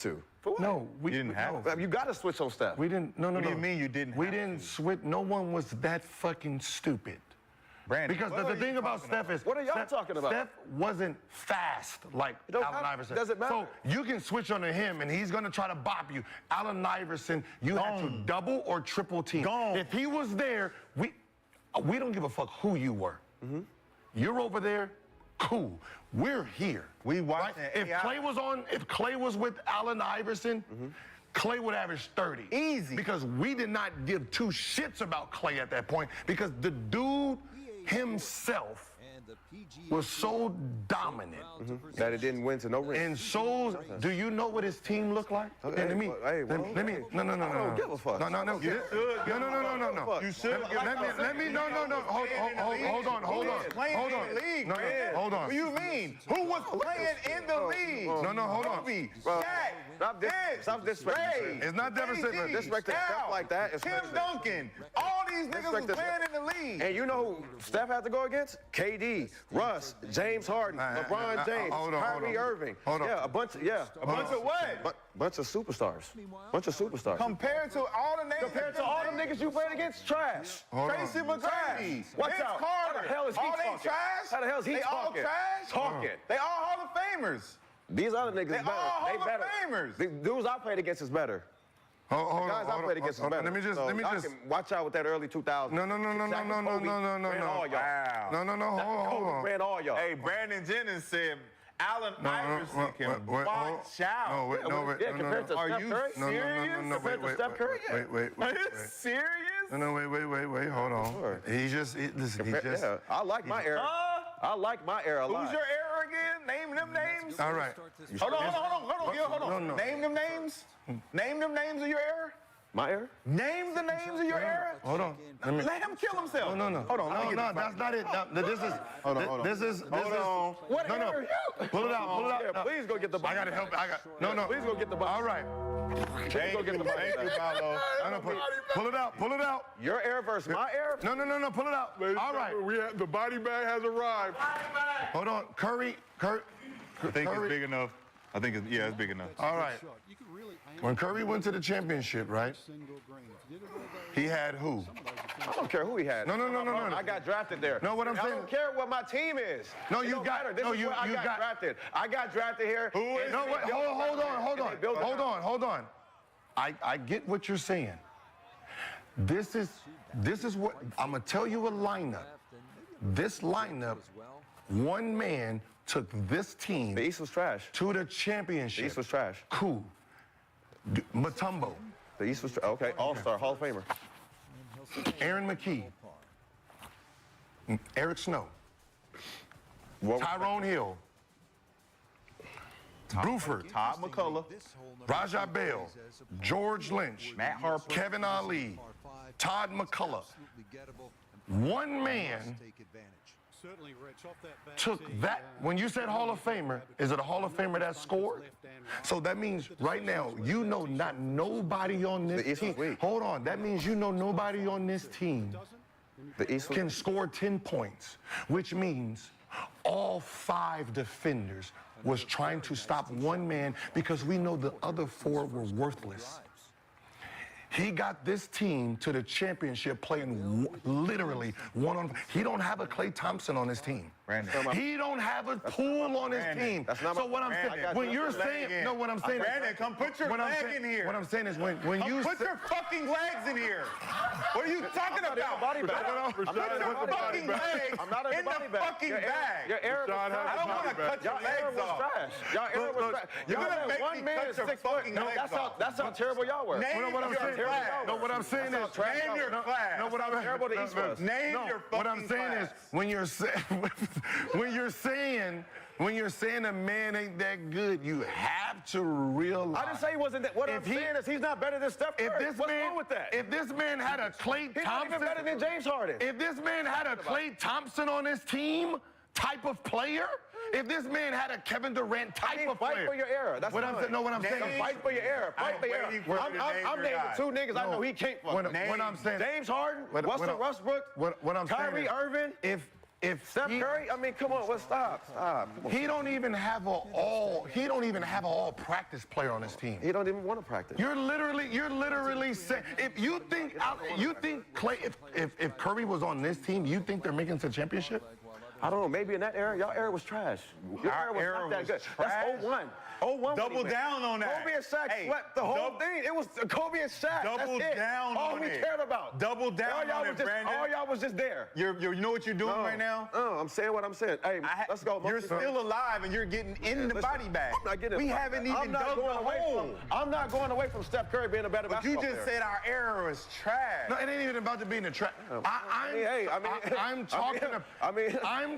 to. For what? No, we didn't have no. to. You got to switch on Steph. We didn't. No. What do you mean you didn't? We didn't switch. No one was that fucking stupid. Brandon, because the thing about Steph is, what are y'all talking about? Steph wasn't fast like Allen Iverson. Does it matter? So you can switch onto him, and he's going to try to bop you. Allen Iverson, you had to double or triple team. If he was there, we don't give a fuck who you were. Mm-hmm. You're over there. Cool. We're here. We watch. Right? If Clay was with Allen Iverson, Clay would average 30. Easy. Because we did not give two shits about Clay at that point, because the dude himself was so dominant that it didn't win to no ring. And so, do you know what his team looked like? No. No. I don't give a fuck. No. You should. Hold on. What do you mean? Who was playing in the league? No, hold on. Stop disrespecting. It's not disrespecting. Disrespecting stuff like that. Tim Duncan. All these niggas was playing in the league. And you know who Steph had to go against? KD, Russ, James Harden, LeBron James, Kyrie Irving. Yeah, a bunch of what? Bunch of superstars. Compared to all the names. Compared to all the niggas you played against, trash. Tracy McGrady, Watch out. Carter. How the hell is he all talking? they trash? How the hell is he they talking? All trash? Talking. They all Hall of Famers. These other niggas They better. all They Hall better. of Famers. The dudes I played against is better. The guys I played against is better. Let me just. Can watch out with that early 2000s. No. Hold on. Ran all y'all. Hey, Brandon Jennings said Allen Iverson can watch out. Compared to Steph Curry? Compared to Steph Curry? Wait. Are you serious? No, wait, hold on. Sure. Listen, I like my era. I like my era a lot. Who's your era again? Name them names. All right. Hold on. No. Name them names. Name them names of your era. My era? Name the names of your era. Hold on. Let him kill himself. No. Hold on. No, that's not it. This is. Hold on. What era are you? Pull it out. Yeah, please go get the body. I gotta help. No. Please go get the body. All right. Thank you, Paolo. Pull it out. Your era versus my era? No. Pull it out. All right. The body bag has arrived. Hold on. Curry. I think it's big enough. I think it's big enough. All right. When Curry went to the championship, right? He had who? I don't care who he had. No. I got drafted there. No, what I'm saying. I don't care what my team is. No, It you don't got. matter. This No, is you where I got got drafted. I got drafted here. Who is? No, wait, hold on. I get what you're saying. This is what I'm gonna tell you a lineup. This lineup, one man took this team The East was trash. to the championship. The East was trash. Cool. Mutombo, The East was trash. Okay, All-Star, Hall of Famer. Aaron McKee, Eric Snow, Tyrone Hill, Bruford, Todd McCullough, Rajah Bell, George Lynch, Matt Harper, Kevin Ali, Todd McCullough. One man took that. When you said Hall of Famer, is it a Hall of Famer that scored? So that means right now, you know not nobody on this team. Hold on. That means you know nobody on this team can score 10 points, which means all 5 defenders was trying to stop one man because we know the other 4 were worthless. He got this team to the championship playing literally one-on-one. He don't have a Klay Thompson on his team. Brandon. He don't have a Poole on his team. So what I'm saying, when you're saying, no, what I'm saying is, Brandon, come put your leg in here. What I'm saying is when you put your fucking legs in here. What are you talking about? Body bag. Put your fucking legs in the fucking bag. Your era was trash. I don't want to cut your legs off. Y'all era was trash. You're gonna make me cut your fucking legs off. That's how terrible y'all were. Name what I'm saying. class. No, what I'm saying is, Name your class. No, what I'm terrible the East was. Name your fucking What I'm saying is, when you're saying a man ain't that good, you have to realize. I didn't say he wasn't that. What I'm saying is he's not better than Steph Curry. What's wrong with that? If this man had a Klay He's not Thompson, even better than James Harden. if this man had a Klay Thompson on his team type of player, if this man had a Kevin Durant type of player. Fight for your era. That's what I'm saying. No, what I'm saying. Fight for your era. Fight for your era. I'm naming 2 niggas I know he can't fuck. What I'm saying. James Harden, Russell Westbrook, What I'm saying Kyrie is, Irving. if Steph Curry, I mean, come on, stop. Come on. He don't even have an all practice player on his team. He don't even want to practice. You're literally saying, if you think Clay, if Curry was on this team, you think they're making it to the championship? I don't know. Maybe in that era, y'all era was trash. Your era was not that good. Trash. That's 01. 01. Double down on that. Kobe and Shaq swept the whole thing. It was Kobe and Shaq. Double That's it. down all on we it. cared about. Double down on it, Brandon. All y'all was just there. You know what you're doing right now? No, I'm saying what I'm saying. Hey, let's go. You're still alive and you're getting in the body bag. I'm not getting we haven't even dug the hole. I'm not going away from Steph Curry being a better basketball player. But you just said our era was trash. No, it ain't even about to being a trash. I'm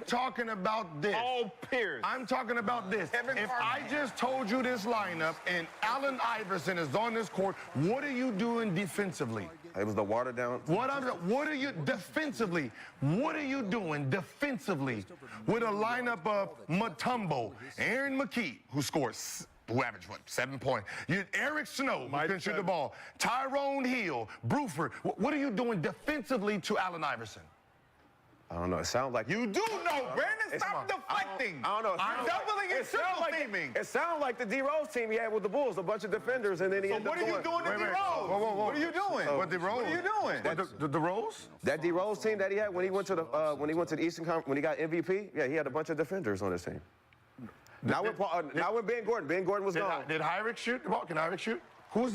talking about this. All peers. I'm talking about this. If I just told you this lineup and Allen Iverson is on this court, what are you doing defensively? It was the watered down. What are you defensively? What are you doing defensively with a lineup of Mutombo, Aaron McKee, who averaged, 7 points? Eric Snow, who can shoot the ball. Tyrone Hill, Bruford. What are you doing defensively to Allen Iverson? I don't know. It sounds like you do know, Brandon. Stop deflecting. I don't know. You're doubling and triple teaming. It sounds like the D Rose team he had with the Bulls, a bunch of defenders, and then he. So what are you doing to D Rose? What are you doing? What D Rose? What are you doing? The Rose? That D Rose team that he had when he went to the Eastern Conference, when he got MVP, yeah, he had a bunch of defenders on his team. Now with Ben Gordon was gone. Did Hyrick shoot the ball? Can Hyrick shoot? Who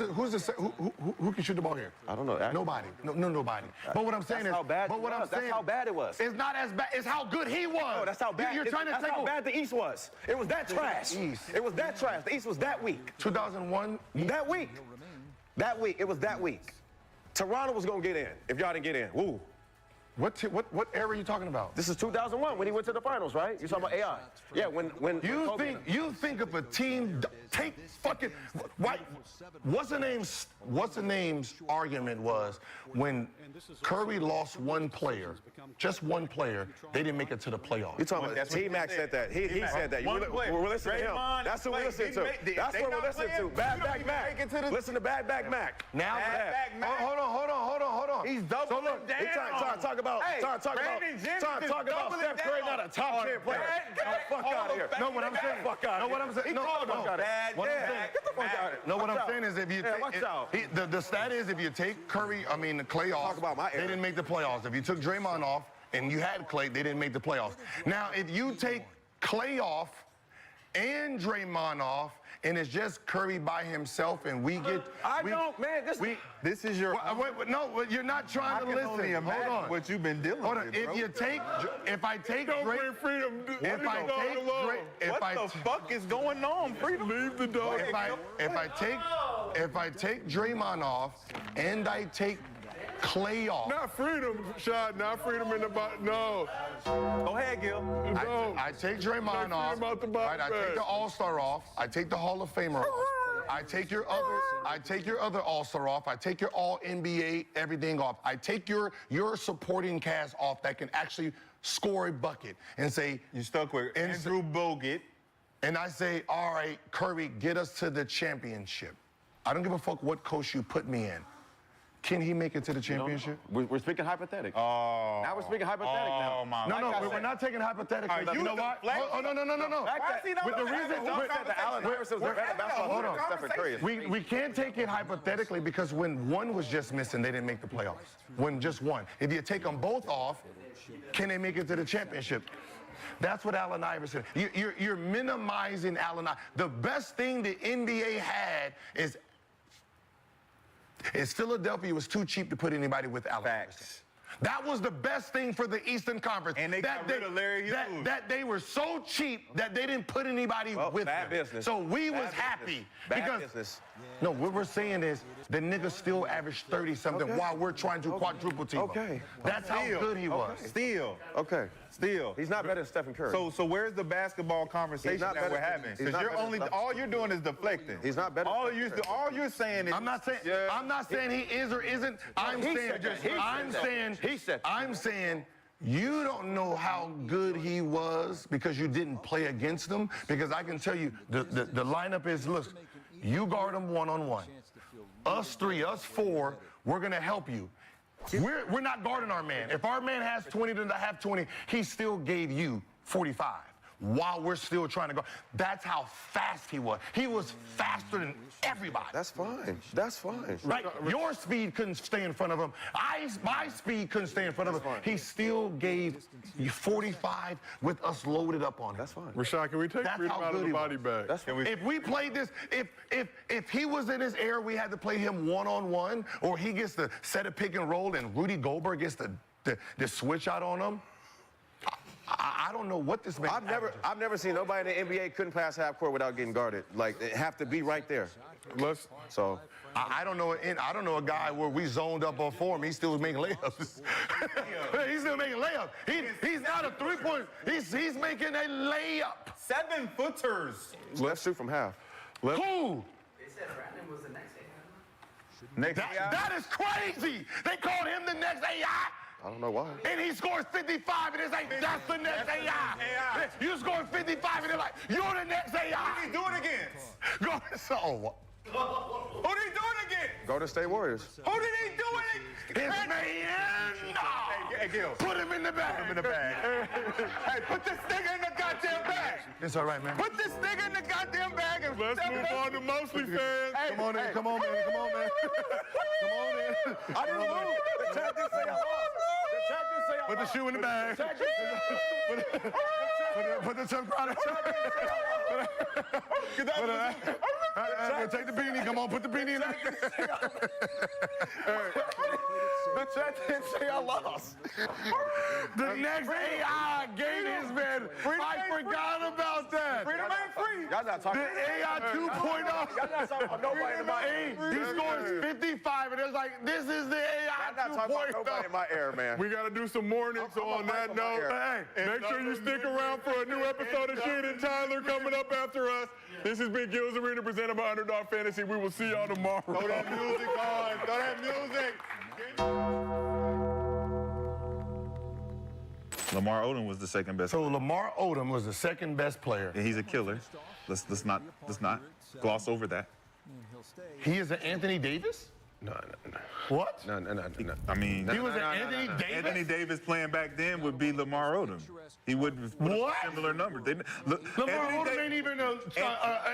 can shoot the ball here? I don't know. Nobody. No, nobody. But what I'm saying is, that's how bad it was. It's not as bad. It's how good he was. No, that's how bad. That's how bad the East was. It was that trash. It was that trash. The East was that weak. 2001. That weak. That week. It was that week. Toronto was gonna get in if y'all didn't get in. Woo. What era are you talking about? This is 2001 when he went to the finals, right? You're talking about AI. Yeah, when you think of a team take fucking what's the name's argument was when Curry lost one player, just one player, they didn't make it to the playoffs. You're talking about T-Mac said that. He said that. We're listening to him. That's what we're listening to. That's what we're listening to. Bad Back Mac. Listen to Bad Back Mac. Now, hold on. He's doubling down. He's trying to talk about Steph Curry not a top 10 player. Get the fuck out of here. No, what I'm saying. Fuck out of here. No, what I'm saying. Get the fuck out of here. No, what I'm saying is if you the stat is if you take Clay off, talk about my they era. didn't make the playoffs. If you took Draymond off and you had Clay, they didn't make the playoffs. Now, if you take Clay off and Draymond off, and it's just Curry by himself, and This is your. No, you're not trying to listen. Only Hold on. what you've been dealing with. If I take What the fuck is going on? Freedom. Leave the dog. If I take Draymond off and I take Clay off. Not freedom, Shad. Not freedom in the bottom. No. Go ahead, Gil. No. I take Draymond off. Right, I take the All-Star off. I take the Hall of Famer off. I take your other All-Star off. I take your All-NBA everything off. I take your supporting cast off that can actually score a bucket and say You stuck with Andrew Bogut. and I say, all right, Curry, get us to the championship. I don't give a fuck what coach you put me in. Can he make it to the championship? We're speaking hypothetical. Now we're speaking hypothetical now. No, we're not taking hypothetical. You know what? deflecting? No. With the reason that Allen Iverson was a better basketball player than Stephen Curry is. We can't take it hypothetically because when one was just missing, they didn't make the playoffs. When just one. If you take them both off, can they make it to the championship? That's what Allen Iverson. You're minimizing Allen Iverson. The best thing the NBA had is Philadelphia was too cheap to put anybody with Allen Iverson. That was the best thing for the Eastern Conference. And they got rid of Larry Hughes. That they were so cheap that they didn't put anybody with bad them. Business. So we was happy. Bad business. No, what we're saying is the nigga still averaged 30-something while we're trying to quadruple team him. Okay. That's how good he was. Still. Okay. Still. He's not better than Stephen Curry. So where's the basketball conversation that we're having? Because all you're doing is deflecting. He's not better. All you're saying is I'm not saying he is or isn't. I'm saying you don't know how good he was because you didn't play against him. Because I can tell you the lineup is, look, you guard him one-on-one. Us three, us four, we're gonna help you. We're not guarding our man. If our man has 20 to have 20, he still gave you 45 while we're still trying to go. That's how fast he was. He was faster than everybody. That's fine. That's fine. Right? Your speed couldn't stay in front of him. My speed couldn't stay in front of him. He still gave you 45 with us loaded up on him. That's fine. Rashad, can we take freedom out of the body bag? That's fine. If we played this, if he was in his air, we had to play him one-on-one, or he gets to set a pick and roll and Rudy Gobert gets to switch out on him. I don't know what this man. I've never seen nobody in the NBA couldn't pass half court without getting guarded. Like, they have to be right there. So I don't know. I don't know a guy where we zoned up on form. He's still making layups. He's still making layups. He's not a three-point. He's making a layup. 7-footers. Let's shoot from half. Who? They said Brandon was the next AI. That is crazy. They called him the next AI. I don't know why. And he scores 55, and it's like, that's the next AI. You scored 55, and they're like, you're the next AI. Who did he do it against? So, Who did he do it against? Golden State Warriors. Who did he do it against? his man. Hey, Gil. Put him in the bag. Put him in the bag. Hey, put this nigga in the goddamn bag. It's all right, man. Put this nigga in the goddamn bag and Let's move on to Mosley fans. Hey, Come on in, come on, man, come on, man. Come on in. I didn't move. The chat didn't say I lost. The chat didn't say I lost. Put the shoe in the bag. Put the tough crowd. Take the beanie. Come on, put the beanie in there. The chat didn't say I lost. The next AI gave his man. I forgot about that. freedom ain't free. Y'all not talking. The AI 2.0. Y'all not talking about nobody in my air. He scores 55, and it's like, this is the AI Y'all not talking about nobody in 2.0. my air, man. We got to do some mourning. So I'm on that note, make sure you stick around for a new episode of Sheen and Tyler coming up after us. This has been Gil's Arena presented by Underdog Fantasy. We will see y'all tomorrow. Throw that music on. Throw that music. Lamar Odom was the second best. So Lamar Odom was the second best player. And he's a killer. Let's not gloss over that. He is an Anthony Davis? No. What? No. I mean, He was an Anthony Davis? Anthony Davis playing back then would be Lamar Odom. He wouldn't put What? a similar number. Lamar Odom ain't even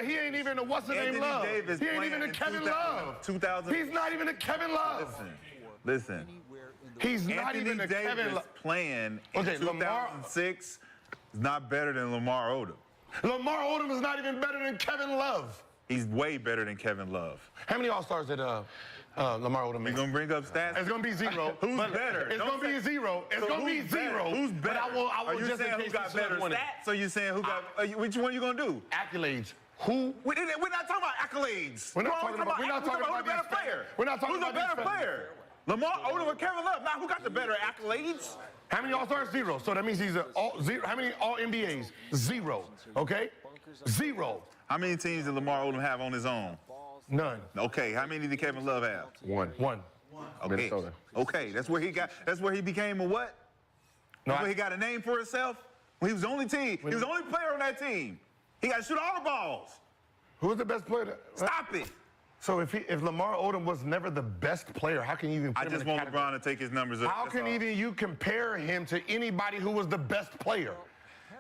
he ain't even a what's the name Anthony Love. Davis He ain't playing even a in Kevin Love. 2000. He's not even a Kevin Love. Listen. He's not Anthony even a Kevin Davis Love. playing in Okay, 2006 is not better than Lamar Odom. Lamar Odom is not even better than Kevin Love. He's way better than Kevin Love. How many All-Stars did Lamar Odom You make? gonna bring up stats? It's gonna be zero. Who's But better? It's Don't gonna be say- zero. It's So gonna be who's better? zero. Who's better? But I will Are you just in saying who case got you better won it. stats? Or you saying who got? Which one you gonna do? Accolades. Who? We're not talking about accolades. We're not talking about who's the better these player. We're not talking who's about the better these player? Lamar Odom or Kevin Love? Now who got the better accolades? How many All-Stars? Zero. So that means he's zero. How many All-NBAs? Zero. Okay? Zero. How many teams did Lamar Odom have on his own? None. Okay, how many did Kevin Love have? One. Okay. Minnesota. Okay, that's where he became a what? No, That's where he got a name for himself? Well, he was the only team. He was the only player on that team. He got to shoot all the balls. Who's the best player? Stop it. So if Lamar Odom was never the best player, how can you even put I him just in the want category? LeBron to take his numbers up. How that's can all. even you compare him to anybody who was the best player?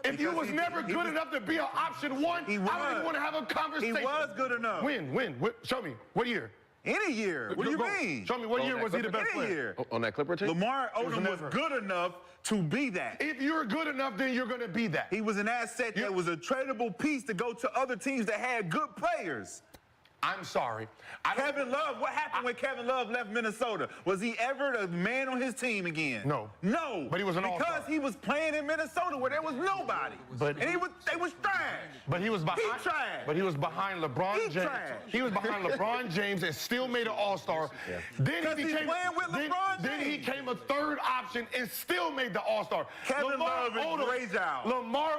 If you Because was never he good was- enough to be an option one, He I don't even was. want to have a He conversation. was good enough. When? Show me. What year? Any year. What do you Go. mean? Show me what year was he the best Any player? year. On that Clipper team? Lamar was Odom was never. good enough to be that. If you're good enough, then you're going to be that. He was an asset that was a tradable piece to go to other teams that had good players. I'm sorry. Kevin Love, what happened when Kevin Love left Minnesota? Was he ever the man on his team again? No. No. But he was an all-star. Because he was playing in Minnesota where there was nobody. But- and they was trash. But he was behind. He tried. But he was behind LeBron He James. tried. He was behind LeBron James and still made an All-Star. Then 'Cause he he's became. playing with LeBron Then he James. came a third option and still made the All-Star. Kevin Love is Ray J.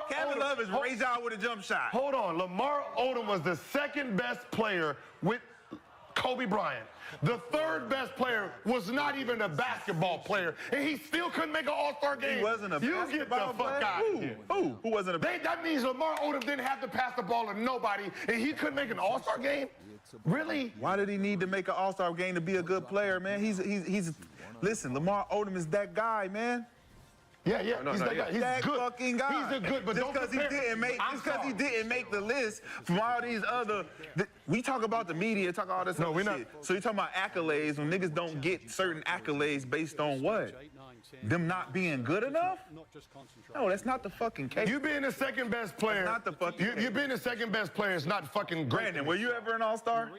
Kevin Love is Ray J with a jump shot. Hold on. Lamar Odom was the second best player with Kobe Bryant. The third best player was not even a basketball player, and he still couldn't make an All-Star game. He wasn't a You get the basketball fuck player? out of here. Who wasn't a That means Lamar Odom didn't have to pass the ball to nobody, and he couldn't make an All-Star game? Really? Why did he need to make an All-Star game to be a good player, man? Listen, Lamar Odom is that guy, man. Yeah, he's that guy. He's that good. fucking guy. He's a good, but just don't because he compare. didn't make the list from all these other. We talk about the media, talk all this. No, other we're not. shit. So you talking about accolades when niggas don't get certain accolades based on what? Them not being good enough? No, that's not the fucking case. You being the second best player. That's not the fucking You being the second best player is not fucking great. Brandon, were you ever an All-Star?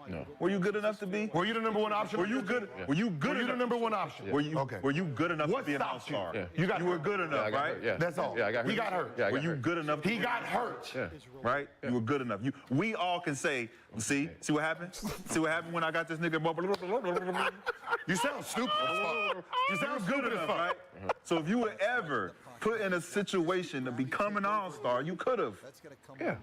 No. Were you good enough to be? Were you the number one option? Were you good? Yeah. Were you good Were you the enough? number one option? Were you? Okay. Were you good enough What to be an stopped you? All-Star? Yeah. You were good enough, I got right? hurt, yeah. That's all. Yeah, I got hurt. He got hurt. Yeah, I Were got you hurt. good enough? He got hurt. Yeah. Right? You were good enough. We all can say, see what happened? See what happened when I got this nigga? You sound stupid as fuck. You sound good stupid as enough, fuck. right? So if you were ever put in a situation to become an All-Star, you could have. Yeah.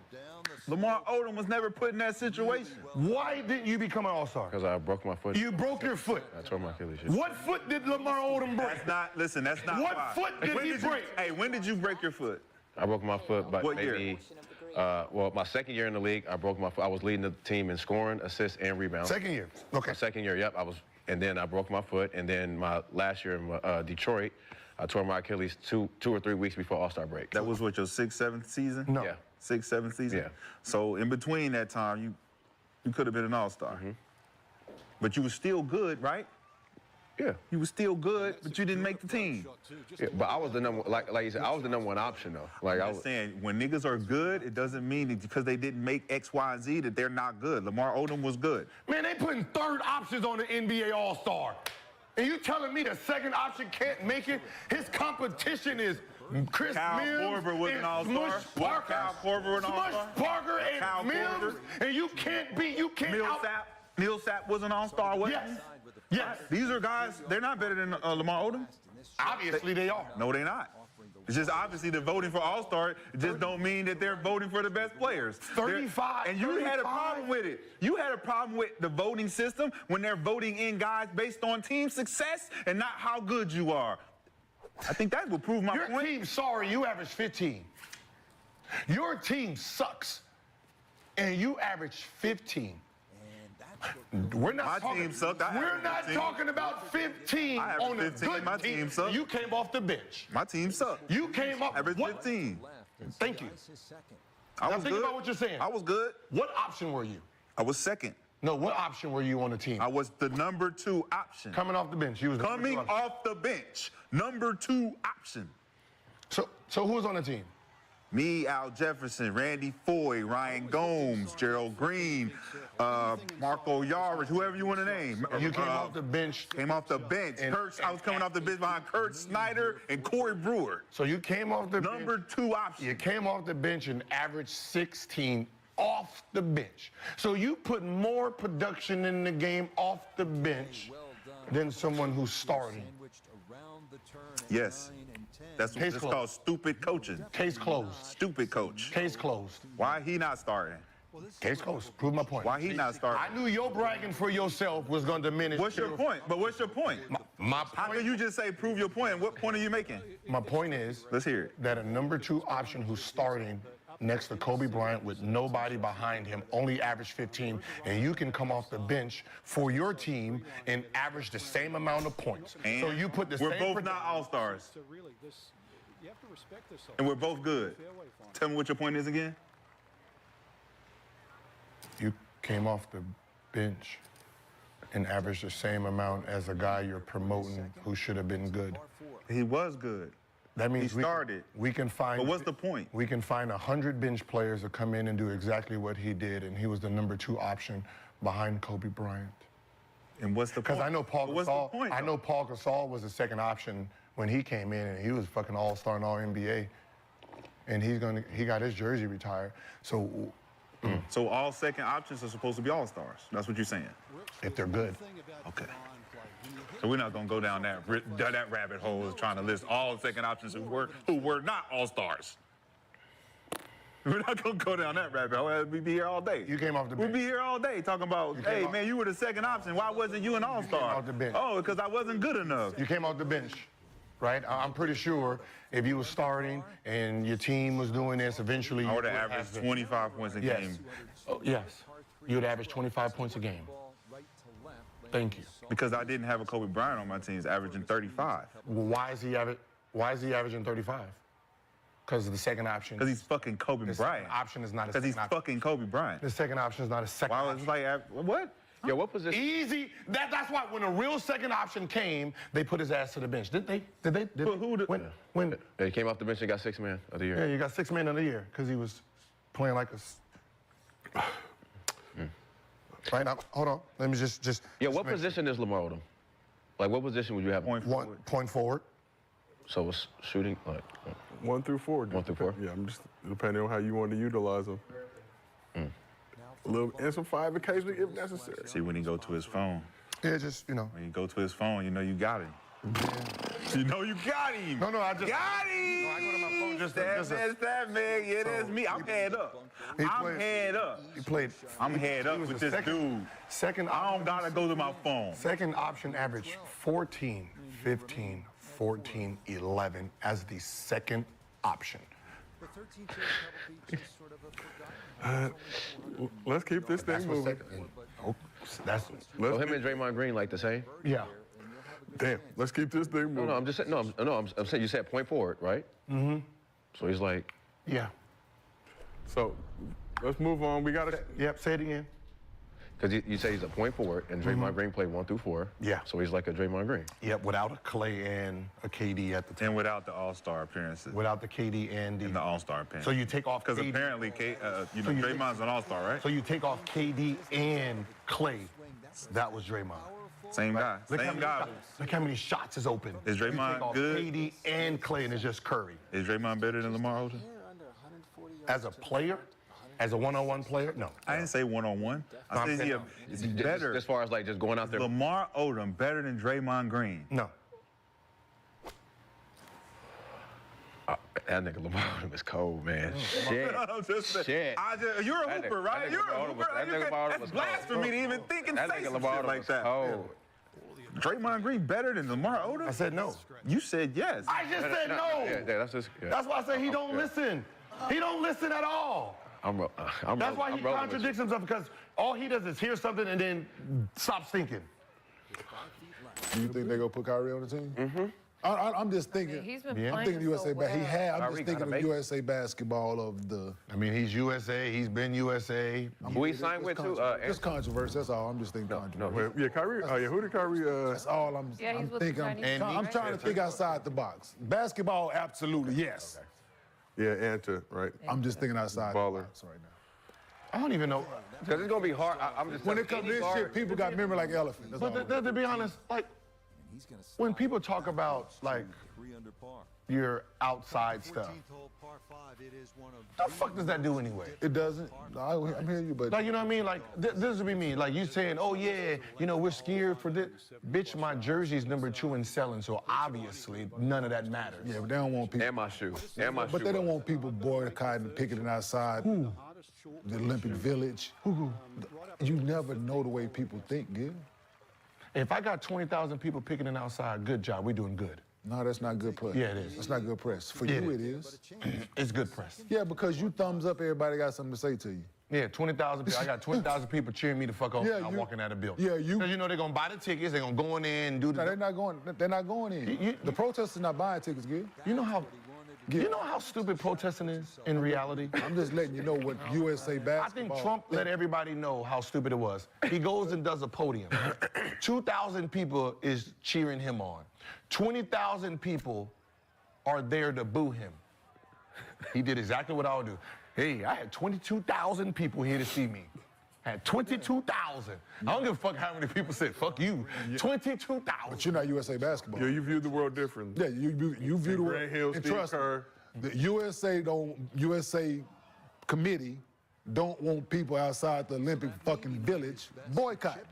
Lamar Odom was never put in that situation. Why didn't you become an All-Star? Because I broke my foot. You broke your foot. I tore my Achilles. What foot did Lamar Odom break? That's not What why. foot did he break? Hey, when did you break your foot? I broke my foot, but What maybe, year? well, my second year in the league, I broke my foot. I was leading the team in scoring, assists, and rebounds. Second year. Okay. My second year, yep, and then I broke my foot, and then my last year in Detroit, I tore my Achilles 2 or 3 weeks before All-Star break. That was what, your 6th, 7th season? No. Yeah. 6th, 7th season? Yeah. So in between that time, you could have been an All-Star. Mm-hmm. But you were still good, right? Yeah. You were still good, but you didn't make the team. Yeah, but I was the number, like you said, I was the number one option though. Like I I'm was saying, when niggas are good, it doesn't mean that because they didn't make X, Y, and Z that they're not good. Lamar Odom was good. Man, they putting third options on the NBA All-Star. And you telling me the second option can't make it? His competition is Chris Kyle Mills Korver was and an All-Star. Smush What, Parker. Kyle Korver an Smush All-Star? Parker and Kyle Mills, Korver. and you can't out. Millsap was an All-Star, wasn't Yes. he? Yes. These are guys, they're not better than Lamar Odom. Obviously they are. No, they're not. It's just obviously they're voting for All-Star. It just don't mean that they're voting for the best players. 35. And you had a 35. problem with it. You had a problem with the voting system when they're voting in guys based on team success and not how good you are. I think that will prove my Your point. team, sorry, you average 15. Your team sucks, and you average 15. We're not My talking, team sucked. I We're averaged not 15. talking about 15 I averaged on a 15. good My team. team sucked. You came off the bench. My team sucked. You came up. Average what? 15. Thank you. I Now was think good. about what you're saying. I was good. What option were you? I was second. No, what option were you on the team? I was the number 2 option. Coming off the bench. You was the Coming number 2 option. off the bench, number 2 option. So who was on the team? Me, Al Jefferson, Randy Foye, Ryan Gomes, Gerald Green, Marco Yarish, whoever you want to name. You came off the bench. Came off the bench. I was coming off the bench behind Kurt Snyder and Corey Brewer. So you came off the Number bench. 2 option. You came off the bench and averaged 16 off the bench. So you put more production in the game off the bench than someone who's starting. Yes. That's Case what's closed. called stupid coaching. Case closed. Stupid coach. Case closed. Why he not starting? Case closed. Prove my point. Why he not starting? I knew your bragging for yourself was going to diminish. What's your point? But what's your point? My How point, can you just say prove your point? What point are you making? my point is Let's hear it. that a number 2 option who's starting next to Kobe Bryant with nobody behind him, only average 15, and you can come off the bench for your team and average the same amount of points. And so you put the we're same both not All-Stars. And we're both good. Tell me what your point is again. You came off the bench and averaged the same amount as a guy you're promoting who should have been good. He was good. That means He started. we can find. But what's the point? We can find 100 bench players to come in and do exactly what he did, and he was the number 2 option behind Kobe Bryant. And what's the point? Because I know Paul But what's the Gasol. point, I though? know Paul Gasol was the second option when he came in, and he was fucking all-star and all-NBA, and he got his jersey retired. So So all second options are supposed to be All-Stars. That's what you're saying. if they're good, Okay. So we're not gonna go down that rabbit hole of trying to list all second options who were not All-Stars. We're not gonna go down that rabbit hole. We'd be here all day. You came off the We'd bench. be here all day talking about, hey, man, you were the second option. Why wasn't you an all-star? off the bench. Oh, because I wasn't good enough. You came off the bench, right? I'm pretty sure if you were starting and your team was doing this, eventually I you would have averaged 25 points a Yes. game. Oh, yes. You would average 25 points a game. Thank you. Because I didn't have a Kobe Bryant on my team, he's averaging 35. Well, why is he averaging 35? Because of the second option. Because he's fucking Kobe the Bryant. second option is not a Because second he's option. fucking Kobe Bryant. The second option is not a second Why option. was like, what? Yeah, what position? Easy. That's why when a real second option came, they put his ass to the bench. Did they? When? Yeah, he came off the bench and got 6th man of the year. Yeah, you got 6 man of the year because he was playing like a. Right now, hold on. Let me just. Yeah, what position is Lamar Odom? Like, what position would you have? Point forward. So it's shooting, like, 1 through 4. 1 through 4? Yeah, I'm just depending on how you want to utilize them. A little, and some 5 occasionally if necessary. See, when he go to his phone, Yeah, just when you go to his phone, you know you got him. You know you got him. No, I just Got him. No, I go to my phone just to- that man. Yeah, that's me. I'm head up. I'm head up. He played. I'm head up he was with the this dude. Second. I don't gotta go to my phone. Second option average 14, 15, 14, 11 as the second option. Let's keep this thing moving. Oh, that's So him and Draymond Green like the same? yeah. Damn, let's keep this thing moving. No, I'm just saying, I'm saying you said point forward, right? Mm-hmm. So he's like, Yeah. So let's move on. We got to. Yep. Say it again. because you say he's a point forward, and Draymond Green played 1 through 4. Yeah. So he's like a Draymond Green. Yep. Without a Clay and a KD at the time. And without the All-Star appearances. Without the KD and And the All-Star appearance. So you take off Because KD. apparently, So you Draymond's an All-Star, right? So you take off KD and Clay. That was Draymond. Same guy. Look how Same many guy. shots- Look how many shots is open. Is You Draymond take off good? KD and Clay, and it's just Curry. Is Draymond better than Lamar Odom? As a player, as a one-on-one player, no. I didn't say one-on-one. I I'm said saying is he better. As far as like just going out there. Lamar Odom better than Draymond Green. No. That nigga Lamar Odom is cold, man. Shit. I'm just saying. Shit. You're a That hooper, nigga- right? that nigga You're a Lamar Odom was- hooper. that nigga Lamar Odom That's was blasphemy cold. to even think and That say nigga some Lamar shit Odom like was that. cold. Draymond Green better than Lamar Odom? I said no. You said yes. I just said no. Yeah, that's just. Yeah. That's why I say he don't listen. He don't listen at all. I'm That's why he I'm rolling with contradicts himself, because all he does is hear something and then stops thinking. Do you think they're gonna put Kyrie on the team? Mm-hmm. I'm just thinking. He's been Yeah. playing I'm thinking USA. so But he well. had. I'm Kyrie just thinking gotta of make it. USA basketball of the. I mean, he's USA. He's been USA. Who he signed with too? Just controversy. That's all. I'm just thinking controversy. No, Yeah, Kyrie. Oh, yeah, who did Kyrie? That's all I'm. Yeah, he's I'm with the thinking. Chinese I'm team, trying to think outside the box. Basketball, absolutely yes. Yeah, Anta, right? I'm just thinking outside Baller. the box right now. I don't even know. Because it's gonna be hard. I'm just. When it comes to this shit, people got memory like elephant. That's all. But to be honest, like, when people talk about, like, your outside stuff, the fuck does that do anyway? It doesn't. I'm hearing you, but Like, you know what I mean? Like, this would be me. Like, you saying, oh, yeah, you know, we're scared for this. Bitch, my jersey's number 2 in selling, so obviously none of that matters. yeah, but they don't want people. And my shoe. And my shoe. But they don't want people boycotting and picketing outside the Olympic Village. You never know the way people think, Gil. If I got 20,000 people picketing outside, good job. We're doing good. No, that's not good press. Yeah, it is. That's not good press. For Yeah, you, it it is. It's good press. Yeah, because you thumbs up, everybody got something to say to you. Yeah, 20,000 people. I got 20,000 people cheering me the fuck on. Yeah, I'm you- walking out of the building. yeah, you- Because you know they're going to buy the tickets. They're going to go in there and do the... No, they're not going. They're not going in. The protesters not buying tickets, Gil. You know how stupid protesting is in reality? I'm just letting you know what USA I basketball. think Trump let everybody know how stupid it was. He goes and does a podium. 2,000 people is cheering him on. 20,000 people are there to boo him. He did exactly what I would do. Hey, I had 22,000 people here to see me. I had 22,000. I don't give a fuck how many people said, fuck you. 22,000. But you're not USA basketball. Yeah, you view the world differently. Yeah, you view the world. Grant Hill, And Steve trust me, Kerr. the USA committee don't want people outside the Olympic fucking village boycotting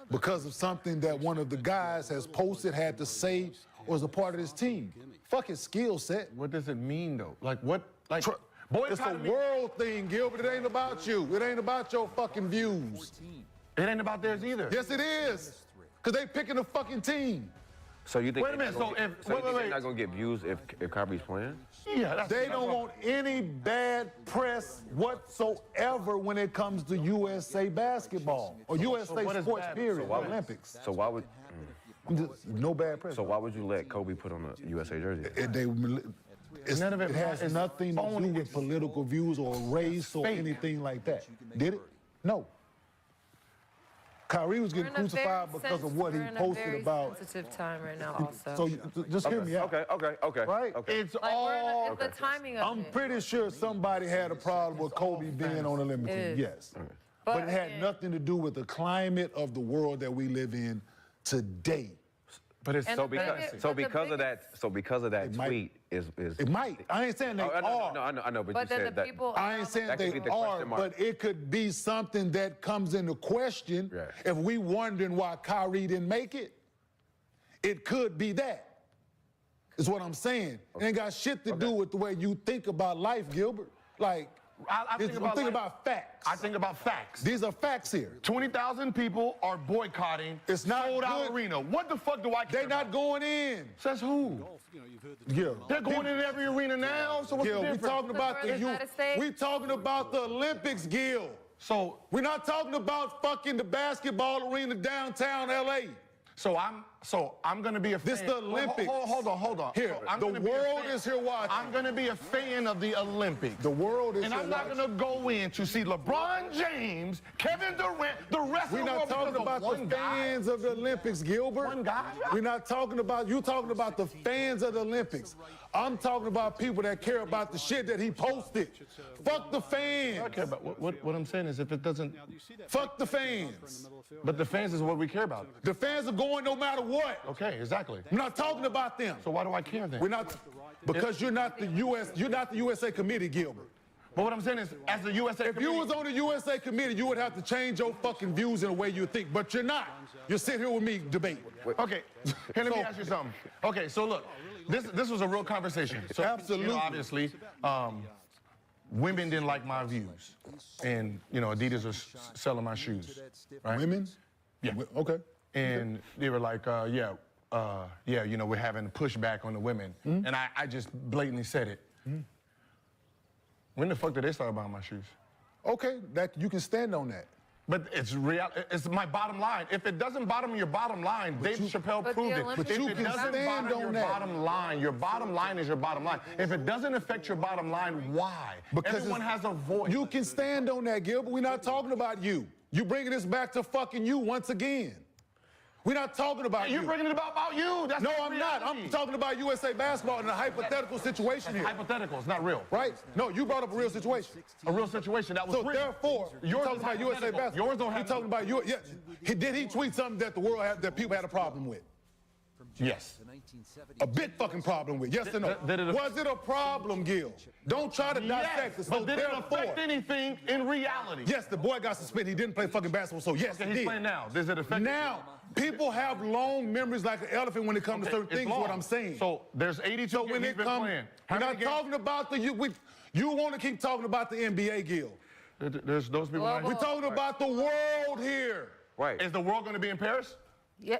because of something that one of the guys has posted, had to say, was a part of his team. Fuck his skill set. What does it mean, though? Like, what? Like, It's a world thing, Gilbert. It ain't about you. It ain't about your fucking views. It ain't about theirs either. Yes, it is. Because they picking a fucking team. So you think Wait a minute, so if- so you wait, think wait. they're not gonna get views if Kyrie's playing? Yeah, They don't want any bad press whatsoever when it comes to USA basketball or USA what is sports, bad? period, So why would- Olympics. So why would No bad press. so why would you let Kobe put on a USA jersey? None of it It has is nothing to phony. do with political views or race or fake. anything like that. Did it? No. Kyrie was getting crucified because of what he posted about. We're in a very sensitive time right now also. So just hear me out. Okay. Right? Okay. It's like, all. we're in the timing of I'm it. pretty sure somebody had a problem with Kobe being on the Olympic It team. is. Yes. But it had nothing to do with the climate of the world that we live in today. But it's And So the because biggest- so but the because of that It might- tweet is It might. I ain't saying they Oh, are. I know, but But you then said the that. people. I ain't saying That could they be the are, question mark. but it could be something that comes into question Right. if we wondering why Kyrie didn't make it. It could be that. Is what I'm saying. It ain't got shit to do with the way you think about life, Gilbert. Like, I think I'm about thinking life. about facts. I think about facts. These are facts here. 20,000 people are boycotting It's not sold out good. arena. What the fuck do I care They not about? going in. Says who? Yeah. They're going in every arena now, so what's Gil, the we difference? talking about the United States. we talking about the Olympics, Gil. So We're not talking about fucking the basketball arena downtown LA. I'm gonna be a fan. This the Olympics. Hold on. Here, So I'm the gonna be a world fan. is here watching. I'm gonna be a fan of the Olympics. The world is And here I'm not watching. gonna go in to see LeBron James, Kevin Durant, the rest We're of the not world talking because about of the one guy. fans of the Olympics, Gilbert. One guy? We're not talking about, you talking about the fans of the Olympics. I'm talking about people that care about the shit that he posted. Fuck the fans. Okay, but what I'm saying is if it doesn't, Fuck the fans. but the fans is what we care about. The fans are going no matter what. Okay, exactly. We're not talking about them. So why do I care then? We're not, because you're not the USA committee, Gilbert. But what I'm saying is, as the USA If you was on the USA committee, you would have to change your fucking views in the way you think, but you're not. You're sitting here with me debating. Okay, here, let me So- ask you something. Okay, so look, this was a real conversation. So, Absolutely. Obviously, women didn't like my views, and Adidas was selling my shoes. Right? Women? Yeah. Okay. And they were like, we're having pushback on the women, and I just blatantly said it. When the fuck did they start buying my shoes? Okay, that you can stand on that. But it's real. It's my bottom line. If it doesn't bottom your bottom line, Dave Chappelle But proved the it. Olympics- If you it can doesn't stand bottom on your that. your bottom line is your bottom line. If it doesn't affect your bottom line, why? Because Everyone it's- has a voice. You can stand on that, Gilbert. We're not talking about you. You bringing this back to fucking you once again. We're not talking about You're you. bringing it about you. That's No, not I'm not. reality. I'm talking about USA basketball in a hypothetical situation here. Hypothetical. It's not real. Right? No, you brought up a real situation. A real situation that was So real. therefore, you're Yours talking is about USA hypothetical. basketball. Yours don't You're have. talking about you. Yes. Did he tweet something that the world that people had a problem with? Yes. A big fucking problem with. Yes or no? Did it- Was it a problem, Gil? Don't try to dissect Yes. it. So But did it therefore, affect anything in reality? yes, the boy got suspended. He didn't play fucking basketball, so yes, Okay, he he's did. playing now. Does it affect? Now, people have long memories like an elephant when it comes to certain It's things, long. what I'm saying. So there's 82 So games when he's it been comes, playing. we're How many not games- talking about you want to keep talking about the NBA, Gil. There's those people. Global- We're talking about the world here. Right. Is the world going to be in Paris? Yeah.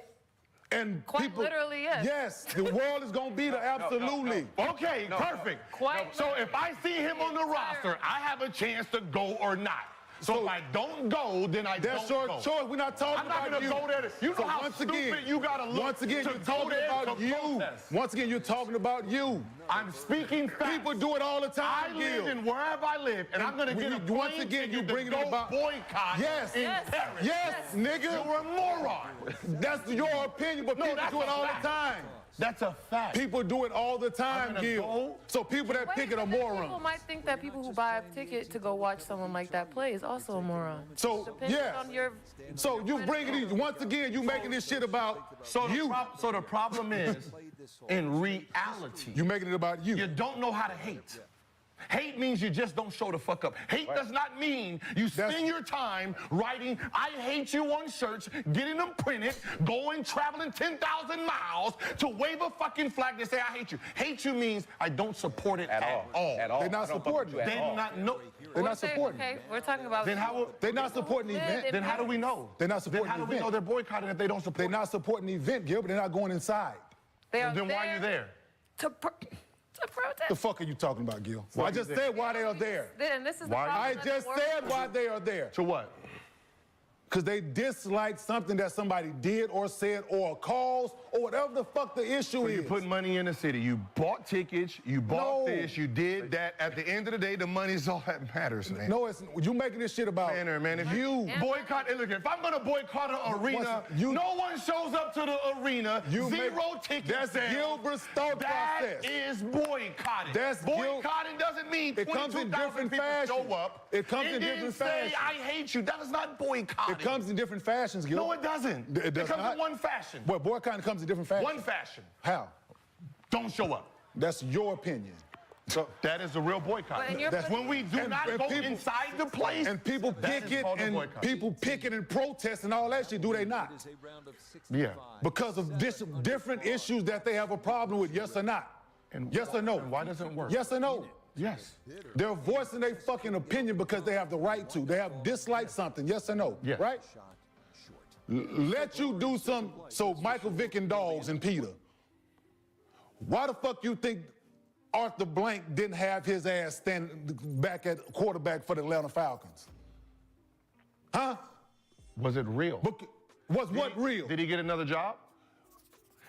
And Quite people, literally, yes. Yes, the world is going to be there, absolutely. Okay, perfect. Quite So if I see him on the roster, I have a chance to go or not. So if I don't go, then I That's don't your go. choice. We're not talking I'm not about gonna you. go there. You know So how once stupid again, you gotta look Once again, to you're go talking there about to you. protest. Once again, you're talking about you. I'm speaking facts. People do it all the time, I live Gil. in wherever I live, and I'm going to get a plane once again, you ticket to bring it go about boycott Yes. in Yes. Paris. Yes, nigga. You're a moron. That's your opinion, but No, people that's do it a all fact. the time. That's a fact. People do it all the time, gonna Gil. go. So people that Wait, pick it are but then People morons. might think that people who buy a ticket to go watch someone like that play is also a moron. So, Depending yeah. on your. So you bringing it, once again, you making this shit about So you. so the problem is, in reality, You making it about you. you don't know how to hate. Hate means you just don't show the fuck up. Hate does not mean you spend your time writing "I hate you" on shirts, getting them printed, going traveling 10,000 miles to wave a fucking flag to say I hate you. Hate you means I don't support it at all. At all. They're not supporting it. They do not know. They're not supporting Okay, it. we're talking about. Then how? They're not supporting the event. Then how do we know? They're not supporting Then how the do we event. know they're boycotting if they don't support? They're not supporting the event, Gil, but they're not going inside. They are Then why are you there? To protest. The fuck are you talking about, Gil? I just said why they are there. Then this is the Why? problem I that just the said world- why they are there. To what? Because they dislike something that somebody did or said or a cause or whatever the fuck the issue is. You put money in the city. You bought tickets. You bought No. this. You did that. At the end of the day, the money's all that matters, man. No, it's you making this shit about Man, if you. boycott, and look, if I'm gonna boycott an arena, no one shows up to the arena. Zero tickets. That's sales. Gilbert's thought process. That is boycotting. That's boycotting doesn't mean It comes in 22,000 different people fashion. show up. It comes and in then different say, fashion. I hate you. That is not boycotting. It comes in different fashions, Gil. No, it doesn't. It does comes not. in one fashion. Well, boycotting comes in different fashions. One fashion. How? Don't show up. That's your opinion. So that is a real boycott. But in your That's when we do not go people- inside the place. And people that is picket called a and boycott. people picket and protest and all that shit, do they not? Yeah. Because of different issues that they have a problem with, yes or not? And yes or no? and why doesn't it work? Yes or no? Yes. They're voicing their fucking opinion because they have the right to. They have disliked something, yes or no? Yes. Right? Let you do some, so Michael Vick and Dogs and Peter. Why the fuck you think Arthur Blank didn't have his ass standing back at quarterback for the Atlanta Falcons? Huh? Was it real? Was what real? Did he get another job?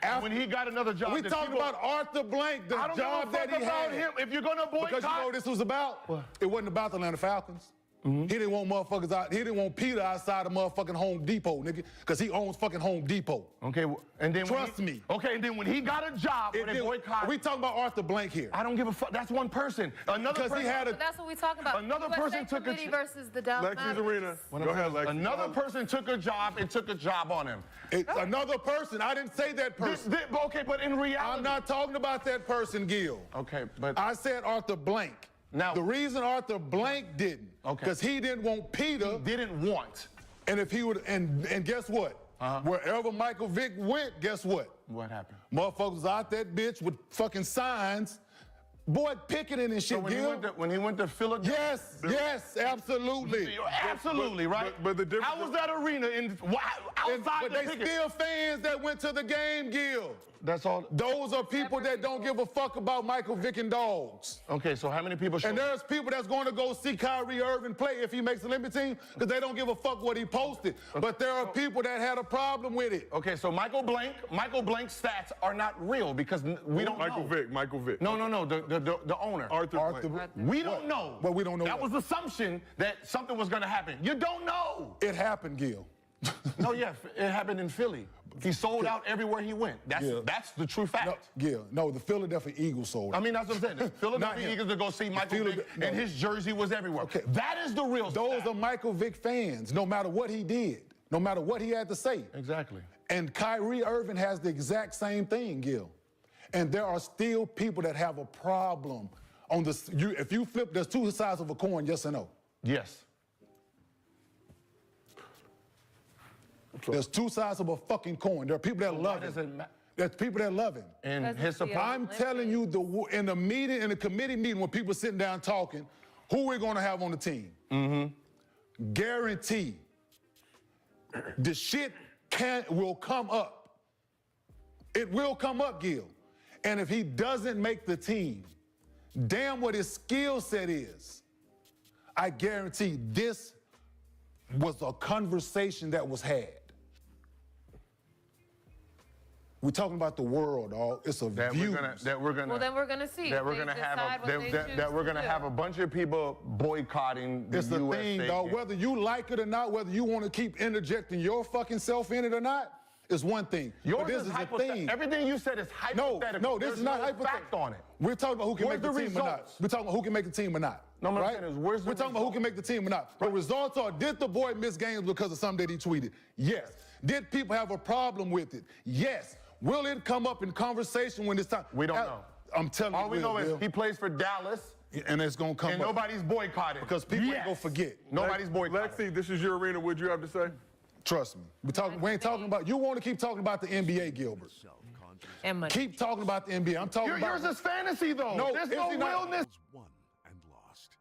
After- When he got another job, we did talking people- about Arthur Blank, the I don't job give a fuck that he about had. him. If you're gonna boycott, Because you know what this was about? What? It wasn't about the Atlanta Falcons. He didn't want motherfuckers out. He didn't want Peter outside of motherfucking Home Depot, nigga, because he owns fucking Home Depot. Okay, and then Trust me. Okay, and then when he got a job, when they boycott, We talking about Arthur Blank here. I don't give a fuck. That's one person. Another Because person. he had a. But that's what we talking about. Another USA person took a committee versus the Dallas Lexi's Arena. Mavericks. Go ahead, Lexi. Another person took a job and took a job on him. Another person. I didn't say that person. Okay, but in reality, I'm not talking about that person, Gil. Okay, but I said Arthur Blank. Now- the reason Arthur Blank didn't, Okay. because he didn't want Peter. didn't want. And if he would, and guess what? Wherever Michael Vick went, guess what? What happened? Motherfuckers was out that bitch with fucking signs, boy picketing and shit, So when he went to Philadelphia. Yes, absolutely. Absolutely, right? but the difference- How was that arena outside But the they picket? still fans that went to the game, Gil. That's all. Those are people that don't give a fuck about Michael Vick and Dogs. Okay, so how many people showed And there's people that's going to go see Kyrie Irving play if he makes the Olympic team because they don't give a fuck what he posted. But there are people that had a problem with it. Okay, so Michael Blank's stats are not real because we don't Michael know. Vick. No, the owner. Arthur Blank. We don't know. Well, we don't know That what. was assumption that something was going to happen. You don't know. It happened, Gil. No, yeah, it happened in Philly. He sold out everywhere he went. That's the true fact. No, Gil, no, the Philadelphia Eagles sold. I mean, that's what I'm saying. The Philadelphia him. Eagles to go see Michael Vick, no. and his jersey was everywhere. Okay. That is the real Those stat. are Michael Vick fans, no matter what he did, no matter what he had to say. Exactly. And Kyrie Irving has the exact same thing, Gil. And there are still people that have a problem on this. If you flip, there's two sides of a coin, yes or no? Yes. There's two sides of a fucking coin. There are people that love him. There's people that love him. And Because his it's the support. I'm telling you, in the meeting, in the committee meeting, when people sitting down talking, who we're going to have on the team? Guarantee the shit will come up. It will come up, Gil. And if he doesn't make the team, damn what his skill set is, I guarantee this was a conversation that was had. We're talking about the world, dog. It's a view. Well, then we're gonna see. That we're They gonna decide have what they choose that we're to gonna do. have a bunch of people boycotting the It's the USA thing, dog. game. Whether you like it or not, whether you want to keep interjecting your fucking self in it or not, is one thing. Yours But this is a hypothet- thing. Everything you said is hypothetical. No, this There's is not no hypothetical. fact on it. We're talking about who can Where's make the the team or not. results? We're talking about who can make the team or not. No, what I'm right? saying is, where's the We're talking about who can make the team or not. The results are, did the boy miss games because of something that he tweeted? Yes. Did people have a problem with it? Yes. Will it come up in conversation when it's time? We don't know. I'm telling you, All we know Will. is he plays for Dallas And it's going to come And up. nobody's boycotting. Because people ain't going to forget. Nobody's boycotting. Lexi, this is your arena. What do you have to say? Trust me. We ain't talking about, you want to keep talking about the NBA, Gilbert. And money. Keep talking about the NBA. I'm talking about. Yours is fantasy, though. No, there's is no he not? realness. Won and lost.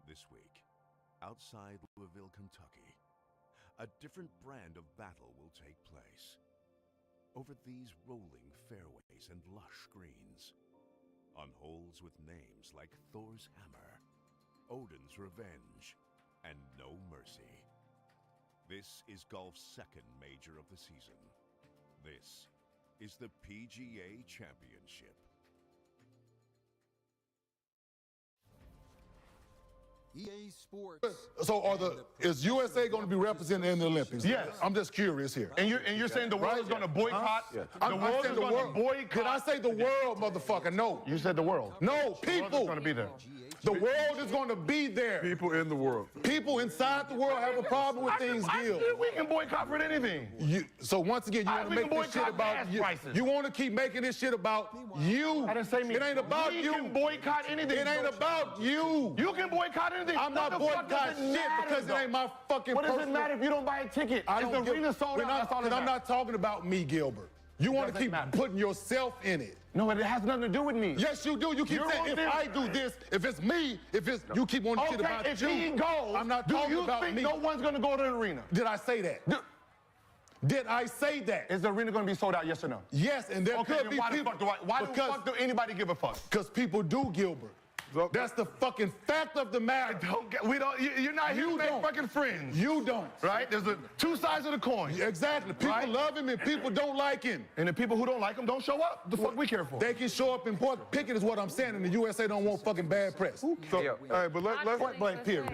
This week, outside Louisville, Kentucky, a different brand of battle will take place. Over these rolling fairways and lush greens, on holes with names like Thor's Hammer, Odin's Revenge, and No Mercy. This is golf's second major of the season. This is the PGA Championship. EA Sports. So is USA going to be represented in the Olympics? Yes. I'm just curious here. And you're saying the world is going to boycott? Yeah. The world is going to boycott? Did I say the world, motherfucker? No. You said the world. No, people. Going to be there. The world is going to be there. People in the world. People inside the world have a problem with things, Gil. We can boycott for anything. So once again, you want to we make can this shit boycott about gas you. prices. You want to keep making this shit about you. I didn't say me. It ain't about we you. Can boycott anything. It ain't about you. You can boycott anything. I'm not boycotting shit because it ain't my fucking What does it personal. matter if you don't buy a ticket? I It's don't the arena sold out. That's all that Because I'm matters. not talking about me, Gilbert. You want to doesn't keep matter. putting yourself in it. No, it has nothing to do with me. Yes, you do. You keep You're saying, if on I do this, if it's me, if it's you keep wanting shit about if you. he goes, I'm not do talking you about think me. no one's going to go to the arena? Did I say that? Did I say that? Is the arena going to be sold out, yes or no? Yes, and there Okay, could then be why people. the fuck do anybody give a fuck? Because people do, Gilbert. That's the fucking fact of the matter. You're not here to make don't. fucking friends. You don't. Right? There's the two sides of the coin. Exactly. People Right? love him and people don't like him. And the people who don't like him don't show up. The fuck we care for? They can show up in Port Pickett is what I'm saying, and the USA don't want fucking bad press. So, all right, but let's Point blank, period.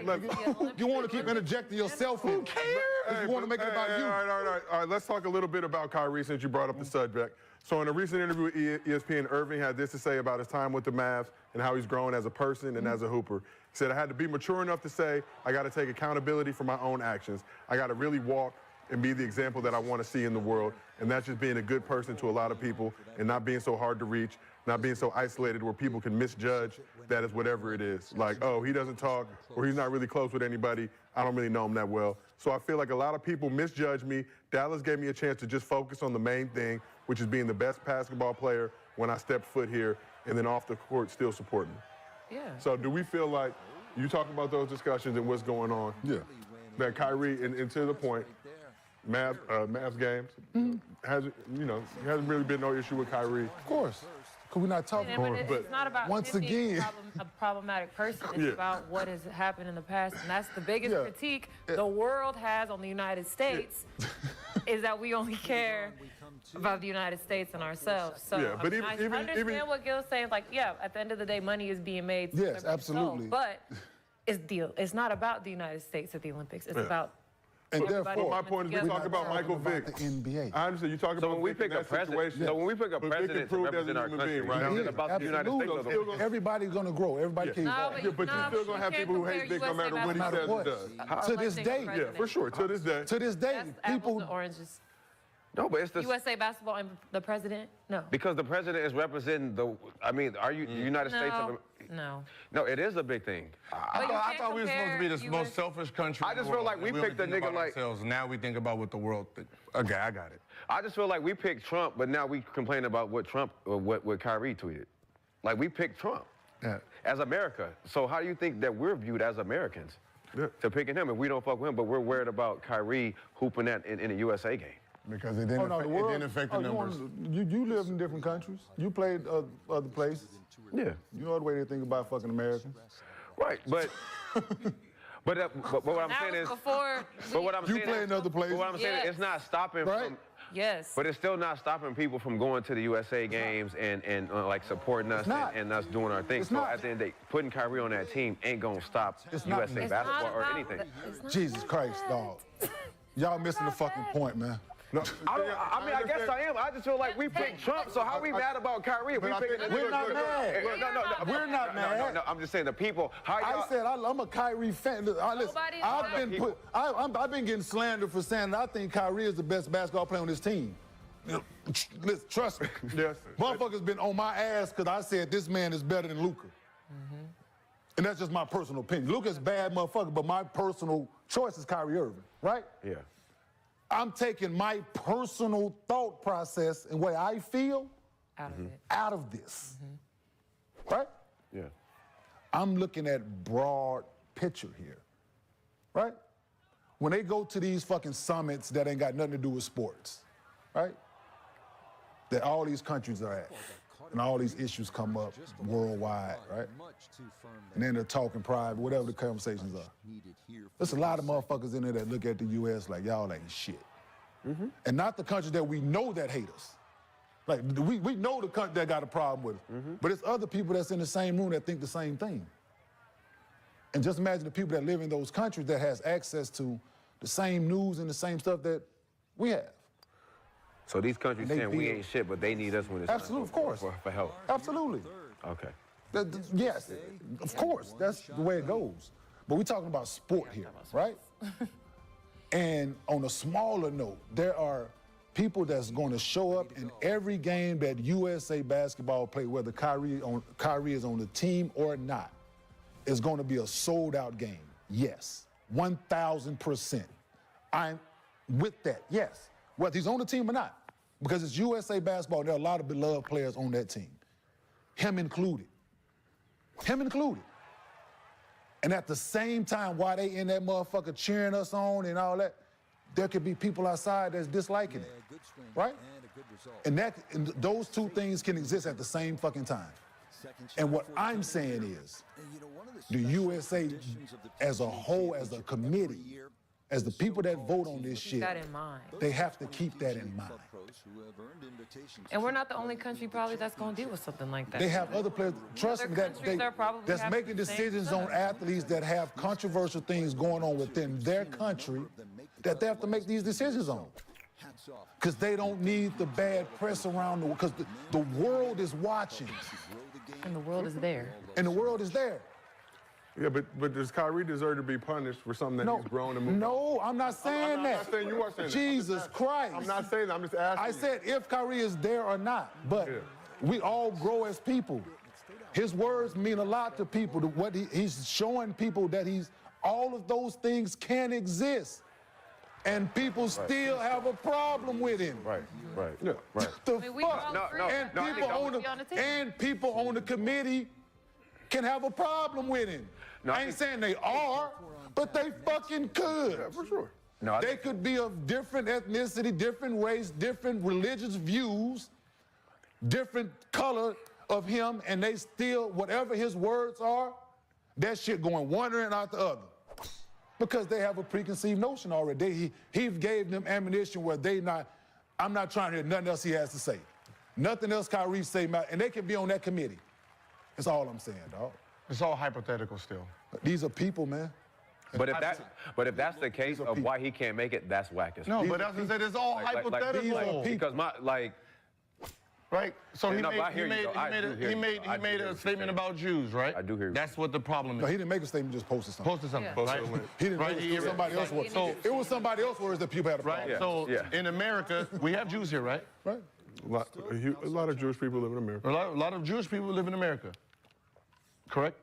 You want to keep interjecting yourself in. Who cares? You want to make it about you. All right, let's talk a little bit about Kyrie since you brought up the subject. So in a recent interview with ESPN, Irving had this to say about his time with the Mavs and how he's grown as a person and as a hooper. He said, I had to be mature enough to say, I got to take accountability for my own actions. I got to really walk and be the example that I want to see in the world. And that's just being a good person to a lot of people and not being so hard to reach, not being so isolated where people can misjudge that as whatever it is. Like, oh, he doesn't talk or he's not really close with anybody. I don't really know him that well. So I feel like a lot of people misjudge me. Dallas gave me a chance to just focus on the main thing, which is being the best basketball player when I step foot here and then off the court still support me. Yeah. So do we feel like, you talk about those discussions and what's going on, that Kyrie, and to the point, Mavs games, hasn't really been no issue with Kyrie. Of course. Because we're not talking about it. It's not about once him being again, a problematic person. It's about what has happened in the past. And that's the biggest critique the world has on the United States is that we only care about the United States and ourselves. So Yeah, but I understand what Gil's saying. Like, yeah, at the end of the day, money is being made. Yes, absolutely. But it's not about the United States at the Olympics. It's about and everybody therefore, My point is, we together. talk about Michael Vick. the NBA. I understand you talk about So when we Vick pick in a that president, situation, so when we pick a but Vick president to improved as a represent our human country, being, right? it's Yeah, about the United States. absolutely. Everybody's going to grow. Everybody can No, evolve. But you're still gonna have people who hate Vick no matter what he says or does. To this day. Yeah, for sure. To this day. To this day, That's apples people. and oranges. No, but it's the USA basketball and the president? No. because the president is representing the. I mean, are you the United States of? No. No, it is a big thing. But you I can't thought we were supposed to be the compare most US selfish country. I in the just feel world, like we and only picked a think nigga about like- ourselves. Now we think about what the world thinks. Okay, I got it. I just feel like we picked Trump, but now we complain about what Trump or what Kyrie tweeted. Like we picked Trump as America. So how do you think that we're viewed as Americans to picking him if we don't fuck with him, but we're worried about Kyrie hooping that in a USA game? Because it didn't, The world, it didn't affect the numbers. You live in different countries. You played other places. Yeah. You know the way they think about fucking Americans. Right, but what I'm That saying was is, before. but what I'm You saying play is, in other places. But what I'm saying is, it's not stopping Right? from. Yes. But it's still not stopping people from going to the USA games and like supporting us not. and us doing our thing. It's So not. at the end of the day, putting Kyrie on that team ain't gonna stop It's not. USA It's basketball not or about anything. it's not Jesus Christ, dog. Y'all missing the fucking point, man. No, I mean, I guess I am. I just feel like we picked Trump, so how we mad about Kyrie if we picked We're not mad. We're not mad. No, I'm just saying the people. How I y'all? said I'm a Kyrie fan. Listen, Nobody's I've been getting slandered for saying that I think Kyrie is the best basketball player on this team. Listen, trust me. Yes, sir. Motherfuckers been on my ass because I said this man is better than Luka. And that's just my personal opinion. Luka's bad motherfucker, but my personal choice is Kyrie Irving, right? Yeah. I'm taking my personal thought process and way I feel out of this, right? Yeah. I'm looking at broad picture here, right? When they go to these fucking summits that ain't got nothing to do with sports, right? That all these countries are at, and all these issues come up worldwide, right? And then they're talking private, whatever the conversations are. There's a lot of motherfuckers in there that look at the U.S. like y'all ain't shit. And not the countries that we know that hate us. Like, we know the country that got a problem with us. But it's other people that's in the same room that think the same thing. And just imagine the people that live in those countries that has access to the same news and the same stuff that we have. So these countries saying we ain't shit, but they need us when it's absolutely, of course, for help. Absolutely. Okay. Yes, of course. That's the way it goes. But we're talking about sport here, right? And on a smaller note, there are people that's going to show up in every game that USA basketball play, whether Kyrie is on the team or not. It's going to be a sold-out game. Yes, 1,000%. I'm with that. Yes, whether he's on the team or not. Because it's USA basketball, and there are a lot of beloved players on that team. Him included. Him included. And at the same time, while they in that motherfucker cheering us on and all that, there could be people outside that's disliking it, right? And those two things can exist at the same fucking time. And what I'm saying is, the USA as a whole, as a committee, as the people that vote on this shit, that in mind. They have to keep that in mind. And we're not the only country probably that's going to deal with something like that. They have other players, trust me, that's making decisions on athletes that have controversial things going on within their country that they have to make these decisions on. Because they don't need the bad press around the world, because the world is watching. And the world is there. And the world is there. Yeah, but does Kyrie deserve to be punished for something that he's grown and moved? No, I'm not saying that. I'm not saying you are saying that. Jesus Christ. I'm not saying that. I'm just asking. I said if Kyrie is there or not, but we all grow as people. His words mean a lot to people. What he's showing people that all of those things can exist. And people still have a problem with him. Right. Yeah. Right. The fuck? And people on the committee can have a problem with him. I ain't saying they are, but they fucking could. Yeah, for sure. They could be of different ethnicity, different race, different religious views, different color of him, and they still, whatever his words are, that shit going one ear and out the other. Because they have a preconceived notion already. He gave them ammunition where I'm not trying to hear nothing else he has to say. Nothing else Kyrie say, and they can be on that committee. That's all I'm saying, dog. It's all hypothetical still. These are people, man. But if that's the case of why he can't make it, that's whack as No, but that's what I said. It's all hypothetical. Because right. So he he made a statement about Jews, right? I do hear you. That's what the problem is. No, he didn't make a statement, just posted something. Posted something, Yeah. right? He didn't make it was somebody else's words. So It was somebody else's words that people had a problem right. with. So in America, we have Jews here, right? Right. A lot of Jewish people live in America. A lot of Jewish people live in America. Correct?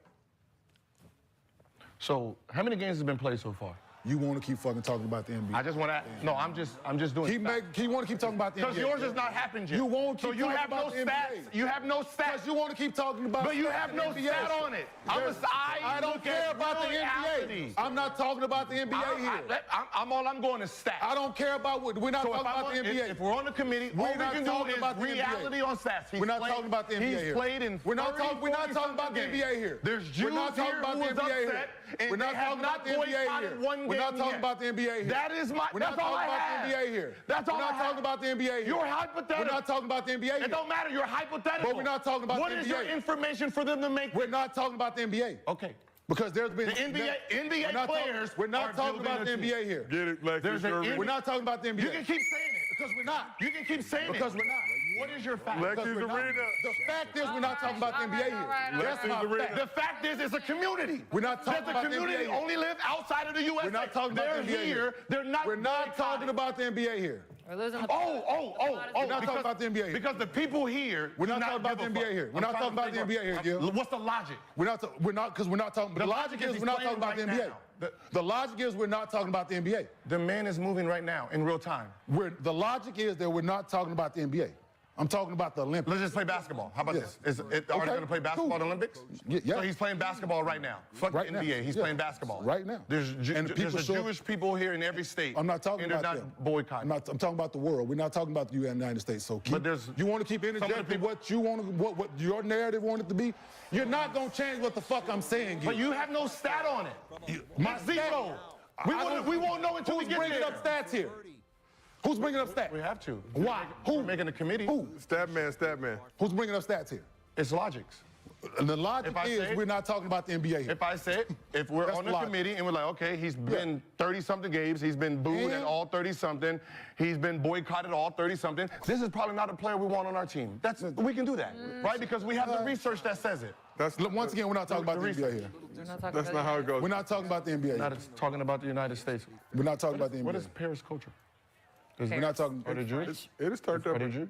So how many games have been played so far? You want to keep fucking talking about the NBA. I just want to. No, I'm just doing. He want to keep talking about the NBA. Because yours has not happened yet. You won't keep so you talking have about no the NBA. stats. You have no stats. Because you want to keep talking about. But you have no stat on it. I don't care about the NBA. I'm not talking about the NBA here. I'm going to stats. I don't care about what. We're not talking about the NBA. If we're on the committee, all we can do is reality on stats. We're not talking about the NBA here. He's played in. We're not talking about the NBA here. There's Jews here who was upset, and they have not boycotted one game. We're not talking about the NBA here. That is my. We're not talking about the NBA here. That's all I have. We're not talking about the NBA here. You're hypothetical. We're not talking about the NBA here. It don't matter. You're hypothetical. But we're not talking about the NBA. What is your information for them to make? We're not talking about the NBA. Okay. Because there's been the NBA players. We're not talking about the NBA here. Get it, Lex. We're not talking about the NBA. You can keep saying it. Because we're not. You can keep saying it. Because we're not. What is your fact? Lex is arena. The fact is we're not talking about the NBA here. That's my fact. The fact is it's a community. We're not talking about the NBA. The community only live outside of the USA. We're not talking about the NBA here. They're not. We're not talking about the NBA here. We're losing the We're not talking about the NBA here. Because the people here, We're not talking about the NBA here. We're not talking about the NBA here, Gil. What's the logic? We're not talking. The logic is we're not talking about the NBA. The logic is we're not talking about the NBA. The man is moving right now in real time. The logic is that we're not talking about the NBA. I'm talking about the Olympics. Let's just play basketball. How about this? Are they going to play basketball in the Olympics? Yeah. So he's playing basketball right now. Fuck the NBA. He's playing basketball. Right now. There's Jewish people here in every state. I'm not talking about them. And they're not boycotting. I'm talking about the world. We're not talking about the United States. So you want to keep interjecting what you want to, what your narrative wanted to be. You're not going to change what the fuck I'm saying, Gil. But you have no stat on it. My zero. We won't know until we get there. Who's bringing up stats here? Who's bringing up stats? We have to. Why? Who? Making a committee. Who? Stat man. Who's bringing up stats here? It's logics. The logic is we're not talking about the NBA here. If I say it, if we're on the committee and we're like, okay, he's been 30-something games, he's been booed at all 30-something, he's been boycotted all 30-something, this is probably not a player we want on our team. We can do that, right? Because we have the research that says it. Once again, we're not talking about the NBA here. That's not how it goes. We're not talking about the NBA. Not talking about the United States. We're not talking about the NBA. What is Paris culture? We're not talking. Are they Jews? It is turned up. Are they Jews?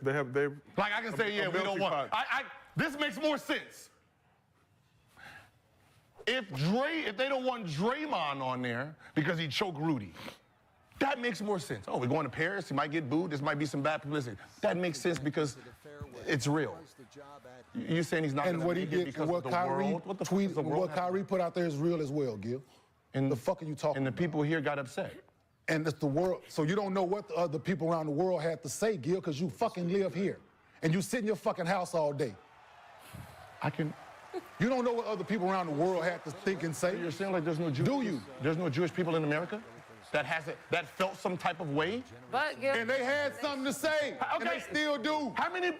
They have. Like I can say, yeah, we don't want. This makes more sense. If they don't want Draymond on there because he choked Rudy, that makes more sense. Oh, we're going to Paris. He might get booed. This might be some bad publicity. That makes sense because it's real. You're saying he's not going to make it because of the world? What the fuck? What Kyrie put out there is real as well, Gil. And the fuck are you talking? And the people here got upset. And it's the world. So you don't know what the other people around the world had to say, Gil, because you fucking live here. And you sit in your fucking house all day. You don't know what other people around the world had to think and say. You're saying like there's no Jewish. Do you? There's no Jewish people in America that felt some type of way? But Gil, and they had something to say. Okay. And they still do. How many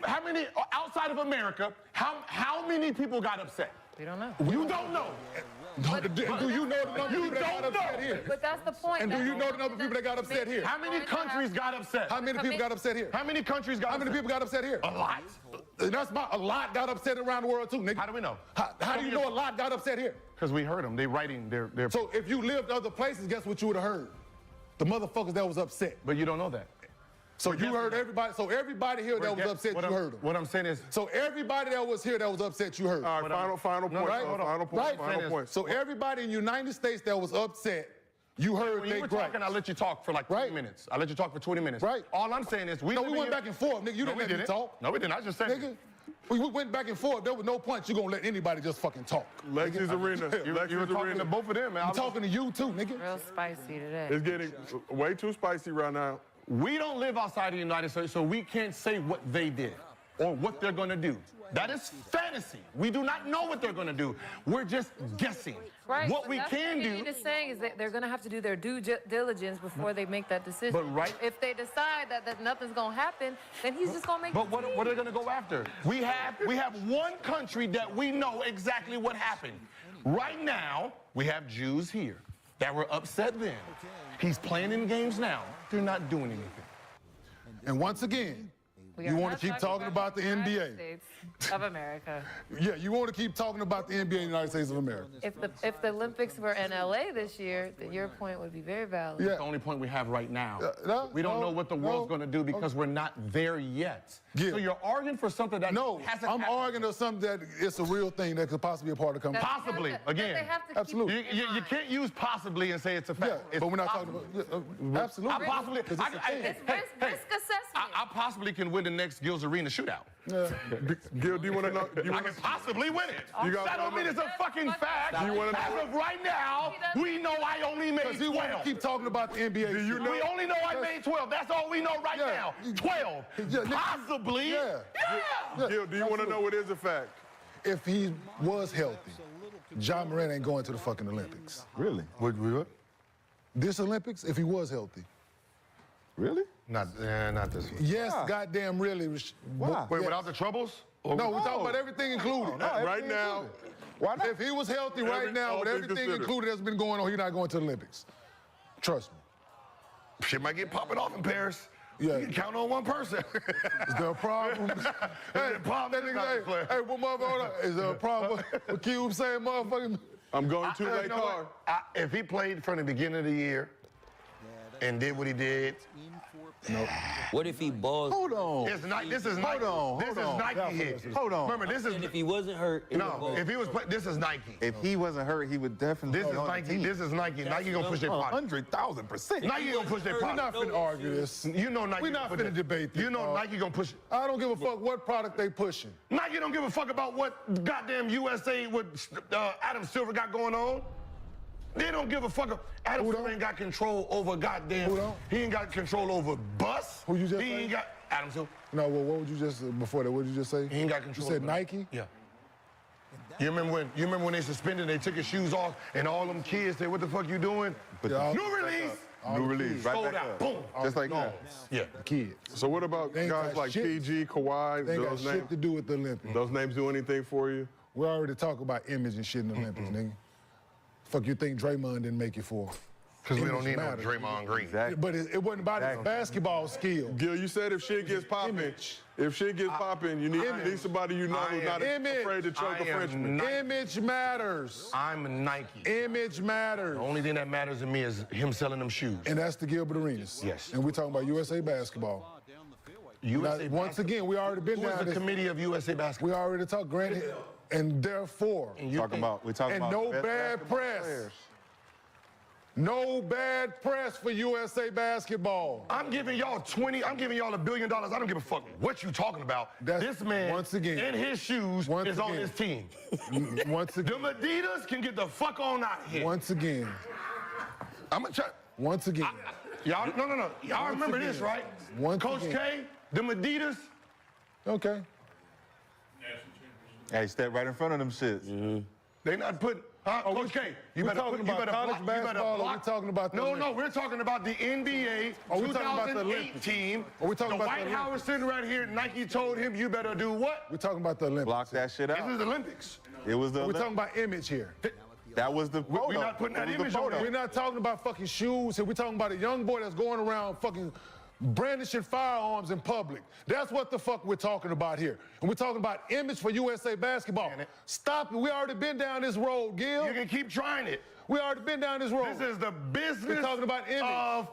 outside of America, how many people got upset? We don't know. You don't know. Do you know the number of people that got upset here? But that's the point. And do you know the number of people that got upset here? How many countries got upset? How many people got upset here? How many countries got upset? How many people got upset here? A lot. A lot got upset around the world too, nigga. How do we know? How do you know a lot got upset here? Because we heard them. They writing their. So if you lived other places, guess what you would have heard? The motherfuckers that was upset. But you don't know that. So you heard everybody. So everybody here that was upset, you heard them. What I'm saying is. So everybody that was here that was upset, you heard. All right, final point. So everybody in the United States that was upset, you heard when you were talking, I let you talk for like 20 minutes. I let you talk for 20 minutes. Right. All I'm saying is we went back and forth, nigga. You didn't let me talk. No, we didn't. I just said. Nigga, we went back and forth. There was no point. You gonna let anybody just fucking talk. Lexi's Arena. You were talking to both of them, man. I'm talking to you too, nigga. Real spicy today. It's getting way too spicy right now. We don't live outside the United States, so we can't say what they did or what they're going to do. That is fantasy. We do not know what they're going to do. We're just guessing. Right. What we can do. What is saying is that they're going to have to do their due diligence before they make that decision. But if they decide that nothing's going to happen, then he's just going to make. But what are they going to go after? We have one country that we know exactly what happened. Right now, we have Jews here that were upset then. He's playing in games now. They're not doing anything. And once again, you want to keep talking about the NBA. States of America. Yeah, you want to keep talking about the NBA in the United States of America. If the Olympics were in LA this year, then your point would be very valid. Yeah. That's the only point we have right now. We don't know what the world's going to do because we're not there yet. Yeah. So you're arguing for something that hasn't happened. Arguing for something that it's a real thing that could possibly be a part of the conversation. Possibly, again. Absolutely. You can't use possibly and say it's a fact. Yeah, but we're not talking about absolutely. I possibly, it's risk assessment. I possibly can win the next Gil's Arena shootout. Gil, do you want to know? I can possibly win it. That don't mean it's a fucking fact. Do you want to know? As of right now, we know I only made 12. You want to keep talking about the NBA. Do you know? We only know I made 12. That's all we know right now. 12. Possibly. Yeah. Gil, do you want to know what is a fact? If he was healthy, John Morant ain't going to the fucking Olympics. Really? What? This Olympics, if he was healthy. Really? Not this one. Yes, goddamn really. Why? Wait, without the troubles? No, we're talking about everything included. Right now. Why not? If he was healthy right now, with everything included that's been going on, he's not going to the Olympics. Trust me. Shit might get popping off in Paris. Yeah. You can count on one person. Is there a problem? Hey, what motherfucker? Is there a problem? What Cube saying, motherfucker? I'm going to late car. If he played from the beginning of the year, and did what he did. No. What if he balls? Hold on. It's Nike. This is Nike. This is Nike here. Hold on. Remember, this is. And if he wasn't hurt, if he was, this is Nike. If he wasn't hurt, he would definitely. This is Nike. This is Nike. Nike gonna push their product. 100,000%. Nike gonna push their We're product. not finna argue this. You know Nike. We're not finna debate this. You know Nike gonna push it. I don't give a fuck what product they pushing. Nike don't give a fuck about what goddamn USA with Adam Silver got going on. They don't give a fuck. Adam Silver ain't got control over goddamn. He ain't got control over bus. Who you just He say? ain't got Adam Silver. No, well, what would you just before that? What did you just say? He ain't got control. You said over Nike? Yeah. You remember when they suspended? They took his shoes off, and all them kids said, "What the fuck you doing?" Yeah, New release. New release. Right Sold back out. up. Boom. Just like that. Yeah. The kids. So what about They ain't guys got like shit. PG, Kawhi? They ain't got Those shit names, to do with the Olympics. those names do anything for you? We already talk about image and shit in the Olympics, nigga. Fuck you think Draymond didn't make it for? Because we don't Image need no matters. Draymond Green. But it wasn't about his basketball skill. Gil, you said if shit gets popping, you need somebody you know who's not afraid to choke a Frenchman. Image matters. I'm Nike. Image matters. The only thing that matters to me is him selling them shoes. And that's the Gilbert Arenas. Yes. And we're talking about USA basketball. USA Once again, we already been Who is down the this. committee of USA basketball? We already talked, granted, and therefore, We're talking about and no the best bad basketball press. players. No bad press for USA basketball. I'm giving y'all $1 billion. I don't give a fuck what you talking about. This man, once again, in his shoes, is on this team. Once again. Them Adidas can get the fuck on out of here. Once again. I'm gonna try. Once again. Y'all, no. Y'all remember this, right? Coach K, them Adidas. Okay. Hey, step right in front of them shits. They not put. Coach K, you better talking about college basketball, or we talking about the No, we're talking about the NBA Are we talking about the 2008 Olympics? team. Are we talking the about the White House sitting right here. Nike told him, you better do what? We're talking about the Olympics. Block that shit This out. is the Olympics. It was the. We're talking about image here. That was the photo. We're not putting that It was image the on photo. We're not talking about fucking shoes here. We're talking about a young boy that's going around fucking brandishing firearms in public. That's what the fuck we're talking about here. And we're talking about image for USA basketball. Stop it. We already been down this road, Gil. You can keep trying it. We already been down this road. This is the business We're talking about image. of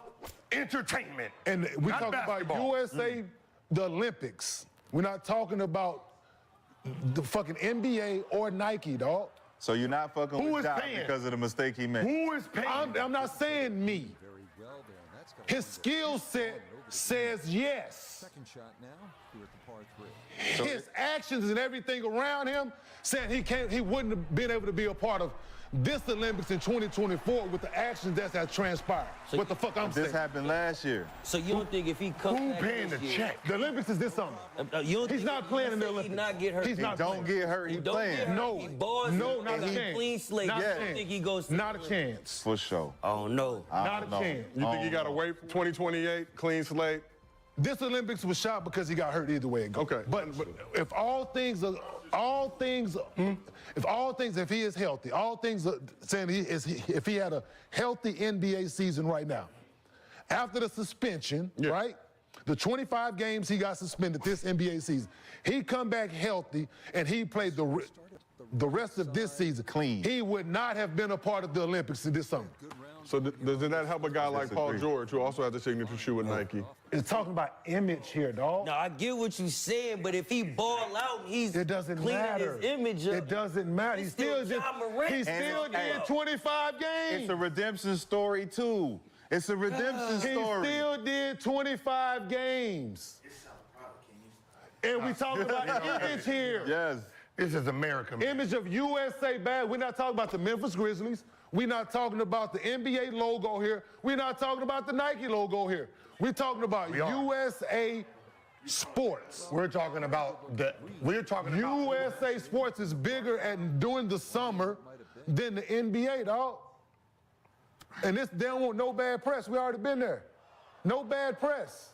entertainment. And we're not talking basketball. about USA, the Olympics. We're not talking about the fucking NBA or Nike, dog. So you're not fucking Who with is Ja paying? because of the mistake he made. Who is paying? I'm not saying me. His skill set says yes. Second shot now here at the par 3. His actions and everything around him said he wouldn't have been able to be a part of this Olympics in 2024 with the actions that have transpired. So what the fuck I'm saying? This happened last year. So you don't think if he comes Who back paying the this year, check? The Olympics is this summer. You don't He's think not if playing in the USA Olympics. Not get hurt. He's not Don't get hurt, he Don't playing. get hurt. No. He balls No, and not a got chance. clean slate. Not a You don't chance. think he goes to Not a the chance. For sure. Oh no. Not a No. chance. You think you got to wait for 2028, clean slate? This Olympics was shot because he got hurt either way it goes. Okay. But if if he is healthy, all things are saying if he had a healthy NBA season right now, after the suspension, right? The 25 games he got suspended this NBA season, he come back healthy and he played the rest of this season Clean. He would not have been a part of the Olympics this summer. So does that help a guy like Paul George, who also has the signature shoe with Nike? It's talking about image here, dog. No, I get what you're saying, but if he ball out, he's It doesn't cleaning matter. his image up. It doesn't matter. He He's still still did. Ja Morant. He still Hey. did 25 games. It's a redemption story too. It's a redemption He story. still did 25 games. And we talking about image here. Yes. This is America, man. Image of USA bad. We're not talking about the Memphis Grizzlies. We're not talking about the NBA logo here. We're not talking about the Nike logo here. We're talking about USA Sports. We're talking about USA Sports is bigger during the summer than the NBA, dog. And they don't want no bad press. We already been there. No bad press.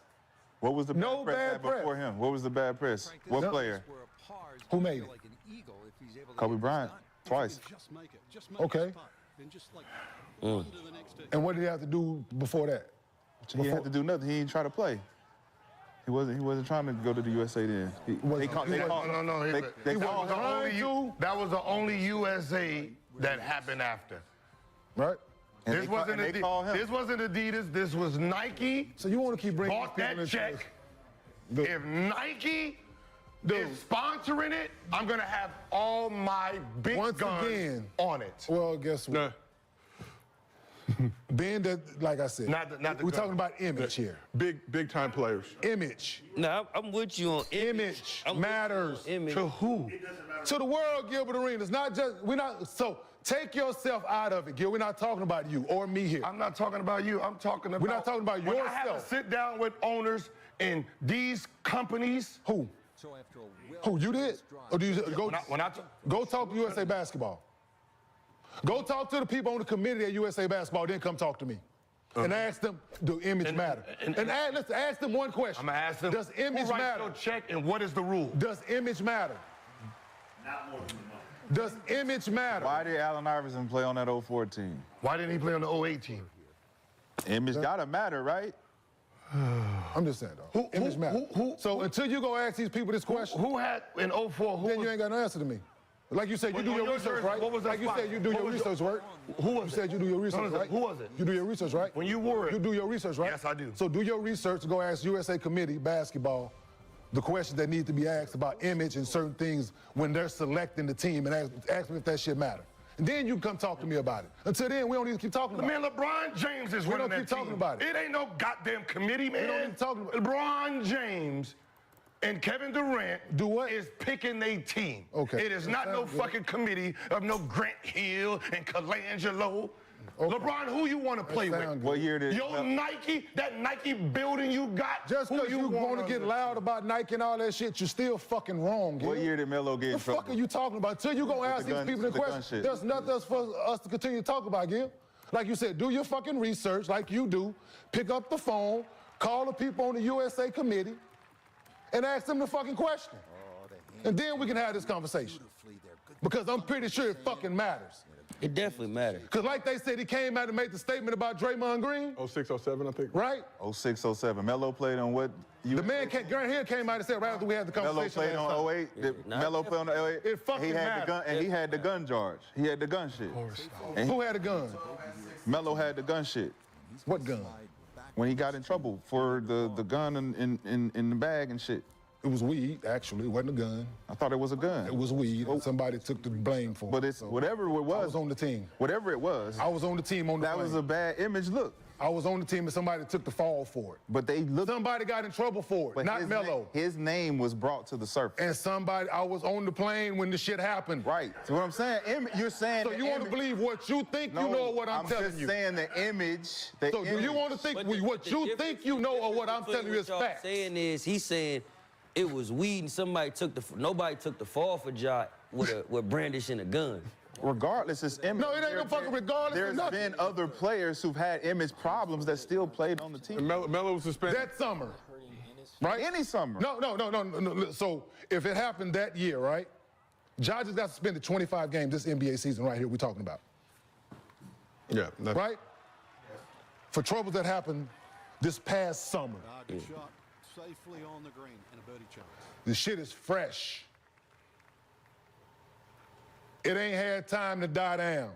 What was the bad No press bad at before press. him? What was the bad press? What No. player? Who made it? Kobe Bryant. Twice. Okay. And what did he have to do before that? He didn't have to do nothing. He didn't try to play. He wasn't trying to go to the USA then. No. That was the only USA that happened after. Right? This wasn't Adidas. This was Nike. So you want to keep bringing bought people that into check. this? If Nike is sponsoring it, I'm gonna have all my big guns on it. Well, guess what? Being that, like I said, we're talking about image here. Big time players. Image. No, I'm with you on image. Matters. Image. To who? To the world, Gilbert Arenas. Not just, we're not, so take yourself out of it, Gil. We're not talking about you or me here. I'm not talking about you. I'm talking about. We're not talking about when yourself. I have to sit down with owners in these companies. Who? Who, you did? Or do you go, go talk to USA Basketball. Go talk to the people on the committee at USA Basketball, then come talk to me. And ask them, do image matter? Let's ask them one question. I'm gonna ask them, does image who writes matter? your check and what is the rule? Does image matter? Not more than the money. Does image matter? Why did Allen Iverson play on that 04 team? Why didn't he play on the 08 team? Image gotta matter, right? I'm just saying, though. Image matter. So until you go ask these people this question. Who had in 04? Then you ain't got no answer to me. Like you said, you do your research, right? What was that like you said, you do your research, right? Who was You said you do your research, right? Who was it? You do your research, right? When you wore it. You do your research, right? Yes, I do. So do your research, go ask USA Committee Basketball the questions that need to be asked about image and certain things when they're selecting the team, and ask them if that shit matter. And then you can come talk to me about it. Until then, we don't need to keep talking about it. Man, LeBron James is running that team. We don't keep talking about it. It ain't no goddamn committee, man. We don't need to talk about it. LeBron James and Kevin Durant is picking their team. Okay. It is not no fucking committee of no Grant Hill and Colangelo. Okay. LeBron, who you want to play with? What year did Your Nike, that Nike building you got? Just because you want to get loud about Nike and all that shit, you're still fucking wrong, What year did Melo get in What the trouble? fuck are you talking about? Until you go ask these people the question, there's nothing else for us to continue to talk about, Gil. Like you said, do your fucking research like you do. Pick up the phone, call the people on the USA Committee, and ask them the fucking question. And then we can have this conversation. Because I'm pretty sure it fucking matters. It definitely matters. Because like they said, he came out and made the statement about Draymond Green. 06, 07, I think. Right? 06, 07. Melo played on what? The man, Grant Hill came out and said right after we had the conversation. Melo played on 08. Did Melo play on the 08? It fucking he had mattered. the gun, and he had the gun charge. He had the gun shit. Who had a gun? Melo had the gun shit. What gun? When he got in trouble for the gun in the bag and shit. It was weed, actually. It wasn't a gun. I thought it was a gun. It was weed. Somebody took the blame for it. But it's whatever it was. I was on the team. Whatever it was. I was on the team on the That was a bad image look. I was on the team and somebody took the fall for it. But they looked. Somebody got in trouble for it, But not Melo. His name was brought to the surface. And I was on the plane when the shit happened. Right. So what I'm saying, you're saying. So you want to believe what you think you know or what I'm telling you? I'm just saying the image. So do you want to think what you think you know or what I'm telling you is fact? Saying is, he's saying it was weed and nobody took the fall for Ja with brandishing a gun. Regardless, it's image. No, it ain't no fucking regardless. There's been other players who've had image problems that still played on the team. Melo was suspended. That summer, right? Any summer. No. So if it happened that year, right? Ja just got suspended 25 games this NBA season right here we're talking about. Yeah. Right? For troubles that happened this past summer. Shot safely on the green and a birdie chance. The shit is fresh. It ain't had time to die down.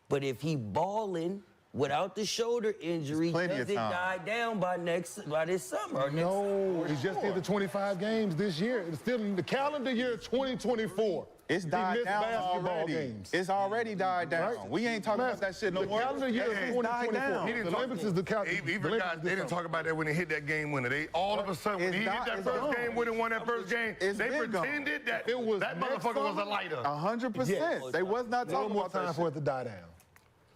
But if he balling without the shoulder injury, does it die down by this summer? Or No, he just did the 25 games this year. It's still in the calendar year 2024. It's died down already. Games. It's already died down. Right? We ain't talking about that shit no more. The calendar year is 2024. The Olympics is the calendar. They didn't talk about that when they hit that game winner. They all of a sudden when he hit that first game winner, won that first game, they pretended that that motherfucker was a lighter. 100%. Yes. They was not talking about time for it to die down.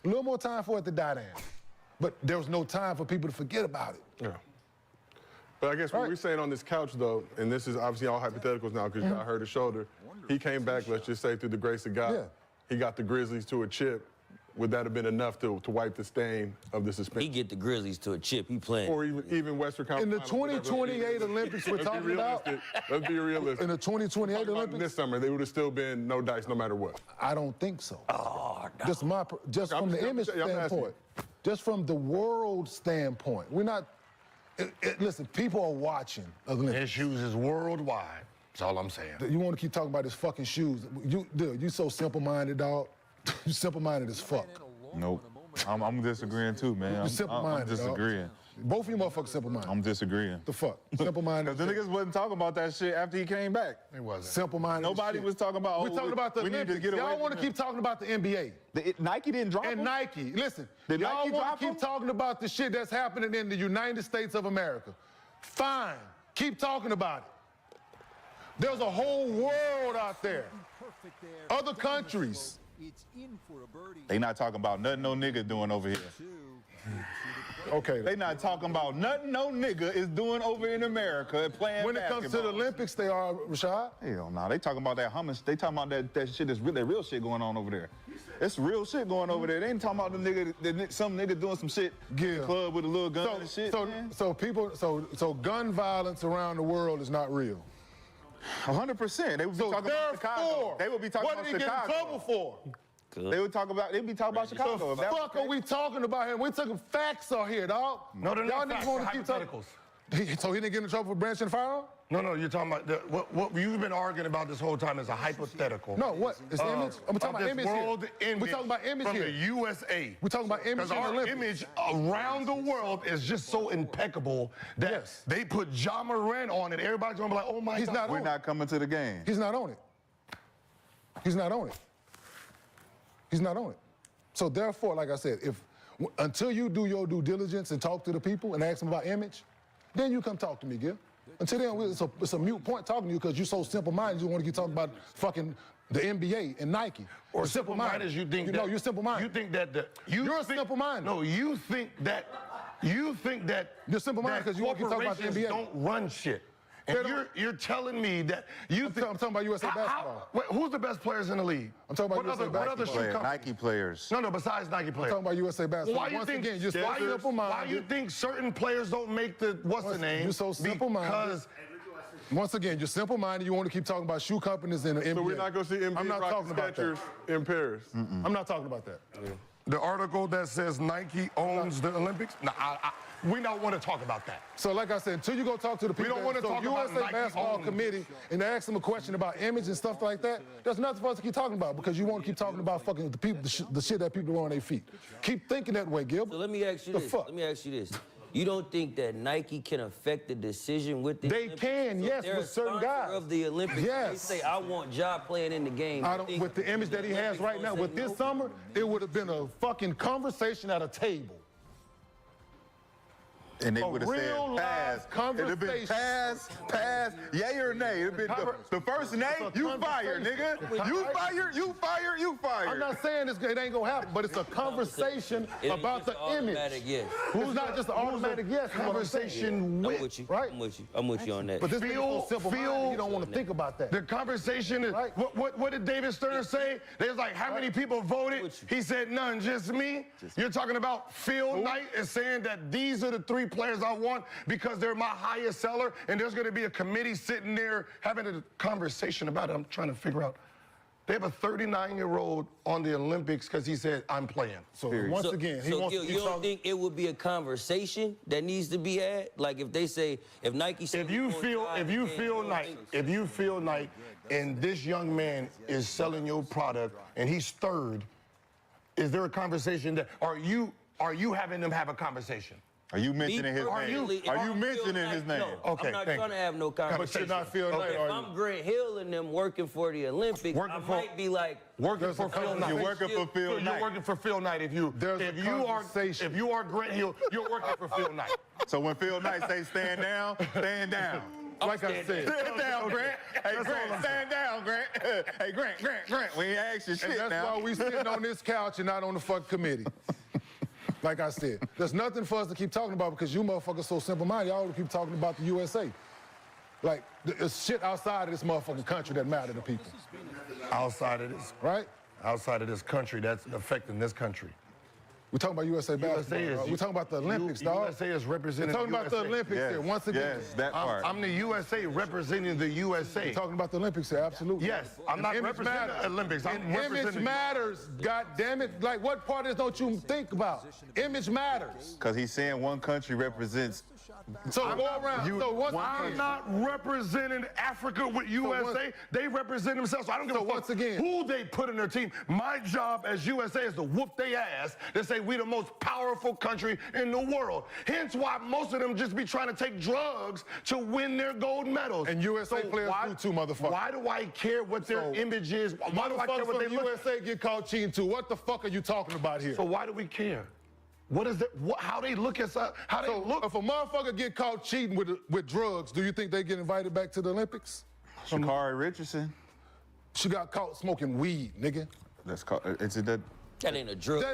A little more time for it to die down. But there was no time for people to forget about it. Yeah. But I guess what we're saying on this couch, though, and this is obviously all hypotheticals now because I hurt his shoulder. He came back, let's just say, through the grace of God. Yeah. He got the Grizzlies to a chip. Would that have been enough to wipe the stain of the suspension? He get the Grizzlies to a chip. He playing. Or even Western Conference. In the 2028 Olympics we're talking about. Let's be realistic. In the 2028 Olympics. This summer, they would have still been no dice no matter what. I don't think so. Oh, no. Just from the image standpoint. Just from the world standpoint. We're not. Listen, people are watching Olympics. His shoes is worldwide. That's all I'm saying. You want to keep talking about his fucking shoes. You so simple-minded, dog. You simple-minded as fuck. Nope. I'm disagreeing too, man. You're simple-minded, I'm disagreeing. Dog. Both of you motherfuckers simple-minded. I'm disagreeing. The fuck? Simple-minded. Because the niggas wasn't talking about that shit after he came back. It wasn't. Simple-minded. Nobody was talking about. We're talking about the Olympics. Y'all want to keep talking about the NBA. Nike didn't drop and him? Nike. Listen, Did y'all Nike want drop to keep him? talking about the shit that's happening in the United States of America. Fine. Keep talking about it. There's a whole world out there. Other countries. They not talking about nothing no nigga doing over here. Okay. They not talking about nothing no nigga is doing over in America and playing When it comes to the Olympics, they are, Rashad. Hell no, they talking about that hummus. They talking about that shit that's really real shit going on over there. It's real shit going over there. They ain't talking about some nigga doing some shit in the club with a little gun and shit. So gun violence around the world is not real. 100%. They would be talking about Chicago. They would be talking about Chicago. What did he get in trouble for? They would talk about. They'd be talking about Chicago. The fuck are we talking about here? We're talking facts are here, dog. No, they're Y'all not niggas facts, want to they're keep talking. hypotheticals. So he didn't get in trouble for branching fire? No, you're talking about what you've been arguing about this whole time is a hypothetical. No, what? It's image? I'm talking about image world here. Image We're talking about image from here. the USA. We're talking about image Because in the our Olympics. image around the world is just so impeccable that they put Ja Morant on it. Everybody's gonna be like, oh my God. We're not coming to the game. He's not on it. He's not on it. He's not on it. So therefore, like I said, until you do your due diligence and talk to the people and ask them about image, then you come talk to me, Gil. Until then, it's a mute point talking to you because you're so simple-minded. You want to keep talking about fucking the NBA and Nike. Or simple-minded, you think that... No, you're simple-minded. You think that... You're simple-minded. No, you think that... You're simple-minded because you want to keep talking about the NBA. Don't run shit. And you're telling me that you think... I'm talking about USA basketball. Who's the best players in the league? I'm talking about USA basketball. What other shoe companies? Nike players. No, besides Nike players. I'm talking about USA basketball. Why you think? Again, you're so simple-minded. Why you think certain players don't make the what's the name? You're so simple-minded. Because once again, you're simple-minded. You want to keep talking about shoe companies in the NBA. So we're not going to see NBA rocking Skechers in Paris. I'm not talking about that. The article that says Nike owns the Olympics. No, we don't want to talk about that. So like I said, until you go talk to the people, we don't want to talk about USA Nike basketball owns. committee and ask them a question about image and stuff like that, there's nothing for us to keep talking about because you want to keep talking about fucking the people, the shit that people are on their feet. Keep thinking that way, Gilbert. So let me ask you this. Let me ask you this. You don't think that Nike can affect the decision with the Olympics? Can, yes, with certain guys. Of the Olympics, yes. They say, I want Ja playing in the game. With the image that he has right now, with this summer, it would have been a fucking conversation at a table. And they would have said pass. It'd have been pass, yay or nay. It'd been the first nay, you fired, nigga. You fired. I'm not saying it ain't gonna happen, but it's a conversation about the image. Yes. Who's not just an automatic yes? Conversation with you. Right? I'm with you on that. But this is so simple. You don't want to think about that. The conversation is right. What did David Stern say? They was like, how many people voted? He said none, just me. You're talking about Phil Knight is saying that these are the three players I want because they're my highest seller, and there's going to be a committee sitting there having a conversation about it. I'm trying to figure out. They have a 39-year-old on the Olympics because he said, I'm playing. So once again, he wants to you don't think it would be a conversation that needs to be had? Like if they say, if Nike says... If you feel Nike, and this young man is selling your product and he's third, is there a conversation that, are you having them have a conversation? Are you mentioning his name? Are you mentioning his name? No, okay, I'm not trying to have no conversation. But you're not Phil Knight, If I'm Grant Hill and them working for the Olympics, I might be like... Working for Phil Knight. You're working for Phil Knight. You're working for Phil Knight. If you are Grant Hill, you're working for Phil Knight. So when Phil Knight say stand down, stand down. Like I said. Stand down, Grant. Hey, Grant, stand down, Grant. Hey, Grant. We ain't asked you shit now. And that's why we sitting on this couch and not on the fuck committee. Like I said, there's nothing for us to keep talking about because you motherfuckers so simple-minded. Y'all keep talking about the USA. Like, there's shit outside of this motherfucking country that matter to people. Outside of this. Right? Outside of this country that's affecting this country. We're talking about USA basketball. We're talking about the Olympics, dog. USA is representing We're talking about the Olympics here, once again. Yes, that part. I'm the USA representing the USA. We're talking about the Olympics here, absolutely. Yes, I'm not representing the Olympics. I'm representing... Image matters, God damn it. Like, what part of this don't you think about? Image matters. Because he's saying one country represents So go around. So what's I'm not representing Africa with USA. They represent themselves. So I don't give a fuck once again, who they put in their team. My job as USA is to whoop their ass to say we the most powerful country in the world. Hence why most of them just be trying to take drugs to win their gold medals. And USA players do too, motherfucker. Why do I care what their image is? Why do I care what they look? USA get caught cheating too. What the fuck are you talking about here? So why do we care? What is that? How they look at us? How they look? If a motherfucker get caught cheating with drugs, do you think they get invited back to the Olympics? Sha'Carri Richardson. She got caught smoking weed, nigga. That's called. Is it that? That ain't a drug.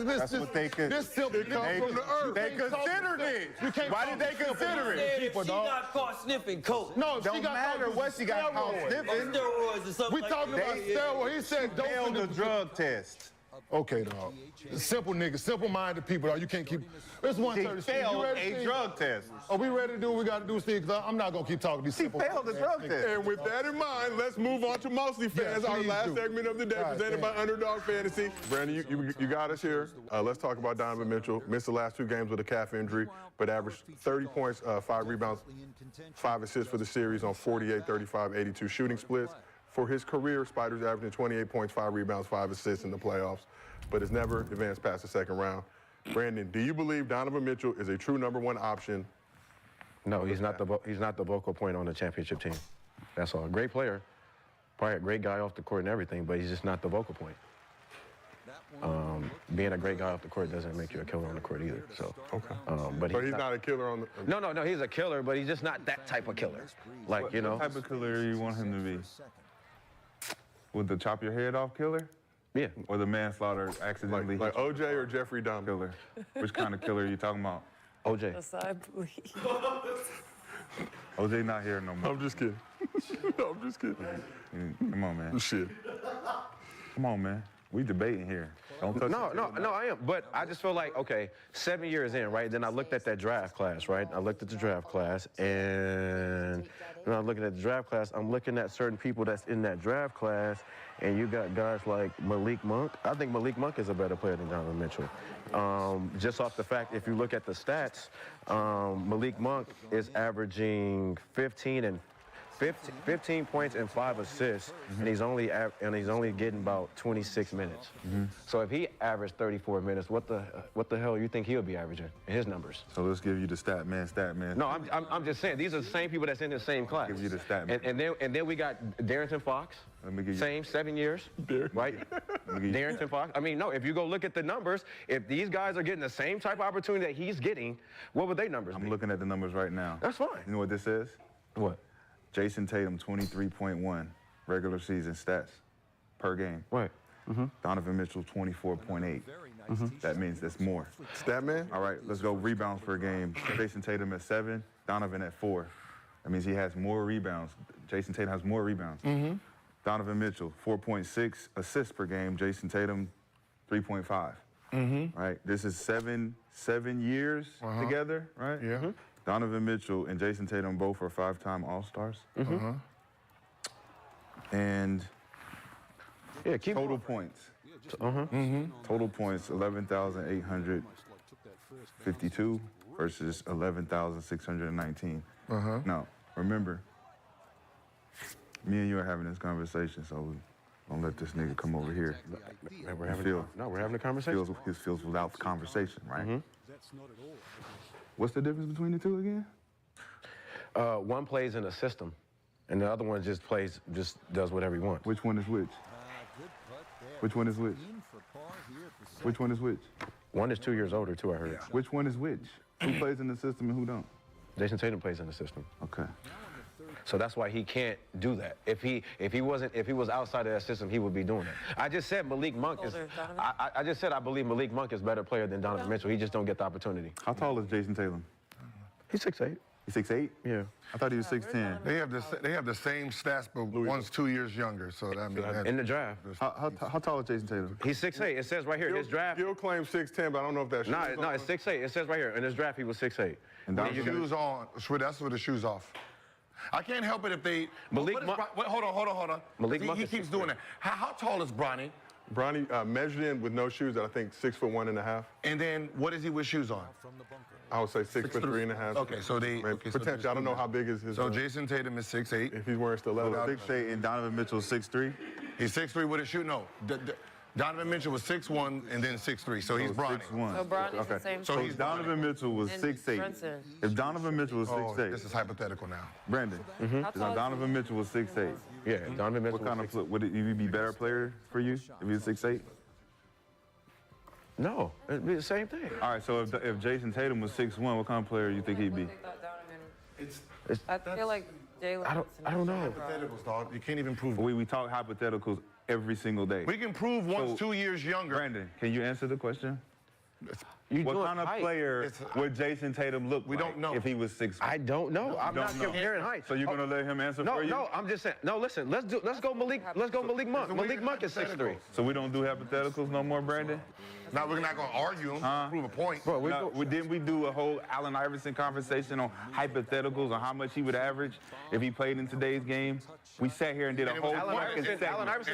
That's what they could. This simply comes from the earth. They considered it. Why did they consider it? If she got caught sniffing coke. No, Don't she got matter caught what she got caught sniffing. Steroids or something We like talking that. about steroids. He said She don't failed the drug test. Okay, dog. Simple niggas, simple-minded people, dog. You can't keep. It's 1:30. She Steve. You failed ready, a Steve? drug test. Are we ready to do what we got to do, Steve? Because I'm not gonna keep talking to these She simple. failed the drug test. And with that in mind, let's move on to Mostly Fans, our please last do. segment of the day, God presented damn. by Underdog Fantasy. Brandon, you got us here. Let's talk about Donovan Mitchell. Missed the last 2 games with a calf injury, but averaged 30 points, 5 rebounds, 5 assists for the series on 48, 35, 82 shooting splits. For his career, Spiders averaging 28 points, 5 rebounds, 5 assists in the playoffs, but has never advanced past the second round. Brandon, do you believe Donovan Mitchell is a true #1 option? No, he's not the vocal point on the championship team. That's all. Great player, probably a great guy off the court and everything, but he's just not the vocal point. Being a great guy off the court doesn't make you a killer on the court either. So, Okay. But he's not a killer on the. No, he's a killer, but he's just not that type of killer. Like, you know. What type of killer you want him to be? Would the chop your head off killer? Yeah. Or the manslaughter accidentally Like OJ or Jeffrey Dahmer? killer? Which kind of killer are you talking about? OJ. Yes, I believe. OJ not here no more. I'm just kidding. I'm just kidding. Come on, man. Shit. Come on, man. We debating here. Don't touch No, I am. But I just feel like, okay, 7 years in, right? Then I looked at that draft class, right? I looked at the draft class, and when I'm looking at the draft class, I'm looking at certain people that's in that draft class, and you got guys like Malik Monk. I think Malik Monk is a better player than Donovan Mitchell. Just off the fact, if you look at the stats, Malik Monk is averaging 15 points and 5 assists, and he's only getting about 26 minutes. So if he averaged 34 minutes, what the hell you think he'll be averaging in his numbers? So let's give you the stat man. No, I'm just saying these are the same people that's in the same class. Give you the stat man. And then we got Darrington Fox. Let me give you Same 7 years, right? Darrington Fox. I mean, no. If you go look at the numbers, if these guys are getting the same type of opportunity that he's getting, what would their numbers be? I'm looking at the numbers right now. That's fine. You know what this is? What? Jason Tatum, 23.1 regular season stats per game. Right. Donovan Mitchell, 24.8. That means that's more. Stat man? All right, let's go rebounds per game. Jason Tatum at 7, Donovan at 4. That means he has more rebounds. Jason Tatum has more rebounds. Donovan Mitchell, 4.6 assists per game. Jason Tatum, 3.5. Right? This is seven years together, right? Yeah. Donovan Mitchell and Jason Tatum both are 5-time All-Stars. And Yeah, keep total points. Total points, 11,852 versus 11,619. Now, remember, me and you are having this conversation, so don't let this nigga come over here. we're having a conversation. Feels without conversation, right? What's the difference between the two again? One plays in a system, and the other one just does whatever he wants. Which one is which? Which one is which? Which one is which? One is 2 years older, too, I heard. Which one is which? Who plays in the system and who don't? Jason Tatum plays in the system. Okay. So that's why he can't do that. If he was outside of that system, he would be doing it. I just said Malik Monk is. I just said I believe Malik Monk is a better player than Donovan Mitchell. He just don't get the opportunity. How tall is Jason Tatum? He's 6'8". He's 6'8"? Yeah. I thought he was 6'10". They have the same stats, but one's 2 years younger. So that means In the draft. How tall is Jason Tatum? He's 6'8". It says right here in his draft. Gil claims 6'10", but I don't know if that's true. No, it's 6'8". It says right here in his draft he was 6'8". And shoes on. That's with the shoes off. I can't help it if they. Malik Hold on. Monk He is keeps doing that. How tall is Bronny? Bronny measured in with no shoes at I think 6'1.5". And then what is he with shoes on? I would say 6'3.5". Okay, so potentially. I don't know how big is his. So Jason Tatum is 6'8". If he's wearing stilettos. 6'8", and Donovan Mitchell is 6'3". He's 6'3" with a shoe. No, Donovan Mitchell was 6'1" and then 6'3", so he's Bronny. 6'1". So Bronny's the same. So he's Donovan Mitchell was And 6'8". Brunson. If Donovan Mitchell was 6'8", This is hypothetical now. Brandon, How tall is Donovan Mitchell was 6'8". Yeah, Donovan Mitchell. What kind of would he be better player for you if he was 6'8"? No, it'd be the same thing. All right, so if Jason Tatum was 6'1", what kind of player do you think he'd be? I feel like Jalen. I don't know. Hypotheticals, dog. You can't even prove it. We talk hypotheticals every single day. We can prove one's 2 years younger. Brandon, can you answer the question? You What doing kind of height. player would Jason Tatum look We like don't know. if he was 6'1"? I don't know. I'm not don't know. comparing height. So you're gonna let him answer No, for you? no, I'm just saying. No, listen. Let's go Malik Monk. Malik Monk is 6'3". So we don't do hypotheticals no more, Brandon? Now we're not going to argue him, prove a point. Bro, Didn't we do a whole Allen Iverson conversation on hypotheticals on how much he would average if he played in today's game? We sat here and did a whole fucking segment. Allen Iverson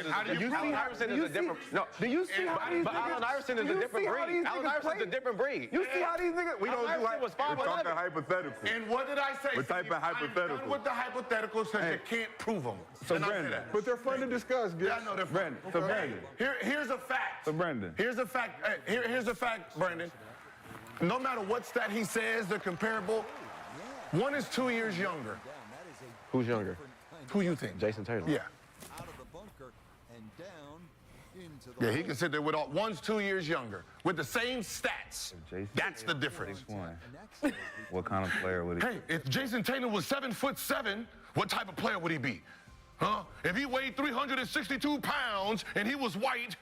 is a different. No, Do you see how these but Allen Iverson is a different breed. Allen Iverson's a different breed. You see how these niggas? We don't do Iverson was 5'11". We're talking hypotheticals. And what did I say? What type of hypothetical? I'm done with the hypotheticals because you can't prove them. So And I say Brandon, that. But they're fun to discuss, Yeah, I know they're Brandon, so Brandon. Here's a fact. So Brandon. Here's a fact. Here's a fact, Brandon. No matter what stat he says, they're comparable. One is 2 years younger. Who's younger? Who you think? Jason Tatum. Yeah. Out of the bunker and down into the Yeah, he can sit there with all. One's 2 years younger with the same stats. That's the difference. What kind of player would he be? Hey, if Jason Tatum was 7'7", what type of player would he be? Huh? If he weighed 362 pounds and he was white.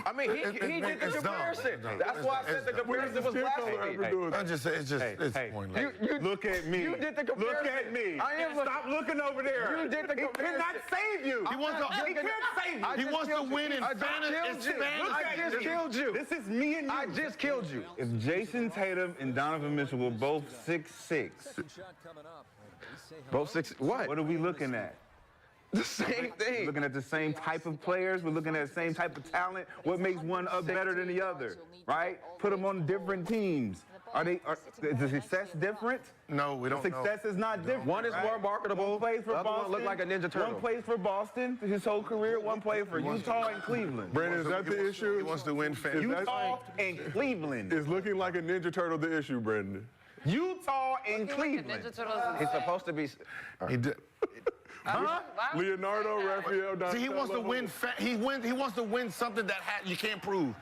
I mean, he did the comparison. That's why I said the comparison was blasphemy. I just say it's pointless. Look at me. You did the comparison. Look at me. I am Stop looking over there. You did the comparison. He cannot save you. He wants to. He can't save you. He wants to win in I just killed you. This is me and you. I just killed you. If Jason Tatum and Donovan Mitchell were both 6'6", Both 6. What? what are we looking at? The same thing. Looking at the same type of players. We're looking at the same type of talent. What makes one up better than the other, right? Put them on different teams. Is the success different? No, we don't know. Success is not different. One is more marketable. One plays for the other Boston. one look like a Ninja Turtle. One plays for Boston his whole career. One played for Utah and Cleveland. Brandon, is that the issue? He wants to win fans. Utah and Cleveland. Is looking like a Ninja Turtle the issue, Brandon? Utah and Cleveland. Ninja Turtles. He's supposed to be. He did. Huh? Leonardo, Raphael, Donatello. See, he wants to win. He wants to win something that you can't prove.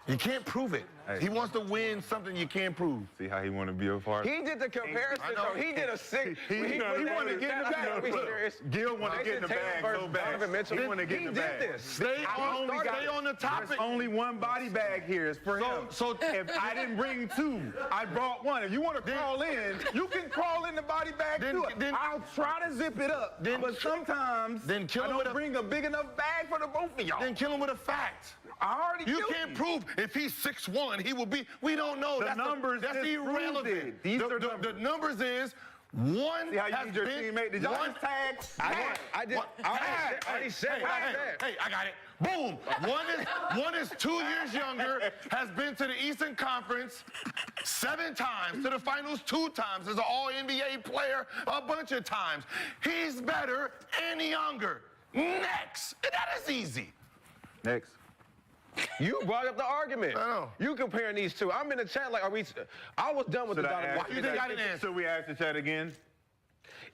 You can't prove it. Hey. He wants to win something you can't prove. See how he want to be a part? He did the comparison, so he did a sick. He wanted to get in the bag. Gil wanted to get in the bag so bad. He wanted to get in the bag. He did this. Stay on the topic. There's only one body bag here. It's for him. So if I didn't bring two, I brought one. If you want to crawl in, you can crawl in the body bag too. I'll try to zip it up. But sometimes I don't bring a big enough bag for the both of y'all. Then kill him with a fact. I already killed You can't prove if he's 6'1", he will be. We don't know. The numbers that's disprove irrelevant. it. These are The numbers is one. See how you has use your been, teammate? Did y'all one, just tag? I already said what I said. Hey, I got it. Boom. One is 2 years younger, has been to the Eastern Conference 7 times, to the finals 2 times, as an All-NBA player a bunch of times. He's better and younger. Next. That is easy. Next. You brought up the argument. I know. You comparing these two. I'm in the chat like, are we? I was done with the Donovan. Why you think I didn't answer? Should we ask the chat again?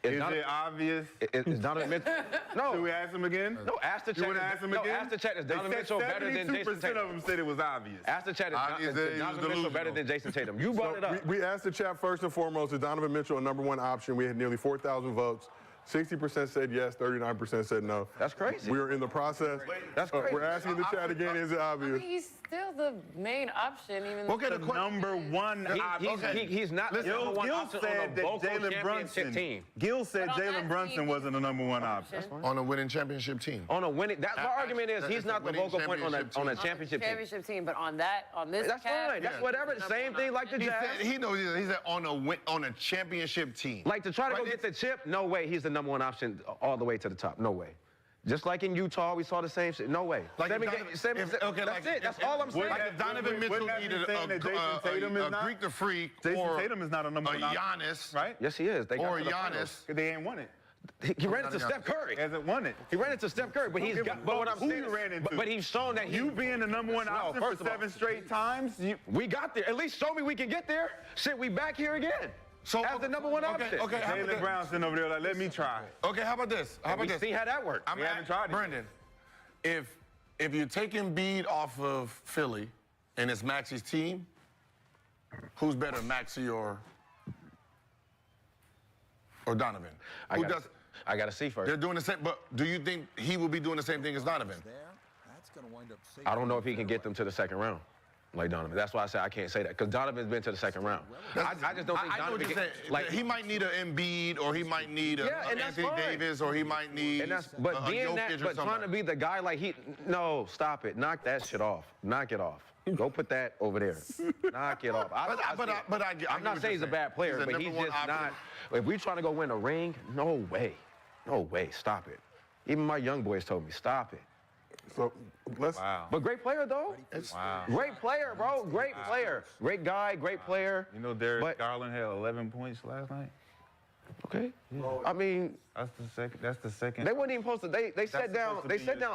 Is it obvious? Is Donovan Mitchell? No. Should we ask him again? No, ask the chat. You want to ask him no, again? ask the chat. Is Donovan Mitchell better than Jason 72% Tatum? of them said it was obvious. Ask the chat. Is Donovan Mitchell better than Jason Tatum? You brought it up. We asked the chat first and foremost, is Donovan Mitchell a #1 option? We had nearly 4,000 votes. 60% said yes, 39% said no. That's crazy. We are in the process. That's crazy. We're asking the chat again, is it obvious? He's still the main option, even Okay, The #1 option. He's not the number one Gil option on said a that vocal Jalen championship Brunson. team. Gil said But on Jalen that Brunson team, wasn't the #1 option. On a winning championship team. On a winning, that's my argument is he's It's a not the winning vocal point on a championship championship team. championship team, but on this That's cap, fine. That's whatever. Same thing like the He Jazz. said, he knows he said on a championship team. Like to try to go Right, get the chip, no way. He's the #1 option all the way to the top. No way. Just like in Utah, we saw the same shit. No way. Like that's it. That's all I'm saying. Like if Donovan Mitchell needed a Greek the Freak Jason Tatum is not a number one Giannis, right? Yes, he is. Or Giannis. They ain't won it. He ran into Steph Curry. Hasn't won it. He ran into Steph Curry, but he's got. But what I'm saying, ran into? But he's shown that you being the number one option for 7 straight times. We got there. At least show me we can get there. Shit, we back here again. So as the number one option. Okay. Jaylen Brown sitting over there like, let me try. Okay, how about this? See how that worked. We haven't tried it. Brendan, if you're taking Embiid off of Philly and it's Maxi's team, who's better, Maxi or Donovan? I got to see first. They're doing the same, but do you think he will be doing the same thing as Donovan? I don't know if he can get them to the second round, like Donovan. That's why I say I can't say that, because Donovan's been to the second round. I just don't think Donovan like he might need an Embiid, or he might need an Anthony Davis, or he might need but a being Jokic that, but trying to be the guy like no, stop it. Knock that shit off. Knock it off. Go put that over there. Knock it off. I'm not saying he's a bad player, but he's just not. If we're trying to go win a ring, no way. No way. Stop it. Even my young boys told me, stop it. So let's. Wow. But great player though. Wow. Great player, bro. Great player. Great guy. Great player. You know, Darius Garland had 11 points last night. Okay. Yeah. I mean, that's the second. They weren't even supposed to. They set down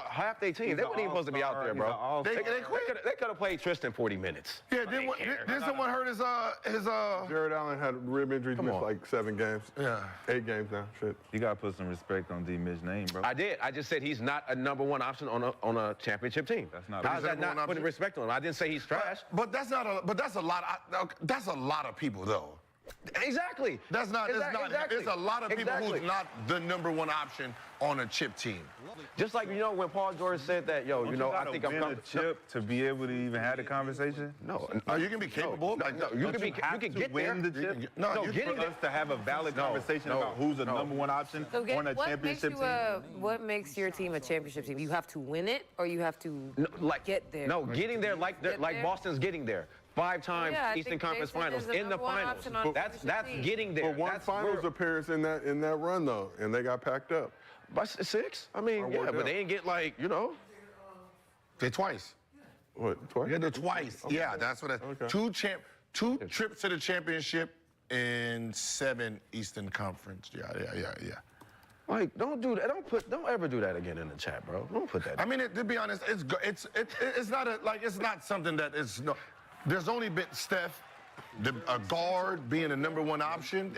half their team. They weren't even supposed to be out there, bro. They could have played Tristan 40 minutes. Yeah. Didn't someone hurt his Jared Allen had rib injuries, missed like 7 games. Yeah. 8 games now. Shit. You gotta put some respect on D-Mitch's name, bro. I did. I just said he's not a number one option on a championship team. That's not. How's that not putting respect on him? I didn't say he's trash. But that's not a. But that's a lot. That's a lot of people though. Exactly. That's not. Exactly. There's a lot of people who's not the number one option on a chip team. Just like when Paul George said that, I think I'm a chip to be able to even have a conversation. No, you can be capable. You can get win the chip. For us to have a valid conversation about who's the number one option on a championship team. What makes your team a championship team? You have to win it, or you have to get there. No, getting there like Boston's getting there. 5 times Eastern Conference Finals in the finals. That's getting there. But one finals appearance in that run though, and they got packed up. By 6? I mean, but they didn't get They twice. What, twice? Yeah, they're twice. Okay. Yeah, that's what. Two trips to the championship in 7 Eastern Conference. Yeah. Like, don't do that. Don't ever do that again in the chat, bro. Don't put that. I mean, to be honest, it's not something that is no. There's only been Steph, a guard being a number one option.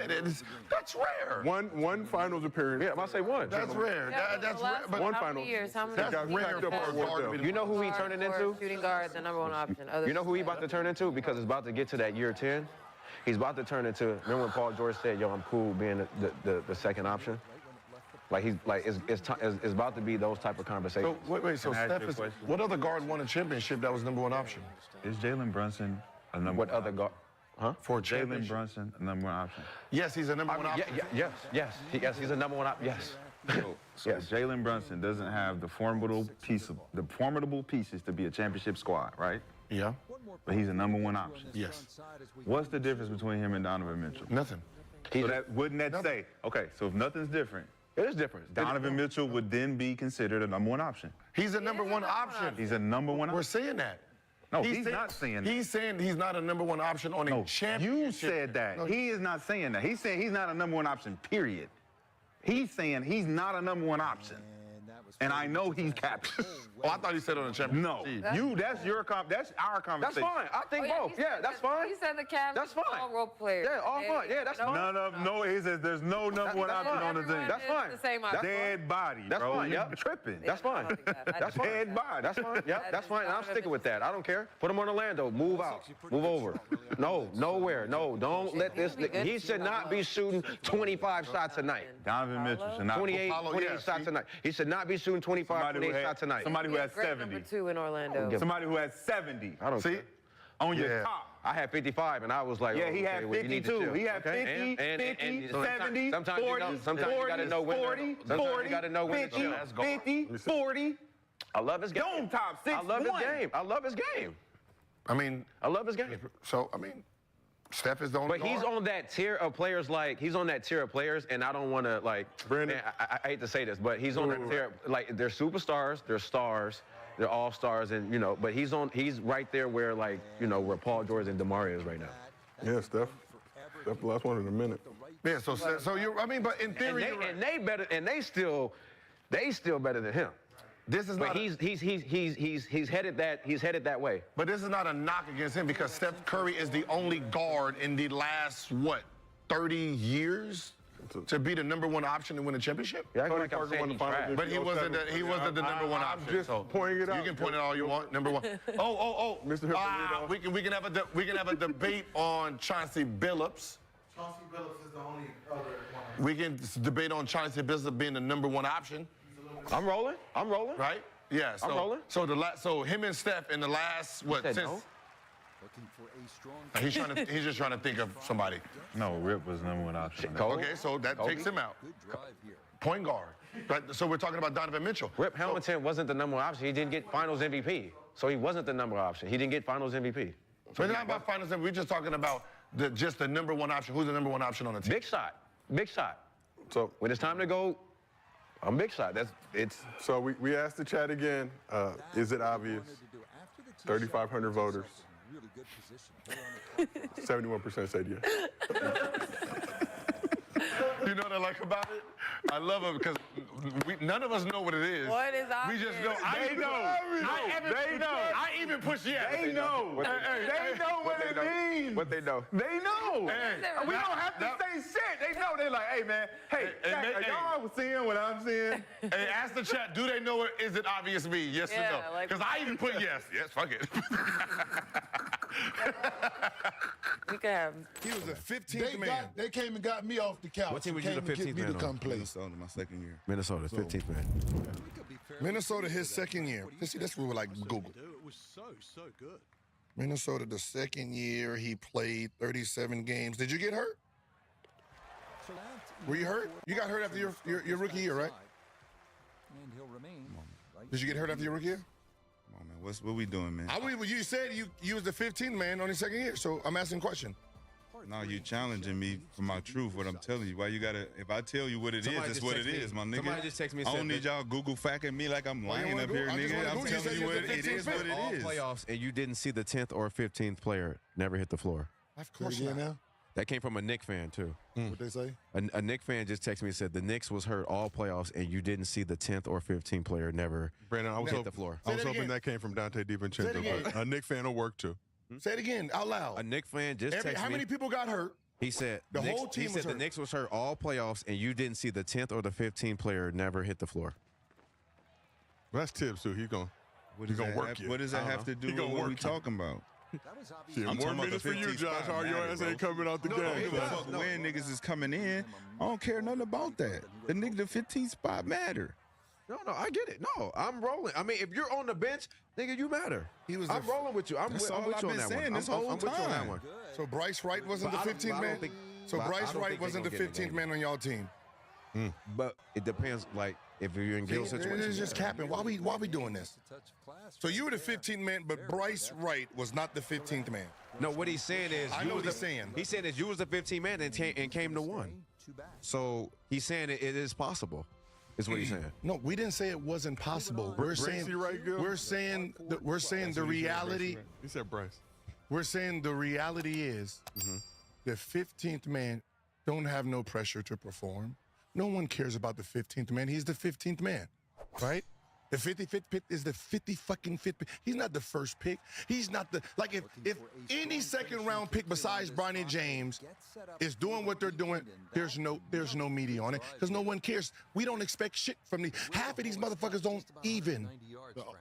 That's rare. One finals appearance. Yeah, I might say one. That's rare. That's rare. But one how final. many years? How many That's rare for a guard. You know who he turning into? Shooting guard, the number one option. You know who he about to turn into? Because it's about to get to that year 10. He's about to turn into. Remember when Paul George said, "Yo, I'm cool being the second option." Like it's about to be those type of conversations. So wait. So Steph is. What other guard won a championship that was number one option? Is Jalen Brunson a number? What other guard? Huh? For Jalen Brunson, a number one option. Yes, he's a number one option. Yes, he's a number one option. Yes. So Jalen Brunson doesn't have the formidable pieces to be a championship squad, right? Yeah. But he's a number one option. Yes. What's the difference between him and Donovan Mitchell? Nothing. So wouldn't that say, okay, so if nothing's different, it is different. Donovan Mitchell would then be considered a number one option. He's a number one option. He's a number one option. We're saying that. No, he's not saying that. He's saying he's not a number one option on a championship. You said that. No, he is not saying that. He's saying he's not a number one option, period. He's saying he's not a number one option. And I know he's captain. Oh, I thought he said on the championship. No, that's our conversation. That's fine. I think both. Yeah, that's fine. He said the Cavs. That's fine. All role players. Yeah, all fine. Yeah, that's fine. No, he says there's no number one option on the team. That's fine. The same option. Dead body, that's bro. Fine. You're tripping. That's fine. That's fine. Dead body. That's fine. Yeah, that's fine. And I'm sticking with that. I don't care. Put him on Orlando. Move out. Move over. No, nowhere. No, don't let this. He should not be shooting 25 shots a night. Donovan Mitchell should not. 28 shots a night. He should not be shooting 25, 28 shots a night. Somebody who has 70. Number 2 in Orlando. Somebody who has 70. I don't see on your top. I had 55, and I was like, yeah, he had 52. He had 50, 50, 70, 40, 50, 40. I love his game. Dome top 6. I love his game. I love his game. I mean, I love his game. So, I mean, Steph is the only But he's on that tier of players, and I don't want to, like, Brandon, man, I hate to say this, but he's on that tier, like, they're superstars, they're stars, they're all stars, and, you know, but he's right there where, like, you know, where Paul George and DeMario is right now. Yeah, Steph the last one in a minute. Yeah, so you, I mean, but in theory, they still better than him. This is But not. he's headed that way. But this is not a knock against him because Steph Curry is the only guard in the last 30 years to be the #1 option to win a championship. Yeah, Tony Parker won the finals. But he wasn't the #1 option. I'm just pointing it out. You can point it all you want. #1. Oh. Mr. Hippolito. We can have a debate on Chauncey Billups. Chauncey Billups is the only other one. We can debate on Chauncey Billups being the #1 option. I'm rolling. Right? Yeah. So, I'm rolling. So him and Steph in the last Since, no? He's just trying to think of somebody. No, Rip was #1 option. Okay, so that takes him out. Point guard. Right? So we're talking about Donovan Mitchell. Rip Hamilton wasn't the #1 option. He didn't get Finals MVP, so he wasn't the #1 option. He didn't get Finals MVP. So it's not about Finals MVP. We're just talking about just the #1 option. Who's the #1 option on the team? Big shot. So when it's time to go, I'm big shot. So we asked the chat again, is it obvious? 3,500 voters. 71% said yes. You know what I like about it? I love it because none of us know what it is. What is We just know. They know. I even push yes. They know. They know what it means. What they know. They know. We don't have to say shit. They know. They're like, hey, man, y'all seeing what I'm seeing? Hey, ask the chat, do they know it? Is it obvious to me? Yes or no? Because I even put yes. Yes, fuck it. We could have. He was the 15th man. They came and got me off the couch. What team was you the 15th man on? Come play. Minnesota, my second year. Minnesota, 15th man. Minnesota, his second year. See, that's what we were like Google. It was so good. Minnesota, the second year, he played 37 games. Did you get hurt? Were you hurt? You got hurt after your rookie year, right? And he'll remain. Did you get hurt after your rookie year? Come on, man. What we doing, man? You said you was the 15th man on your second year, so I'm asking a question. No, you challenging me for my truth, what I'm telling you. Why you gotta, if I tell you what it is, it's what it is, my nigga. Somebody just text me and I don't need y'all Google facting me like I'm lying up here, nigga. I'm telling you what it is, what it is. Playoffs, and you didn't see the 10th or 15th player never hit the floor. Of course not. Now? That came from a Knicks fan, too. What they say? A Knicks fan just texted me and said the Knicks was hurt all playoffs, and you didn't see the 10th or 15th player never Brandon, I was hit the floor. I was hoping that came from Dante DiVincenzo, but a Knicks fan will work too. Say it again, out loud. A Knicks fan just texted me. How many people got hurt? He said the whole team he said the Knicks was hurt all playoffs, and you didn't see the 10th or the 15th player never hit the floor. Well, that's Tibbs too. He's gonna work you. What does that have to do with what we talking about? Yeah, more minutes for you, Josh. Or your ass ain't coming out the game. I don't give a fuck when niggas is coming in. I don't care nothing about that. The 15th spot matter. No, I get it. No, I'm rolling. I mean, if you're on the bench, nigga, you matter. I'm rolling with you. I'm with you on that one. I'm with you on that one. So Bryce Wright wasn't the 15th man? So Bryce Wright wasn't the 15th man on y'all team? But it depends, like, if you're in Gil situation. It's just capping. Why we doing this? So you were the 15th man, but Bryce Wright was not the 15th man. No, what he's saying is... I know what he's saying. He said that you was the 15th man and came to one. So he's saying it is possible. Is what he's saying. No, we didn't say it wasn't possible. We're saying the reality. He said Bryce. We're saying the reality is the 15th man don't have no pressure to perform. No one cares about the 15th man. He's the 15th man, right? The 55th pick is the 50-fucking-5th pick. He's not the first pick. He's not the, like, if any second-round pick besides Bronny James is doing what they're doing, there's no media on it because no one cares. We don't expect shit from half of these motherfuckers don't even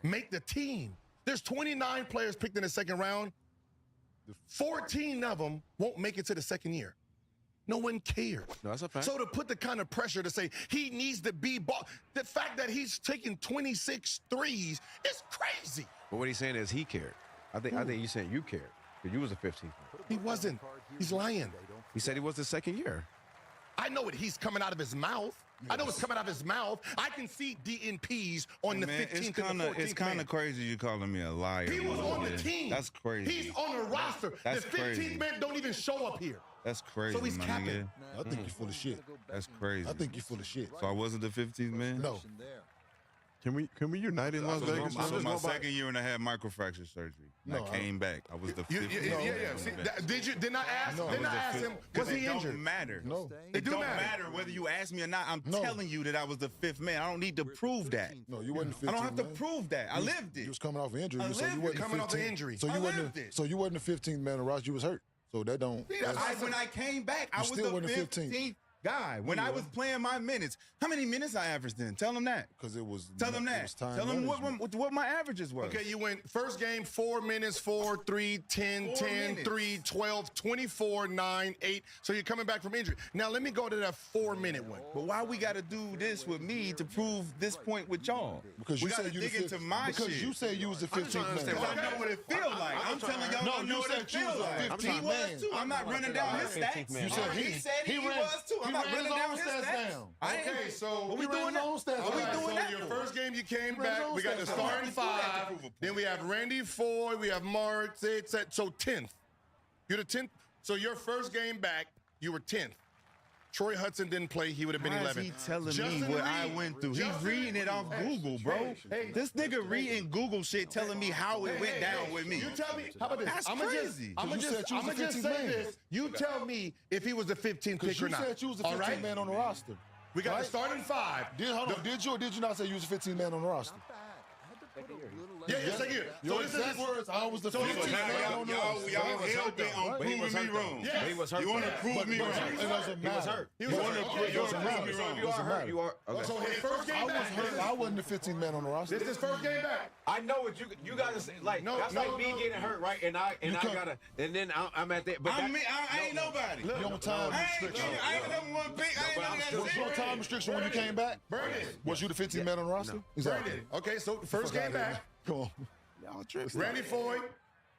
make the team. There's 29 players picked in the second round. 14 of them won't make it to the second year. No one cares. No, that's a fact. So to put the kind of pressure to say he needs to be ball, the fact that he's taking 26 threes is crazy. But what he's saying is he cared. I think you're saying you cared because you was a 15th. He wasn't. He's lying. He said he was the second year. I know what he's coming out of his mouth. I know it's coming out of his mouth. I can see DNPs on the 15th and the 14th. It's kind of crazy you calling me a liar. He was on the team. That's crazy. He's on the roster. That's the 15th crazy. man don't even show up here. That's crazy, So he's my capping. nigga. I think you're full of shit. That's crazy. I think you're full of shit. So I wasn't the 15th man? No. Can we unite in Las Vegas? So my second year and a half microfracture surgery. No, I came back. I was the 15th. Yeah. See, did not ask? No, did not ask him? Was he injured? It don't matter. No. It don't matter whether you ask me or not. I'm telling you that I was the 5th man. I don't need to prove that. No, you wasn't the 15th I don't have man. to prove that. I lived it. You was coming off an injury. I So you lived wasn't it. Coming off the 15th. injury. So you wasn't the 15th man on the roster. You was hurt. So that don't. When I came back, I was still the wasn't 15th guy. When I was playing my minutes, how many minutes I averaged then? Tell them that. Because it was. Tell them that. Tell them what my averages were. Okay, you went first game 4 minutes, 4, 3, 10, 10, 3, 12, 24, 9, 8. So you're coming back from injury. Now let me go to that 4-minute one. But why we got to do this with me to prove this point with y'all? Because we you got to said you dig the into my shit. Because you said you was the 15th man. Because I know what it feel like. I'm telling y'all, I know what it feel like. He was too. I'm not running down his stats. You said he said he was too. I'm not running down his stats. Okay, so we doing that? So your first game you came back. We got the starting 5. Then we have Randy Foy. We have Mark. So 10th. You're the 10th. So your first game back, you were 10th. Troy Hudson didn't play. He would have been 11th. He telling me what I went through. He's reading it off Google, bro. This nigga reading Google shit telling me how it went down with me. You tell me. How about this? That's I'm crazy. gonna just say this. You tell me if he was the 15th pick or not. You said you was the 15th man on the roster. We got the starting 5. Hold on. Did you or did you not say you was the 15th man on the roster? Yes, again. Your exact words, I was the 15th man on the roster. Y'all hell bent on proving me wrong. He was hurt. You want to prove me wrong. It doesn't matter. He was hurt. You want to prove me wrong. You are hurt. You are. Okay. So his first game back. I wasn't the 15th man on the roster. This is his first game back. I know what you gotta say. Like that's like me getting hurt, right? And I gotta, and then I'm at that. But I ain't nobody. You on time restriction. I ain't number one pick. I ain't Was you on time restriction when you came back? Brandon. Was you the 15th man on the roster? Exactly. Brandon. Okay, so first game back. Come on. Randy Foy,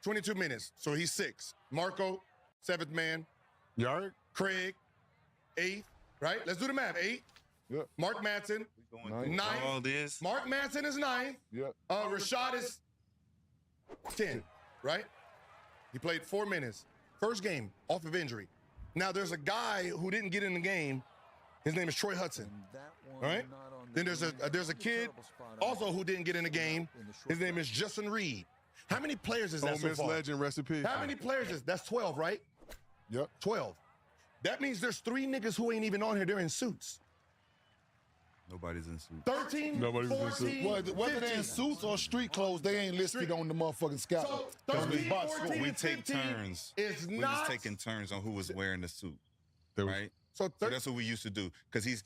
22 minutes. So he's 6. Marco, 7th man. Yard. Craig, 8th. Right? Let's do the math. 8. Yep. Mark Madsen, 9th. All this. Mark Madsen is 9th. Yep. Rashad is 10. Right? He played 4 minutes. First game off of injury. Now there's a guy who didn't get in the game. His name is Troy Hudson. All right? Then there's a kid also who didn't get in the game. His name is Justin Reed. How many players is that so Miss far? Legend recipe. How many players is that's 12, right? Yep. 12. That means there's 3 niggas who ain't even on here. They're in suits. Nobody's in suits. 13, Nobody's in 14, Whether they're in suits or street clothes, they ain't listed on the motherfucking scout. So 13, 14, We take 15 turns. is We not. was taking turns on who was wearing the suit, There was- right? So So that's what we used to do because he's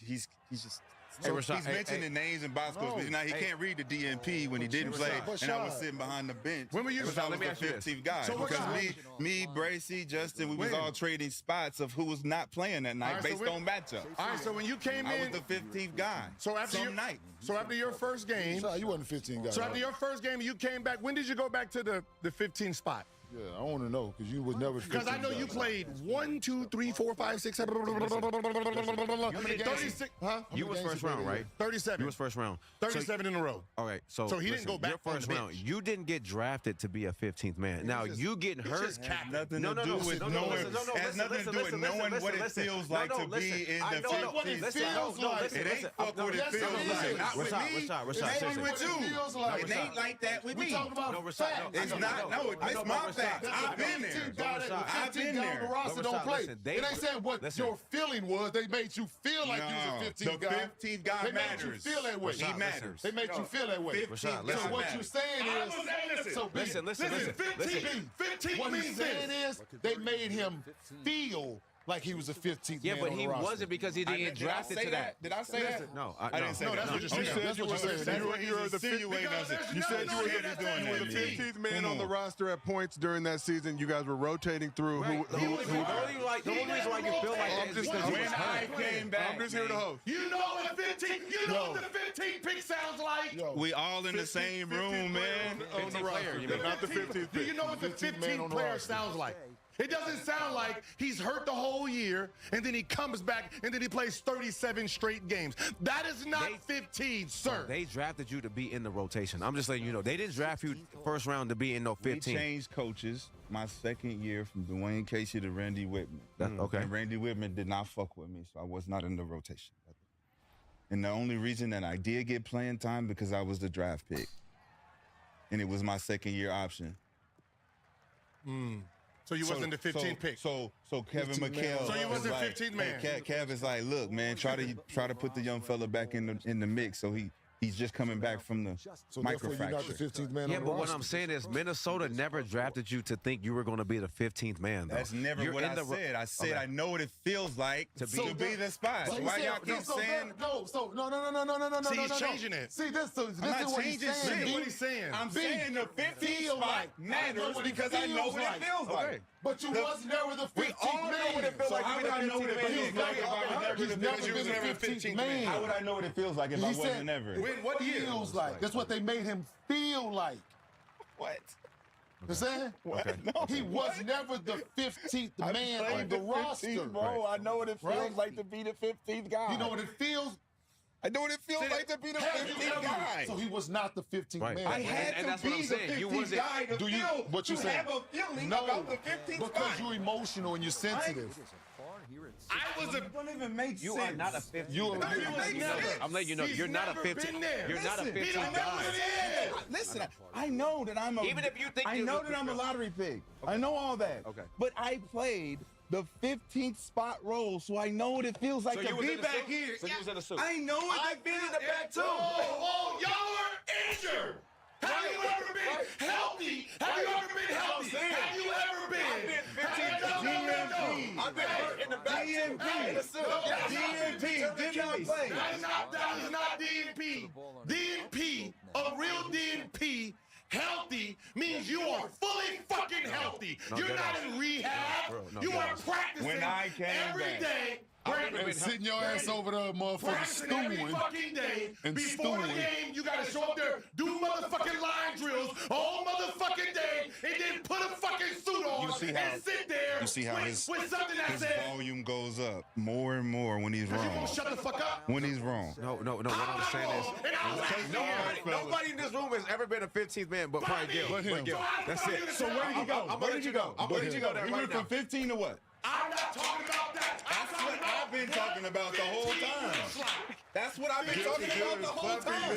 just. Hey, So Rashad, he's hey, mentioning names and box scores, but now he can't read the DNP when he didn't play, and I was sitting behind the bench. When were you? Because I was Let me the ask you this. 15th guy. So what because time? me, Bracy, Justin, we was When? all trading spots of who was not playing that night All right, so based when- on matchup. All right, so when you came I in, was the 15th guy. so after some your, night. so after your first game, You wasn't the 15th guy. so after right? your first game, you came back. When did you go back to the 15 spot? Yeah, I want to know because you was never. Because I know you played 1, 2, 3, 4, 5, 6, 7, 36. Huh? You was first round, right? 37. You was first round. 37 in a row. Okay, so he didn't go back Your on first the round, bench. you didn't get drafted to be a 15th man. Now you getting hurt. just capping. Nothing No, to no, do no, with no, no, knowing. listen, no, no, Has listen, nothing to do with listen, knowing listen, what it listen. feels No, like no, to listen. be in I the know what it 15th. feels like. It ain't fuck what it yes, feels it is. like. Not with me. Rashad, It ain't seriously. with you. feels like. It ain't like that with We me. talking about No, Rashad, facts. no, It's not. No, it's my fact. I've been there. I've been The there. roster But don't Rashad, play. listen, they- It ain't saying what listen. your feeling was. They made you feel like you was a 15th the guy. 15th guy They matters. made you feel that way. He matters. They made you feel that way. 15th listen. So what matters. you're saying is, so Listen, listen. 15 what he's means saying this. is, they made him feel like he was a 15th Yeah, man but on he the roster. wasn't because he didn't get drafted to that. Did I say that? No, I didn't say No, that. that's what you're You saying. said That's you what were you're saying. you were the insinuating Because us. there's You said nothing you were here the, that's you not were the doing 15th man Come on the on. roster at points during that season. You guys were rotating through The only reason why you feel like that is because you When was I hurt. came back, I'm just here to host. You know what 15? You know what the 15 pick sounds like? we all in the same room, man. On the roster. you They're mean. not the 15th Do pick. you know what the 15th man 15 on the player roster. sounds like? It doesn't sound like he's hurt the whole year, and then he comes back, and then he plays 37 straight games. That is not 15, sir. They drafted you to be in the rotation. I'm just letting you know. They didn't draft you first round to be in no 15. We changed coaches my second year from Dwayne Casey to Randy Whitman. Okay. And Randy Whitman did not fuck with me, so I was not in the rotation. And the only reason that I did get playing time because I was the draft pick. And it was my second year option. So you wasn't the 15th pick. So Kevin McHale. So you wasn't like, 15th man. Hey, Kev is like, look, man, try to put the young fella back in the mix. So he's just coming back from the So therefore, you're not the microfracture. 15th man Yeah, on the but what roster. I'm saying is Minnesota never drafted you to think you were going to be the 15th man, though. That's never what I said. I said I know what it feels like to be the spot. So Why he y'all said- keep saying? No. See, he's changing it. See, this is I'm not what he's changing saying. shit. What he's saying. I'm B, saying the 15th feel spot like. matters because I know what it feels like. But you was never the 15th We all man. know what it feels So like how to would I be know what the it 15th feels man? like if I was never He's the never 15th been the man? 15th man. How would I know what it feels like if I He wasn't said, ever? What year? Feels like. That's what they made him feel like. What? You saying? What? No, He was never the 15th I man played on the roster. 15th, bro. I know what it feels Right. like to be the 15th guy. You know what it feels? I know what it feels like to be the 15th guy. So he was not the 15th Right. man. I had and to that's what be I'm the saying. You 15th wasn't- guy to Do you? feel, What you to saying? have a feeling No, about the 15th because spot. you're emotional and you're sensitive. I was a. Don't even make You sense. are not a 15th. You No, he was never. I'm letting you know, He's you're not a never 15. been there. You're not a Listen, he 15 don't know guy. what it is. Listen, I know that I'm a. Even if you think I you- know that I'm a lottery pick. I know all that. Okay. But I played the 15th spot role, so I know what it feels like So to you was be in the back suit? here. So you was in the suit? I know what I've been in the back too. Oh, y'all are injured. Have you ever been healthy? Have you ever been healthy? Have you ever been? DMP. I've been hurt in the back. DMP did not play. That is not DNP. DNP, a real DNP, healthy means you are fully fucking healthy. You're not in rehab. You are practicing When I came every back. day. And sitting your ass over there, motherfucking Practicing every stewing. fucking day. and Before the stewing. game, you gotta show up there, do motherfucking line drills all motherfucking day, and then put a fucking suit on You see how- and sit there you see how with, his- with something that His says, volume goes up more and more when he's you wrong. gonna shut the fuck up? When he's wrong. No. What I'm saying is, And I was asking him. nobody in this room has ever been a 15th man, but probably Gil. But him. Gil. That's it. So where did he go? I'm gonna let you go. I'm gonna let you go there He right went now. from 15 to what? I'm not talking about that. I'm That's talking what about I've been talking about the whole 15 time. slot. That's what I've been talking about the whole time.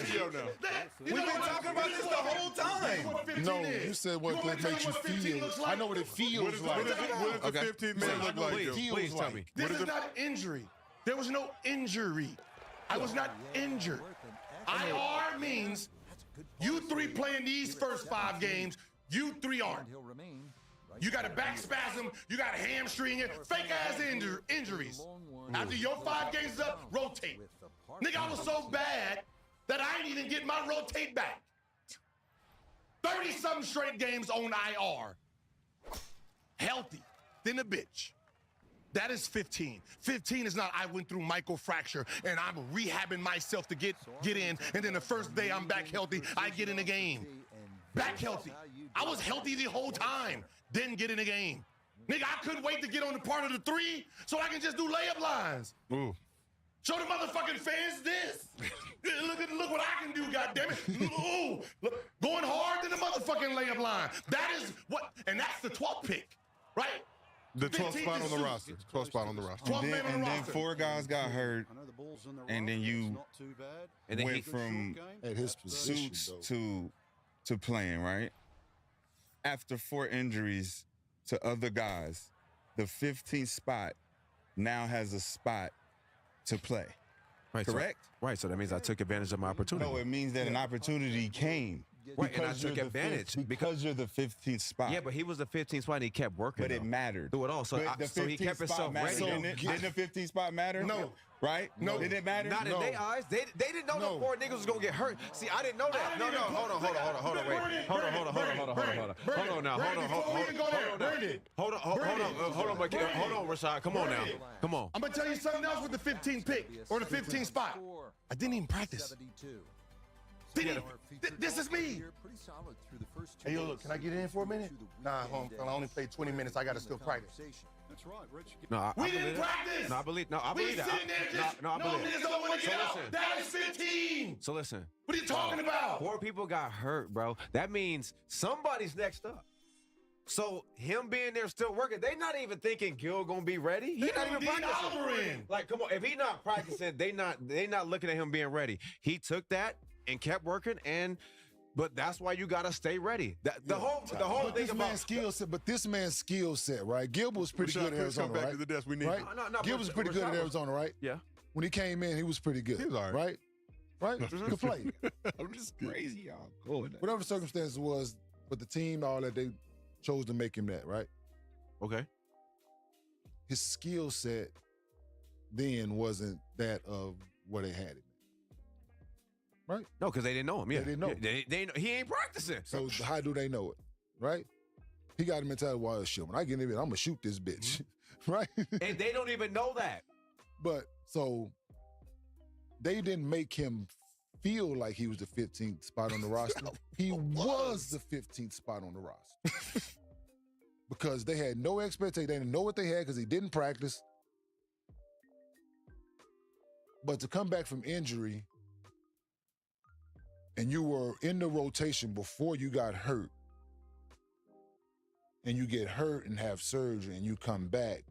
We've been talking about this the whole time. No, you said what that makes you feel. I know what it feels like. What does the Okay. 15th man look like, Gil? Please tell me. This is not injury. There was no injury. I was not injured. IR means you three playing these first 5 games, you three aren't. You got a back spasm, you got a hamstring, fake ass injuries. After your 5 games is up, rotate. Nigga, I was so bad that I ain't even get my rotate back. 30-something straight games on IR. Healthy, than a bitch. That is 15. 15 is not I went through microfracture and I'm rehabbing myself to get in, and then the first day I'm back healthy, I get in the game. Back healthy. I was healthy the whole time, didn't get in the game. Nigga, I couldn't wait to get on the part of the 3 so I can just do layup lines. Ooh. Show the motherfucking fans this. Look what I can do, goddammit. Ooh, look, going hard to the motherfucking layup line. That is what, and that's the 12th pick, right? The 12th 15th spot on the is- roster. 12th spot on the roster. 12th man on the And then roster. 4 guys got hurt, and then you And then went from At his position, suits though. to playing, right? After 4 injuries to other guys, the 15th spot now has a spot to play. Right, Correct? So that means I took advantage of my opportunity. No, it means that an opportunity came. Right, and I Because you're took the advantage. because you're the 15th spot. Yeah, but he was the 15th spot and he kept working. But it though. mattered. Through it all. So, But the so he 15th kept himself spot mattered, ready. didn't it? Didn't the 15th spot matter? No. Right? No. Did it matter? Not in their eyes. They didn't know the 4 niggas was gonna get hurt. See, I didn't know that. No, hold on, wait. Hold on now. Hold on, Rashad. Come on now. Come on. I'm gonna tell you something else with the 15th pick or the 15th spot. I didn't even practice. This is me. Hey, yo, look, can I get in for a minute? Nah, I only played 20 minutes. I got to still practice. That's right, Rich. No, We didn't practice. No, I believe that. No, niggas don't want to get out. That is 15. So listen. What are you talking about? 4 people got hurt, bro. That means somebody's next up. So him being there still working, they not even thinking Gil gonna be ready. He not even practicing. Like, come on, if he not practicing, they not looking at him being ready. He took that and kept working, but that's why you gotta stay ready. The whole thing about this man's skill set, right? Gilbert was pretty good at Arizona, back right? to the desk. We need right? Gilbert was pretty good at Arizona, right? Yeah. When he came in, he was pretty good. He was all right. Right? He could play. I'm just crazy, y'all. Go with that. Whatever circumstances was, but the team, all that, they chose to make him that, right? Okay. His skill set then wasn't that of what they had him. Right? No, because they didn't know him. Yeah, they didn't know. He ain't practicing. So how do they know it? Right? He got a mentality, well, shit, when I get in there, I'm gonna shoot this bitch. Right? And they don't even know that. But so they didn't make him feel like he was the 15th spot on the roster. He was the 15th spot on the roster. Because they had no expectation. They didn't know what they had because he didn't practice. But to come back from injury and you were in the rotation before you got hurt, and you get hurt and have surgery and you come back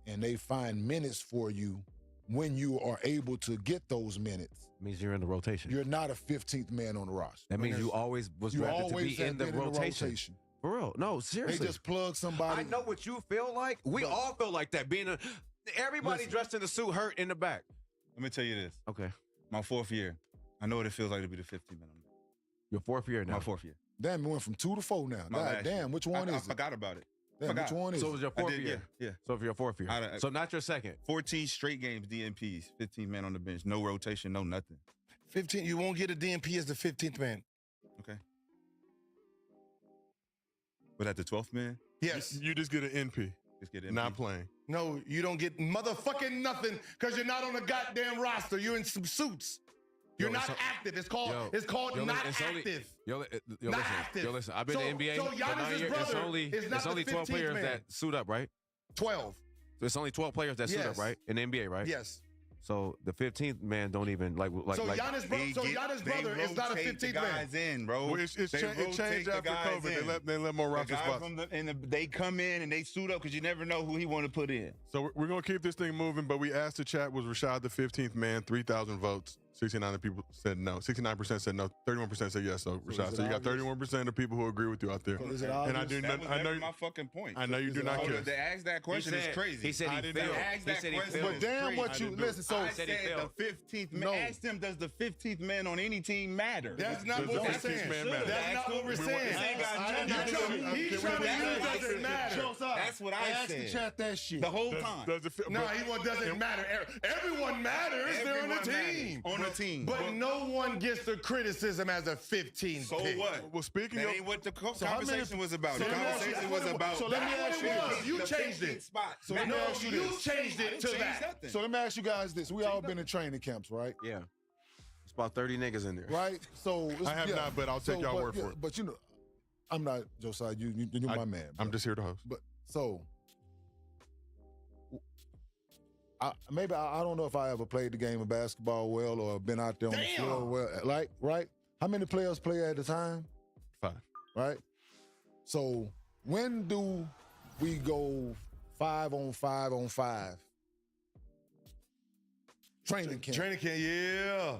and they find minutes for you when you are able to get those minutes. Means you're in the rotation. You're not a 15th man on the roster. That means you always was drafted to be in the rotation. For real. No, seriously. They just plug somebody. I know what you feel like. We all feel like that. Everybody dressed in the suit hurt in the back. Let me tell you this. Okay. My 4th year. I know what it feels like to be the 15th man. Your 4th year now? My 4th year. Damn, it went from 2 to 4 now. God damn, which one is it? I forgot about it. Damn, which one is So it was your 4th year? Yeah. So for your 4th year. So not your 2nd. 14 straight games, DNPs, 15 man on the bench, no rotation, no nothing. 15, you won't get a DNP as the 15th man. Okay. But at the 12th man? Yes. You just get an NP. Just get an NP. Not playing. No, you don't get motherfucking nothing because you're not on the goddamn roster. You're in some suits. You're not active. It's called not active. Not active. Listen, I've been in the NBA so for 9 years. It's only 12 players that suit up, right? 12. So it's only 12 players that suit up, right? In the NBA, right? Yes. So the 15th man don't even like. So Giannis' brother is not a 15th man. Guys in, bro. Well, it changed after COVID. They let more roster spots. They come in and they suit up because you never know who he want to put in. So we're gonna keep this thing moving. But we asked the chat, was Rashad the 15th man? 3,000 votes. 69 people said no. 69% said no. 31% said yes. So Rashad, so you got 31% of people who agree with you out there. And I know my fucking point. I know you do not care. To ask that question is crazy. He said he failed. But damn what you listen. So I said the 15th man. Ask him, does the 15th man on any team matter? That's not what we're saying. That's not what we're saying. He's trying to use doesn't matter. That's what I asked said. the chat that shit. The whole time. No, he doesn't matter. Everyone matters. They're on the team. On the team. But no one gets the criticism as a 15th So pick. what? Well, speaking that of ain't what the conversation was about. The conversation was about. So let me ask you this. You changed it. So let me ask you You this. changed it to that. So let me ask you guys this. We all been in training camps, right? Yeah. It's about 30 niggas in there. Right? So I have not, but I'll take y'all word for it. But you know, I'm not Josiah. You're my man. I'm just here to host. But so maybe I don't know if I ever played the game of basketball well or been out there on the floor well. Like, right? How many players play at a time? 5. Right? So when do we go 5-on-5-on-5? Training camp. Training camp, yeah.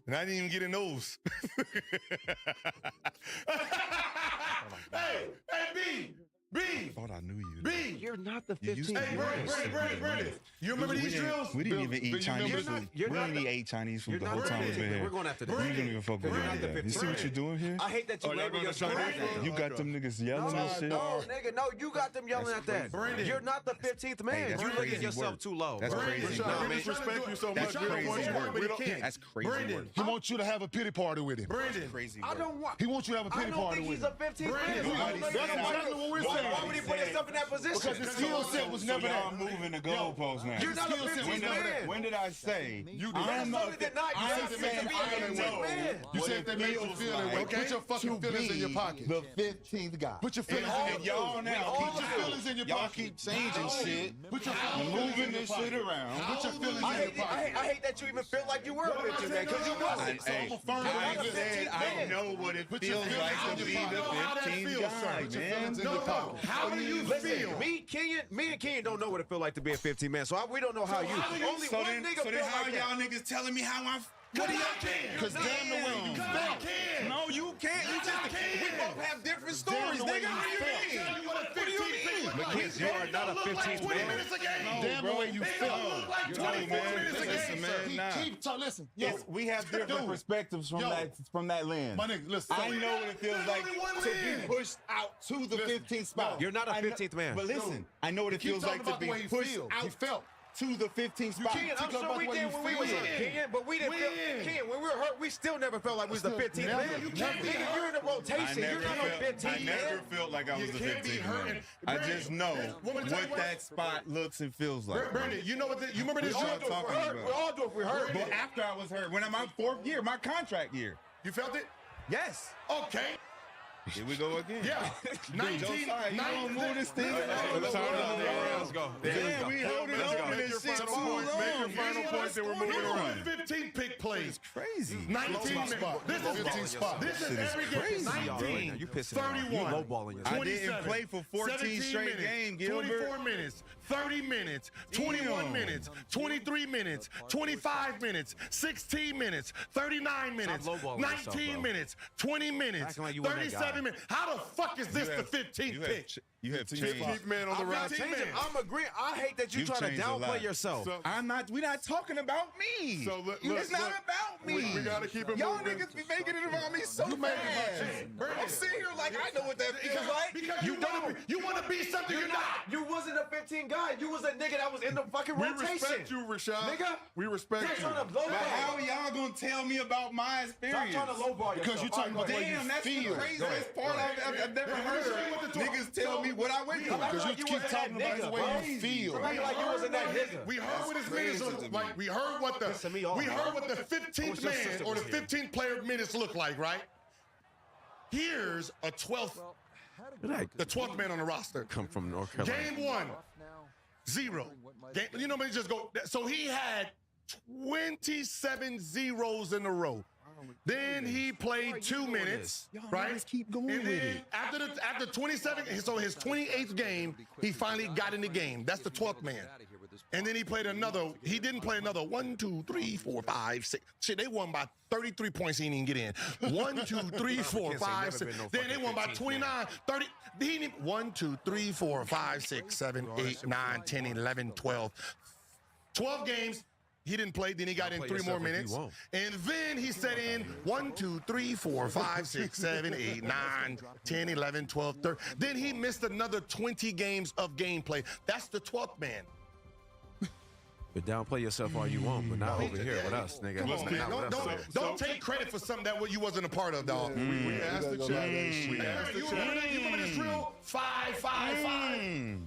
And I didn't even get in those. Hey, B. I thought I knew you. B. You're not the 15th. Hey, Brandon. You remember these drills? We didn't even eat Chinese food. We didn't even eat Chinese food the whole time we've been here. We're going after this. We didn't even fuck with that. You see what you're doing here? I hate that you label yourself like that. You got them niggas yelling and shit. No, nigga, no, you got them yelling at that. Brandon. You're not the 15th man. that's you look at crazy yourself work. too low. That's crazy. Rashad, we disrespect you so much. That's crazy work. That's crazy work. He wants you to have a pity party with him. Brandon. Crazy I work. don't want. He wants you to have a I pity don't party think with he's him. a 15th Brandon. man. That's exactly what we're saying. Why would he put himself in that position? Because the skill set was never there. Moving the goalpost now. You're not a 15th man. When did I say? You did. I'm not. You said you said they made you feel that way. Put your fucking feelings in your pocket. The 15th guy. Put your feelings in your y'all now. Put your feelings in your pocket. Y'all keep changing shit. Put your moving this shit around. Put your feelings in your pocket. I hate that you even feel like you were a 15th man because you wasn't. I said I know what it feels like to be the 15th guy, man. How do you feel? Me and Kenyon don't know what it feels like to be a 15 man, so we don't know how you. Only one nigga feel like that. Y'all niggas telling me how I'm. What do y'all can? Because damn the way you felt. No, you can't. You just we both have different stories, nigga. What do you mean? Because you are not a 15th man. Damn the way you felt. Listen, man. Listen. We have different perspectives from that lens. My nigga, listen. I know what it feels like to be pushed out to the 15th spot. You're not a 15th man. But listen, I know what it feels like to be pushed out to the 15th spot. I'm sure we did when we was hurt, but we didn't feel. Ken, when we were hurt, we still never felt like we was the 15th man. Nigga, you're in the rotation. You're not a 15th man. I never felt like I was the 15th man. I just know what that spot looks and feels like. Brandon, you know what? You remember this? We all do if we're hurt. But after I was hurt, when I'm my 4th year, my contract year. You felt it? Yes. Okay. Here we go again. Yeah. 19. You don't move this thing. Let's go. Yeah, we holding on to this shit too long. Make your final point that we're moving around. 15 pick plays. Crazy. 19 spot. This is 15 spot. This is every game. 19. 31. I didn't play for 14 straight games, Gilbert. 24 minutes. 30 minutes. 21 minutes. 23 minutes. 25 minutes. 16 minutes. 39 minutes. 19 minutes. 20 minutes. 37 minutes. How the fuck is this the 15th pick? You have changed. 15th man on the roster. I'm agreeing. I hate that you try to downplay yourself. We're not talking about me. It's not about me. We gotta keep it Y'all moving. niggas be making it about me so fast. I'm sitting here like I know what that feels like. Because you want to be something you're not. You wasn't a 15 guy. You was a nigga that was in the fucking We rotation. respect you, Rashad. Nigga. We respect you. But how y'all gonna tell me about my experience? Stop trying to lowball yourself. Because you talking about what you Damn, that's the feel. craziest part I've never heard. Niggas tell me what I went through. Because you keep talking about the way you feel. Like you wasn't that nigga. We heard what his minutes look like. We heard what the 15th man or the 15th player minutes look like, right? Here's a 12th, the 12th man on the roster. Come from North Carolina. Game 1, 0. You know, just go. So he had 27 zeros in a row. Then he played 2 minutes, right? Keep going and with then it. after 27, so his 28th game, he finally got in the game. That's the 12th man. And then he didn't play another 1, 2, 3, 4, 5, 6. Shit, they won by 33 points. He didn't even get in. 1, 2, 3, 4, 5, 6. Then they won by 29, 30. He didn't, 1, 2, 3, 4, 5, 6, 7, 8, 9, 10, 11, 12. 12 games. He didn't play, then he got in 3 more minutes. And then he set in 1, 2, 3, 4, 5, 6, 7, 8, 9, 10, 11, 12, 13. Then he missed another 20 games of gameplay. That's the 12th man. But downplay yourself all you want, but not over here with us, nigga. Come on, man. Don't take credit for something that you wasn't a part of, dog. We asked the chat. We asked the You chat. remember this drill? 5, 5, 5.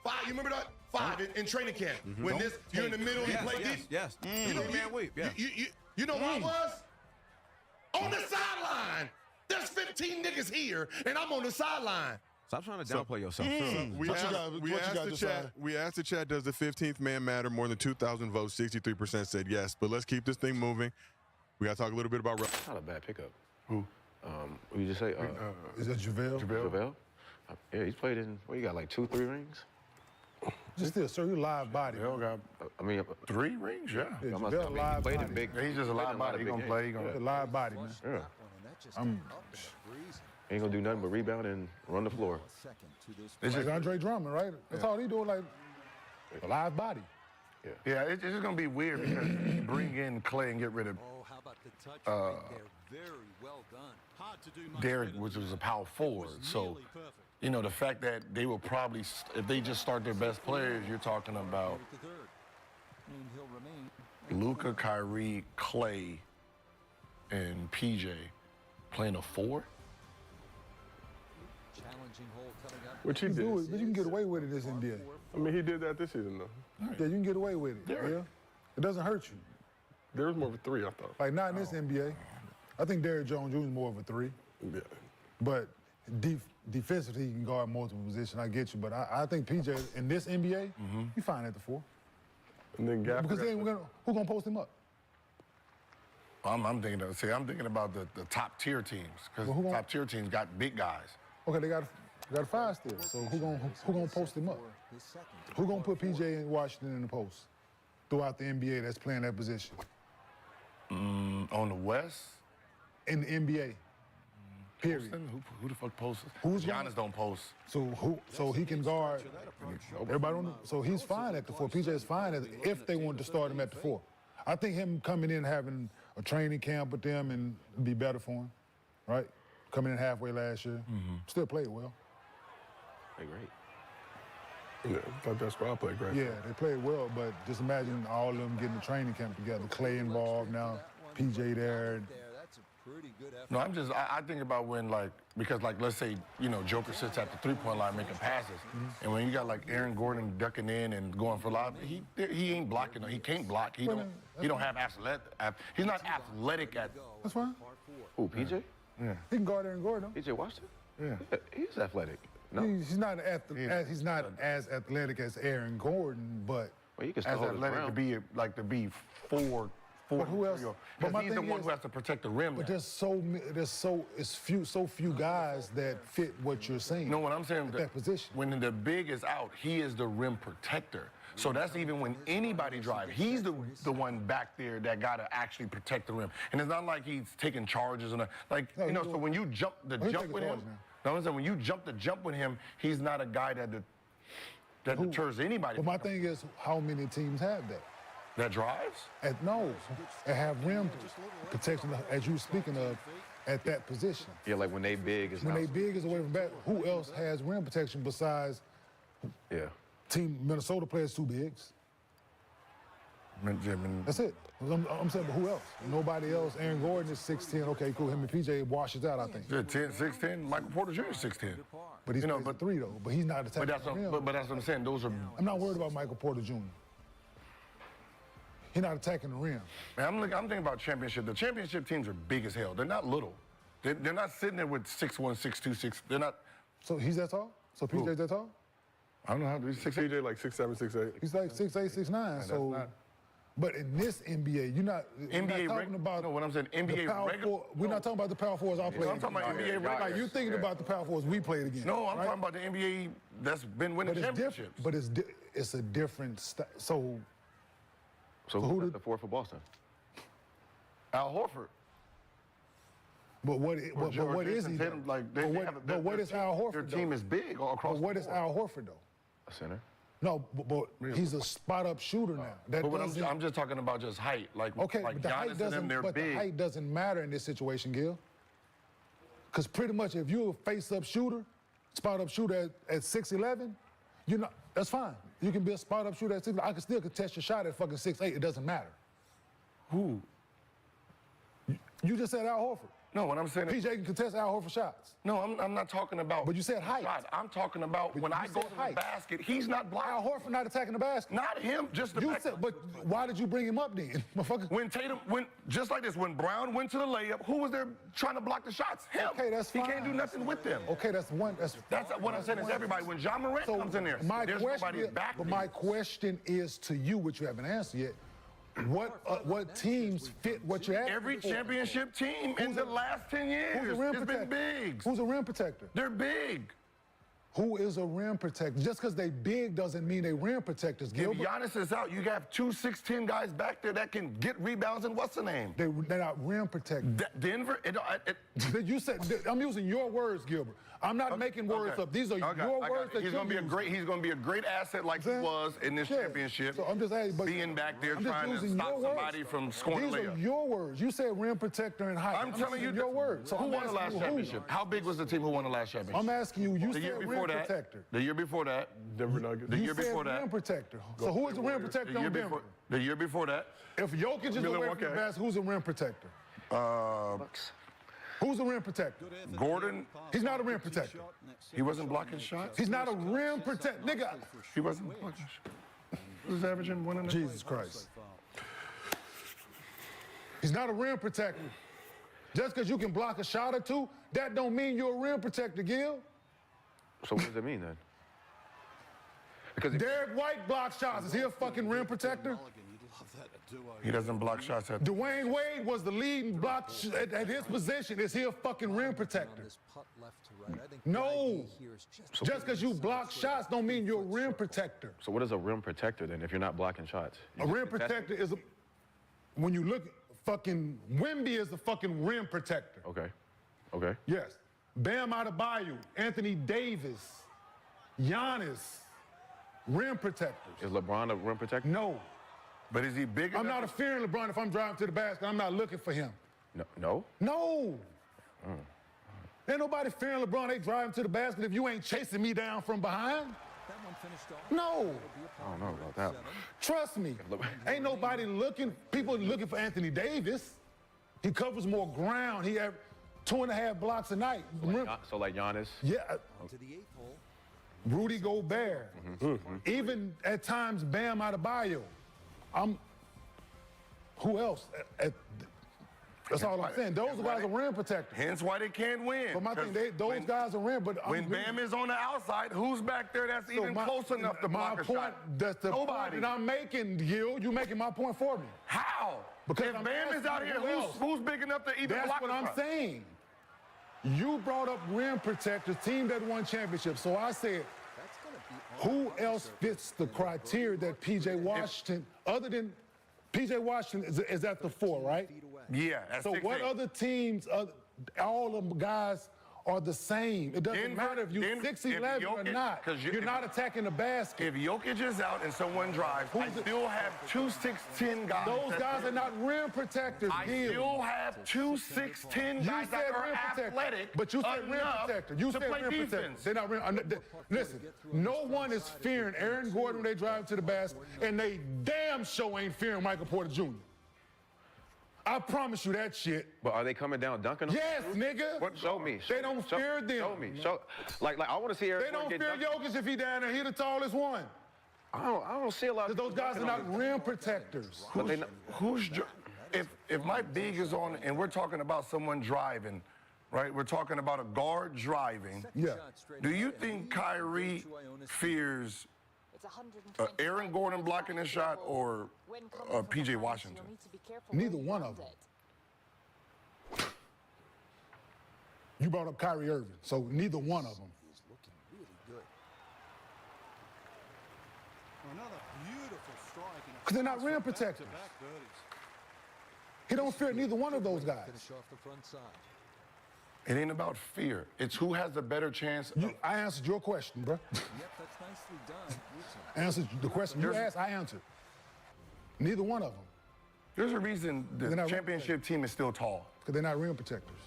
5, you remember that? 5 in training camp. When you're in the middle, you play deep. Yes. You know, you know where I was? On the sideline. There's 15 niggas here, and I'm on the sideline. Stop trying to downplay yourself. We asked the chat, does the 15th man matter? More than 2,000 votes, 63% said yes. But let's keep this thing moving. We got to talk a little bit about... Not a bad pickup. Who? What you just say? Is that JaVale? JaVale? Yeah, he's played in, what, you got like 2, 3 rings? Just still, sir, you live body. got, 3 rings, yeah. JaVale live played body. in big. He's just a live body. He gonna play. He gonna Live body, man. Yeah. Ain't gonna do nothing but rebound and run the floor. It's just Andre Drummond, right? That's all he doing, like a live body. Yeah, it's just gonna be weird because you bring in Clay and get rid of Derek, which was a power forward. So, you know, the fact that they will probably, if they just start their best players, you're talking about Luka, Kyrie, Clay, and PJ playing a 4. Which he You did. do it, but you can get away with it in this NBA. I mean, he did that this season, though. Yeah, you can get away with it. Yeah. It doesn't hurt you. There was more of a 3, I thought. Like, not in this NBA. I think Derrick Jones Jr. is more of a 3. Yeah. But defensively, he can guard multiple positions. I get you. But I think PJ, in this NBA, you fine at the 4. And then Gafford. Because who's going to post him up? I'm thinking about the top tier teams because top tier teams got big guys. Okay, they got a 5 still. So who gonna post him up? Who gonna put PJ in Washington in the post throughout the NBA that's playing that position? On the West? In the NBA. Period. Who the fuck posts? Giannis don't post. So he can guard everybody on so he's fine at the 4. PJ is fine if they wanted to start him at the 4. I think him coming in having a training camp with them and be better for him, right? Coming in halfway last year, still played well. Played great. Yeah, I thought that squad played great. Yeah, they played well, but just imagine all of them getting a training camp together. Clay involved now, PJ there. No, I think about when, because let's say, Joker sits at the 3-point line making passes, and when you got Aaron Gordon ducking in and going for a lot, he ain't blocking. He can't block. He don't have he's not athletic at. That's fine. Who, PJ? Yeah. He can guard Aaron Gordon. PJ Washington? Yeah. He's athletic. No. He's not as athletic as Aaron Gordon, but he can as athletic to be 4. But who else? Because he's the one who has to protect the rim. But there's so few guys that fit what you're saying. No, what I'm saying that position. When the big is out, he is the rim protector. So that's even when anybody drives. He's the one back there that got to actually protect the rim. And it's not like he's taking charges and so when you jump the jump with him, when you jump the jump with him, he's not a guy that deters anybody. But my thing is, how many teams have that? That drives? And have rim protection, as you were speaking of, at that position. Yeah, like when they big is they big is away from back. Who else has rim protection besides? Yeah. Team Minnesota players 2 bigs. That's it. I'm saying, but who else? Nobody else. Aaron Gordon is 6'10". Okay, cool. Him and PJ washes out, I think. Yeah, 6'10". Michael Porter Jr. is 6'10". But he's 3 though. But he's not attacking the rim. But that's what I'm saying. I'm not worried about Michael Porter Jr. He's not attacking the rim. Man, I'm thinking about championship. The championship teams are big as hell. They're not little. They're not sitting there with 6'1", 6'2", 6. They're not. So he's that tall? So PJ's that tall? I don't know how to be 6'8". PJ like 6'7", 6'8". He's like 6'8", 6'9". So, but in this NBA, you're not talking about. No, what I'm saying, NBA regular. We're not talking about the power forwards I played. I'm talking about NBA regular. Like you're thinking about the power forwards we played against. No, I'm talking about the NBA that's been winning championships. But it's a different So who's at the 4 for Boston? Al Horford. But what is he? But what is Al Horford? Their team is big across. But what is Al Horford though? A center. No, but he's a spot-up shooter now. I'm just talking about just height. Okay, but the height doesn't. But the height doesn't matter in this situation, Gil. Because pretty much, if you're a face-up shooter, spot-up shooter at 6'11", you're not. That's fine. You can be a spot-up shooter at 6'11". I can still contest your shot at fucking 6'8". It doesn't matter. Who? You just said Al Horford. No, what I'm saying is... PJ can contest Al Horford shots. No, I'm not talking about... But you said height. Shot. I'm talking about when I go to the basket, he's not blocking. Al Horford not attacking the basket. Not him, just the basket. But why did you bring him up then, motherfucker? When Tatum just like this, when Brown went to the layup, who was there trying to block the shots? Him. Okay, that's fine. He can't do nothing with them. Okay, that's one. That's what I'm saying is everybody. When John Morant comes in there, there's nobody back. But my question is to you, which you haven't answered yet. What teams fit what you're asking Every for? championship team in the last 10 years has been big. Who's a rim protector? They're big. Who is a rim protector? Just because they big doesn't mean they rim protectors, Gilbert. If Giannis is out, you have 2 6'10" guys back there that can get rebounds and what's the name? They're not rim protectors. Denver? You said, I'm using your words, Gilbert. I'm not making words up. These are your words that he's going to be a great asset like he was in this championship. So I'm just saying, being back there trying to stop somebody from scoring These are your words. You said rim protector and height. I'm telling you your words. So who won the last championship? How big was the team who won the last championship? I'm asking you. You the year said before rim that. protector. The year before that. Denver Nuggets. The year before that. Rim protector. So who is the rim protector on Denver? The year before that. If Jokic is away from the basket, who's a rim protector? Who's a rim protector? Gordon. He's not a rim protector. He wasn't blocking shots? He's not a rim protector. Nigga. He wasn't blocking shots. He was averaging 1.5. Jesus Christ. He's not a rim protector. Just because you can block a shot or two, that don't mean you're a rim protector, Gil. So what does it mean then? Because Derek White blocks shots. Is he a fucking rim protector? He doesn't block shots at Dwayne Wade was the leading block at his position. Is he a fucking rim protector? No. Just because you block shots don't mean you're a rim protector. So what is a rim protector then if you're not blocking shots? A rim protector is when you look, fucking Wemby is the fucking rim protector. Okay. Okay. Yes. Bam Adebayo, Anthony Davis, Giannis, rim protectors. Is LeBron a rim protector? No. But is he big enough? I'm not fearing LeBron if I'm driving to the basket. I'm not looking for him. No? No. Ain't nobody fearing LeBron. They driving to the basket if you ain't chasing me down from behind. No. I don't know about that one. Trust me. Ain't nobody looking. People are looking for Anthony Davis. He covers more ground. He have 2.5 blocks a night. So like Giannis? Yeah. Rudy Gobert. Even at times Bam Adebayo. Who else? That's all I'm saying. Those guys are rim protectors. Hence why they can't win. But my thing, those guys are rim. But when Bam is on the outside, who's back there that's even close enough to block a shot? That's the point that I'm making, Gil. You making my point for me. How? Because if Bam is out here, who's big enough to even block a shot? That's what I'm saying. You brought up rim protectors, team that won championships. So I said, who else fits the criteria that P.J. Washington, other than P.J. Washington is at the 4, right? Yeah. So what other teams, all of them guys are the same. It doesn't matter if you're 6'11" or not. You're not attacking the basket. If Jokic is out and someone drives, I still have 2 6'10" guys. Those guys are not rim protectors, I still have 2 6'10" guys that are athletic. But you said rim protector. You said rim protector. They're not rim. Listen, no one is fearing Aaron Gordon when they drive to the basket, and they damn sure ain't fearing Michael Porter Jr. I promise you that shit. But are they coming down dunking? Yes, nigga. Show me. They don't fear them. Show me. Like I want to see Aaron Gordon. They don't fear Jokic if he down there. He the tallest one. I don't see a lot of those guys are not rim protectors. If my big is on and we're talking about someone driving, right? We're talking about a guard driving. Yeah. Do you think Kyrie fears Aaron Gordon blocking a shot or P.J. Washington? Neither one of them. You brought up Kyrie Irving, so neither one of them. He's looking really good. Another beautiful strike. Because they're not rim protectors. He don't fear neither one of those guys. Finish off the front side. It ain't about fear. It's who has the better chance. I answered your question, bro. Yep, that's nicely done. I answered the question you asked, I answered. Neither one of them. There's a reason the championship team is still tall. Because they're not rim protectors.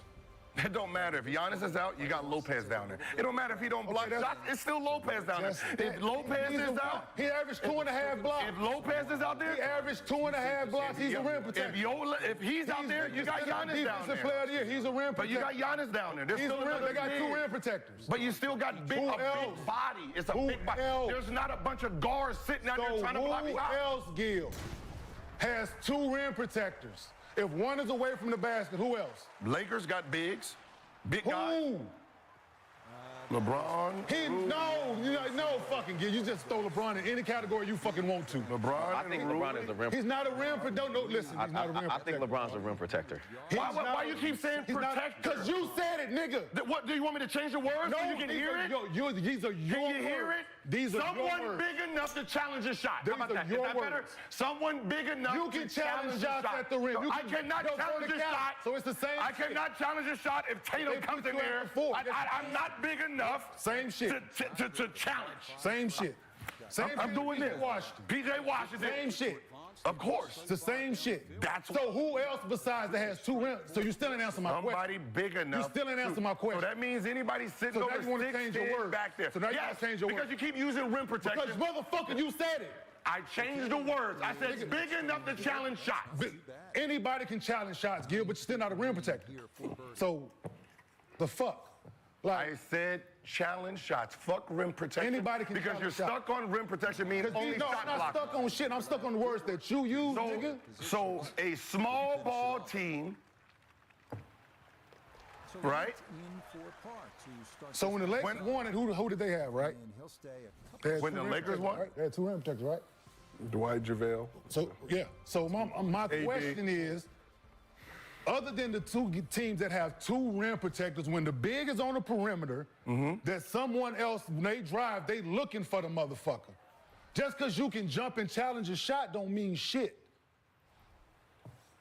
It don't matter. If Giannis is out, you got Lopez down there. It don't matter if he don't block shots. It's still Lopez down there. If Lopez is out, he averaged 2.5 blocks. If Lopez is out there, he averaged 2.5 blocks. He's a rim protector. If he's out there, you got Giannis down there. Player of the year. He's a rim protector. But you got Giannis down there. They got 2 rim protectors. But you still got a big body. It's a big body. There's not a bunch of guards sitting out there trying to block you out. Who else, Gil, has 2 rim protectors? If one is away from the basket, who else? Lakers got bigs. Big guy. LeBron. No fucking Gil. You just throw LeBron in any category you fucking want to. LeBron. I think LeBron is a rim. He's not a rim protector. Listen, he's not a rim protector. I think LeBron's a rim protector. Why you keep saying protector? Because you said it, nigga. What, do you want me to change the words so you can hear it? These are your words. Can you hear it? These are your words. Someone big enough to challenge a shot. How about that? Is that better? Someone big enough to challenge shots at the rim. I cannot challenge a shot. So it's the same I cannot challenge a shot if Tatum comes in there. I'm not big enough. Same shit. To challenge. Same shit. I'm doing this. P.J. Washington. Same shit. Of course. It's the same shit. So who else besides that has 2 rims? So you still ain't answer my question. Somebody big enough. You still ain't answer my question. So that means anybody sitting over 6 feet back there. So now you want to change your word. Because you keep using rim protection. Because motherfucker, you said it. I changed the words. I said it's big enough to challenge shots. Anybody can challenge shots, Gil, but you're still not a rim protector. So, the fuck? Like, I said challenge shots. Fuck rim protection. Anybody can because you're challenge stuck on rim protection means only no, shot I'm not blocker. stuck on shit. I'm stuck on the words that you use, nigga. So a small ball team, right? So when the Lakers won it, who did they have, right? When the Lakers won? Right? They had 2 rim protectors, right? Dwight, JaVale. So, yeah. So my question is, other than the 2 teams that have 2 rim protectors, when the big is on the perimeter, that someone else, when they drive, they looking for the motherfucker. Just because you can jump and challenge a shot don't mean shit.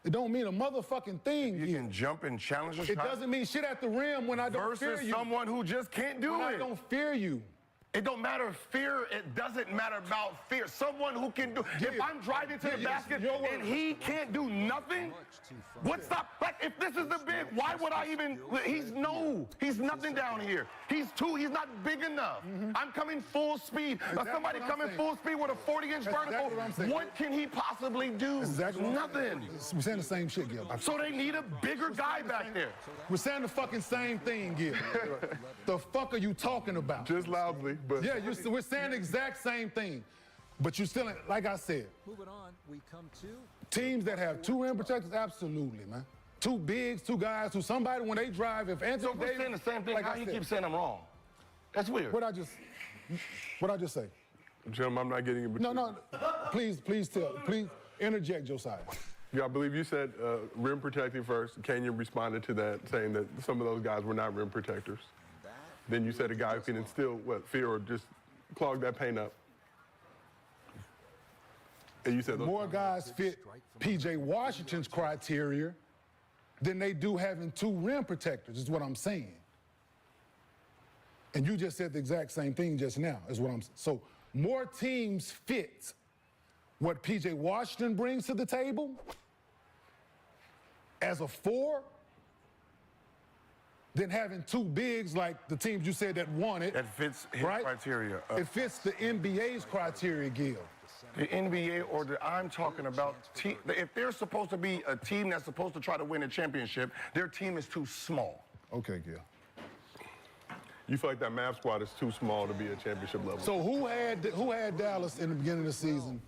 It don't mean a motherfucking thing. You can jump and challenge a shot? It doesn't mean shit at the rim when I don't fear you. Versus someone who just can't do it. I don't fear you. It don't matter fear. It doesn't matter about fear. Someone who can do. If I'm driving to the basket and he can't do nothing, what's up? Like if this is the big, why would I even? He's nothing down here. He's not big enough. I'm coming full speed. Somebody coming full speed with a 40-inch vertical. What can he possibly do? Nothing. We're saying the same shit, Gil. So they need a bigger guy back there. We're saying the fucking same thing, Gil. The fuck are you talking about? Just loudly, but yeah, we're saying the exact same thing. But you still, like I said, moving on, we come to teams that have 2 rim protectors, absolutely, man. 2 bigs, 2 guys who somebody when they drive, if Anthony Davis, we're saying the same thing. like How you keep saying I'm wrong? That's weird. What I just say? Gentlemen, I'm not getting in between. No, please interject, Josiah. Yeah, I believe you said rim protecting first. Kenyon responded to that, saying that some of those guys were not rim protectors. Then you said a guy who can instill fear or just clog that paint up. And you said more guys fit PJ Washington's criteria than they do having 2 rim protectors, is what I'm saying. And you just said the exact same thing just now, is what I'm saying. So more teams fit what PJ Washington brings to the table as a 4 than having 2 bigs like the teams you said that won it. That fits his criteria. It fits the NBA's criteria, Gil. The NBA I'm talking about, if they're supposed to be a team that's supposed to try to win a championship, their team is too small. Okay, Gil. You feel like that Mavs squad is too small to be a championship level. So who had Dallas in the beginning of the season?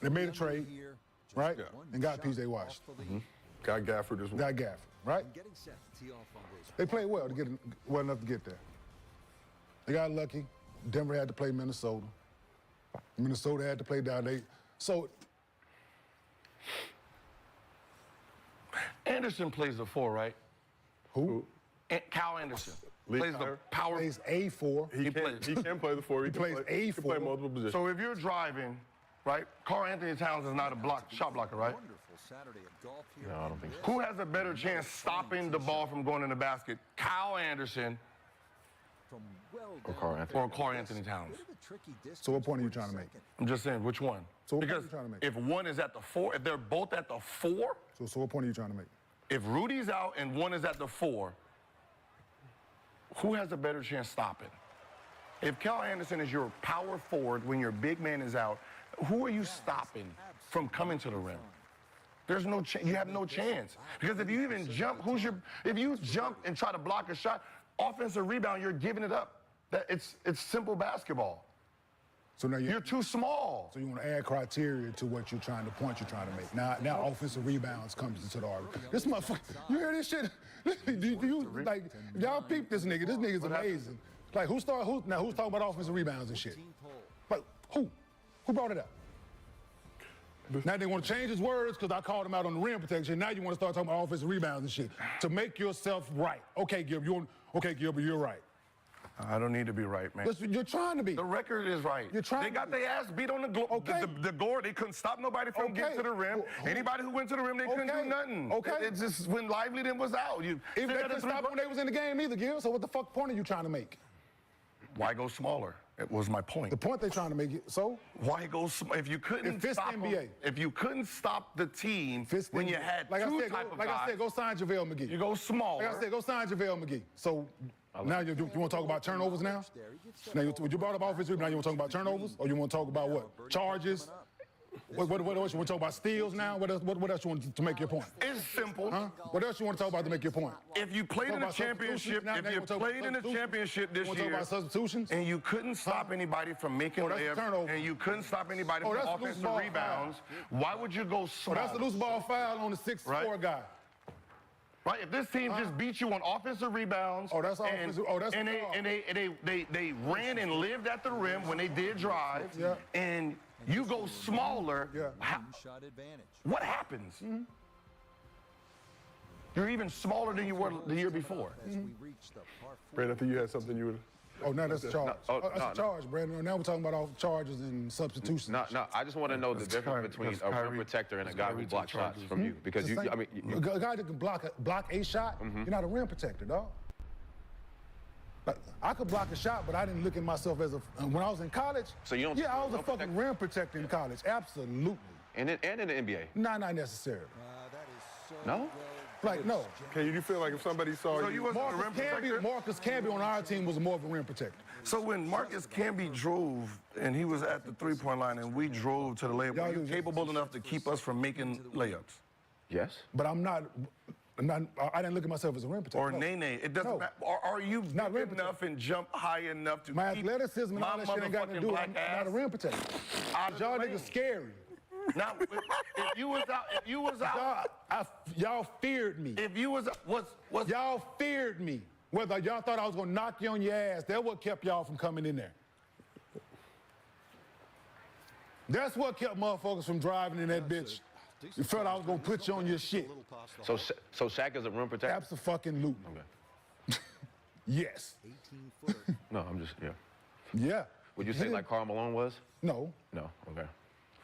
They made a trade, right? Yeah. And got PJ Washington. Got Gafford as well. Got Gafford, right? They played well to get well enough to get there. They got lucky. Denver had to play Minnesota. Minnesota had to play down. Anderson plays the 4, right? Who? Cal Anderson. Plays the power. Plays A4. He can play the 4. He plays A4. He can play multiple positions. So if you're driving, right, Karl Anthony Towns is not a shot blocker, right? No, I don't think so. Who has a better chance stopping the ball from going in the basket? Kyle Anderson or Karl Anthony Towns? So what point are you trying to make? I'm just saying, which one? So what point because are you trying to make? if one is at the 4, if they're both at the 4, So what point are you trying to make? if Rudy's out and one is at the 4, who has a better chance stopping? If Kyle Anderson is your power forward when your big man is out, who are you stopping from coming to the rim? There's no chance. You have no chance. Because if you even jump, if you jump and try to block a shot, offensive rebound, you're giving it up. It's simple basketball. So now you're too small. So you want to add criteria to what you're trying to make. Now offensive rebounds comes into the argument. This motherfucker, you hear this shit? Y'all peep this nigga. This nigga's amazing. Like who's talking about offensive rebounds and shit? Like who? Who brought it up? Now they want to change his words because I called him out on the rim protection. Now you want to start talking about offensive rebounds and shit to make yourself right. Okay, Gilbert, you're right. I don't need to be right, man. You're trying to be. The record is right. You're trying. They got their ass beat on the gore. They couldn't stop nobody from getting to the rim. Anybody who went to the rim, they couldn't do nothing. Okay. It's just when Lively then was out. Even they couldn't stop when they was in the game either, Gil. So what the fuck point are you trying to make? Why go smaller? It was my point. The point they're trying to make. So why go if you couldn't stop NBA. If you couldn't stop the team when you had like two I said, type of like guys, I said, go sign JaVale McGee. You go small. Like I said, go sign JaVale McGee. So Now you want to talk about turnovers now? Now you brought up offensive rebound. Now you want to talk about turnovers, or you want to talk about what? Charges? What else? You want to talk about steals now? What else you want to make your point? It's simple. Huh? What else you want to talk about to make your point? If you played in the championship, this year, about substitutions, and you couldn't stop anybody from making layups, and you couldn't stop anybody from offensive rebounds, why would you go small? Oh, that's a loose ball foul on the 6'4" guy. Right? If this team just beat you on offensive rebounds, and they ran and lived at the rim when they did drive, and you go smaller, what happens? You're even smaller than you were the year before. Brandon, I think you had something you would... Oh, now that's a charge. That's a charge, Brandon. Now we're talking about all charges and substitutions. No, I just want to know the difference between a rim protector and a guy who blocks shots from you. Because a guy that can block a shot, you're not a rim protector, dog. Like, I could block a shot, but I didn't look at myself as a. When I was in college, so you don't. Yeah, I was a fucking rim protector in college. Absolutely. And in the NBA. Nah, not necessarily. No. Like, no. Okay, you feel like if somebody saw you... Marcus Camby on our team was more of a rim protector. So when Marcus Camby drove, and he was at the three-point line, and we drove to the layup, were you capable enough to keep us from making layups? Yes. But I didn't look at myself as a rim protector. Or Nene, it doesn't matter. Are you not big enough and jump high enough to my keep athleticism and all that shit ain't got to do with not a rim protector. Y'all niggas scary. Now, if you was out, y'all feared me. If you was y'all feared me. Whether y'all thought I was gonna knock you on your ass, that's what kept y'all from coming in there. That's what kept motherfuckers from driving in that bitch. You felt I was gonna put you on your shit. So Shaq is a rim protector? Absolutely. Okay. Yes. No, I'm just, Yeah. Would you say like Karl Malone was? No. No, okay.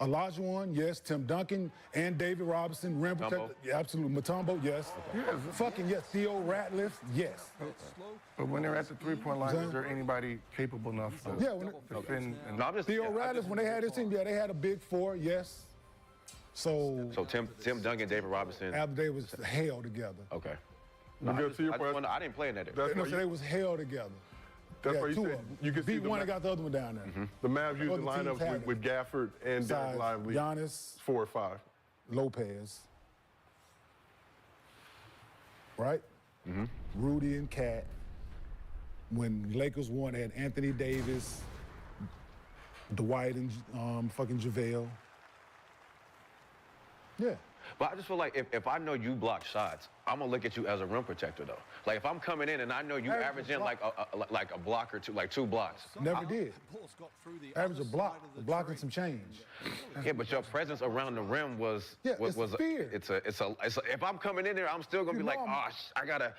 Olajuwon, yes. Tim Duncan and David Robinson, rim protector. Yeah, absolutely. Mutombo, yes. Yes. Fucking yes. Theo Ratliff, yes. But when they're at the three-point line, is there anybody capable enough to defend? Theo Ratliff, when they had this team, they had a big four, yes. So Tim Duncan, David Robinson. After they was held together. Okay. I didn't play in that. So they was held together. That's why you said you could see beat one and got the other one down there. The Mavs used the lineup with Gafford and Derek Lively. Giannis. 4 or 5. Lopez. Right? Rudy and Cat. When Lakers won, they had Anthony Davis, Dwight and fucking JaVale. Yeah. But I just feel like if I know you block shots, I'm gonna look at you as a rim protector though. Like if I'm coming in and I know you averaging like a block or two, like 2 blocks. Never did. Average a block, blocking some change. Yeah, but your presence around the rim was fear. It's a if I'm coming in there, I'm still gonna be like, I gotta.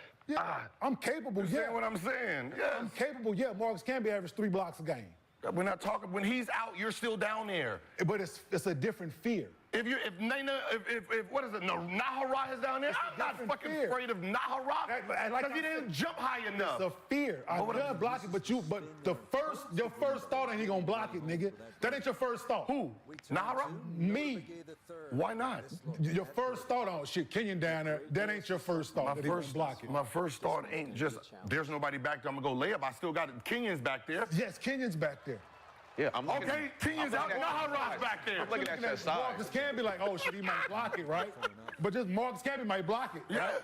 I'm capable. You yeah. what I'm saying? Yeah. I'm capable. Yeah, Marcus Camby averaged 3 blocks a game. We're not talking. When he's out, you're still down there. But it's a different fear. If what is it? Nahara is down there. I'm not fucking afraid of Nahara because he didn't jump high enough. It's a fear. I done block it, but your first thought ain't he gonna block it, nigga. That ain't your first thought. Who? Nahara? Me. Why not? Your first thought, oh shit, Kenyon down there. That ain't your first thought. That he gonna block it. My first thought ain't just there's nobody back there. I'm gonna go layup. I still got Kenyon's back there. Yes, Kenyon's back there. Yeah, I'm looking okay, Kenyon's out. Nahara's back there. I'm looking at that side. Marcus Camby like, oh shit, he might block it, right? But just Marcus Camby might block it. Yeah. Right?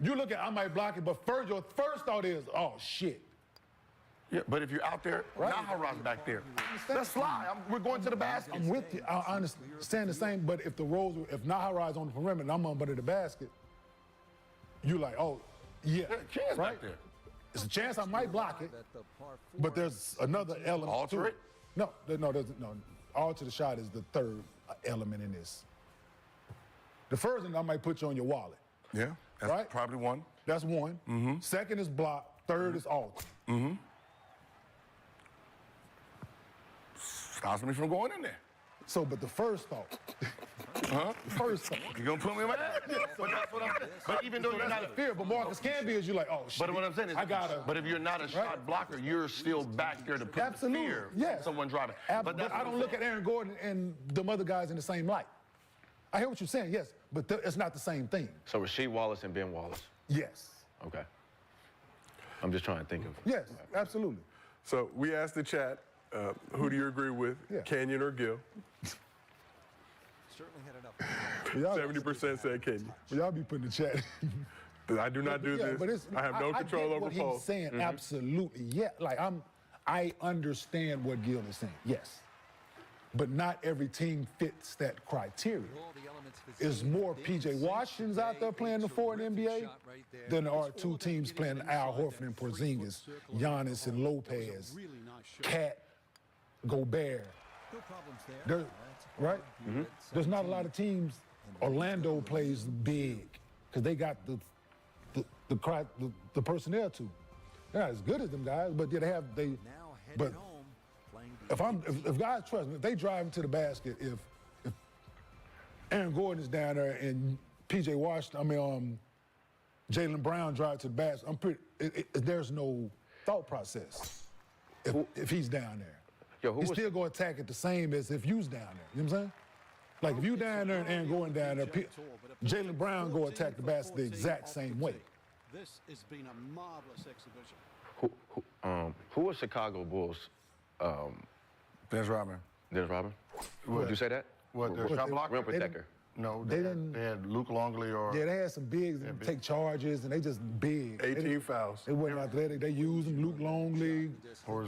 You look at I might block it, but your first thought is, oh shit. Yeah, but if you're out there, Nahara's back there. Let's fly. We're going to the basket. I'm with you. I understand the same, but if Nahara's on the perimeter and I'm under the basket, you like, oh, yeah. Kenyon's back there. It's a chance I might block it, but there's another element. Alter it? No. Alter the shot is the third element in this. The first one, I might put you on your wallet. Yeah, that's probably one. That's one. Second is block. Third is alter. Stops me from going in there. So, but the first thought. The first thought. You're going to put me in my ass? But that's what I'm saying. But even though you're not a fear, but Marcus Camby is you like, oh, shit. But what I'm saying is, but if you're not a shot blocker, you're still back there to put the fear of someone driving. But I don't look at Aaron Gordon and them other guys in the same light. I hear what you're saying, yes, but it's not the same thing. So Rasheed Wallace and Ben Wallace? Yes. Okay. I'm just trying to think of. Yes, absolutely. So we asked the chat, who do you agree with, Kenyon or Gil? Certainly had enough. 70% said Kenyon. Y'all be putting the chat. I do not do this. I have no control over what polls. he's saying, absolutely. Yeah, like I understand what Gil is saying. Yes. But not every team fits that criteria. There's more P.J. Washingtons out there playing the 4 in the NBA than there are 2 teams playing Al Horford and Porzingis, Giannis and Lopez, Cat, Gobert. Right? There's not a lot of teams. Orlando plays big because they got the personnel too. They're not as good as them guys, but but if guys trust me, if they drive into the basket, if Aaron Gordon is down there and P.J. Washington, Jaylen Brown drives to the basket, there's no thought process if he's down there. He's still going to attack it the same as if you's down there. You know what I'm saying? Like if you down there and Aaron Gordon down there, Jaylen Brown go attack the basket the exact same way. This has been a marvelous exhibition. Who was Chicago Bulls? Dennis Rodman. Dennis Rodman? Would you say that? What, the shot blocker? Rim protector. No, they had Luke Longley or... Yeah, they had some bigs that take charges, and they just big. 18 fouls. They wasn't athletic. They used them. Luke Longley,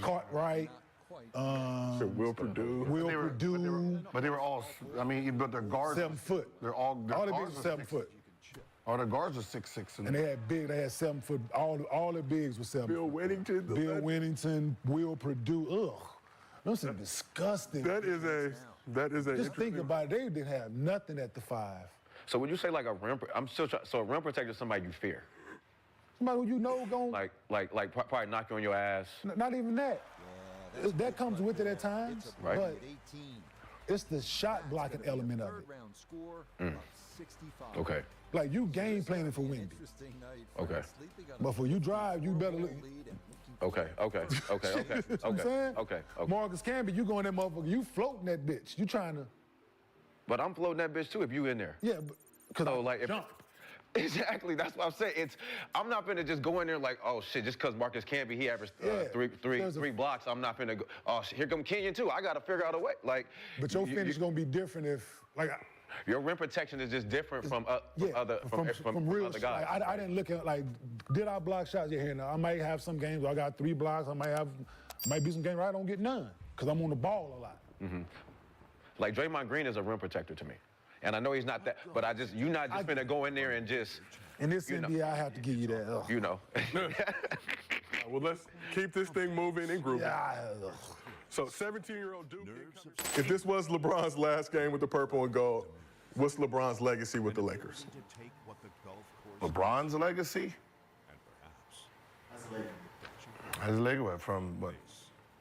Cartwright, Will Perdue. But they were all, but their guards... 7 foot. All the bigs were 7 foot. All the guards were 6'6". And they had 7 foot. All the bigs were 7 Bill foot. Whittington, Will Perdue. Ugh. Those are disgusting. That is a Just think about it. They didn't have nothing at the 5. So would you say like a rim? So a rim protector is somebody you fear. Somebody who you know going like probably knock you on your ass. Not even that. That comes with it at times. Right. But it's the shot blocking element of it. Okay. Like you game planning for Wendy. Okay. But for you drive, you better look. Okay. You know what I'm saying? Okay. Marcus Camby, you going that motherfucker, you floating that bitch. You trying to. But I'm floating that bitch too if you in there. Yeah, because jump. Exactly, that's what I'm saying. I'm not finna just go in there like, oh shit, just because Marcus Camby, he averaged three blocks, I'm not finna go, oh shit, here come Kenyon too, I gotta figure out a way. But your finish gonna be different if, your rim protection is just different from other guys. I didn't look at, did I block shots? Yeah, here now. I might have some games where I got 3 blocks, might be some games where I don't get none, because I'm on the ball a lot. Like Draymond Green is a rim protector to me. And I know he's not that, but you're not just finna go in there and just. In this NBA, I have to give you that. Ugh. You know. Well, let's keep this thing moving and grooving. So 17-year-old Duke. If this was LeBron's last game with the purple and gold, what's LeBron's legacy with the Lakers? LeBron's legacy? His legacy from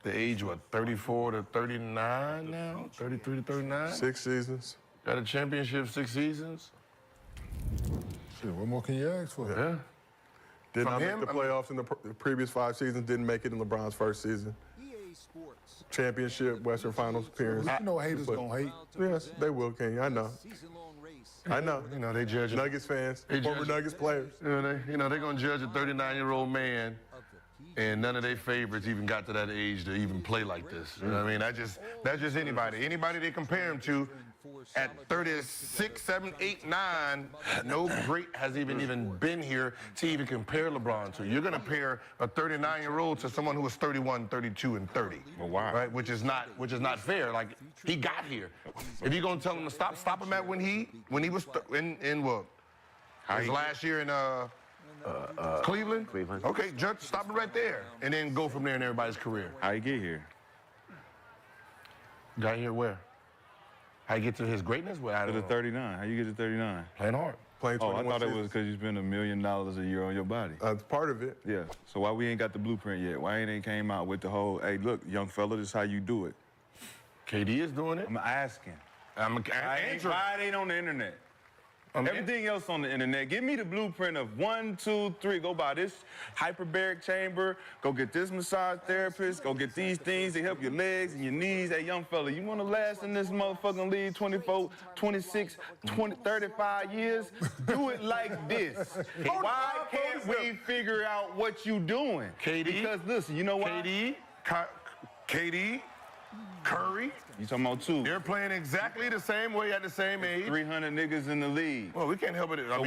the age, 34 to 39 now? 33 to 39? 6 seasons. Got a championship 6 seasons. Shit, what more can you ask for? Yeah. Did not make the playoffs in the previous 5 seasons, didn't make it in LeBron's first season. Championship, Western Finals appearance. You know haters gonna hate. Yes, they will, King. I know. You know, they judge Nuggets fans, former Nuggets players. They're gonna judge a 39-year-old man, and none of their favorites even got to that age to even play like this. You know what I mean? That's just anybody. Anybody they compare him to at 36, 7, 8, 9, no great has even been here to even compare LeBron to. You're gonna pair a 39-year-old to someone who was 31, 32, and 30. Oh, wow. Right? Which is not fair. Like, he got here. If you're gonna tell him to stop him at when he was in what? His last year in Cleveland? Cleveland. Okay, just stop it right there. And then go from there in everybody's career. How you get here? Got here where? How you get to his greatness? To the 39. How you get to 39? Playing hard. Playing 21 I thought it seasons. was because you spend $1 million a year on your body. That's part of it. Yeah. So why we ain't got the blueprint yet? Why ain't came out with the whole, hey, look, young fella, this is how you do it? KD is doing it. I'm asking. I'm why it ain't on the internet? Everything else on the internet. Give me the blueprint of 1, 2, 3. Go buy this hyperbaric chamber. Go get this massage therapist. Go get these things to help your legs and your knees. Hey, young fella, you want to last in this motherfucking league 24, 26, 20, 35 years? Do it like this. Why can't we figure out what you doing? KD. Because listen, you know what? KD, Curry. You talking about 2? They're playing exactly the same way at the same age. 300 niggas in the league. Well, we can't help it. So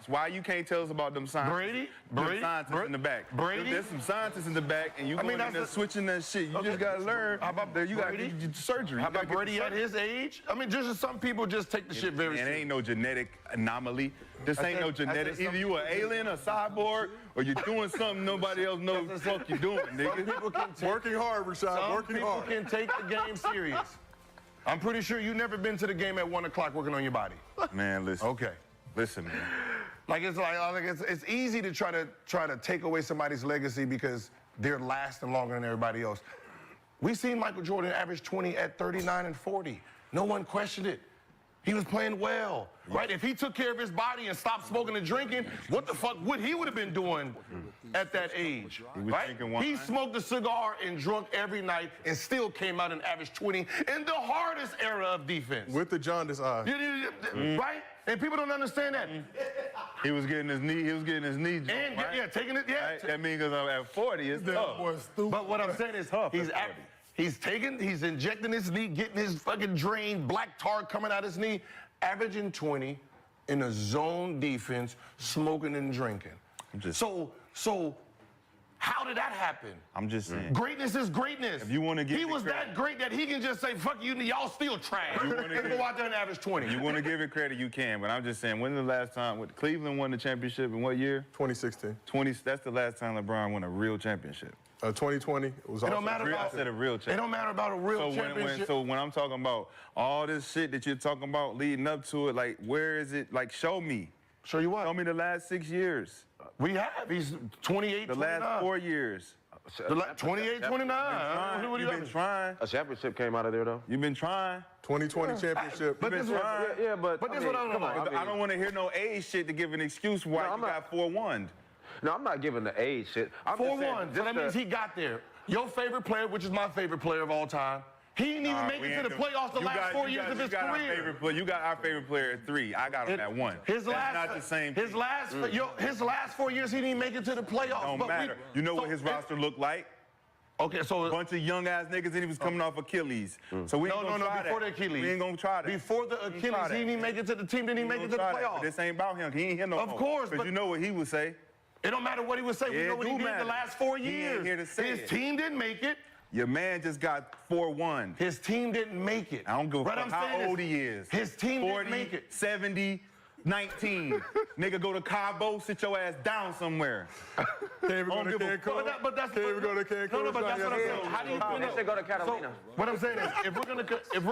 why you can't tell us about them scientists? Brady, scientists in the back. Brady. There's some scientists in the back, and you going in there switching that shit. You just gotta learn. How about you gotta get surgery. How about Brady at his age? I mean, just some people just take the shit very seriously. It ain't no genetic anomaly. This ain't no genetic. Either you an alien, a cyborg, or you're doing something nobody else knows what the fuck you doing, nigga. Some people can take, Working hard, Rashad. Working hard. Some people can take the game serious. I'm pretty sure you've never been to the game at 1 o'clock working on your body. Man, listen. Okay. Listen, man. It's easy to try to take away somebody's legacy because they're lasting longer than everybody else. We seen Michael Jordan average 20 at 39 and 40. No one questioned it. He was playing well, right? If he took care of his body and stopped smoking and drinking, what the fuck would he would have been doing at that age, right? He smoked a cigar and drunk every night and still came out and averaged 20 in the hardest era of defense. With the jaundice eye. Right? And people don't understand that. He was getting his knee. And right? taking it. Yeah. Right? That means because I'm at 40, it's tough. But what I'm saying is, he's injecting his knee, getting his fucking drained black tar coming out his knee, averaging 20 in a zone defense, smoking and drinking. So how did that happen? I'm just saying. Greatness is greatness. If you want to give he was that great that he can just say, fuck you, y'all still trash. And go out there and average 20. You want to give it credit, you can. But I'm just saying, when's the last time Cleveland won the championship in what year? 2016. That's the last time LeBron won a real championship. 2020 was also I said a real championship. It don't matter about a real championship. So when I'm talking about all this shit that you're talking about leading up to it, like, where is it? Like, show me. Show you what? Show me the last 6 years. We have. He's 28, The 29. last 4 years. 28, 29. You've been trying. A championship came out of there, though. You've been trying. 2020 championship. But this is what I don't know. I don't want to hear no age shit to give an excuse why you got 4-1. No, I'm not giving the age shit. 4-1. So that means he got there. Your favorite player, which is my favorite player of all time, he didn't even make it to the playoffs the last 4 years of his career. You got our favorite player at 3. I got him at 1. That's not the same. His last 4 years, he didn't make it to the playoffs. Don't matter. You know what his roster looked like? Okay, so a bunch of young ass niggas, and he was coming off Achilles. So we ain't gonna try that. Before the Achilles. We ain't gonna try that. Before the Achilles, he didn't make it to the team. Didn't even make it to the playoffs. But this ain't about him. He ain't here no more. Of course, because you know what he would say. It don't matter what he would say. We know what he did the last 4 years. He ain't here to say His team didn't make it. Your man just got 4-1. His team didn't make it. I don't give a fuck how old he is. His team 40, didn't make it. 70, 19. Nigga, go to Cabo, sit your ass down somewhere. Can't even go to Cancun. Can't even go to Cancun. No, but that's what I'm saying. How do you feel? They should go to Catalina. So, what I'm saying is, if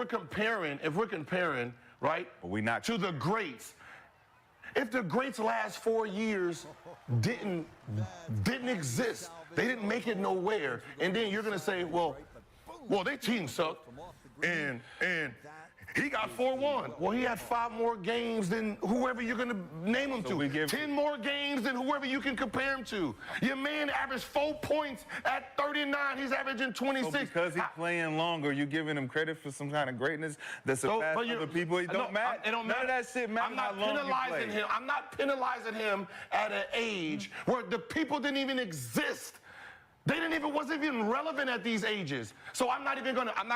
we're comparing, right? But we not to the greats. If the greats' last 4 years didn't exist, they didn't make it nowhere, and then you're gonna say, well, their team sucked, and he got 4-1. Well, he had 5 more games than whoever you're gonna name him to. 10 more games than whoever you can compare him to. Your man averaged 4 points at 39. He's averaging 26. So because he's playing longer, you're giving him credit for some kind of greatness that surpasses other people. It don't matter. None of that shit matters. I'm not how long penalizing you play. him. I'm not penalizing him at an age where the people didn't even exist. They wasn't even relevant at these ages. So I'm not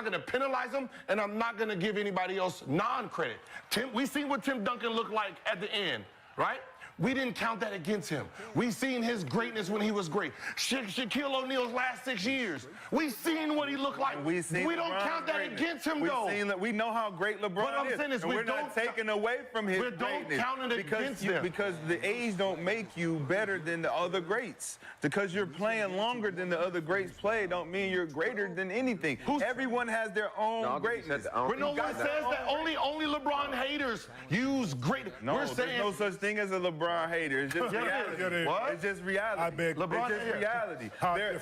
gonna penalize them, and I'm not gonna give anybody else non-credit. We seen what Tim Duncan looked like at the end, right? We didn't count that against him. We seen his greatness when he was great. Shaquille O'Neal's last 6 years. We seen what he looked like. We don't count that against him, though. We know how great LeBron is. And we're not taking away from his greatness. We don't count it against him. Because the age don't make you better than the other greats. Because you're playing longer than the other greats play don't mean you're greater than anything. Everyone has their own greatness. No one says that. Only LeBron haters use great. No, there's no such thing as a LeBron LeBron hater. It's just reality. What? It's just reality. I beg. LeBron It's just reality.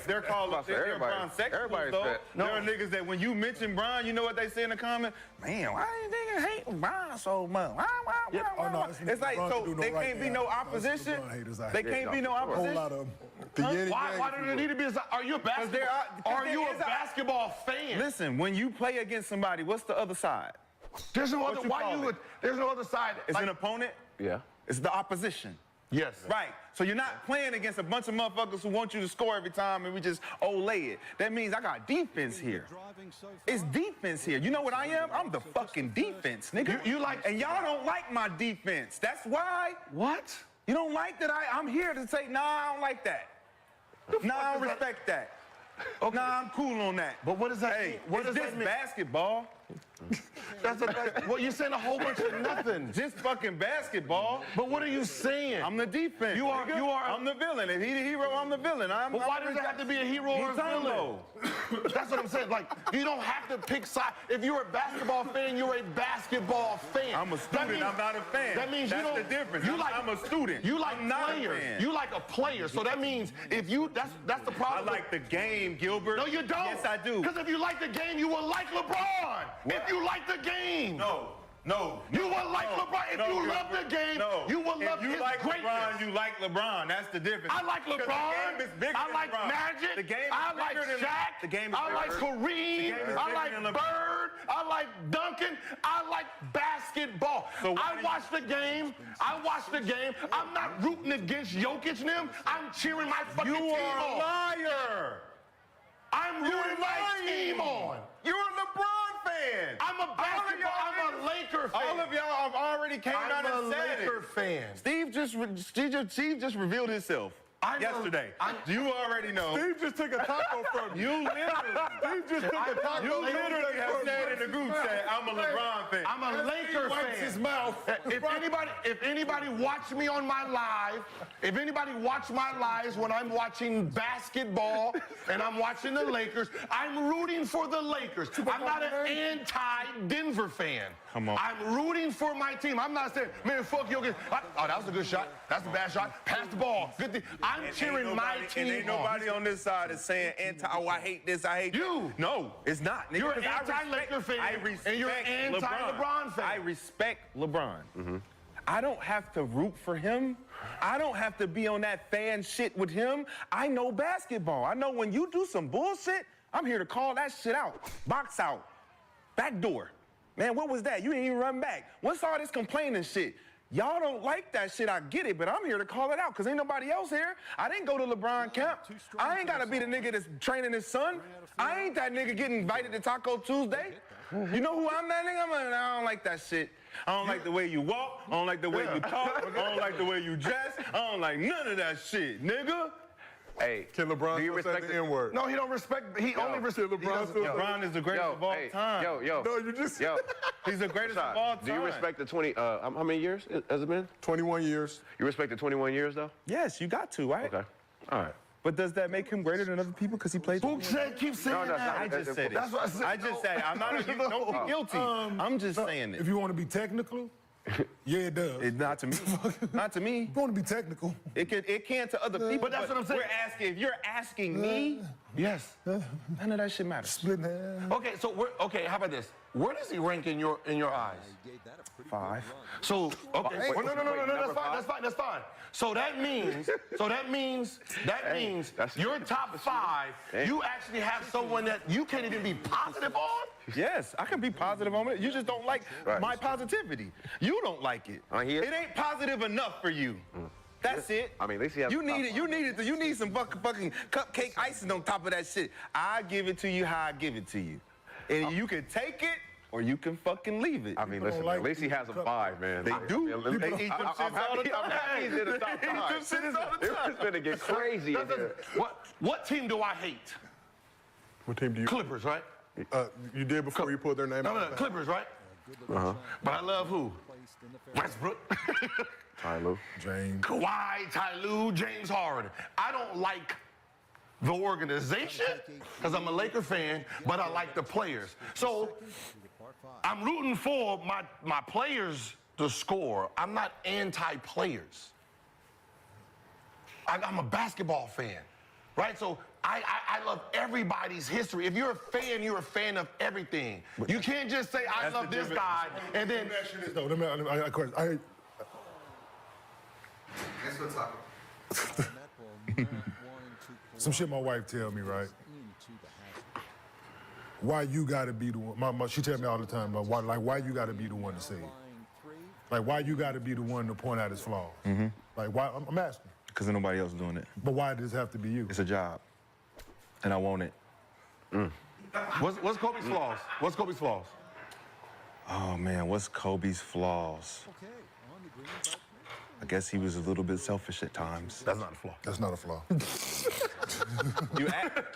They're called Everybody- LeBron sexuals, everybody though. said- There are niggas that when you mention Bron, you know what they say in the comment? Man, why you niggas hate Bron so much? Oh, no, It's like, LeBron so can do no they right can't be now. no opposition. LeBron haters out They here. can't be no A whole opposition. lot of them. Why do there need to be? Are you a basketball fan? Listen, when you play against somebody, what's the other side? There's no other. There's no other side. It's an opponent. Yeah. It's the opposition. Yes. Right. So you're not playing against a bunch of motherfuckers who want you to score every time and we just lay it. That means I got defense here. It's defense here. You know what I am? I'm the fucking defense, nigga. You like, and y'all don't like my defense. That's why. What? You don't like that I'm here to say, nah, I don't like that. Nah, I don't respect that. Okay. Nah, I'm cool on that. But what does that mean? Hey, what does that mean? Basketball. Well, you're saying a whole bunch of nothing. Just fucking basketball. But what are you saying? I'm the defense. You are. I'm the villain. If he the hero, I'm the villain. Why does it have to be a hero or a villain? That's what I'm saying. Like, you don't have to pick sides. If you're a basketball fan, you're a basketball fan. I'm a student. I'm not a fan. That means that's the difference. I'm a student. You like I'm not players. a fan. You like a player. So that means if you that's the problem. I like the game, Gilbert. No, you don't. Yes, I do. Because if you like the game, you will like LeBron. What? If you like the game. No. You will like LeBron. If you love the game, you will love his greatness. LeBron, you like LeBron. That's the difference. I like LeBron. The game is bigger I like than LeBron. Magic. The game is I like bigger than Shaq. The game is I like Kareem. I like Bird. I like Duncan. I like basketball. So I watch the game. I'm not rooting against Jokic and them. I'm cheering my fucking team on. You are a liar. I'm rooting my team on. You're a LeBron fan. I'm a Laker fan. All of y'all have already came out and said it. I'm a Laker fan. Steve just revealed himself yesterday. You already know. Steve just took a taco from you. You literally. Steve just took a taco. You literally have said in the group chat, I'm a LeBron fan. I'm a Laker fan. His mouth. If anybody watch me on my live, if anybody watch my lives when I'm watching basketball and I'm watching the Lakers, I'm rooting for the Lakers. I'm not an anti-Denver fan. Come on. I'm rooting for my team. I'm not saying, man, fuck you. Oh, that was a good shot. That's a bad shot. Pass the ball. Good thing. I'm cheering my team. And ain't nobody on this side is saying I hate this, I hate you. That. No, it's not. You're an anti-Laker fan. And you're an anti-LeBron fan. I respect LeBron. Mm-hmm. I don't have to root for him. I don't have to be on that fan shit with him. I know basketball. I know when you do some bullshit, I'm here to call that shit out. Box out. Back door. Man, what was that? You didn't even run back. What's all this complaining shit? Y'all don't like that shit, I get it, but I'm here to call it out because ain't nobody else here. I didn't go to LeBron camp. I ain't got to be the nigga that's training his son. I ain't that nigga getting invited to Taco Tuesday. You know who I'm that nigga? I don't like that shit. I don't like the way you walk. I don't like the way you talk. I don't like the way you dress. I don't like none of that shit, nigga. Hey, can LeBron do you respect the N-word? No, he don't respect. He only respects LeBron. LeBron is the greatest of all time. No, you just. He's the greatest of all time. Do you respect the 20? How many years has it been? 21 years. You respect the 21 years though? Yes, you got to, right? Okay. All right. But does that make him greater than other people because he played? Who said keep saying that? I just said it. That's what I said. I just said it. I'm not. Don't be guilty. I'm just saying it. If you want to be technical, yeah, it does. Not to me. Not to me. You want to be technical. It can to other people. But that's what I'm saying. We're asking. If you're asking me, yes. None of that shit matters. Split hand. Okay, so how about this? Where does he rank in your eyes? 5. So okay. No, that's fine. So that means your top 5. You actually have someone that you can't even be positive on. Yes, I can be positive on it. You just don't like my positivity. You don't like it. It ain't positive enough for you. That's it. I mean, at least he has you need it. You need some fucking cupcake icing on top of that shit. I give it to you how I give it to you, and you can take it or you can fucking leave it. I mean, listen, at least he has a 5, man. They do. They eat them I'm shits all the time. happy he's in the top 5. It's gonna get crazy in here. What team do I hate? What team do you? Clippers, right? You did before you pulled their name out. No, Clippers, right? But I love who? Westbrook. Ty Lue. James. Kawhi, Ty Lue, James Harden. I don't like the organization because I'm a Laker fan, but I like the players. So I'm rooting for my players to score. I'm not anti-players. I'm a basketball fan, right? So I love everybody's history. If you're a fan, you're a fan of everything. You can't just say, I love this guy, and then... No, let me Guess what talk some shit my wife tell me, right? Why you gotta be the one? She tell me all the time, why you gotta be the one to say it? Like, why you gotta be the one to point out his flaws? Like, why? I'm asking. Because there's nobody else doing it. But why does it have to be you? It's a job, and I want it. What's Kobe's flaws? What's Kobe's flaws? Oh, man, what's Kobe's flaws? I guess he was a little bit selfish at times. That's not a flaw. That's not a flaw.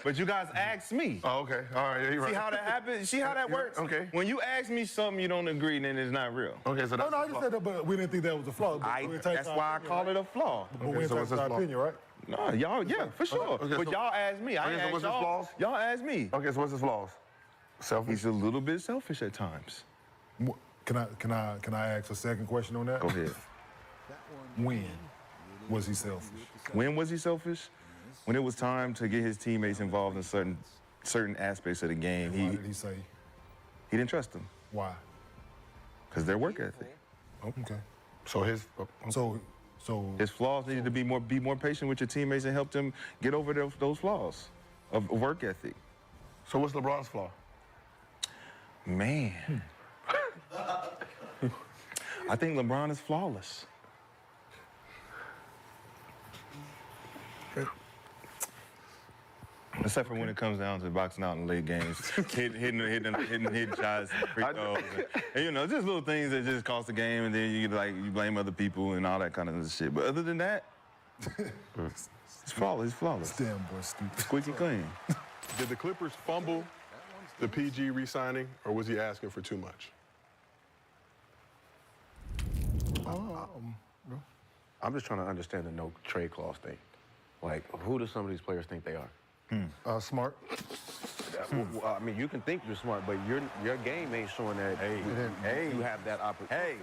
But you guys asked me. Oh, okay. All right, yeah, you're right. See how that happens? See how that works? Okay. When you ask me something you don't agree, then it's not real. Okay, so that's No, I just said that, but we didn't think that was a flaw. That's why I call it a flaw. But we didn't take our opinion, right? No, y'all, yeah, for sure. Okay, but so- y'all asked me. I Okay, so asked what's his y'all. flaws? Y'all asked me. Okay, so what's his flaws? Selfish? He's a little bit selfish at times. Can I ask a second question on that? Go ahead. When was he selfish? When was he selfish? When it was time to get his teammates involved in certain aspects of the game. Why did he say? He didn't trust them. Why? Because their work ethic. Oh, okay. So his... So his flaws needed to be more patient with your teammates and help them get over those flaws of work ethic. So what's LeBron's flaw? Man. I think LeBron is flawless. Except for when it comes down to boxing out in late games, hitting shots, free throws, and you know, just little things that just cost the game, and then you blame other people and all that kind of shit. But other than that, it's flawless. It's flawless. Damn boy, stupid. Squeaky clean. Did the Clippers fumble the PG re-signing, or was he asking for too much? I'm just trying to understand the no trade clause thing. Like, who do some of these players think they are? Smart. I mean, you can think you're smart, but your game ain't showing that. You have that opportunity.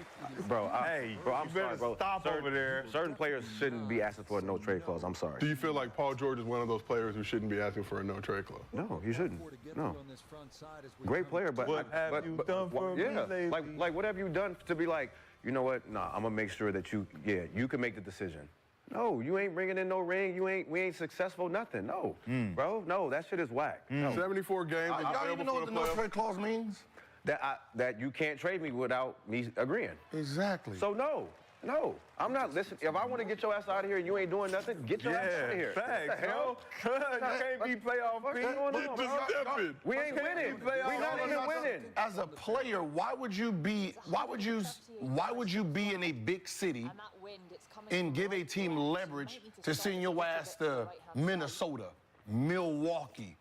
Bro, I'm sorry, bro. Stop over there. Certain players shouldn't be asking for a no trade clause. I'm sorry. Do you feel like Paul George is one of those players who shouldn't be asking for a no trade clause? No, he shouldn't. No. Great player, but What have you done for me lately? like what have you done to be like, you know what? Nah, I'm gonna make sure that you can make the decision. No, you ain't bringing in no ring. We ain't successful. Nothing. No, bro. No, that shit is whack. No. 74 games. Y'all even know what the no trade clause means? That you can't trade me without me agreeing. Exactly. So no, I'm not listening. If I want to get your ass out of here and you ain't doing nothing, get your ass out of here. Facts, What the hell? You can't be playoff What's going on, bro? We ain't winning. We not even winning. As a player, why would you be in a big city and give a team leverage to send your ass to Minnesota, Milwaukee,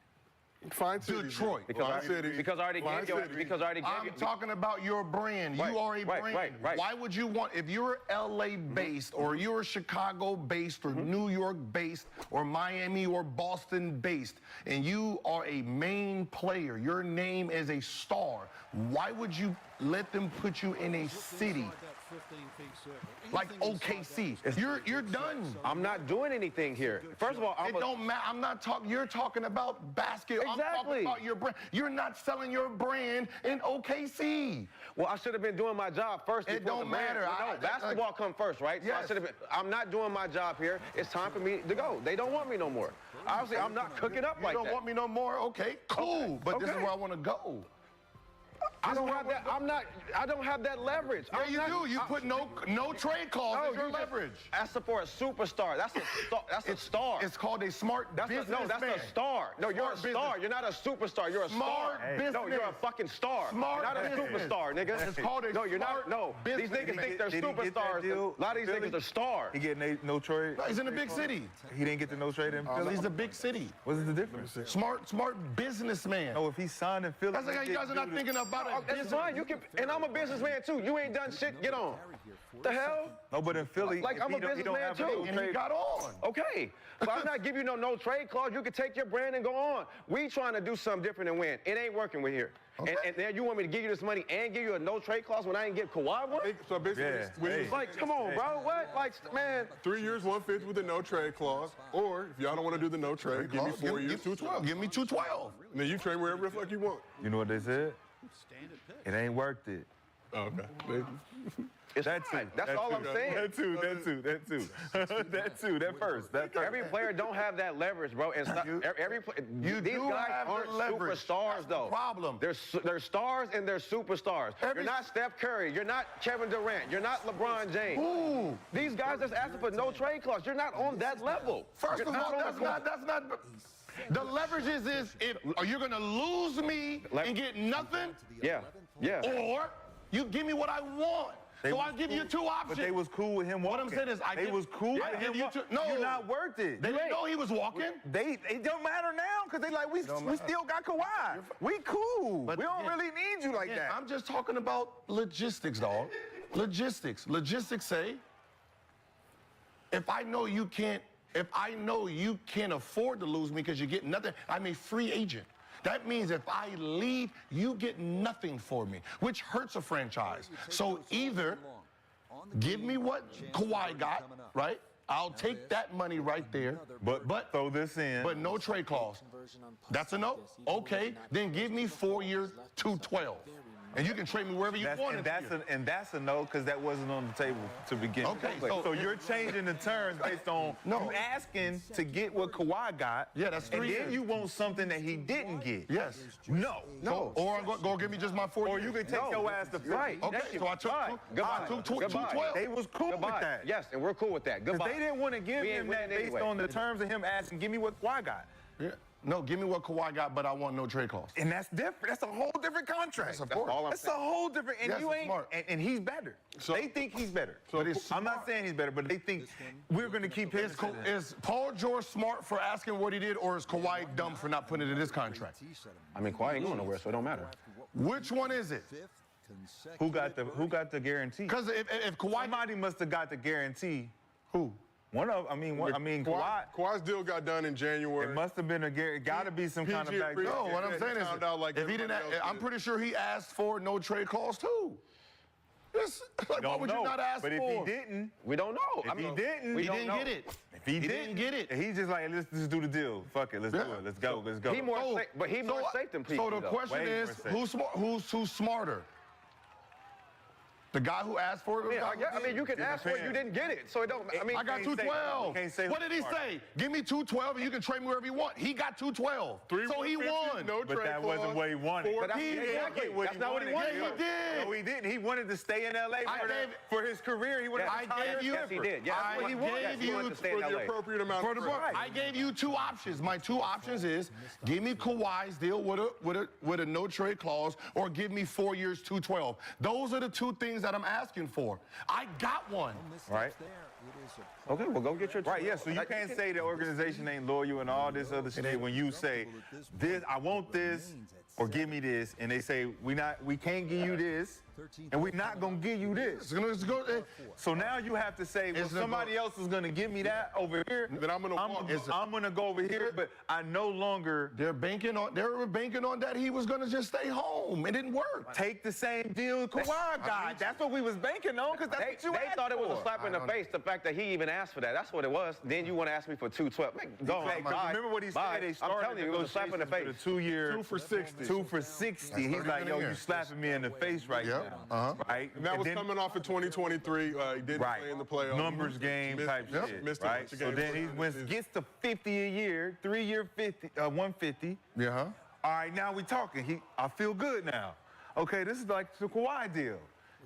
Fine city. Detroit? Because I already gave you. I'm talking about your brand. You are a brand. Right. Why would you want, if you're LA based or you're Chicago based or New York based or Miami or Boston based, and you are a main player, your name is a star, why would you let them put you in a city like OKC? You're done. I'm not doing anything here. First of all, It don't matter. I'm not talking. You're talking about basketball. I'm talking about your brand. You're not selling your brand in OKC. Well, I should have been doing my job first. It don't matter. No, basketball come first, right? Yes. So I should have been. I'm not doing my job here. It's time for me to go. They don't want me no more. Obviously, I'm not cooking up like that. You don't want me no more? Okay, cool. But this is where I want to go. I don't have that. I don't have that leverage. Yeah, you do. You put no trade clause as your leverage. That's for a superstar. That's a star. It's called a smart businessman. That's a star. No, you're a star. You're not a superstar. You're a smart star. business. No, you're a fucking star. Smart you're not a business. superstar, nigga. It's called a No, you're not. smart No, these business. niggas think they're Did he get that superstars. deal, A lot of these Philly? niggas are stars. He getting no trade? No, he's in a big city. He didn't get the no trade in Philly? He's a big city. What's the difference? Smart businessman. No, if he signed in Philly. That's like you guys are not thinking about it. That's fine. You can, and I'm a businessman too. You ain't done shit. Get on. The hell? No, but in Philly, Like, I'm a businessman too. And he got on. Okay, but I'm not giving you no trade clause. You can take your brand and go on. We trying to do something different and win. It ain't working with here. Okay. And then you want me to give you this money and give you a no trade clause when I ain't give Kawhi one? So basically, It's like, come on, bro. What? Like, man. 3 years, 150 with a no trade clause, or if y'all don't want to do the no trade, give me 4 years, 212. Give me 212. And then you trade wherever the fuck you want. You know what they said? It ain't worth it. Oh, okay. It's that's all I'm saying. That too. That first. Every player don't have that leverage, bro. And these guys aren't superstars, though. Problem. They're stars and they're superstars. You're not Steph Curry. You're not Kevin Durant. You're not LeBron James. Ooh. These guys just asking for no trade clause. You're not on that level. First of all, that's not. The leverage is if are you gonna lose me and get nothing? Yeah. Or you give me what I want. So I'll give you 2 options. But they was cool with him walking. What I'm saying is, they was cool with him walking. No, you're not worth it. They didn't know he was walking. It don't matter now because they like we still got Kawhi. We cool. But we don't really need you like that. I'm just talking about logistics, dog. Logistics. Logistics say if I know you can't afford to lose me because you get nothing, I'm a free agent. That means if I leave, you get nothing for me, which hurts a franchise. So either give me what Kawhi got, right? I'll take that money right there. But throw this in. But no trade clause. That's a no? Okay, then give me 4 years, 212. And you can trade me wherever you want. And that's a no because that wasn't on the table to begin with. Okay, so you're changing the terms based on you asking to get what Kawhi got. Yeah, that's 3 years. And then you want something that he didn't get. Yes. No. Or go give me just my 4 years. Or you can take your ass to right. Okay, so I took 212. They was cool with that. Yes, and we're cool with that. Goodbye. They didn't want to give him that based on the terms of him asking, give me what Kawhi got. Yeah. No, give me what Kawhi got, but I want no trade clause. And that's different. That's a whole different contract. That's all That's a whole different. And you ain't. And he's better. So, they think he's better. So I'm not saying he's better, but they think we're going to keep him. Is Paul George smart for asking what he did, or is Kawhi dumb for not putting it in his contract? I mean, Kawhi ain't going nowhere, so it don't matter. Which one is it? Who got the guarantee? Because if Kawhi, somebody must have got the guarantee. Who? Kawhi's deal got done in January. It must have been got to be some kind of back. No, what I'm saying is, if he didn't, I'm pretty sure he asked for no trade clause too. Why would you not ask for? But if he didn't, we don't know. If he didn't, he didn't get it. If he didn't get it, he's just like, let's just do the deal. Fuck it, let's do it. Let's go. He more safe than people. So the question is, who's smarter? The guy who asked for it? I mean, you can ask for it, you didn't get it. So it don't, I mean. I got 212. What did he say? Give me 212 and you can trade me wherever you want. He got 212. So he won. No but that wasn't what he wanted. But that's not what he wanted. Yeah, he did. No, he didn't. He wanted to stay in L.A. for his career. He wanted to retire. Yes, he did. Yes, I gave you for the appropriate amount of money. I gave you 2 options. My 2 options is give me Kawhi's deal with a no trade clause, or give me 4 years, 212. Those are the 2 things that I'm asking for. I got one. Right. Okay, well, go get your. Right, yeah, so you can't say the organization ain't loyal and all this other shit when you say, I want this, or give me this, and they say, we can't give you this, and we're not going to give you this. So now you have to say, well, somebody else is going to give me that over here, then I'm going to go over here, but I no longer. They were banking on that he was going to just stay home. It didn't work. Take the same deal Kawhi got. That's what we was banking on, because that's what you They thought it was a slap in the face, the fact that he even asked for that. That's what it was. Then you want to ask me for 212. Remember what he said? They started it was a slap in the face. For the 2-year. 2 for 60. 2 for 60. He's like, yo, you slapping me in the face right now. Right? And that was coming off of 2023. He didn't play in the playoffs. Numbers game type shit. Missed right? So then he gets to 50 a year, 3-year 50, 150. Yeah. All right, now we talking. I feel good now. Okay, this is like the Kawhi deal.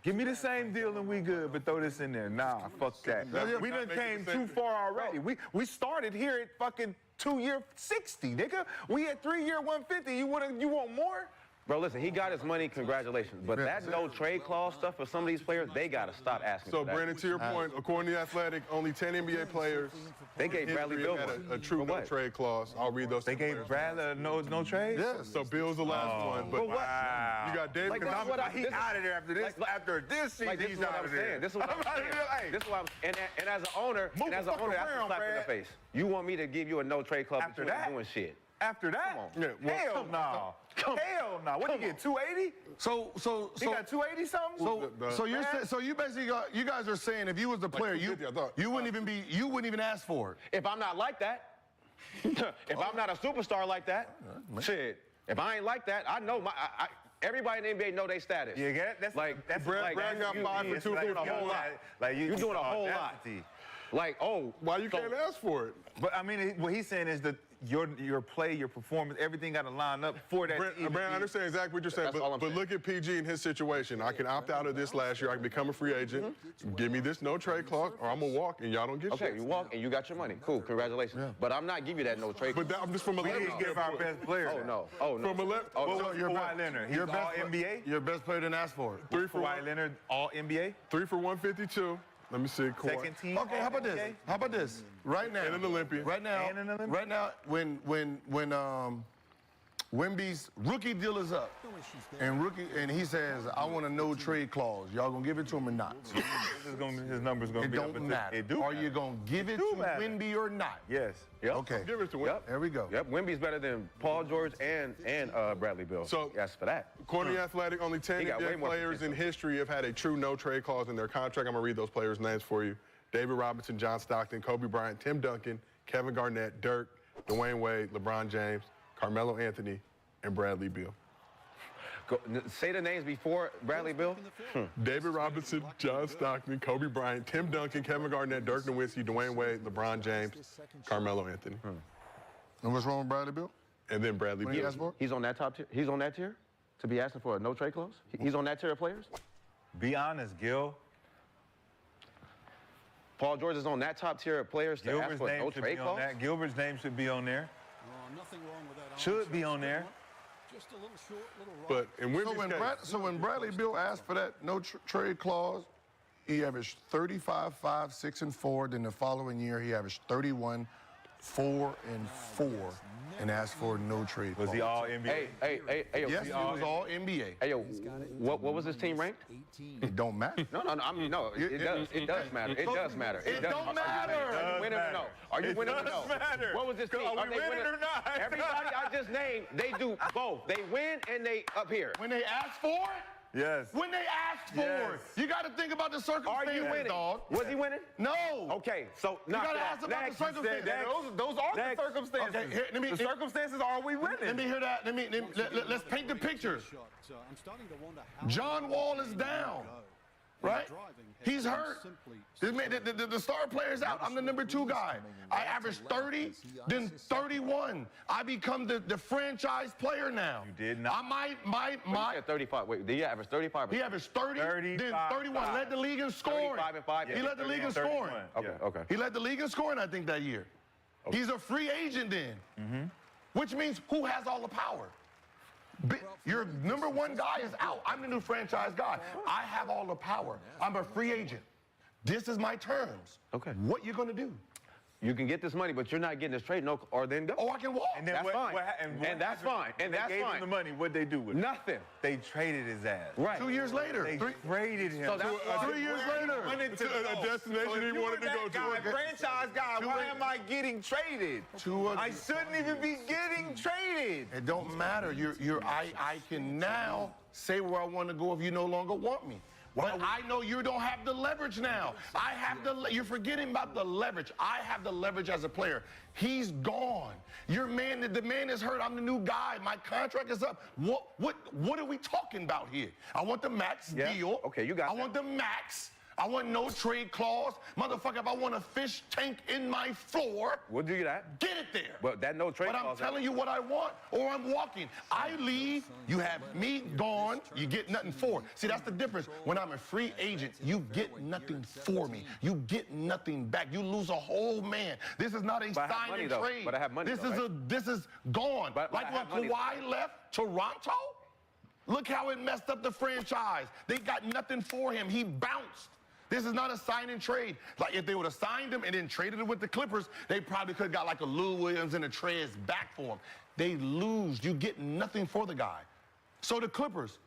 Give me the same deal and we good, but throw this in there. Nah, fuck that. We done came too far already. We started here at fucking 2-year 60, nigga. We at 3-year 150. You want more? Bro, listen, he got his money, congratulations. But that no trade clause stuff for some of these players, they got to stop asking for that. So, Brandon, to your point, according to The Athletic, only 10 NBA players they gave Bradley Beal had a true no trade clause. I'll read those. They gave Bradley no trade? Yes. So Bill's the last one. But wow. You got David. Like, He's out of there after this. After this season, like, he's out of there. This is what I'm saying. This is what I'm, and as an owner, that's a slap in the face. You want me to give you a no trade clause after but you that? Ain't doing shit. After that? Hell no. Hell no. What did you get, 280? So he got 280 something? So you basically you guys are saying if you was the player, you wouldn't even ask for it. If I'm not like that, if I'm not a superstar like that, shit. If I ain't like that, I know everybody in the NBA know their status. You get it? That's Brad got 5 for 2 doing a whole lot. Like you doing a whole lot. Like, why you can't ask for it? But I mean, what he's saying is that your play, your performance, everything got to line up for that. Brand, I understand exactly what you're saying, but look at PG in his situation. I can opt out of this last year. I can become a free agent. Give me this no trade clause, or I'm gonna walk and y'all don't get shit. Okay, you walk and you got your money. Cool, congratulations. Yeah. But I'm not giving you that no trade clause. But I'm just from a we didn't give our best player. Oh no. From a left. So you're Kawhi Leonard. He's all NBA. Your best player didn't ask for it. 3 for Kawhi Leonard, all NBA. 3 for 152. Let me see. Kawhi. Second team. Okay, how about this? How about this? Right now. And an Olympian. Right now. And an Olympian. Right now, when Wemby's rookie deal is up, and he says, I want a no trade clause. Y'all gonna give it to him or not? His number's gonna be up. It don't matter. Are you gonna give it to Wemby or not? Yes. Yep. Okay. Give it to Wemby. Yep. There we go. Yep. Wemby's better than Paul George and Bradley Beal. So yes, for that. According to The Athletic, only 10 NBA players in history have had a true no trade clause in their contract. I'm gonna read those players' names for you. David Robinson, John Stockton, Kobe Bryant, Tim Duncan, Kevin Garnett, Dirk, Dwayne Wade, LeBron James, Carmelo Anthony, and Bradley Beal. Say the names before Bradley Beal. David Robinson, John Stockton, Kobe Bryant, Tim Duncan, Kevin Garnett, Dirk Nowitzki, Dwayne Wade, LeBron James, Carmelo Anthony. And what's wrong with Bradley Beal? And then Bradley Beal. He's on that top tier. He's on that tier to be asking for a no trade clause. He's on that tier of players. Be honest, Gil. Paul George is on that top tier of players to ask for a no trade clause. Gilbert's name should be on there. Nothing wrong with that. Should be on there. Just a little short, little right. So when Bradley Beal asked for that no trade clause, he averaged 35, 5, 6, and 4. Then the following year, he averaged 31, 4, and 4, and asked for a no trade clause. Was he all NBA? Hey, yes, he was all NBA. Hey, yo, what was his team ranked? It don't matter. No. I mean, no. It does. It does matter. It does matter. It don't matter. Are you winning or no? Are you winning or no? Matter. What was this team? Are we winning or not? Everybody I just named, they do both. They win and they up here. When they ask for it. Yes. When they asked for it. You got to think about the circumstances, Are you winning? dog. Was he winning? No. Okay, so you got to ask about the circumstances. Those are the circumstances. Okay, here, the circumstances are we winning? Let me hear that. Let's paint the picture. I'm starting to wonder how John Wall is down. Right? He's hurt. The star player's out. I'm the number 2 guy. I averaged 30, then 31. I become the franchise player now. You did not. I 35. Wait, did he average 35? He averaged 30, then 31. Led the league in scoring. 35 and 5. He led the league in scoring. Okay. He led the league in scoring, I think, that year. Okay. He's a free agent then. Which means who has all the power? Your number 1 guy is out. I'm the new franchise guy. I have all the power. I'm a free agent. This is my terms. Okay. What you gonna do? You can get this money, but you're not getting this trade, or then go. Oh, I can walk. And then that's fine. And that's fine. And that's gave fine. him the money. What'd they do with it? Nothing. They traded his ass. Right. 2 years later. They traded him. So that's 3 years later. A destination he wanted to go to. Franchise guy, why am I getting traded? I shouldn't even be getting traded. It don't matter. I can now say where I want to go if you no longer want me. But I know you don't have the leverage now. I have you're forgetting about the leverage. I have the leverage as a player. He's gone. The man is hurt. I'm the new guy. My contract is up. What are we talking about here? I want the max deal. Okay, you got I want the max. I want no trade clause. Motherfucker, if I want a fish tank in my floor, we'll do that. Get it there. But that no trade But clause. I'm telling you what I want, or I'm walking. I leave, you have me gone, you get nothing for it. See, that's the difference. When I'm a free agent, you get nothing for me. You get nothing back. You lose a whole man. This is not a sign and trade. But I have money. This is gone. Like when Kawhi left Toronto. Look how it messed up the franchise. They got nothing for him. He bounced. This is not a sign and trade. Like, if they would have signed him and then traded him with the Clippers, they probably could have got like a Lou Williams and a Trez back for him. They lose. You get nothing for the guy. So the Clippers,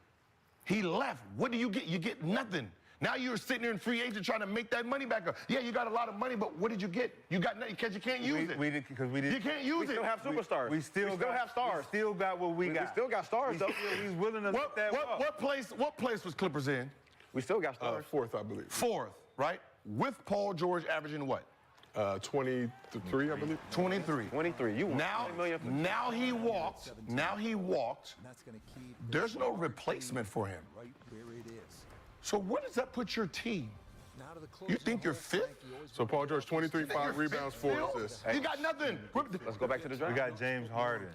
he left. What do you get? You get nothing. Now you're sitting there in free agent trying to make that money back up. Yeah, you got a lot of money, but what did you get? You got nothing because you can't use it. You can't use it. We still have superstars. We still have stars. We still got what we got. We still got stars, though. He's willing to let that walk. What place was Clippers in? We still got stars. Fourth, I believe. Fourth, right? With Paul George averaging what? 23, I believe. 23. 23. You now he walked. Now he walked. There's no replacement for him. So where does that put your team? You think you're fifth? So Paul George, 23, 5 rebounds, 4 assists. You got nothing. Let's go back to the draft. We got James Harden.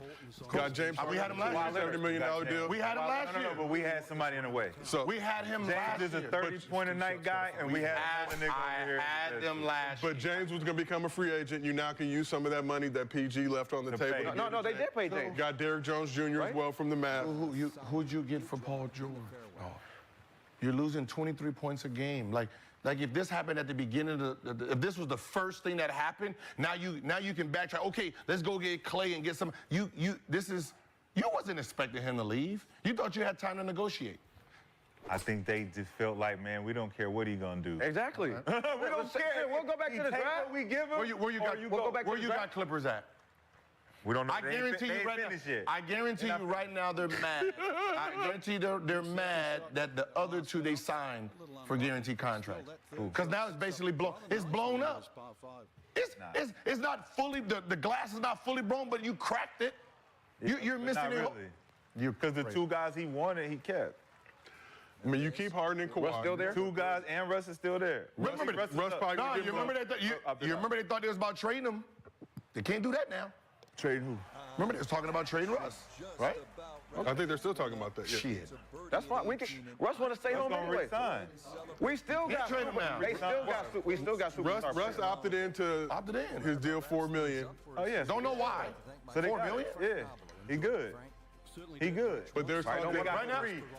Got James Harden. We had him last year. $70 million deal. We had him last year. No, but we had somebody in the way. So we had him last year. James is a 30-point-a-night guy, and we had another nigga over here. I had them last year. But James was going to become a free agent. You now can use some of that money that PG left on the table. No, they did pay James. Got Derrick Jones Jr. as well from the Mavs. Who'd you get for Paul George? Oh. You're losing 23 points a game. Like if this happened at the beginning of if this was the first thing that happened, now you can backtrack. Okay, let's go get Clay and get some. You wasn't expecting him to leave. You thought you had time to negotiate. I think they just felt like, man, we don't care what he's gonna do. Exactly. We don't care. We'll go back to the draft. We give him. Where you got Clippers at? We don't know. I guarantee you right now. I guarantee you right now they're mad. I guarantee they're mad that the other two they signed for guaranteed contracts. Because now it's basically blown up. It's not fully the glass is not fully blown, but you cracked it. You're missing it. Because the two guys he wanted, he kept. I mean, you keep Harden and Kawhi. Russ still there? Two guys and Russ is still there. Remember they thought they was about trading him. They can't do that now. Trade who? Remember they was talking about trading Russ, right? I think they're still talking about that. Yeah. Shit. That's fine. Russ want to stay home anyway. We still got. Trade him now. We still got superstars. Russ opted into his deal, $4 million. Oh yeah. Don't know why. So $4 million? Yeah. He good. He good. But there's right,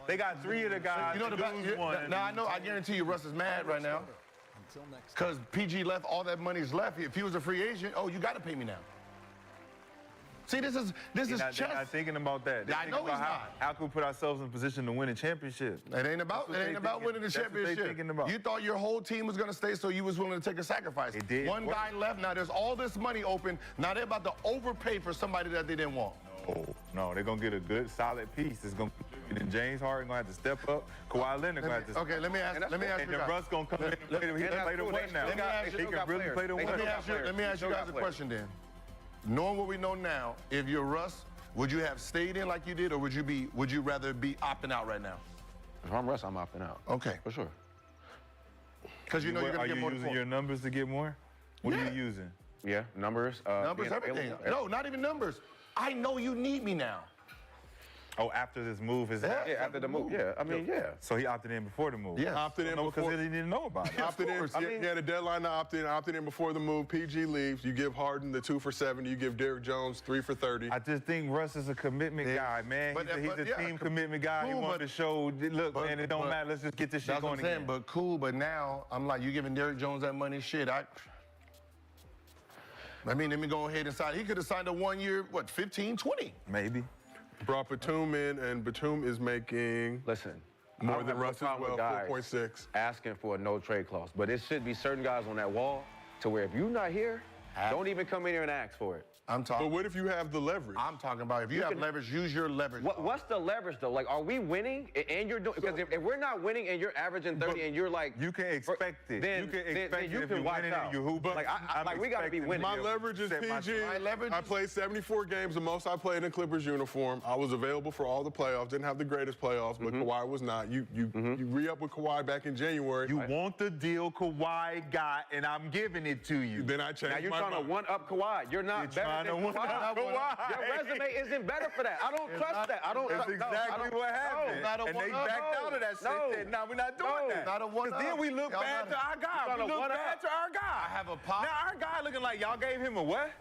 they got three of the guys. You know I guarantee you Russ is mad right now. Because PG left, all that money's left. If he was a free agent, you got to pay me now. See, this is chess. They're not thinking about that. I know he's not. How can we put ourselves in position to win a championship? It ain't about winning the championship. You thought your whole team was going to stay, so you was willing to take a sacrifice. It did. One guy left. Now there's all this money open. Now they're about to overpay for somebody that they didn't want. No, they're going to get a good, solid piece. It's going to be James Harden going to have to step up. Kawhi Leonard going to have to Okay, let me ask you guys. And then Russ going to come in and play the one now. He can really play the one. Let me ask you guys a question then. Knowing what we know now, if you're Russ, would you have stayed in like you did, or would you rather be opting out right now? If I'm Russ, I'm opting out. Okay. For sure. Because you know you're going to get more. Are you using your numbers to get more? What are you using? Yeah, numbers. Numbers, everything. No, not even numbers. I know you need me now. Oh, after this move is Yeah, after the move. Yeah, I mean, yeah. So he opted in before the move. Yeah, opted in because he didn't know about it. Opted in. He had a deadline to opt in. Opted in before the move. PG leaves. You give Harden the 2 for 70. You give Derrick Jones 3 for 30. I just think Russ is a commitment guy, man. He's a team commitment guy. He wanted to show, look, man, it don't matter. Let's just get this shit going again. But cool. But now I'm like, you giving Derrick Jones that money? Shit, let me go ahead and sign. He could have signed a 1 year, 15, 20? Maybe. Brought Batum in, and Batum is making more than Russ as well, 4.6. Asking for a no trade clause, but it should be certain guys on that wall to where if you're not here, don't even come in here and ask for it. I'm talking. But what if you have the leverage? I'm talking about if you have leverage, use your leverage. What's the leverage though? Like, are we winning and you're doing? Because if we're not winning and you're averaging 30 and you're like, you can expect it. Then you can expect then it you if can you're watch winning out. and you hoop. Like we got to be winning. My leverage is PG. I played 74 games, the most I played in Clippers uniform. I was available for all the playoffs. Didn't have the greatest playoffs, but Kawhi was not. You re-up with Kawhi back in January. You want the deal Kawhi got, and I'm giving it to you. Then I changed my mind. Now you're trying to one-up Kawhi. You're not better than Kawhi. Your resume isn't better for that. I don't trust that. I don't. That's exactly what happened. And they backed out of that shit. Said, "No, we're not doing that." Because then we look bad to our guy. We look bad to our guy. I have a pop. Now our guy looking like y'all gave him a what?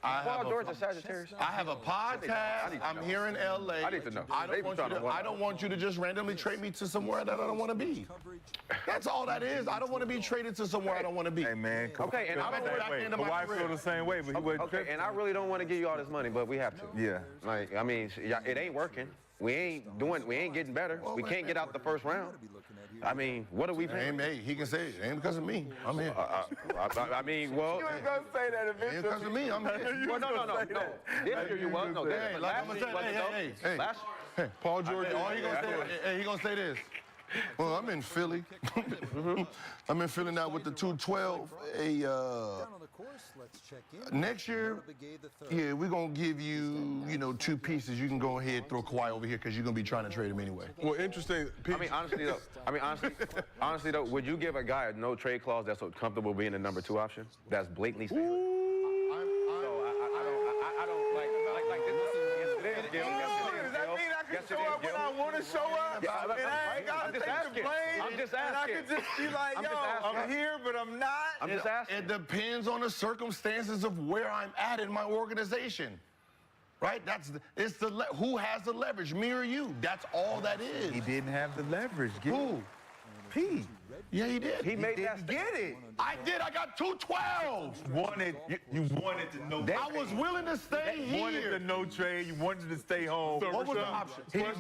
Paul George is Sagittarius. I have a podcast. I'm here in LA. I need to know. I don't want you to just randomly trade me to somewhere that I don't want to be. That's all that is. I don't want to be traded to somewhere I don't want to be. Hey, man. Okay, and I feel the same way, but he wasn't okay, and I really don't want to give you all this money, but we have to. Yeah. Like, I mean, it ain't working. We ain't getting better. We can't get out the first round. I mean, what are we paying? Hey, he can say it. Ain't because of me. I'm here. I mean, well. You ain't gonna say that eventually. Ain't because of me. I'm here. Well, no. This year you was. No, Hey, Paul George. He gonna say this. Well, I'm in Philly. I'm in Philly now with the 212. Next year, yeah, we're going to give you, 2 pieces. You can go ahead and throw Kawhi over here because you're going to be trying to trade him anyway. Well, interesting. I mean, honestly though, would you give a guy a no trade clause that's so comfortable being the number 2 option? That's blatantly saying. I don't like this. Does that mean I can show up when I want to show up? Yeah, and I ain't got to take the blame. I'm just asking. And I can just be like, I'm here, but I'm not. I'm just asking. It depends on the circumstances of where I'm at in my organization. Right? Who has the leverage, me or you? That's all that is. He didn't have the leverage. Who? P. Yeah, he did. He made that get it. I did. I got 212. You wanted to know. I was willing to stay here. You wanted to no trade. You wanted to stay home. So, what was the option? What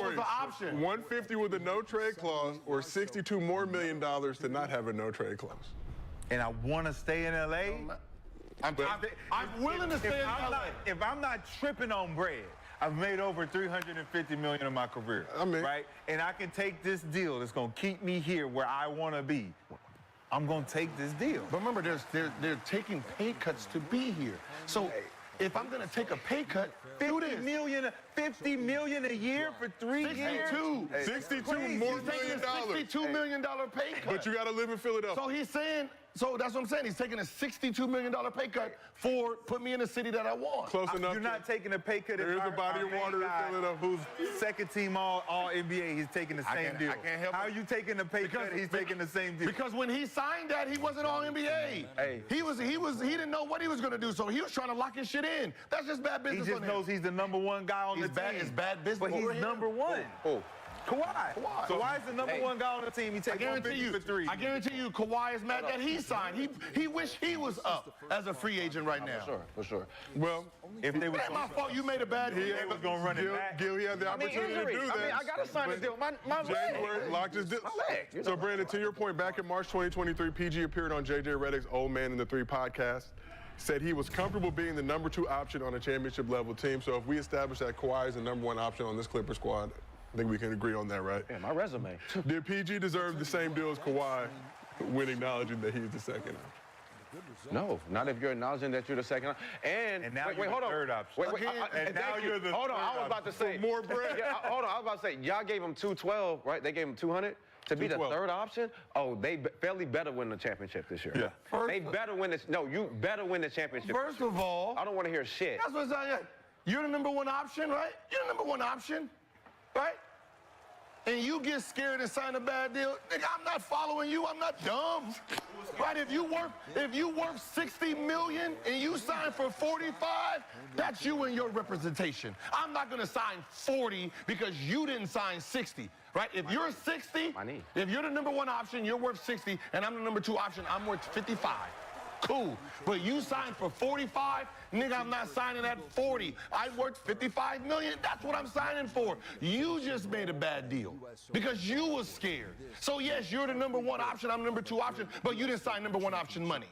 was the option? 150 with a no trade clause, or $62 million more to not have a no trade clause. And I want to stay in LA. I'm willing to stay in LA. If I'm not tripping on bread, I've made over $350 million in my career, right? And I can take this deal that's going to keep me here where I want to be. I'm going to take this deal. But remember, they're taking pay cuts to be here. So if I'm going to take a pay cut, $50 million a year for 3 years. $62 more million. $62 million pay cut. But you got to live in Philadelphia. So he's saying. So that's what I'm saying. He's taking a $62 million pay cut for put me in the city that I want. Close enough. You're not taking a pay cut. There is a body of water in Philadelphia. Who's second-team all NBA? He's taking the same deal. I can't help How are you taking a pay cut? He's taking the same deal. Because when he signed that, he wasn't all NBA. Hey. He didn't know what he was going to do, so he was trying to lock his shit in. That's just bad business. He just knows he's the number 1 guy on the team. It's bad business. But he's number 1. Kawhi. So why is the number 1 guy on the team? He takes 150 for 3. I guarantee you, Kawhi is mad that he signed. He wished he was up as a free agent right now. For sure. Well, if they was my fault, you made a bad deal. They was gonna run it back. Gil, he had the opportunity to do that. I mean, I gotta sign the deal. My January leg. locked his deal. My leg. So, Brandon, to your point, back in March 2023, PG appeared on JJ Redick's Old Man in the 3 podcast. Said he was comfortable being the number 2 option on a championship level team. So if we establish that Kawhi is the number 1 option on this Clipper squad, I think we can agree on that, right? Yeah, my resume. Did PG deserve the same deal as Kawhi when acknowledging that he's the second option? No, not if you're acknowledging that you're the second. And now wait, you're hold the on. third option. And now you're the hold on, I was about to say more bread. Yeah, hold on, I was about to say y'all gave him 212, right? They gave him 200 to be the third option. Oh, they fairly better win the championship this year. Yeah. They better win this. No, you better win the championship. First of all, I don't want to hear shit. That's what I'm saying. You're the number 1 option, right? You're the number 1 option, right? And you get scared and sign a bad deal, nigga, I'm not following you. I'm not dumb. Right? If you worth 60 million and you sign for 45, that's you and your representation. I'm not gonna sign 40 because you didn't sign 60. Right? If you're 60, if you're the number 1 option, you're worth 60, and I'm the number 2 option, I'm worth 55. Cool. But you signed for 45, nigga, I'm not signing at 40. I worked 55 million. That's what I'm signing for. You just made a bad deal because you was scared. So yes, you're the number 1 option, I'm the number 2 option, but you didn't sign number 1 option money.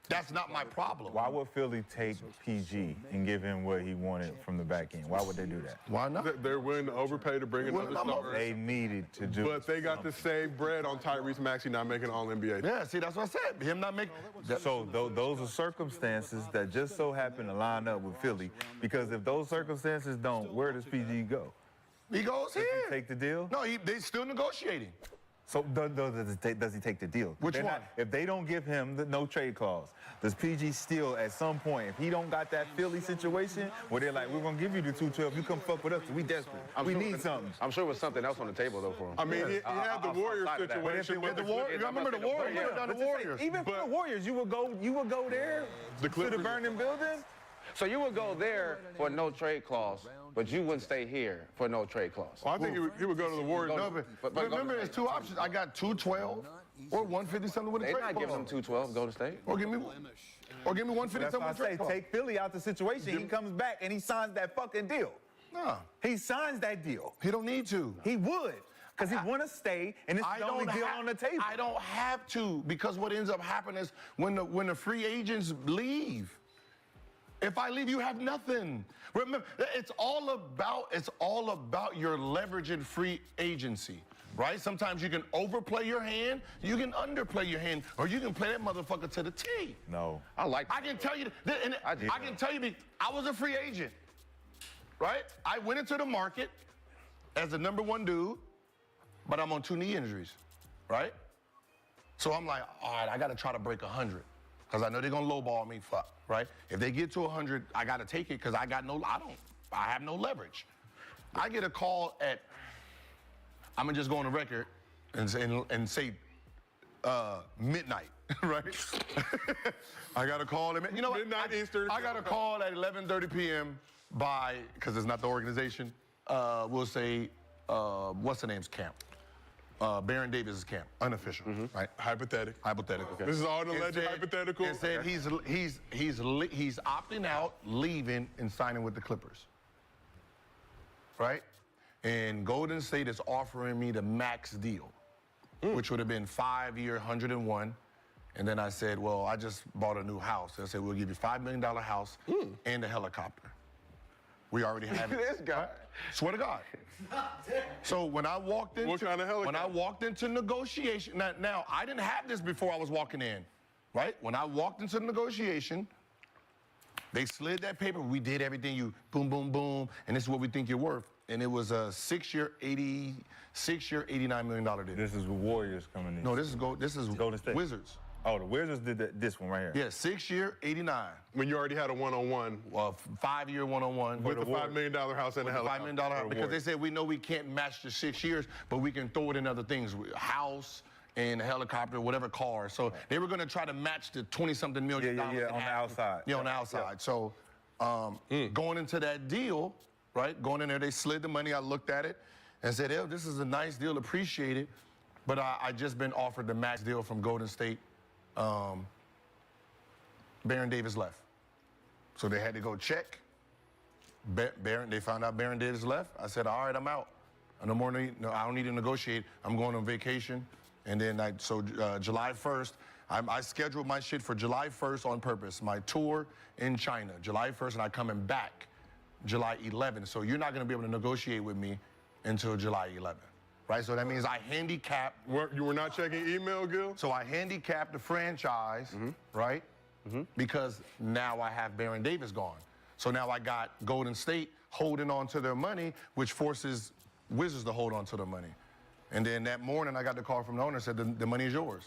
That's not my problem. Why would Philly take PG and give him what he wanted from the back end? Why would they do that? Why not? They're willing to overpay to bring another star. They needed to do But they got to save bread on Tyrese Maxey not making All-NBA. Yeah, see, that's what I said. Him not making... So those are circumstances that just so happen to line up with Philly. Because if those circumstances don't, where does PG go? He goes here. Take the deal? No, they still negotiating. So does he take the deal? Which one? If they don't give him the no trade clause, does PG still at some point, if he don't got that Philly situation where they're like, we're gonna give you the 212, you come fuck with us, we desperate. We need something. I'm sure it was something else on the table though for him. I mean, he had the Warriors situation. Remember the Warriors? Even for the Warriors, you would go there to the burning building. So you would go there for no trade clause, but you wouldn't stay here for no trade clause. Well, I think he would go to the Warriors. No, but remember, there's two options. I got 212 or 150-something with a trade clause. They're not giving him 212, Golden State. Or give me 150-something with a trade clause. Take Philly out the situation. He comes back and he signs that fucking deal. No. He signs that deal. He don't need to. He would. Because he want to stay, and it's the only deal on the table. I don't have to, because what ends up happening is when the free agents leave, if I leave, you have nothing. Remember, it's all about your leverage in free agency, right? Sometimes you can overplay your hand, you can underplay your hand, or you can play that motherfucker to the T. No. I can tell you, I was a free agent, right? I went into the market as the #1 dude, but I'm on 2 knee injuries, right? So I'm like, all right, I got to try to break 100. Because I know they're going to lowball me, right? If they get to 100, I got to take it because I have no leverage. I get a call at, I'm going to just go on the record and say midnight, right? I got a call at, midnight Eastern. I got a call at 11:30 p.m. because it's not the organization, we'll say, what's the name's camp? Baron Davis' camp, unofficial, right? Hypothetical. Okay. This is all an alleged hypothetical. And said he's opting out, leaving, and signing with the Clippers, right? And Golden State is offering me the max deal, which would have been 5-year, 101. And then I said, well, I just bought a new house. They said, we'll give you $5 million house and a helicopter. We already have it. This guy. Swear to God. So when I walked into What kind of helicopter? when I walked into negotiation, now I didn't have this before I was walking in, right? When I walked into the negotiation, they slid that paper. We did everything. You boom, boom, boom, and this is what we think you're worth. And it was a 6-year, $89 million deal. This is Warriors coming in. No, this is Golden State. Wizards. Oh, the Wizards did this one right here. Yeah, 6-year, 89. When you already had a one-on-one. 5-year, 101. With a $5 million house and a helicopter. $5 million house, because they said, we know we can't match the 6 years, but we can throw it in other things, house and a helicopter, whatever car. So they were going to try to match the 20-something million dollars. Yeah, on the outside. Yeah, on the outside. So going into that deal, right, going in there, they slid the money. I looked at it and said, this is a nice deal, appreciate it. But I just been offered the max deal from Golden State. Baron Davis left. So they had to go check. They found out Baron Davis left. I said, all right, I'm out. I don't need to negotiate. I'm going on vacation. And then July 1st, I scheduled my shit for July 1st on purpose. My tour in China, July 1st, and I'm coming back July 11th. So you're not going to be able to negotiate with me until July 11th. Right, so that means I handicapped. You were not checking email, Gil? So I handicapped the franchise, right? Because now I have Baron Davis gone. So now I got Golden State holding on to their money, which forces Wizards to hold on to their money. And then that morning, I got the call from the owner and said, the money is yours.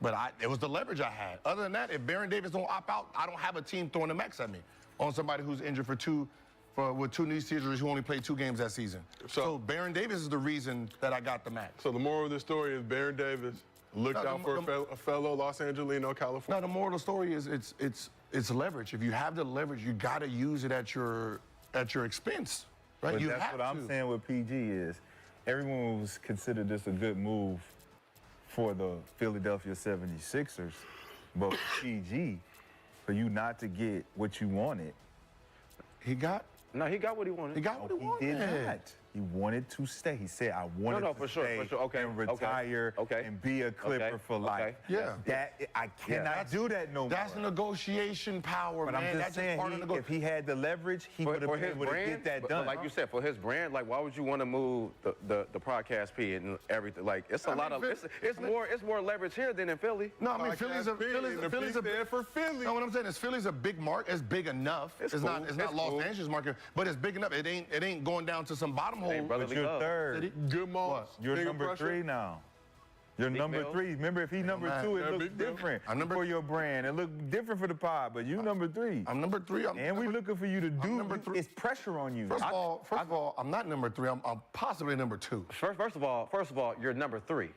But it was the leverage I had. Other than that, if Baron Davis don't opt out, I don't have a team throwing the max at me on somebody who's injured with 2 knee surgeries who only played 2 games that season. So Baron Davis is the reason that I got the max. So the moral of the story is Baron Davis looked out for a fellow Los Angelino, California. No, the moral of the story is it's leverage. If you have the leverage, you got to use it at your expense, right? But that's what I'm saying with PG is everyone was considered this a good move for the Philadelphia 76ers, but PG, for you not to get what you wanted, he got what he wanted. He got what he wanted. He did not. He wanted to stay. He said, I wanted to stay and retire and be a Clipper for life. Yeah. I cannot do that no more. That's negotiation power, but man. I'm just saying, if he had the leverage, he would have been able to get that done. Like you said, for his brand, like why would you want to move the podcast P and everything? Like it's it's more leverage here than in Philly. No, I mean Philly's a for Philly. No, what I'm saying is Philly's a big market. It's big enough. It's not Los Angeles market, but it's big enough. It ain't going down to some bottom holding. brother. But you're third. Good moves. You're bigger number pressure. 3 now. You're Big number Bill. 3. Remember, if he number 2, it looks Big Bill. different I'm number- for your brand. It looked different for the pod, but you number 3. I'm number 3. And we looking for you to do. number 3. It's pressure on you. First of all, I'm not number 3. I'm possibly number 2. First of all, you're number 3.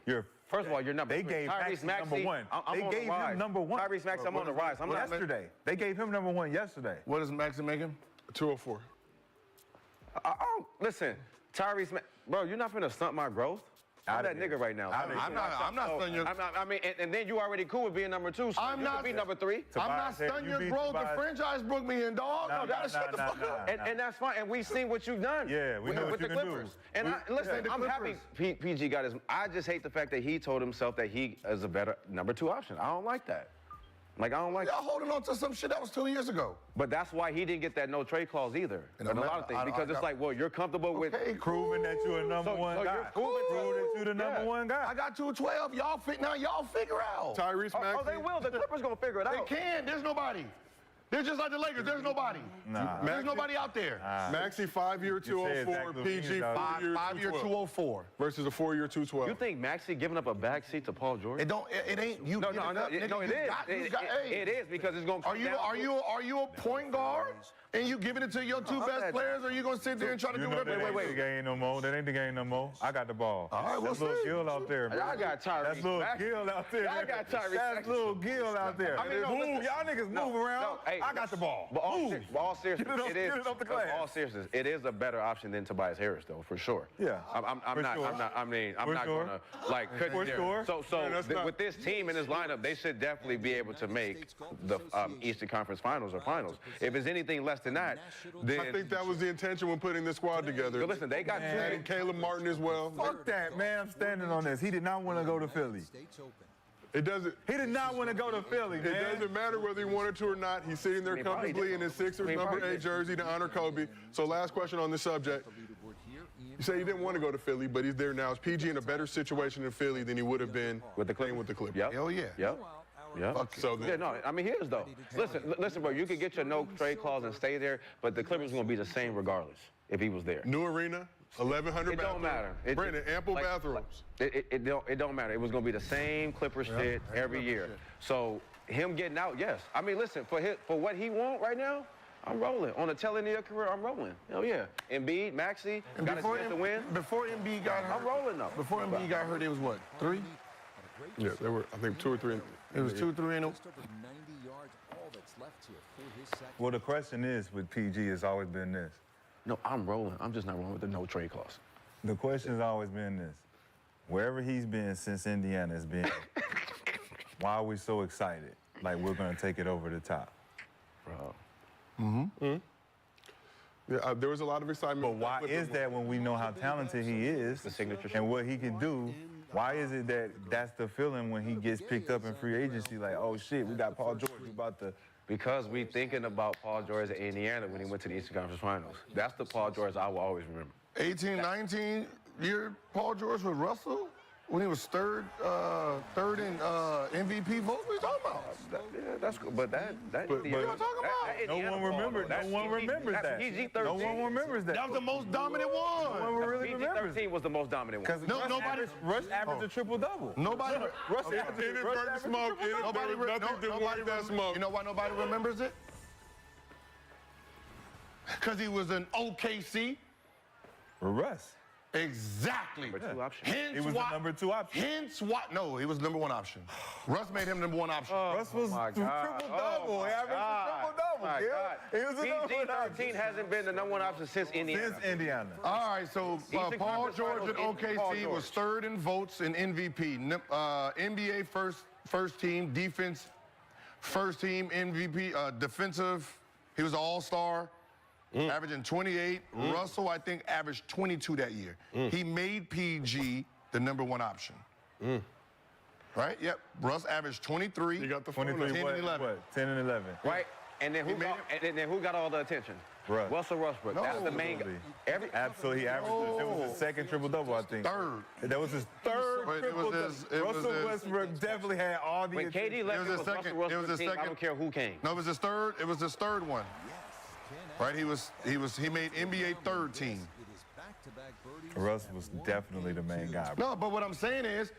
First of all, you're number 3. They gave Tyrese Maxey number 1. I'm They on gave the rise. him number 1. Tyrese Maxey, I'm on the rise. I'm not yesterday. They gave him number 1 yesterday. What is Maxey making? 204. Listen, Tyrese, bro, you're not finna stunt my growth. I'm that nigga right now. I'm not stunting your. I mean, and then you already cool with being number 2. So I'm you not can be number 3. I'm not stunting your growth. The franchise broke me in, dog. Nah, shut the fuck up. And that's fine. And we've seen what you've done. Yeah, we know what with you the can do. Clippers. And listen, I'm happy PG got his. I just hate the fact that he told himself that he is a better number 2 option. I don't like that. Like, I don't like Y'all holding on to some shit that was 2 years ago. But that's why he didn't get that no trade clause either. And a lot of things. Because it's like, well, you're comfortable with proving that you're a number 1 guy. Proving that you're the number 1 guy. I got 212. Y'all figure out. Tyrese Maxey. Oh, they will. The Clippers gonna figure it out. They can. There's nobody. They're just like the Lakers. There's nobody. Nah. There's nobody out there. Maxey 5-year 204, PG 5-year 204 versus a 4-year 212. You think Maxey giving up a backseat to Paul George? It ain't you. No, it is because it's gonna. Are you a point guard and you giving it to your 2 best players, or are you gonna sit there and try to do whatever? Wait. The game no more. That ain't the game no more. I got the ball. All right, that's little Gil out there, bro. I got Tyrese. That's little Gil out there. I got Tyrese. That's little Gil out there. I mean, move. Y'all niggas move around. I got the ball. But all seriousness, Get it off the glass. all seriousness, it is a better option than Tobias Harris, though, for sure. Yeah. I'm not gonna like cut For there. sure. So with this team in this lineup, they should definitely be able to make the Eastern Conference Finals or Finals. If it's anything less than that, then I think that was the intention when putting this squad together. But listen, they got adding Caleb Martin as well. Fuck that, man. I'm standing on this. He did not want to go to Philly. It doesn't. He did not want to go to Philly, man. It doesn't matter whether he wanted to or not. He's sitting there comfortably in his Sixers number 8 jersey to honor Kobe. So last question on this subject. You say he didn't want to go to Philly, but he's there now. Is PG in a better situation in Philly than he would have been with the Clippers? Yep. Hell yeah. Yep. Yeah. So then, I mean, he is though. Listen, bro. You could get your no trade clause and stay there, but the Clippers gonna be the same regardless if he was there. new arena, 1,100 It don't matter. Brandon, ample bathrooms. It don't matter. It was gonna be the same Clippers shit every year. So him getting out, yes. I mean, listen, for what he want right now, I'm rolling. On the tail end of your career, I'm rolling. Hell yeah. Embiid, Maxey, got a chance to win. Before Embiid got hurt, I'm rolling though. Before Embiid got hurt, it was what, 3? Yeah, there were, I think, 2 or 3. It was 2 or 3 in a... Well, the question is with PG has always been this. No, I'm rolling. I'm just not rolling with the no trade clause. The question has always been this. Wherever he's been since Indiana has been, why are we so excited? Like we're going to take it over the top. Bro. Yeah, there was a lot of excitement. But why is that when we know how talented he is The signature and what he can do? Why is it that that's the feeling when he gets picked up in free agency? Like, oh shit, we got Paul George. We about to. Because we thinking about Paul George at Indiana when he went to the Eastern Conference Finals. That's the Paul George I will always remember. 18, 19 year Paul George with Russell when he was third in MVP votes. What are you talking about? That's cool. But that what are you talking about? No one remembers. No one remembers that. PG-13. No one remembers that. That was the most dominant one. No one really remembers. PG-13 was the most dominant one. Because Russ averaged a triple-double. Nobody. Russ It didn't burn the smoke. Nobody didn't want that smoke. You know why nobody remembers it? Because he was in OKC. For Russ. Exactly. Number 2 option. Hence He was why, the number 2 option. Hence why. No, he was number 1 option. Russ made him number 1 option. Russ was triple-double. He averaged a triple-double. He was the number 1 option. PG-13 hasn't been the number 1 option since Indiana. Since Indiana. All right, so Paul Conference George at Finals, Paul OKC George. was 3rd in votes in MVP. NBA first team, defense, first team MVP, defensive. He was an all-star. Averaging 28. Russell, I think, averaged 22 that year. He made PG the number 1 option. Right? Yep. Russ averaged 23. You got the 23, 10 and 11. What? 10 and 11. Right? And then who got all the attention? Russ. Russell Westbrook. No. That's the main guy. Absolutely, he averaged. It was his 2nd triple-double, I think. 3rd. That was his 3rd But it was his- triple-double. it was Russell his- Westbrook definitely had all the When KD left, was it his was second- Russell it was Westbrook's his team. I second- don't care who came. No, it was his 3rd. It was his 3rd one. Right? He made NBA 3rd team. Russ was definitely the main guy. No, but what I'm saying is,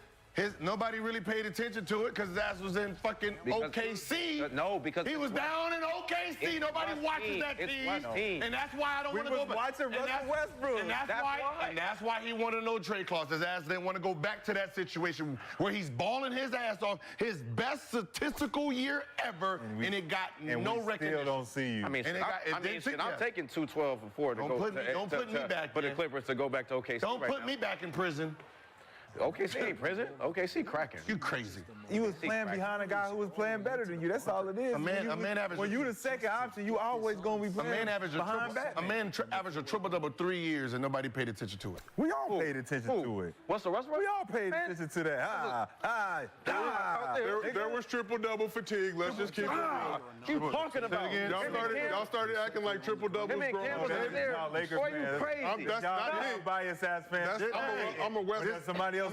nobody really paid attention to it because his ass was in fucking OKC. No, because he was down in OKC. Nobody watches that team. And that's why I don't want to go back. Watching Russell Westbrook. And that's why he wanted no trade clause. His ass didn't want to go back to that situation where he's balling his ass off, his best statistical year ever, and it got no recognition. Still don't see you. I mean, I'm taking 212 and 4 to don't go. Put me back for the Clippers to go back to OKC. Don't put me back in prison. OKC ain't prison. OKC cracking. You crazy. You was playing behind a guy who was playing better than you. That's all it is. A man averaged. When you the second option, you always gonna be playing behind Batman. A man averaged a triple-double 3 years and nobody paid attention to it. We all paid attention to it. What's the rest of it? We all paid attention to that. There was triple-double fatigue. Let's just keep it real. You talking about? Y'all started acting like triple-doubles growing up. Boy, you crazy. That's not me. Bias-ass fan. I'm a West. Somebody else.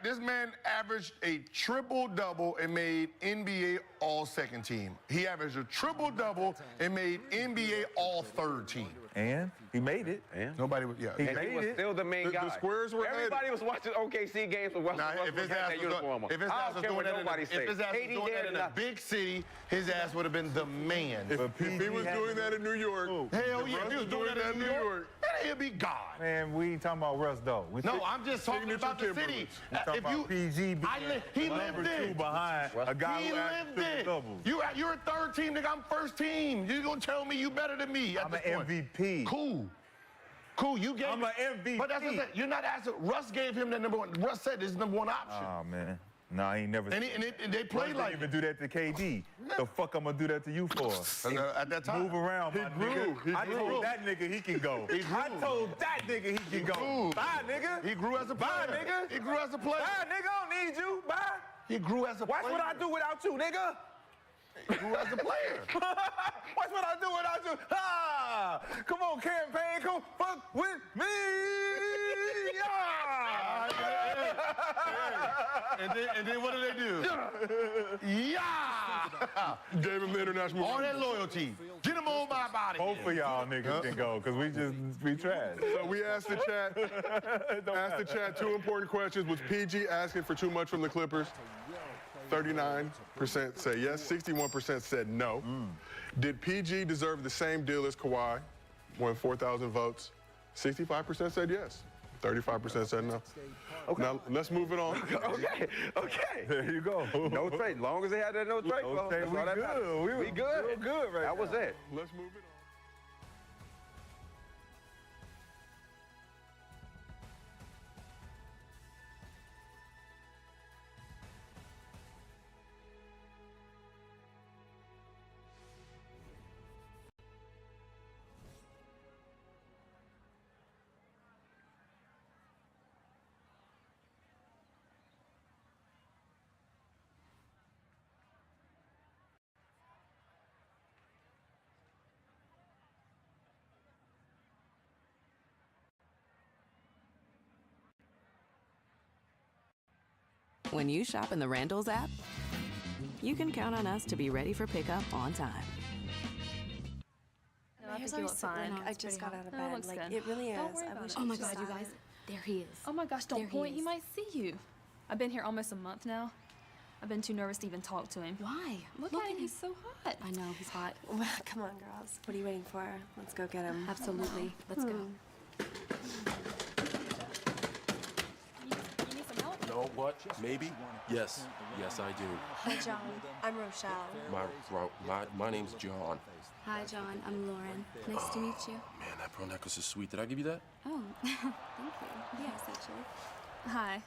This man averaged a triple-double and made NBA All-Second Team. He averaged a triple-double and made NBA All-Third Team. And he made it. And nobody was. Yeah, he was still the main guy. The squares were. Everybody was watching OKC games with Russell Westbrook had that uniform on. If his ass was doing that in a big city, his ass would have been the man. If he was doing that in New York, hell yeah, if he was doing that in New York, then he'd be gone. Man, we ain't talking about Russ though. No, I'm just talking about the city. We talking about PG. He lived it. Behind a guy who lived it. Doubles. You're a third team, nigga. I'm first team. You gonna tell me you better than me? I'm an MVP. Cool. You gave. I'm an MVP. But that's what I'm saying. You're not asking. Russ gave him the number one. Russ said this is number one option. Oh man. No, he ain't never. And they play like. Even do that to KD. The fuck I'm gonna do that to you for? At that time, move around, my nigga. I told that nigga he can go. I told that nigga he can go. Bye, nigga. He grew as a player. Bye, nigga. He grew as a player. Bye, nigga. I don't need you. Bye. He grew as a player. Watch what I do without you, nigga. He grew as a player. Watch what I do without you. Ah! Come on, campaign. Come fuck with me. And then what do they do? Yeah! Gave him the international. All that loyalty. Get him on my body. Both of y'all niggas can go, because we trash. So we asked the chat 2 important questions. Was PG asking for too much from the Clippers? 39% say yes, 61% said no. Did PG deserve the same deal as Kawhi? Won 4,000 votes. 65% said yes. 35% said no. Okay. Now, let's move it on. Okay. There you go. No trade. Long as they had that no trade, well, okay, we good. We good. We're good right That was it. Let's move it on. When you shop in the Randall's app, you can count on us to be ready for pickup on time. No, I think you look fine. I just got out of bed. Looks like, good. it really is. I wish oh my could God, you guys. There he is. Oh my gosh, don't There point. he He is. might see you. I've been here almost a month now. I've been too nervous to even talk to him. Why? Look at him. He's so hot. I know, he's hot. Well, come on, girls. What are you waiting for? Let's go get him. Absolutely. Let's go. You need some help? No, what? Maybe? Yes. Yes, I do. Hi, John. I'm Rochelle. My name's John. Hi, John. I'm Lauren. Nice to meet you. Man, that pearl necklace is sweet. Did I give you that? Oh, thank you. Yes, actually. Hi.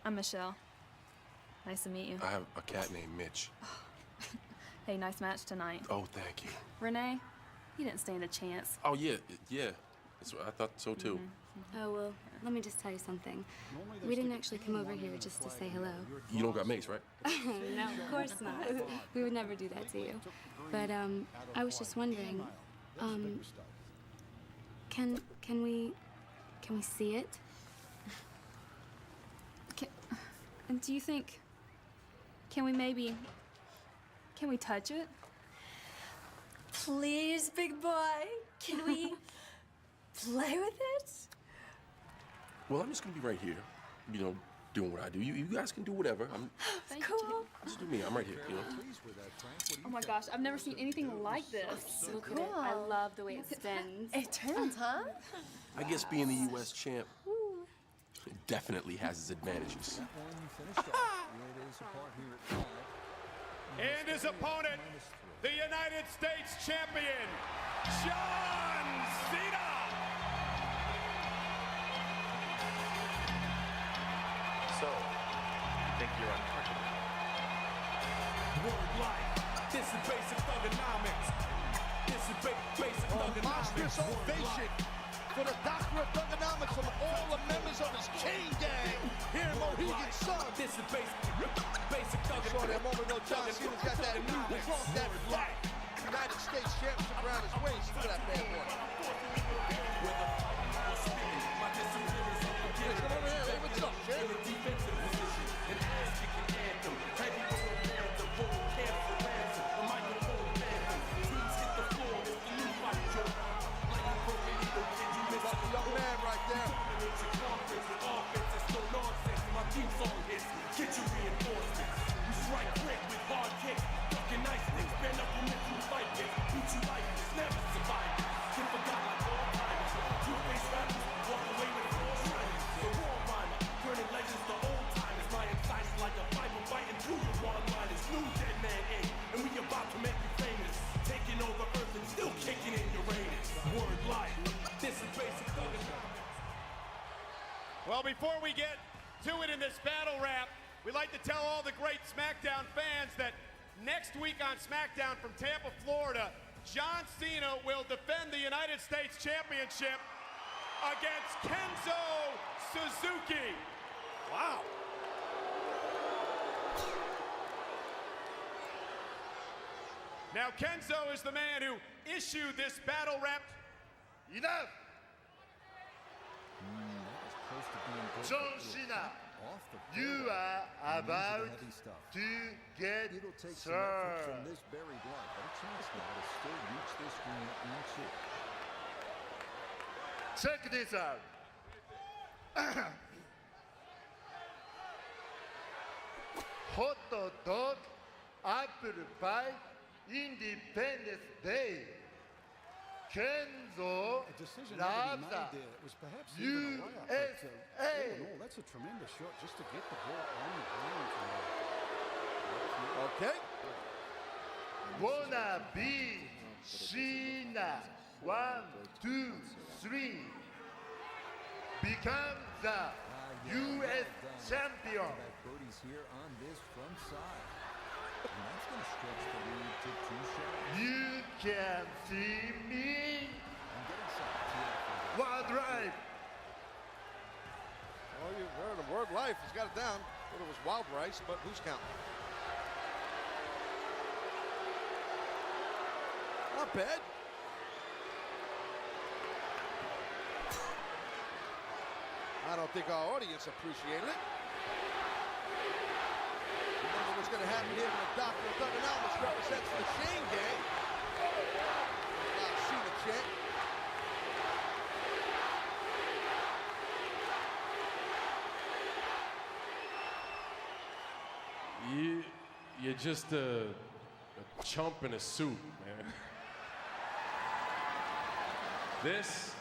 I'm Michelle. Nice to meet you. I have a cat named Mitch. Hey, nice match tonight. Oh, thank you. Renee, you didn't stand a chance. Oh, yeah. I thought so, too. Oh, well, let me just tell you something. We didn't actually come over here just to say hello. You don't got mace, right? No, of course not. We would never do that to you. But, I was just wondering, can we see it? And do you think, can we touch it? Please, big boy. Can we play with it? Well, I'm just gonna be right here, you know, doing what I do. You guys can do whatever. It's cool. Just do me. I'm right here, you know. Oh my gosh, I've never seen anything like this. So cool. I love the way it spins. It turns, huh? I guess being the U.S. champ definitely has its advantages. And his opponent, the United States champion, John Cena. So, you think you're untouchable? Word life. This is basic thugonomics. This is basic thugonomics. Monstrous ovation for the doctor of thugonomics from all the members of his chain gang here in Mohegan Sun. This is basic thugonomics. Saw that moment ago, John Cena's got that new cross, that fat United States championship around his waist. Look at that bad boy. Come over here. Hey, what's up, Jerry? Young man right there. Get your reinforcements. We strike quick with hard kicks, ducking nice things, bend up your mental fight kicks, beat you like this, never survive. Get forgot like all timers. Two-face rappers walk away with four strikes. The war rhymer, turning legends to old timers. My insights like a Bible fighting through your one-liners. New Dead Man Inc. And we about to make you famous. Taking over Earth and still kicking in Uranus. Word life. This is basic thugonomics. Well, before we get to it in this battle rap, we'd like to tell all the great SmackDown fans that next week on SmackDown from Tampa, Florida, John Cena will defend the United States Championship against Kenzo Suzuki. Wow. Now, Kenzo is the man who issued this battle rap. Enough! John Cena, you are about to get served. Check this out. Hot dog, apple pie, Independence Day. Kenzo Labza, USA. That's a tremendous shot just to get the ball on the ground. Okay. Wanna be Cena. 1, 2, 3. Become the U.S. champion. Birdie's here on this front side. And that's going to stretch the lead to 2 shots. You can see me. Wild Drive. Well, you heard the word life. He's got it down. Thought it was Wild Rice, but who's counting? Not bad. I don't think our audience appreciated it. Remember what's going to happen here when the Doctor of Thugonomics represents the Shane Gang. Cena chant. You're just a chump in a suit, man. This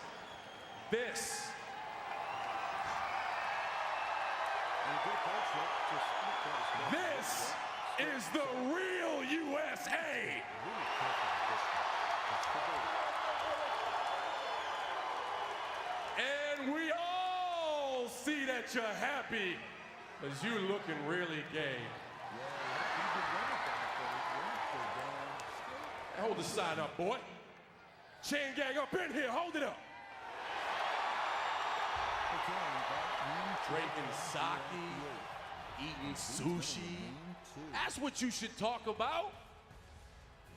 is the real USA. And we all see that you're happy, because you're looking really gay. Hold the side up, boy. Chain gang up in here, hold it up. Drinking sake, eating sushi. That's what you should talk about.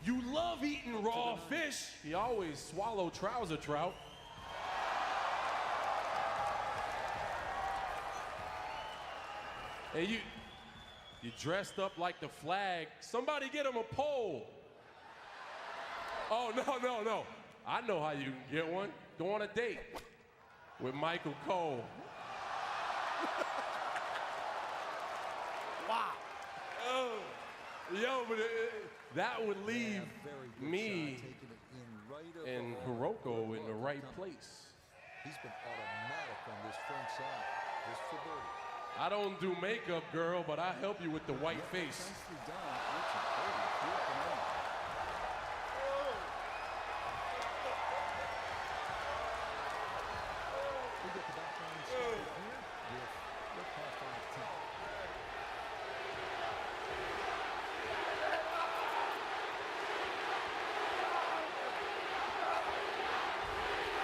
You love eating raw fish. He always swallow trouser trout. And you dressed up like the flag. Somebody get him a pole. Oh, no. I know how you can get one. go on a date with Michael Cole. Wow. Oh, yo, but that would leave me and Hiroko in the right place. He's been automatic on this front side. Just for birdie. I don't do makeup, girl, but I help you with the white face.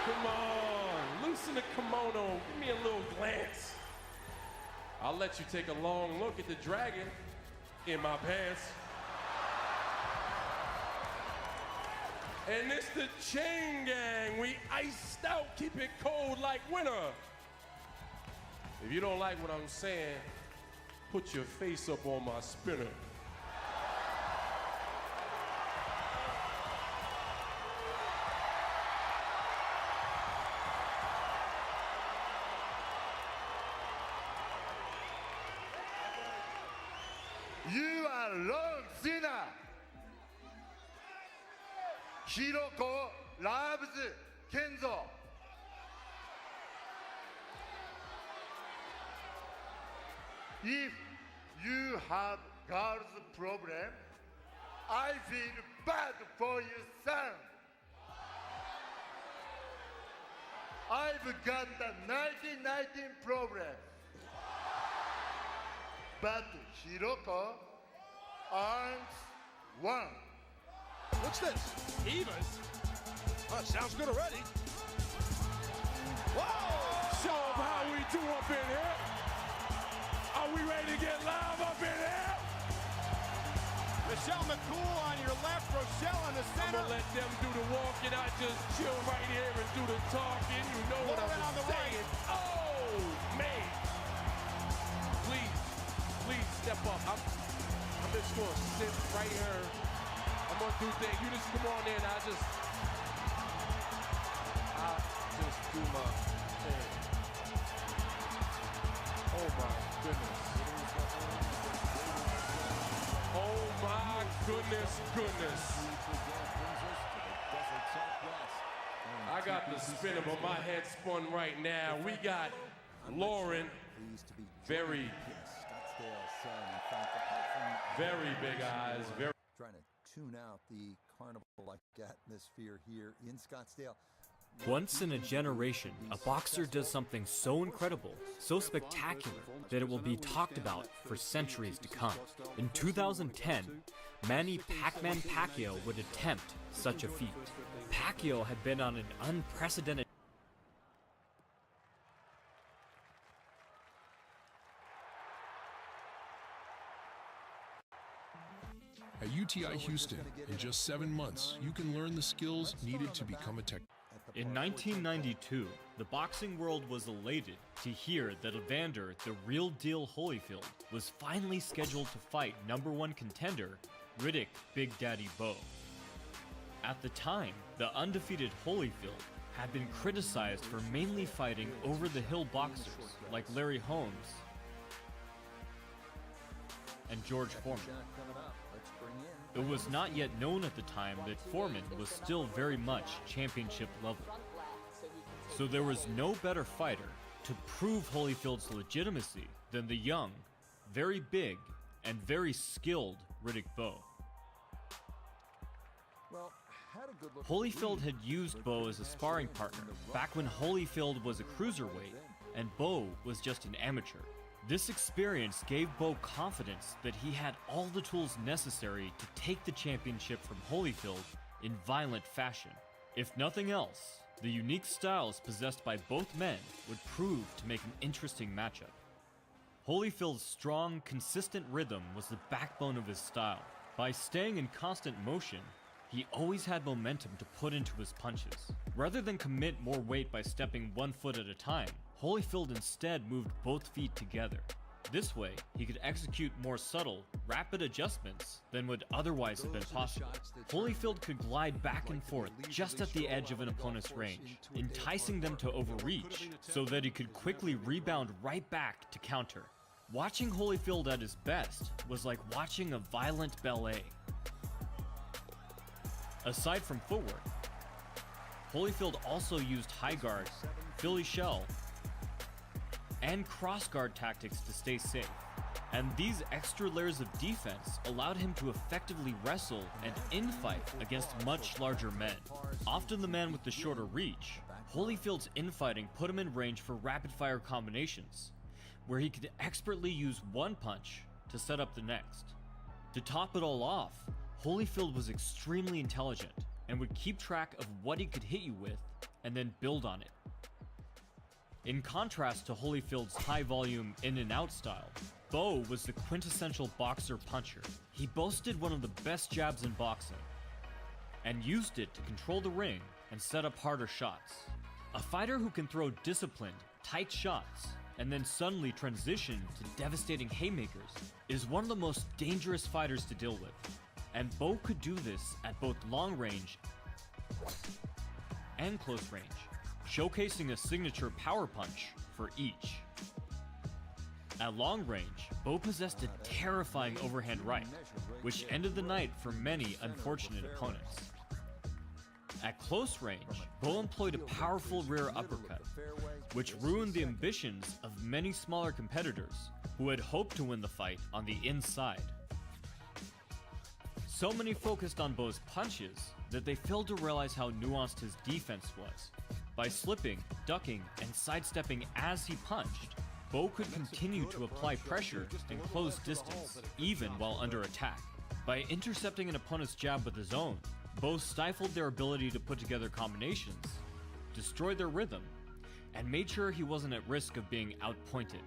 Come on, loosen the kimono. Give me a little glance. I'll let you take a long look at the dragon in my pants. And it's the Chain Gang. We iced out, keep it cold like winter. If you don't like what I'm saying, put your face up on my spinner. You are Lord Cena. Hiroko loves Kenzo. If you have girls problem, I feel bad for your son. I've got the 1919 problem. But Hiroko earns one. What's this? Evas? Oh, sounds good already. Whoa! Show them how we do up in here. Are we ready to get live up in here? Michelle McCool on your left, Rochelle on the center. I'm gonna let them do the walking. I just chill right here and do the talking. You know what I'm on the saying. right. Oh, man. Please step up. I'm just gonna sit right here. I'm gonna do things. You just come on in. I'll just do my thing. Oh my goodness. Oh my goodness. I got the spinner, but my head spun right now. We got Lauren, very big eyes, very trying to tune out the carnival-like atmosphere here in Scottsdale. Once in a generation, a boxer does something so incredible, so spectacular, that it will be talked about for centuries to come. In 2010, Manny Pac-Man Pacquiao would attempt such a feat. Pacquiao had been on an unprecedented At UTI Houston, in just 7 months, you can learn the skills needed to become a tech. In 1992, the boxing world was elated to hear that Evander, the real deal Holyfield, was finally scheduled to fight #1 contender, Riddick Big Daddy Bowe. At the time, the undefeated Holyfield had been criticized for mainly fighting over-the-hill boxers like Larry Holmes and George Foreman. It was not yet known at the time that Foreman was still very much championship level. So there was no better fighter to prove Holyfield's legitimacy than the young, very big, and very skilled Riddick Bowe. Holyfield had used Bowe as a sparring partner back when Holyfield was a cruiserweight and Bowe was just an amateur. This experience gave Bowe confidence that he had all the tools necessary to take the championship from Holyfield in violent fashion. If nothing else, the unique styles possessed by both men would prove to make an interesting matchup. Holyfield's strong, consistent rhythm was the backbone of his style. By staying in constant motion, he always had momentum to put into his punches. Rather than commit more weight by stepping one foot at a time, Holyfield instead moved both feet together. This way, he could execute more subtle, rapid adjustments than would otherwise have been possible. Holyfield could glide back and forth just at the edge of an opponent's range, enticing them to overreach so that he could quickly rebound right back to counter. Watching Holyfield at his best was like watching a violent ballet. Aside from footwork, Holyfield also used high guard, Philly shell, and cross guard tactics to stay safe. And these extra layers of defense allowed him to effectively wrestle and infight against much larger men. Often the man with the shorter reach, Holyfield's infighting put him in range for rapid-fire combinations, where he could expertly use one punch to set up the next. To top it all off, Holyfield was extremely intelligent and would keep track of what he could hit you with and then build on it. In contrast to Holyfield's high-volume in-and-out style, Bo was the quintessential boxer-puncher. He boasted one of the best jabs in boxing and used it to control the ring and set up harder shots. A fighter who can throw disciplined, tight shots and then suddenly transition to devastating haymakers is one of the most dangerous fighters to deal with. And Bo could do this at both long range and close range, showcasing a signature power punch for each. At long range, Bo possessed a terrifying overhand right, which ended the night for many unfortunate opponents. At close range, Bo employed a powerful rear uppercut, which ruined the ambitions of many smaller competitors who had hoped to win the fight on the inside. So many focused on Bo's punches that they failed to realize how nuanced his defense was. By slipping, ducking, and sidestepping as he punched, Bo could continue to apply pressure and close distance, even while under attack. By intercepting an opponent's jab with his own, Bo stifled their ability to put together combinations, destroyed their rhythm, and made sure he wasn't at risk of being outpointed.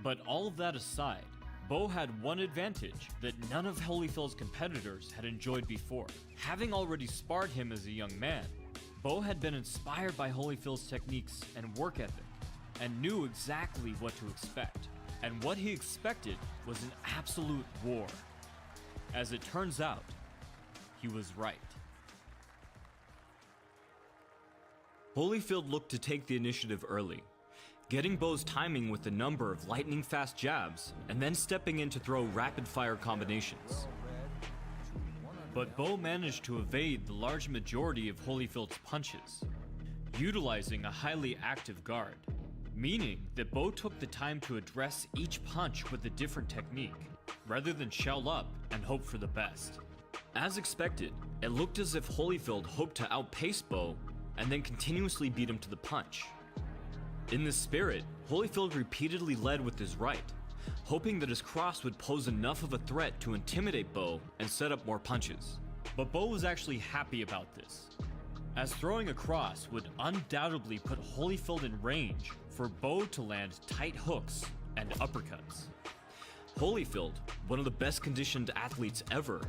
But all of that aside, Bo had one advantage that none of Holyfield's competitors had enjoyed before. Having already sparred him as a young man, Bo had been inspired by Holyfield's techniques and work ethic, and knew exactly what to expect. And what he expected was an absolute war. As it turns out, he was right. Holyfield looked to take the initiative early, getting Bo's timing with a number of lightning-fast jabs, and then stepping in to throw rapid-fire combinations. But Bo managed to evade the large majority of Holyfield's punches, utilizing a highly active guard, meaning that Bo took the time to address each punch with a different technique, rather than shell up and hope for the best. As expected, it looked as if Holyfield hoped to outpace Bo and then continuously beat him to the punch. In this spirit, Holyfield repeatedly led with his right, hoping that his cross would pose enough of a threat to intimidate Bo and set up more punches. But Bo was actually happy about this, as throwing a cross would undoubtedly put Holyfield in range for Bo to land tight hooks and uppercuts. Holyfield, one of the best conditioned athletes ever,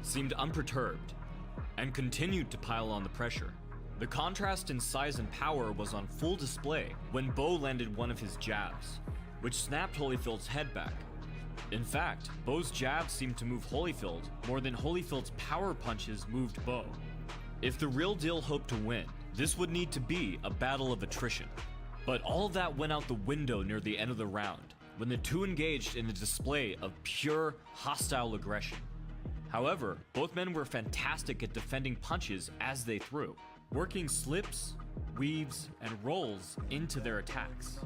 seemed unperturbed and continued to pile on the pressure. The contrast in size and power was on full display when Bo landed one of his jabs, which snapped Holyfield's head back. In fact, Bo's jabs seemed to move Holyfield more than Holyfield's power punches moved Bo. If the real deal hoped to win, this would need to be a battle of attrition. But all of that went out the window near the end of the round, when the two engaged in a display of pure, hostile aggression. However, both men were fantastic at defending punches as they threw, working slips, weaves, and rolls into their attacks.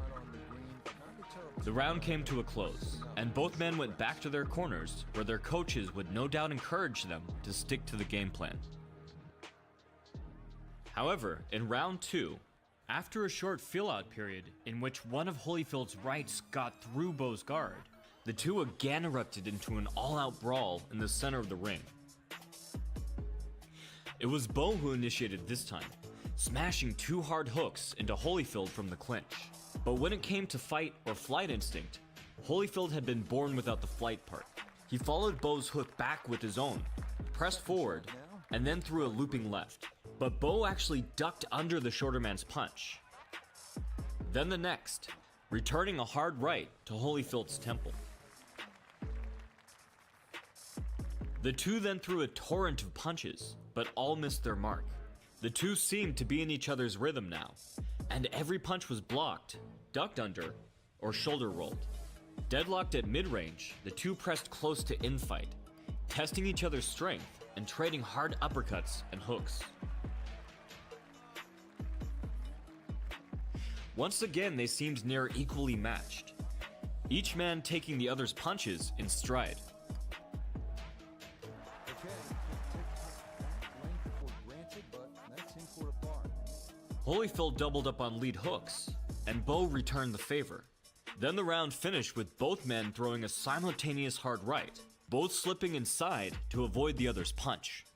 The round came to a close, and both men went back to their corners, where their coaches would no doubt encourage them to stick to the game plan. However, in round 2, after a short feel-out period in which one of Holyfield's rights got through Bo's guard, the two again erupted into an all-out brawl in the center of the ring. It was Bo who initiated this time, smashing 2 hard hooks into Holyfield from the clinch. But when it came to fight or flight instinct, Holyfield had been born without the flight part. He followed Bo's hook back with his own, pressed forward, and then threw a looping left. But Bo actually ducked under the shorter man's punch. Then the next, returning a hard right to Holyfield's temple. The two then threw a torrent of punches, but all missed their mark. The two seemed to be in each other's rhythm now, and every punch was blocked, ducked under, or shoulder rolled. Deadlocked at mid-range, the two pressed close to infight, testing each other's strength and trading hard uppercuts and hooks. Once again, they seemed near equally matched, each man taking the other's punches in stride. Holyfield doubled up on lead hooks, and Bo returned the favor. Then the round finished with both men throwing a simultaneous hard right, both slipping inside to avoid the other's punch.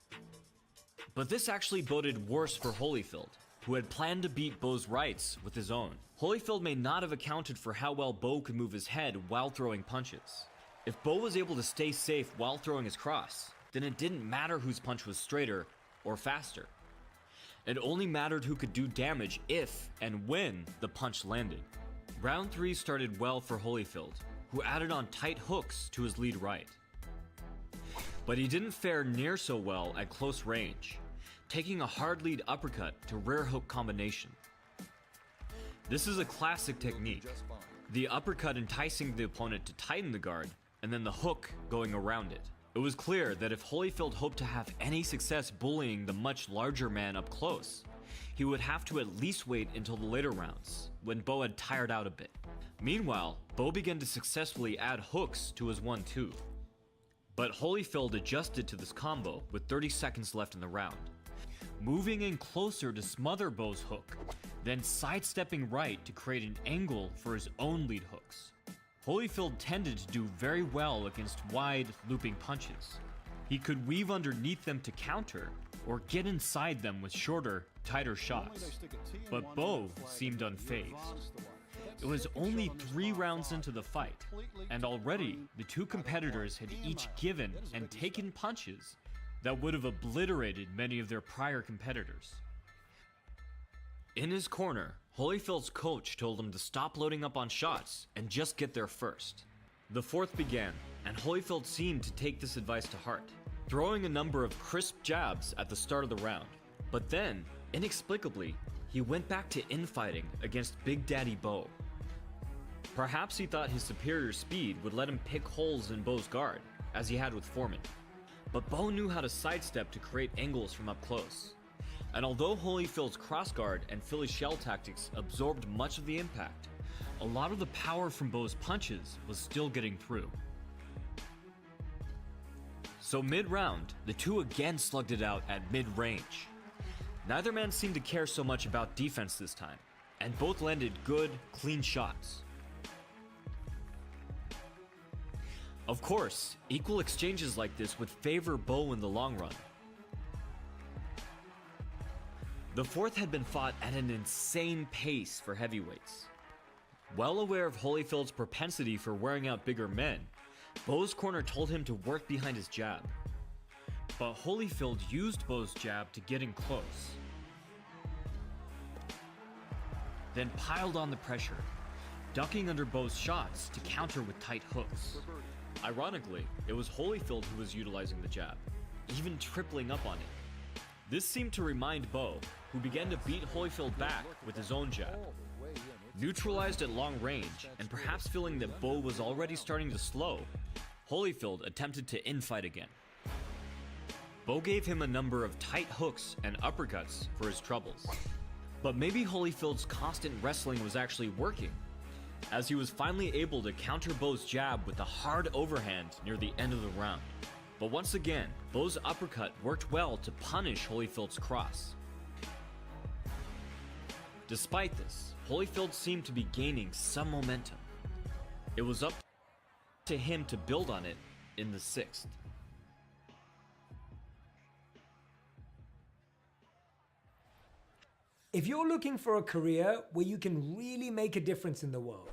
But this actually boded worse for Holyfield, who had planned to beat Bo's rights with his own. Holyfield may not have accounted for how well Bo could move his head while throwing punches. If Bo was able to stay safe while throwing his cross, then it didn't matter whose punch was straighter or faster. It only mattered who could do damage if and when the punch landed. Round 3 started well for Holyfield, who added on tight hooks to his lead right. But he didn't fare near so well at close range, taking a hard lead uppercut to rear hook combination. This is a classic technique, the uppercut enticing the opponent to tighten the guard, and then the hook going around it. It was clear that if Holyfield hoped to have any success bullying the much larger man up close, he would have to at least wait until the later rounds, when Bo had tired out a bit. Meanwhile, Bo began to successfully add hooks to his 1-2. But Holyfield adjusted to this combo with 30 seconds left in the round, moving in closer to smother Bo's hook, then sidestepping right to create an angle for his own lead hooks. Holyfield tended to do very well against wide, looping punches. He could weave underneath them to counter, or get inside them with shorter, tighter shots. But Bo seemed unfazed. It was only 3 rounds into the fight, and already the two competitors had each given and taken punches that would have obliterated many of their prior competitors. In his corner, Holyfield's coach told him to stop loading up on shots and just get there first. The fourth began, and Holyfield seemed to take this advice to heart, throwing a number of crisp jabs at the start of the round. But then, inexplicably, he went back to infighting against Big Daddy Bo. Perhaps he thought his superior speed would let him pick holes in Bo's guard, as he had with Foreman. But Bo knew how to sidestep to create angles from up close. And although Holyfield's crossguard and Philly shell tactics absorbed much of the impact, a lot of the power from Bo's punches was still getting through. So mid-round, the two again slugged it out at mid-range. Neither man seemed to care so much about defense this time, and both landed good, clean shots. Of course, equal exchanges like this would favor Bo in the long run. The fourth had been fought at an insane pace for heavyweights. Well aware of Holyfield's propensity for wearing out bigger men, Bo's corner told him to work behind his jab. But Holyfield used Bo's jab to get in close, then piled on the pressure, ducking under Bo's shots to counter with tight hooks. Ironically, it was Holyfield who was utilizing the jab, even tripling up on it. This seemed to remind Bo, who began to beat Holyfield back with his own jab. Neutralized at long range, and perhaps feeling that Bo was already starting to slow, Holyfield attempted to infight again. Bo gave him a number of tight hooks and uppercuts for his troubles. But maybe Holyfield's constant wrestling was actually working, as he was finally able to counter Bo's jab with a hard overhand near the end of the round. But once again, Bo's uppercut worked well to punish Holyfield's cross. Despite this, Holyfield seemed to be gaining some momentum. It was up to him to build on it in the sixth. If you're looking for a career where you can really make a difference in the world,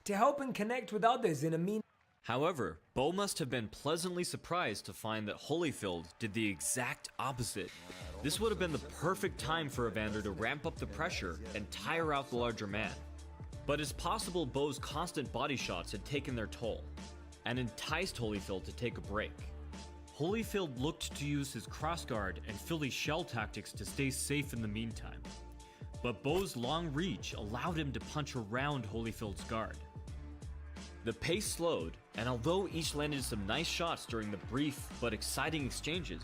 to help and connect with others in a meaningful However, Bo must have been pleasantly surprised to find that Holyfield did the exact opposite. This would have been the perfect time for Evander to ramp up the pressure and tire out the larger man. But it's possible Bo's constant body shots had taken their toll and enticed Holyfield to take a break. Holyfield looked to use his crossguard and Philly shell tactics to stay safe in the meantime. But Bo's long reach allowed him to punch around Holyfield's guard. The pace slowed, and although each landed some nice shots during the brief but exciting exchanges,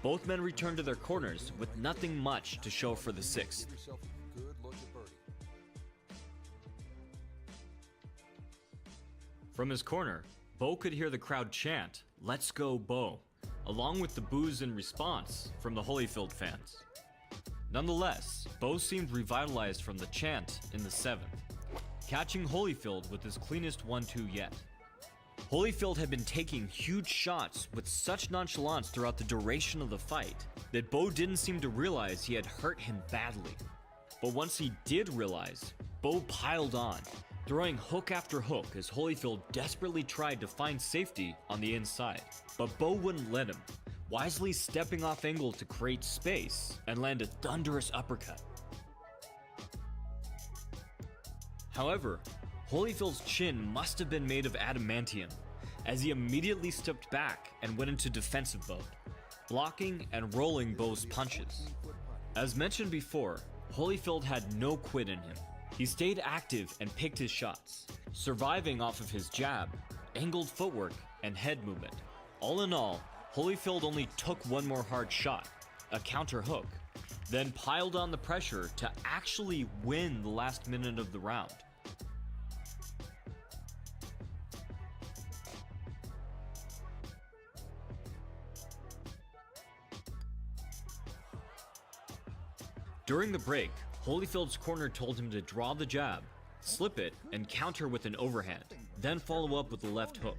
both men returned to their corners with nothing much to show for the sixth. From his corner, Bo could hear the crowd chant, "Let's go, Bo," along with the boos in response from the Holyfield fans. Nonetheless, Bo seemed revitalized from the chant in the seventh, catching Holyfield with his cleanest 1-2 yet. Holyfield had been taking huge shots with such nonchalance throughout the duration of the fight that Bo didn't seem to realize he had hurt him badly. But once he did realize, Bo piled on, throwing hook after hook as Holyfield desperately tried to find safety on the inside. But Bo wouldn't let him, wisely stepping off angle to create space and land a thunderous uppercut. However, Holyfield's chin must have been made of adamantium, as he immediately stepped back and went into defensive mode, blocking and rolling Bo's punches. As mentioned before, Holyfield had no quit in him. He stayed active and picked his shots, surviving off of his jab, angled footwork, and head movement. All in all, Holyfield only took one more hard shot, a counter hook, then piled on the pressure to actually win the last minute of the round. During the break, Holyfield's corner told him to draw the jab, slip it, and counter with an overhand, then follow up with the left hook.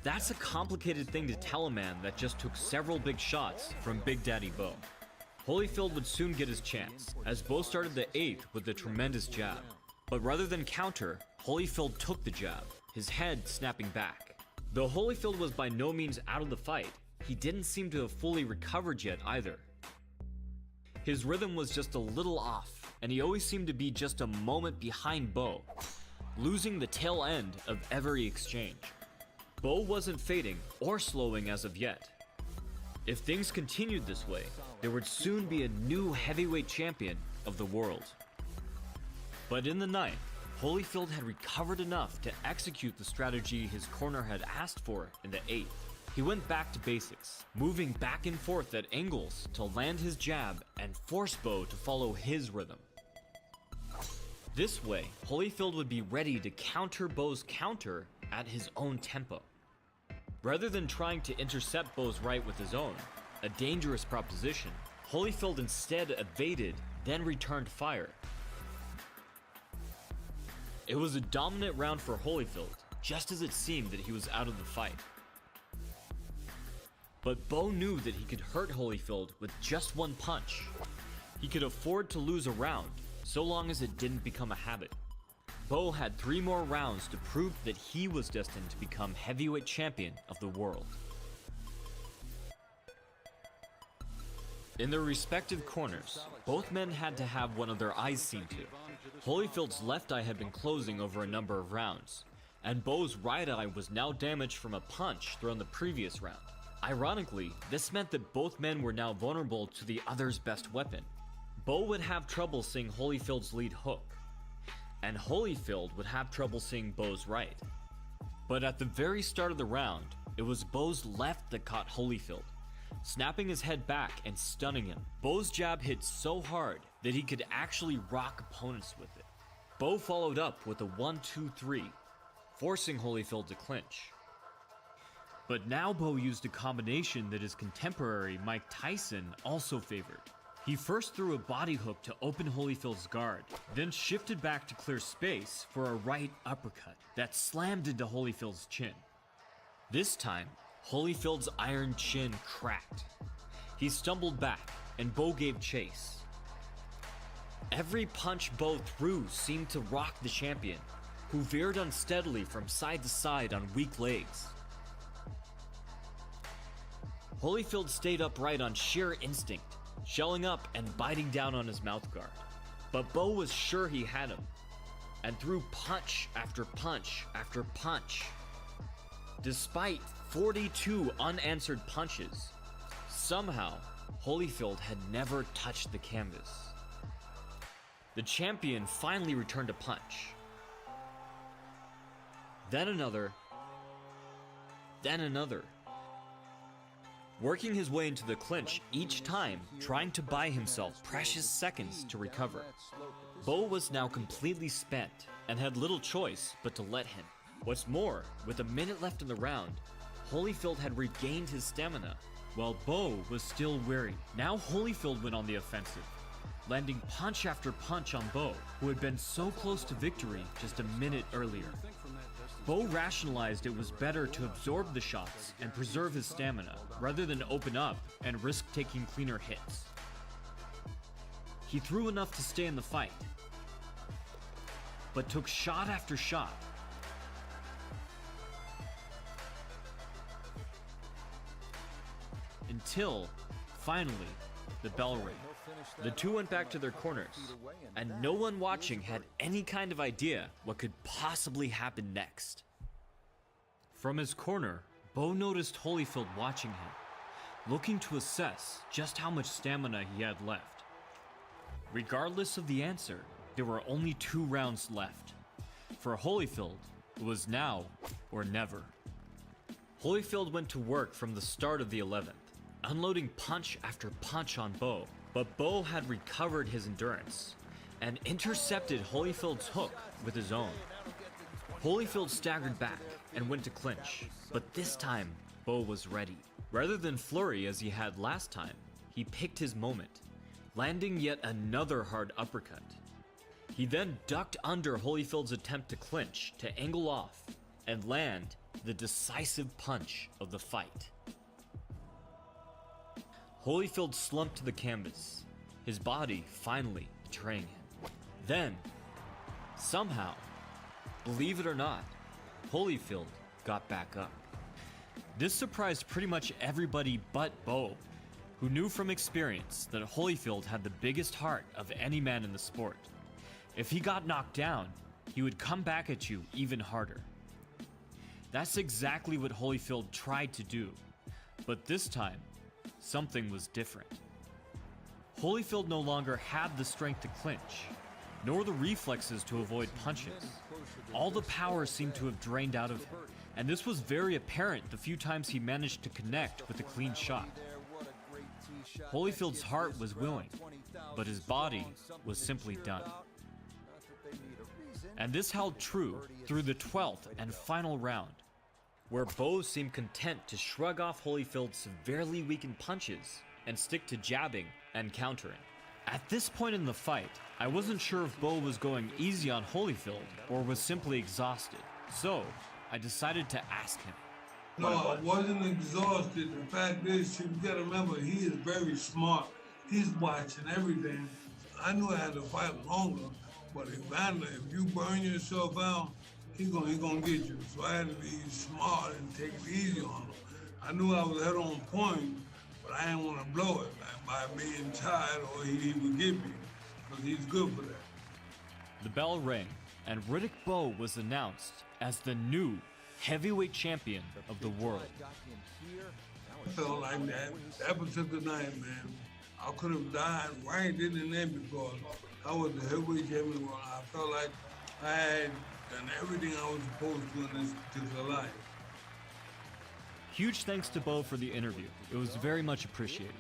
That's a complicated thing to tell a man that just took several big shots from Big Daddy Bo. Holyfield would soon get his chance, as Bo started the eighth with a tremendous jab. But rather than counter, Holyfield took the jab, his head snapping back. Though Holyfield was by no means out of the fight, he didn't seem to have fully recovered yet either. His rhythm was just a little off, and he always seemed to be just a moment behind Bo, losing the tail end of every exchange. Bo wasn't fading or slowing as of yet. If things continued this way, there would soon be a new heavyweight champion of the world. But in the ninth, Holyfield had recovered enough to execute the strategy his corner had asked for in the eighth. He went back to basics, moving back and forth at angles to land his jab and force Bo to follow his rhythm. This way, Holyfield would be ready to counter Bo's counter at his own tempo. Rather than trying to intercept Bo's right with his own, a dangerous proposition, Holyfield instead evaded, then returned fire. It was a dominant round for Holyfield, just as it seemed that he was out of the fight. But Bo knew that he could hurt Holyfield with just one punch. He could afford to lose a round, so long as it didn't become a habit. Bo had 3 more rounds to prove that he was destined to become heavyweight champion of the world. In their respective corners, both men had to have one of their eyes seen to. Holyfield's left eye had been closing over a number of rounds, and Bo's right eye was now damaged from a punch thrown the previous round. Ironically, this meant that both men were now vulnerable to the other's best weapon. Bo would have trouble seeing Holyfield's lead hook, and Holyfield would have trouble seeing Bo's right. But at the very start of the round, it was Bo's left that caught Holyfield, snapping his head back and stunning him. Bo's jab hit so hard that he could actually rock opponents with it. Bo followed up with a 1-2-3, forcing Holyfield to clinch. But now Bo used a combination that his contemporary Mike Tyson also favored. He first threw a body hook to open Holyfield's guard, then shifted back to clear space for a right uppercut that slammed into Holyfield's chin. This time, Holyfield's iron chin cracked. He stumbled back, and Bo gave chase. Every punch Bo threw seemed to rock the champion, who veered unsteadily from side to side on weak legs. Holyfield stayed upright on sheer instinct, shelling up and biting down on his mouthguard. But Bo was sure he had him. and threw punch after punch after punch. Despite 42 unanswered punches, somehow Holyfield had never touched the canvas. The champion finally returned a punch. Then another. Then another. Working his way into the clinch each time, trying to buy himself precious seconds to recover. Bo was now completely spent and had little choice but to let him. What's more, with a minute left in the round, Holyfield had regained his stamina, while Bo was still weary. Now Holyfield went on the offensive, landing punch after punch on Bo, who had been so close to victory just a minute earlier. Bo rationalized it was better to absorb the shots and preserve his stamina, rather than open up and risk taking cleaner hits. He threw enough to stay in the fight, but took shot after shot. Until, finally, the bell rang. The two went back to their corners, and no one watching had any kind of idea what could possibly happen next. From his corner, Bo noticed Holyfield watching him, looking to assess just how much stamina he had left. Regardless of the answer, there were only 2 rounds left. For Holyfield, it was now or never. Holyfield went to work from the start of the 11th, unloading punch after punch on Bo, but Bo had recovered his endurance and intercepted Holyfield's hook with his own. Holyfield staggered back and went to clinch, but this time Bo was ready. Rather than flurry as he had last time, he picked his moment, landing yet another hard uppercut. He then ducked under Holyfield's attempt to clinch to angle off and land the decisive punch of the fight. Holyfield slumped to the canvas, his body finally betraying him. Then, somehow, believe it or not, Holyfield got back up. This surprised pretty much everybody but Bo, who knew from experience that Holyfield had the biggest heart of any man in the sport. If he got knocked down, he would come back at you even harder. That's exactly what Holyfield tried to do, but this time, something was different. Holyfield no longer had the strength to clinch, nor the reflexes to avoid punches. All the power seemed to have drained out of him, and this was very apparent the few times he managed to connect with a clean shot. Holyfield's heart was willing, but his body was simply done. And this held true through the 12th and final round, where Bo seemed content to shrug off Holyfield's severely weakened punches and stick to jabbing and countering. At this point in the fight, I wasn't sure if Bo was going easy on Holyfield or was simply exhausted, so I decided to ask him. No, I wasn't exhausted. The fact is, you gotta remember, he is very smart. He's watching everything. I knew I had to fight longer, but if you burn yourself out, he's gonna get you. So I had to be smart and take it easy on him. I knew I was head on point, but I didn't want to blow it by being tired or he would get me, because he's good for that. The bell rang, and Riddick Bowe was announced as the new heavyweight champion of the world. I felt like that. That particular night, man, I could have died right then and there because I was the heavyweight champion of the world. I felt like I had done everything I was supposed to in this particular life. Huge thanks to Bo for the interview. It was very much appreciated.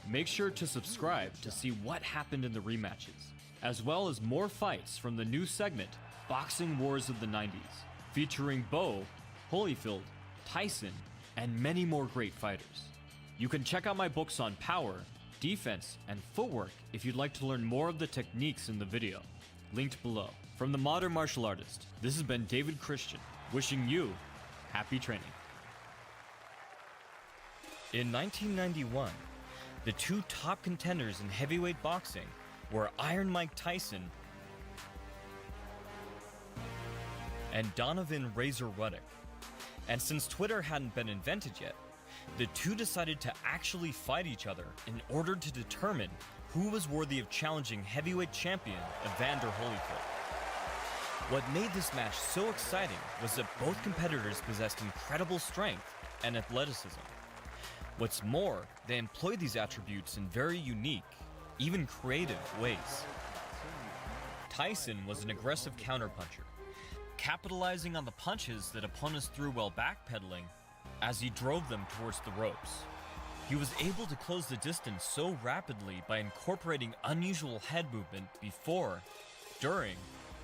Make sure to subscribe to see what happened in the rematches, as well as more fights from the new segment, Boxing Wars of the 90s, featuring Bo, Holyfield, Tyson, and many more great fighters. You can check out my books on power, defense, and footwork if you'd like to learn more of the techniques in the video, linked below. From the Modern Martial Artist, this has been David Christian, wishing you happy training. In 1991, the two top contenders in heavyweight boxing were Iron Mike Tyson and Donovan Razor Ruddock. And since Twitter hadn't been invented yet, the two decided to actually fight each other in order to determine who was worthy of challenging heavyweight champion Evander Holyfield. What made this match so exciting was that both competitors possessed incredible strength and athleticism. What's more, they employed these attributes in very unique, even creative ways. Tyson was an aggressive counterpuncher, capitalizing on the punches that opponents threw while backpedaling as he drove them towards the ropes. He was able to close the distance so rapidly by incorporating unusual head movement before, during,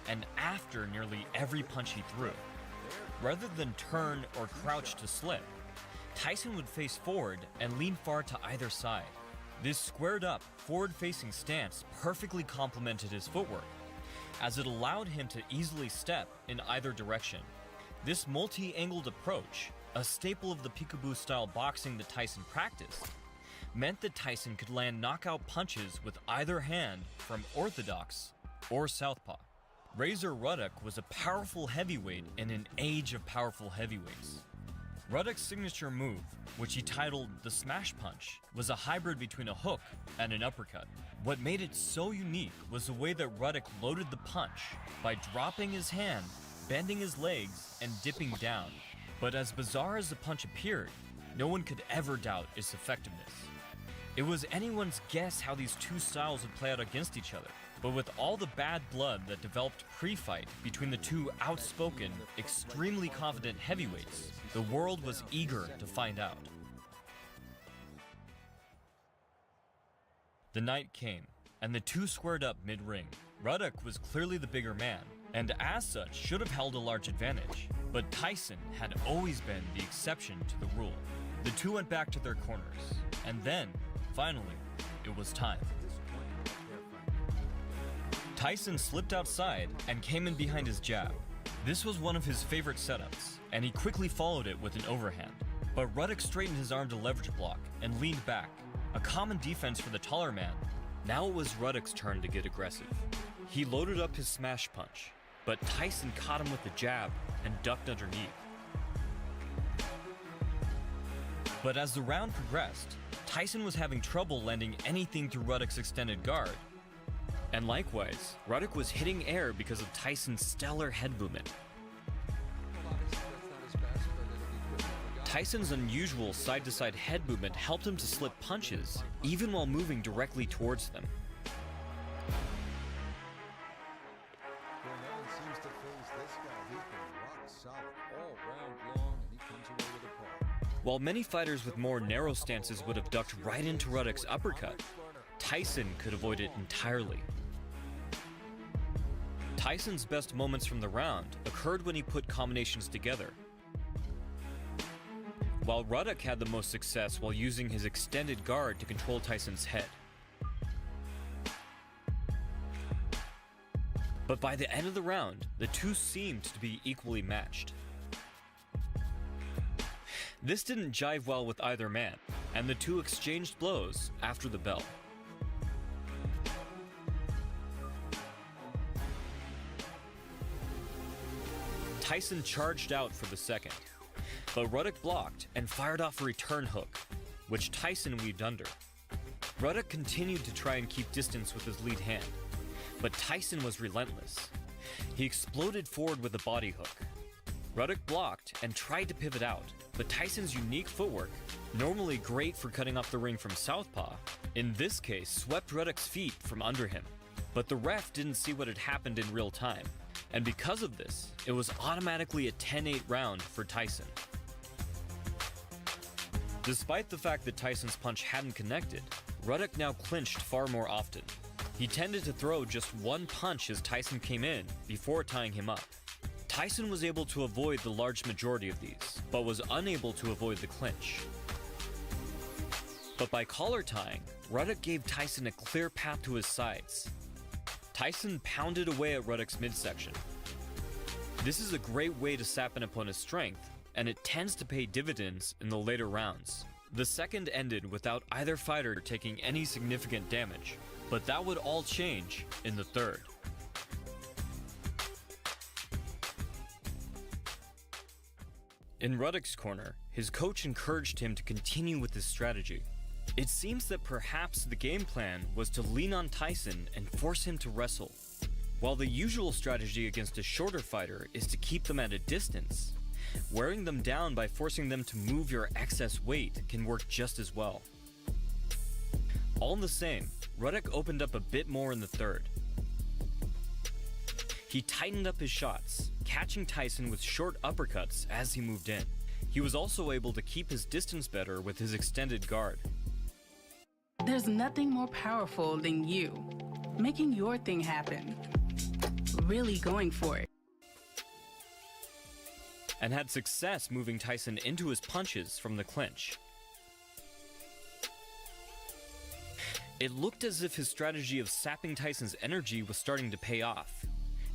and after nearly every punch he threw. Rather than turn or crouch to slip, Tyson would face forward and lean far to either side. This squared-up, forward-facing stance perfectly complemented his footwork, as it allowed him to easily step in either direction. This multi-angled approach, a staple of the peekaboo-style boxing that Tyson practiced, meant that Tyson could land knockout punches with either hand from orthodox or southpaw. Razor Ruddock was a powerful heavyweight in an age of powerful heavyweights. Ruddock's signature move, which he titled the Smash Punch, was a hybrid between a hook and an uppercut. What made it so unique was the way that Ruddock loaded the punch by dropping his hand, bending his legs, and dipping down. But as bizarre as the punch appeared, no one could ever doubt its effectiveness. It was anyone's guess how these two styles would play out against each other. But with all the bad blood that developed pre-fight between the two outspoken, extremely confident heavyweights, the world was eager to find out. The night came, and the two squared up mid-ring. Ruddock was clearly the bigger man, and as such should have held a large advantage. But Tyson had always been the exception to the rule. The two went back to their corners, and then, finally, it was time. Tyson slipped outside and came in behind his jab. This was one of his favorite setups, and he quickly followed it with an overhand. But Ruddock straightened his arm to leverage block and leaned back, a common defense for the taller man. Now it was Ruddock's turn to get aggressive. He loaded up his smash punch, but Tyson caught him with the jab and ducked underneath. But as the round progressed, Tyson was having trouble landing anything through Ruddock's extended guard. And likewise, Ruddock was hitting air because of Tyson's stellar head movement. Tyson's unusual side-to-side head movement helped him to slip punches, even while moving directly towards them. While many fighters with more narrow stances would have ducked right into Ruddock's uppercut, Tyson could avoid it entirely. Tyson's best moments from the round occurred when he put combinations together, while Ruddock had the most success while using his extended guard to control Tyson's head. But by the end of the round, the two seemed to be equally matched. This didn't jive well with either man, and the two exchanged blows after the bell. Tyson charged out for the second, but Ruddock blocked and fired off a return hook, which Tyson weaved under. Ruddock continued to try and keep distance with his lead hand, but Tyson was relentless. He exploded forward with a body hook. Ruddock blocked and tried to pivot out, but Tyson's unique footwork, normally great for cutting off the ring from southpaw, in this case swept Ruddock's feet from under him. But the ref didn't see what had happened in real time, and because of this, it was automatically a 10-8 round for Tyson. Despite the fact that Tyson's punch hadn't connected, Ruddock now clinched far more often. He tended to throw just one punch as Tyson came in before tying him up. Tyson was able to avoid the large majority of these, but was unable to avoid the clinch. But by collar tying, Ruddock gave Tyson a clear path to his sides. Tyson pounded away at Ruddock's midsection. This is a great way to sap an opponent's strength, and it tends to pay dividends in the later rounds. The second ended without either fighter taking any significant damage, but that would all change in the third. In Ruddock's corner, his coach encouraged him to continue with his strategy. It seems that perhaps the game plan was to lean on Tyson and force him to wrestle. While the usual strategy against a shorter fighter is to keep them at a distance, wearing them down by forcing them to move your excess weight can work just as well. All the same, Ruddock opened up a bit more in the third. He tightened up his shots, catching Tyson with short uppercuts as he moved in. He was also able to keep his distance better with his extended guard. There's nothing more powerful than you, making your thing happen, really going for it. And had success moving Tyson into his punches from the clinch. It looked as if his strategy of sapping Tyson's energy was starting to pay off,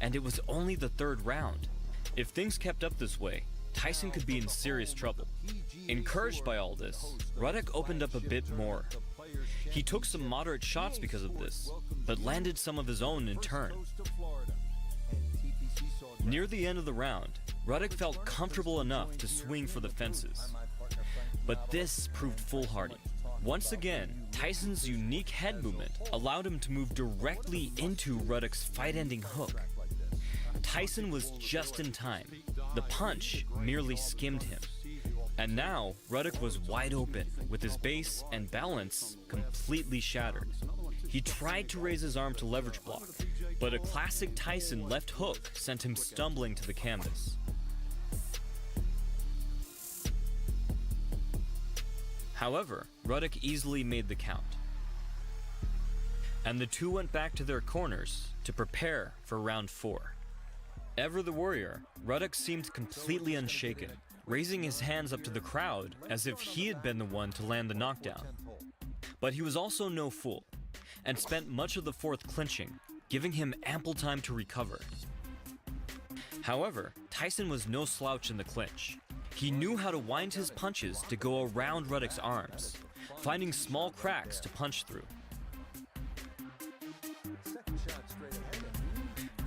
and it was only the third round. If things kept up this way, Tyson could be in serious trouble. Encouraged by all this, Ruddock opened up a bit more. He took some moderate shots because of this, but landed some of his own in turn. Near the end of the round, Ruddock felt comfortable enough to swing for the fences. But this proved foolhardy. Once again, Tyson's unique head movement allowed him to move directly into Ruddock's fight-ending hook. Tyson was just in time. The punch merely skimmed him. And now, Ruddock was wide open, with his base and balance completely shattered. He tried to raise his arm to leverage block, but a classic Tyson left hook sent him stumbling to the canvas. However, Ruddock easily made the count. And the two went back to their corners to prepare for round 4. Ever the warrior, Ruddock seemed completely unshaken, raising his hands up to the crowd as if he had been the one to land the knockdown. But he was also no fool, and spent much of the fourth clinching, giving him ample time to recover. However, Tyson was no slouch in the clinch. He knew how to wind his punches to go around Ruddock's arms, finding small cracks to punch through.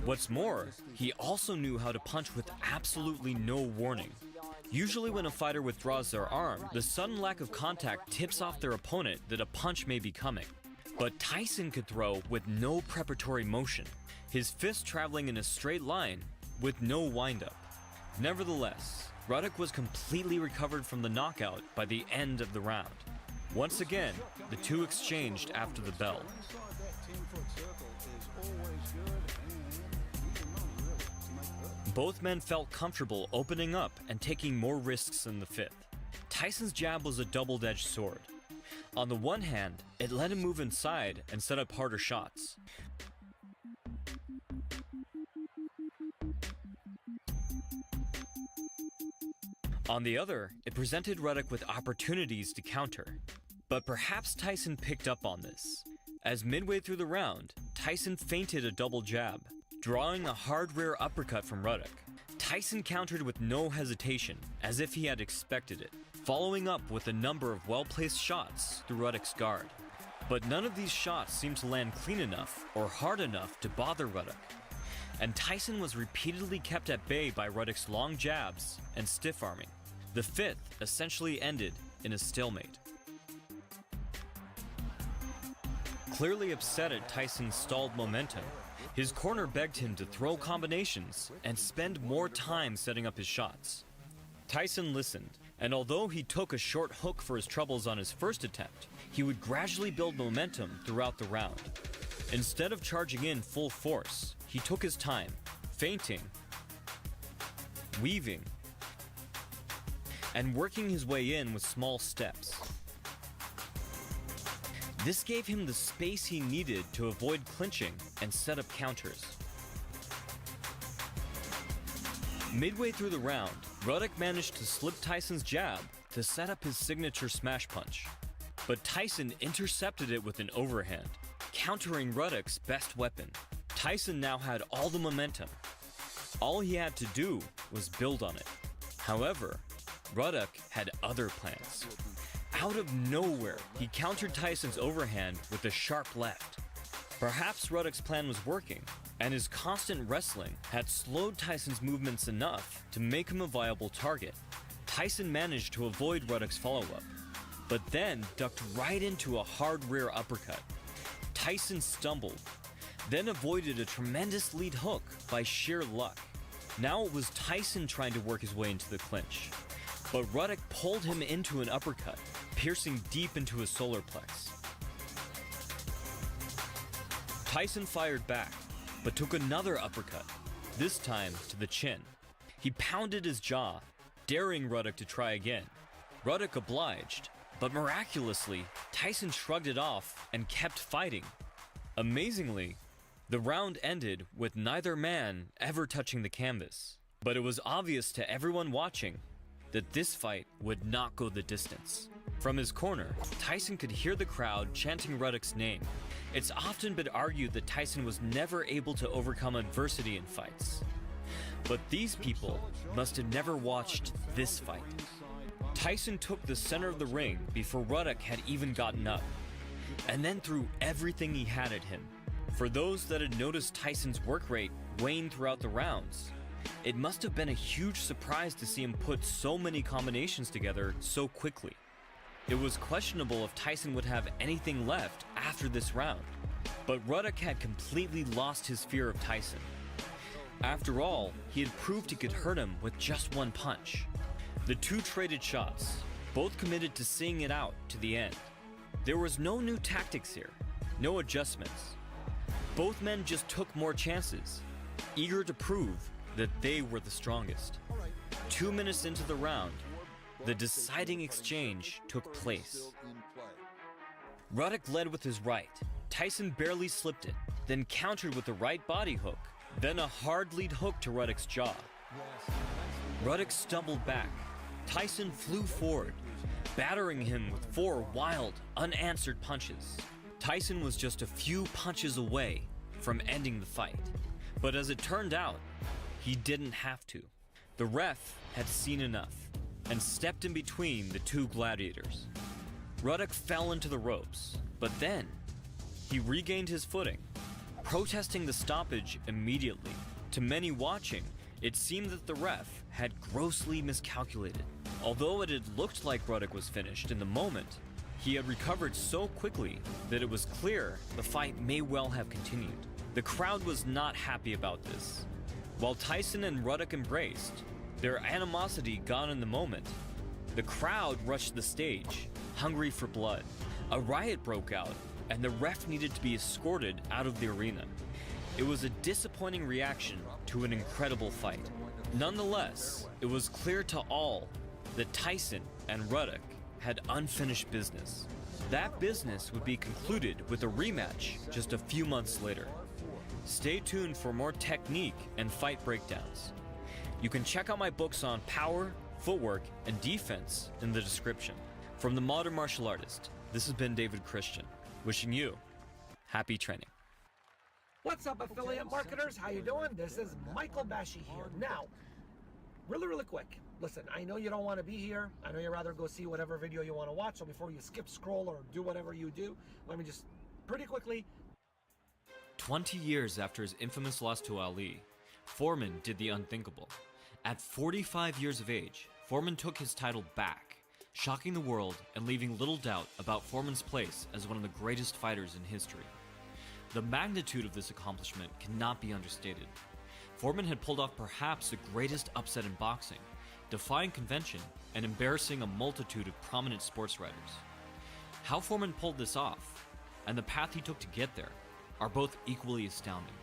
What's more, he also knew how to punch with absolutely no warning. Usually when a fighter withdraws their arm, the sudden lack of contact tips off their opponent that a punch may be coming. But Tyson could throw with no preparatory motion, his fist traveling in a straight line with no windup. Nevertheless, Ruddock was completely recovered from the knockout by the end of the round. Once again, the two exchanged after the bell. Both men felt comfortable opening up and taking more risks in the fifth. Tyson's jab was a double-edged sword. On the one hand, it let him move inside and set up harder shots. On the other, it presented Ruddock with opportunities to counter. But perhaps Tyson picked up on this, as midway through the round, Tyson feinted a double jab, drawing a hard rear uppercut from Ruddock. Tyson countered with no hesitation, as if he had expected it, following up with a number of well-placed shots through Ruddock's guard. But none of these shots seemed to land clean enough or hard enough to bother Ruddock, and Tyson was repeatedly kept at bay by Ruddock's long jabs and stiff arming. The fifth essentially ended in a stalemate. Clearly upset at Tyson's stalled momentum, his corner begged him to throw combinations and spend more time setting up his shots. Tyson listened, and although he took a short hook for his troubles on his first attempt, he would gradually build momentum throughout the round. Instead of charging in full force, he took his time, feinting, weaving, and working his way in with small steps. This gave him the space he needed to avoid clinching and set up counters. Midway through the round, Ruddock managed to slip Tyson's jab to set up his signature smash punch. But Tyson intercepted it with an overhand, countering Ruddock's best weapon. Tyson now had all the momentum. All he had to do was build on it. However, Ruddock had other plans. Out of nowhere, he countered Tyson's overhand with a sharp left. Perhaps Ruddock's plan was working, and his constant wrestling had slowed Tyson's movements enough to make him a viable target. Tyson managed to avoid Ruddock's follow-up, but then ducked right into a hard rear uppercut. Tyson stumbled, then avoided a tremendous lead hook by sheer luck. Now it was Tyson trying to work his way into the clinch, but Ruddock pulled him into an uppercut, piercing deep into his solar plex. Tyson fired back, but took another uppercut, this time to the chin. He pounded his jaw, daring Ruddock to try again. Ruddock obliged, but miraculously, Tyson shrugged it off and kept fighting. Amazingly, the round ended with neither man ever touching the canvas. But it was obvious to everyone watching that this fight would not go the distance. From his corner, Tyson could hear the crowd chanting Ruddock's name. It's often been argued that Tyson was never able to overcome adversity in fights. But these people must have never watched this fight. Tyson took the center of the ring before Ruddock had even gotten up, and then threw everything he had at him. For those that had noticed Tyson's work rate wane throughout the rounds, it must have been a huge surprise to see him put so many combinations together so quickly. It was questionable if Tyson would have anything left after this round, but Ruddock had completely lost his fear of Tyson. After all, he had proved he could hurt him with just one punch. The two traded shots, both committed to seeing it out to the end. There was no new tactics here, no adjustments. Both men just took more chances, eager to prove that they were the strongest. 2 minutes into the round, the deciding exchange took place. Ruddock led with his right. Tyson barely slipped it, then countered with a right body hook, then a hard lead hook to Ruddock's jaw. Ruddock stumbled back. Tyson flew forward, battering him with 4 wild, unanswered punches. Tyson was just a few punches away from ending the fight. But as it turned out, he didn't have to. The ref had seen enough and stepped in between the two gladiators. Ruddock fell into the ropes, but then he regained his footing, protesting the stoppage immediately. To many watching, it seemed that the ref had grossly miscalculated. Although it had looked like Ruddock was finished in the moment, he had recovered so quickly that it was clear the fight may well have continued. The crowd was not happy about this. While Tyson and Ruddock embraced, their animosity gone in the moment, the crowd rushed the stage, hungry for blood. A riot broke out, and the ref needed to be escorted out of the arena. It was a disappointing reaction to an incredible fight. Nonetheless, it was clear to all that Tyson and Ruddock had unfinished business. That business would be concluded with a rematch just a few months later. Stay tuned for more technique and fight breakdowns. You can check out my books on power, footwork, and defense in the description. From the Modern Martial Artist, this has been David Christian, wishing you happy training. What's up, affiliate marketers? How you doing? This is Michael Bashi here. Now, really quick. Listen, I know you don't want to be here. I know you'd rather go see whatever video you want to watch. So before you skip, scroll, or do whatever you do, let me just pretty quickly. 20 years after his infamous loss to Ali, Foreman did the unthinkable. At 45 years of age, Foreman took his title back, shocking the world and leaving little doubt about Foreman's place as one of the greatest fighters in history. The magnitude of this accomplishment cannot be understated. Foreman had pulled off perhaps the greatest upset in boxing, defying convention and embarrassing a multitude of prominent sports writers. How Foreman pulled this off, and the path he took to get there, are both equally astounding.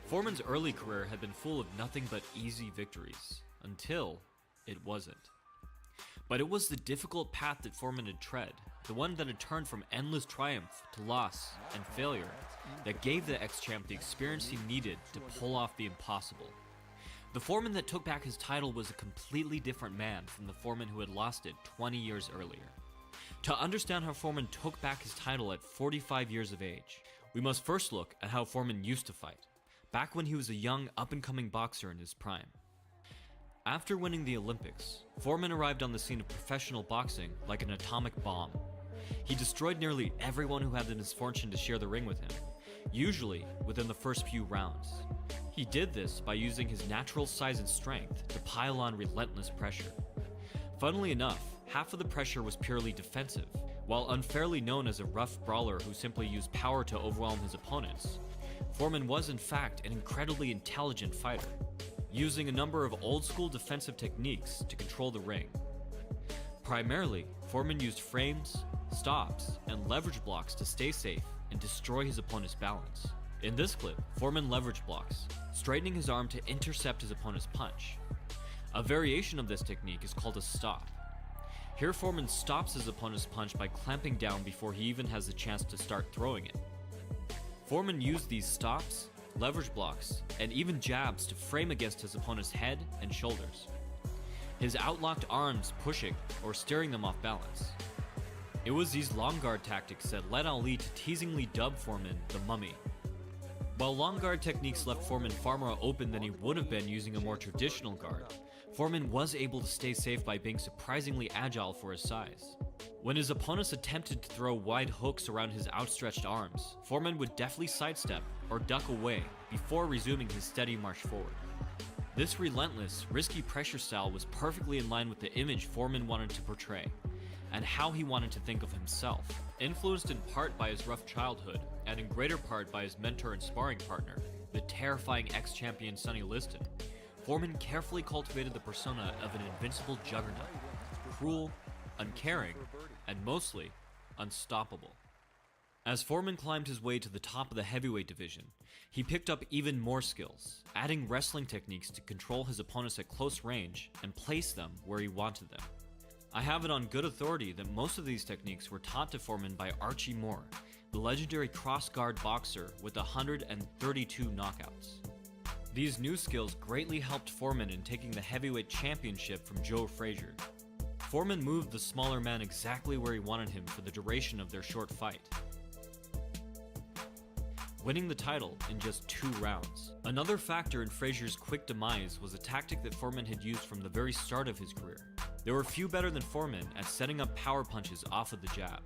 Foreman's early career had been full of nothing but easy victories, until it wasn't. But it was the difficult path that Foreman had tread, the one that had turned from endless triumph to loss and failure, that gave the ex-champ the experience he needed to pull off the impossible. The Foreman that took back his title was a completely different man from the Foreman who had lost it 20 years earlier. To understand how Foreman took back his title at 45 years of age, we must first look at how Foreman used to fight, back when he was a young up-and-coming boxer in his prime. After winning the Olympics, Foreman arrived on the scene of professional boxing like an atomic bomb. He destroyed nearly everyone who had the misfortune to share the ring with him, usually within the first few rounds. He did this by using his natural size and strength to pile on relentless pressure. Funnily enough, half of the pressure was purely defensive. While unfairly known as a rough brawler who simply used power to overwhelm his opponents, Foreman was in fact an incredibly intelligent fighter, using a number of old-school defensive techniques to control the ring. Primarily, Foreman used frames, stops, and leverage blocks to stay safe and destroy his opponent's balance. In this clip, Foreman leverage blocks, straightening his arm to intercept his opponent's punch. A variation of this technique is called a stop. Here Foreman stops his opponent's punch by clamping down before he even has the chance to start throwing it. Foreman used these stops, leverage blocks, and even jabs to frame against his opponent's head and shoulders, his outlocked arms pushing or steering them off balance. It was these long guard tactics that led Ali to teasingly dub Foreman the Mummy. While long guard techniques left Foreman far more open than he would have been using a more traditional guard, Foreman was able to stay safe by being surprisingly agile for his size. When his opponents attempted to throw wide hooks around his outstretched arms, Foreman would deftly sidestep or duck away before resuming his steady march forward. This relentless, risky pressure style was perfectly in line with the image Foreman wanted to portray, and how he wanted to think of himself. Influenced in part by his rough childhood, and in greater part by his mentor and sparring partner, the terrifying ex-champion Sonny Liston, Foreman carefully cultivated the persona of an invincible juggernaut, cruel, uncaring, and mostly unstoppable. As Foreman climbed his way to the top of the heavyweight division, he picked up even more skills, adding wrestling techniques to control his opponents at close range and place them where he wanted them. I have it on good authority that most of these techniques were taught to Foreman by Archie Moore, the legendary cross-guard boxer with 132 knockouts. These new skills greatly helped Foreman in taking the heavyweight championship from Joe Frazier. Foreman moved the smaller man exactly where he wanted him for the duration of their short fight, winning the title in just 2 rounds. Another factor in Frazier's quick demise was a tactic that Foreman had used from the very start of his career. There were few better than Foreman at setting up power punches off of the jab.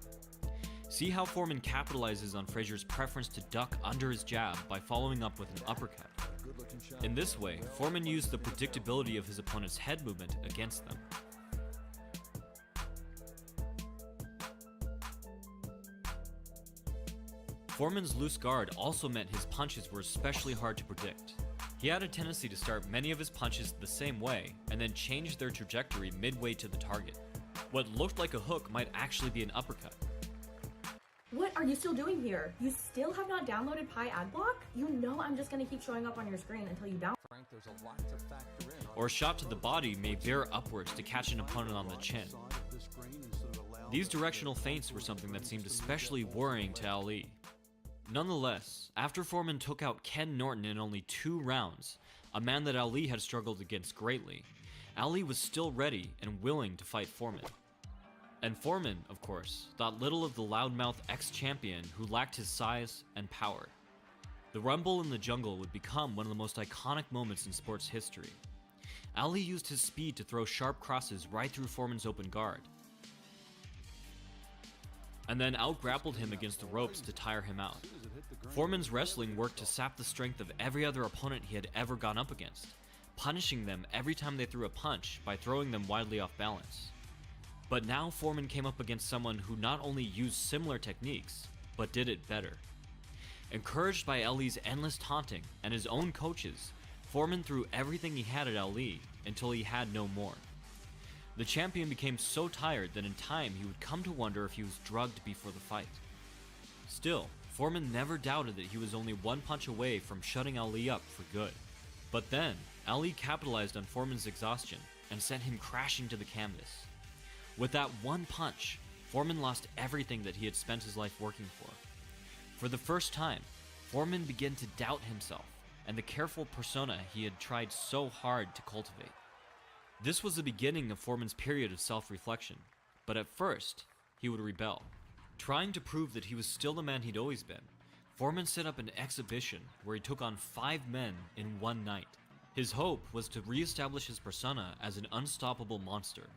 See how Foreman capitalizes on Frazier's preference to duck under his jab by following up with an uppercut. In this way, Foreman used the predictability of his opponent's head movement against them. Foreman's loose guard also meant his punches were especially hard to predict. He had a tendency to start many of his punches the same way and then change their trajectory midway to the target. What looked like a hook might actually be an uppercut. What are you still doing here? You still have not downloaded Pi Adblock? You know I'm just gonna keep showing up on your screen until you download. Or a shot to the body may veer upwards to catch an opponent on the chin. These directional feints were something that seemed especially worrying to Ali. Nonetheless, after Foreman took out Ken Norton in only 2 rounds, a man that Ali had struggled against greatly, Ali was still ready and willing to fight Foreman. And Foreman, of course, thought little of the loudmouth ex-champion who lacked his size and power. The Rumble in the Jungle would become one of the most iconic moments in sports history. Ali used his speed to throw sharp crosses right through Foreman's open guard, and then out-grappled him against the ropes to tire him out. Foreman's wrestling worked to sap the strength of every other opponent he had ever gone up against, punishing them every time they threw a punch by throwing them widely off balance. But now Foreman came up against someone who not only used similar techniques, but did it better. Encouraged by Ali's endless taunting and his own coaches, Foreman threw everything he had at Ali until he had no more. The champion became so tired that in time he would come to wonder if he was drugged before the fight. Still, Foreman never doubted that he was only 1 punch away from shutting Ali up for good. But then, Ali capitalized on Foreman's exhaustion and sent him crashing to the canvas. With that 1 punch, Foreman lost everything that he had spent his life working for. For the first time, Foreman began to doubt himself and the careful persona he had tried so hard to cultivate. This was the beginning of Foreman's period of self-reflection, but at first, he would rebel. Trying to prove that he was still the man he'd always been, Foreman set up an exhibition where he took on 5 men in 1 night. His hope was to re-establish his persona as an unstoppable monster,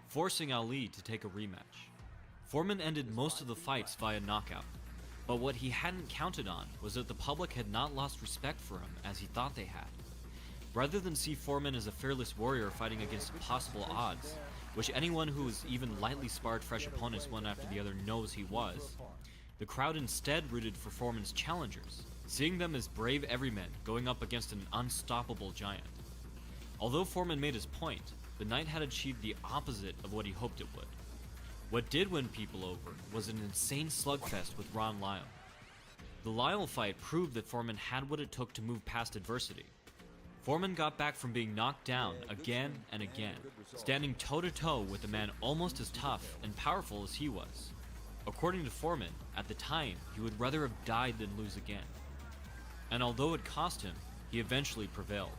forcing Ali to take a rematch. Foreman ended most of the fights via knockout, but what he hadn't counted on was that the public had not lost respect for him as he thought they had. Rather than see Foreman as a fearless warrior fighting against impossible odds, which anyone who has even lightly sparred fresh opponents one after the other knows he was, the crowd instead rooted for Foreman's challengers, seeing them as brave everymen going up against an unstoppable giant. Although Foreman made his point, the night had achieved the opposite of what he hoped it would. What did win people over was an insane slugfest with Ron Lyle. The Lyle fight proved that Foreman had what it took to move past adversity. Foreman got back from being knocked down again and again, standing toe-to-toe with a man almost as tough and powerful as he was. According to Foreman, at the time, he would rather have died than lose again. And although it cost him, he eventually prevailed.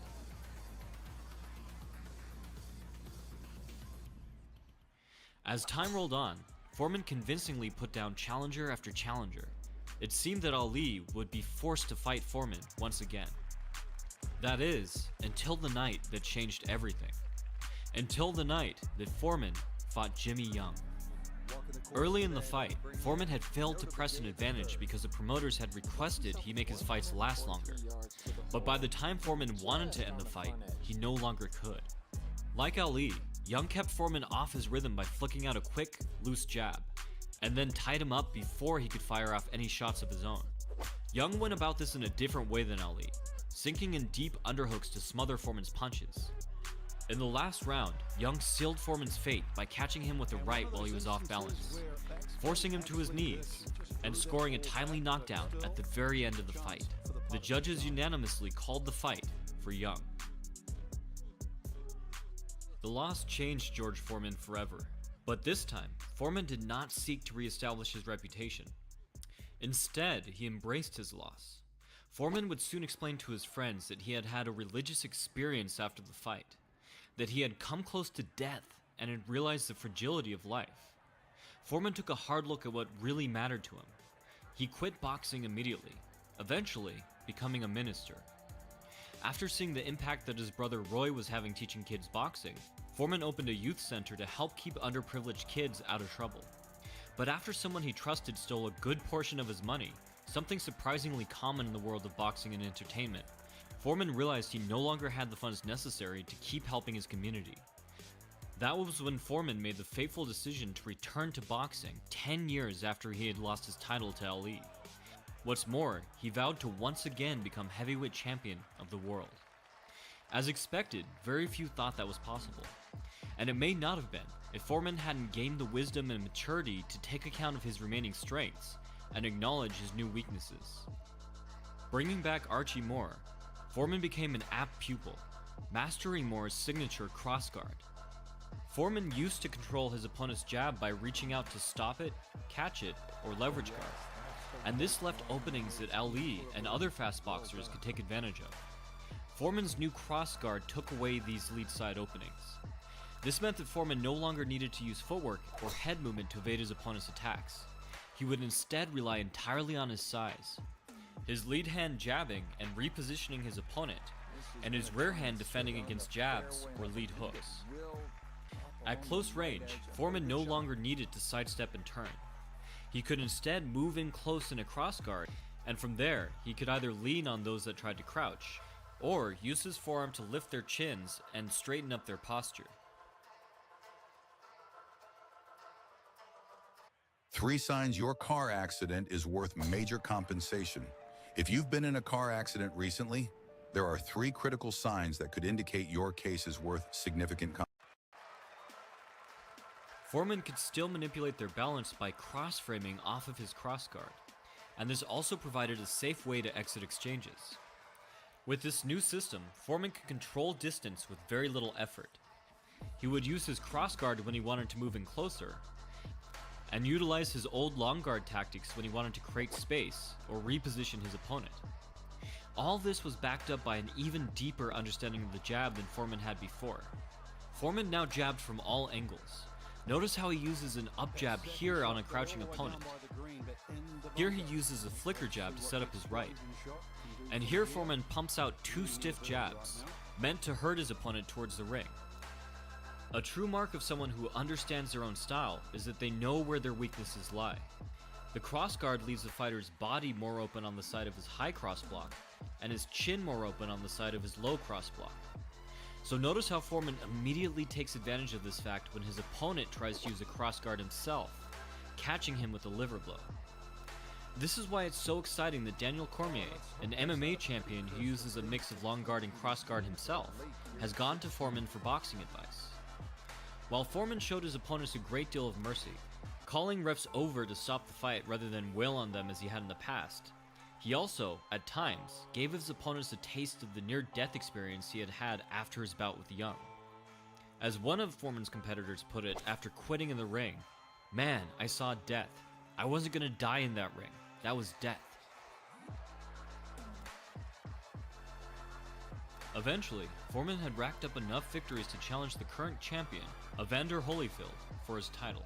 As time rolled on, Foreman convincingly put down challenger after challenger. It seemed that Ali would be forced to fight Foreman once again. That is, until the night that changed everything. Until the night that Foreman fought Jimmy Young. Early in the fight, Foreman had failed to press an advantage because the promoters had requested he make his fights last longer. But by the time Foreman wanted to end the fight, he no longer could. Like Ali, Young kept Foreman off his rhythm by flicking out a quick, loose jab, and then tied him up before he could fire off any shots of his own. Young went about this in a different way than Ali, sinking in deep underhooks to smother Foreman's punches. In the last round, Young sealed Foreman's fate by catching him with a right while he was off balance, forcing him to his knees, and scoring a timely knockdown at the very end of the fight. The judges unanimously called the fight for Young. The loss changed George Foreman forever, but this time, Foreman did not seek to reestablish his reputation. Instead, he embraced his loss. Foreman would soon explain to his friends that he had had a religious experience after the fight, that he had come close to death and had realized the fragility of life. Foreman took a hard look at what really mattered to him. He quit boxing immediately, eventually becoming a minister. After seeing the impact that his brother Roy was having teaching kids boxing, Foreman opened a youth center to help keep underprivileged kids out of trouble. But after someone he trusted stole a good portion of his money, something surprisingly common in the world of boxing and entertainment, Foreman realized he no longer had the funds necessary to keep helping his community. That was when Foreman made the fateful decision to return to boxing 10 years after he had lost his title to Ali. What's more, he vowed to once again become heavyweight champion of the world. As expected, very few thought that was possible. And it may not have been if Foreman hadn't gained the wisdom and maturity to take account of his remaining strengths and acknowledge his new weaknesses. Bringing back Archie Moore, Foreman became an apt pupil, mastering Moore's signature crossguard. Foreman used to control his opponent's jab by reaching out to stop it, catch it, or leverage guard, and this left openings that Ali and other fast boxers could take advantage of. Foreman's new crossguard took away these lead side openings. This meant that Foreman no longer needed to use footwork or head movement to evade his opponent's attacks. He would instead rely entirely on his size, his lead hand jabbing and repositioning his opponent, and his rear hand defending against jabs or lead hooks. At close range, Foreman no longer needed to sidestep and turn. He could instead move in close in a crossguard, and from there, he could either lean on those that tried to crouch, or use his forearm to lift their chins and straighten up their posture. 3 signs your car accident is worth major compensation. If you've been in a car accident recently, there are 3 critical signs that could indicate your case is worth significant compensation. Foreman could still manipulate their balance by cross-framing off of his crossguard, and this also provided a safe way to exit exchanges. With this new system, Foreman could control distance with very little effort. He would use his crossguard when he wanted to move in closer, and utilize his old long guard tactics when he wanted to create space or reposition his opponent. All this was backed up by an even deeper understanding of the jab than Foreman had before. Foreman now jabbed from all angles. Notice how he uses an up jab here on a crouching opponent. Here he uses a flicker jab to set up his right. And here Foreman pumps out 2 stiff jabs, meant to hurt his opponent towards the ring. A true mark of someone who understands their own style is that they know where their weaknesses lie. The crossguard leaves the fighter's body more open on the side of his high cross block, and his chin more open on the side of his low cross block. So notice how Foreman immediately takes advantage of this fact when his opponent tries to use a crossguard himself, catching him with a liver blow. This is why it's so exciting that Daniel Cormier, an MMA champion who uses a mix of long guard and cross guard himself, has gone to Foreman for boxing advice. While Foreman showed his opponents a great deal of mercy, calling refs over to stop the fight rather than wail on them as he had in the past, he also, at times, gave his opponents a taste of the near-death experience he had had after his bout with Young. As one of Foreman's competitors put it after quitting in the ring, "Man, I saw death. I wasn't gonna die in that ring. That was death." Eventually, Foreman had racked up enough victories to challenge the current champion, Evander Holyfield, for his title.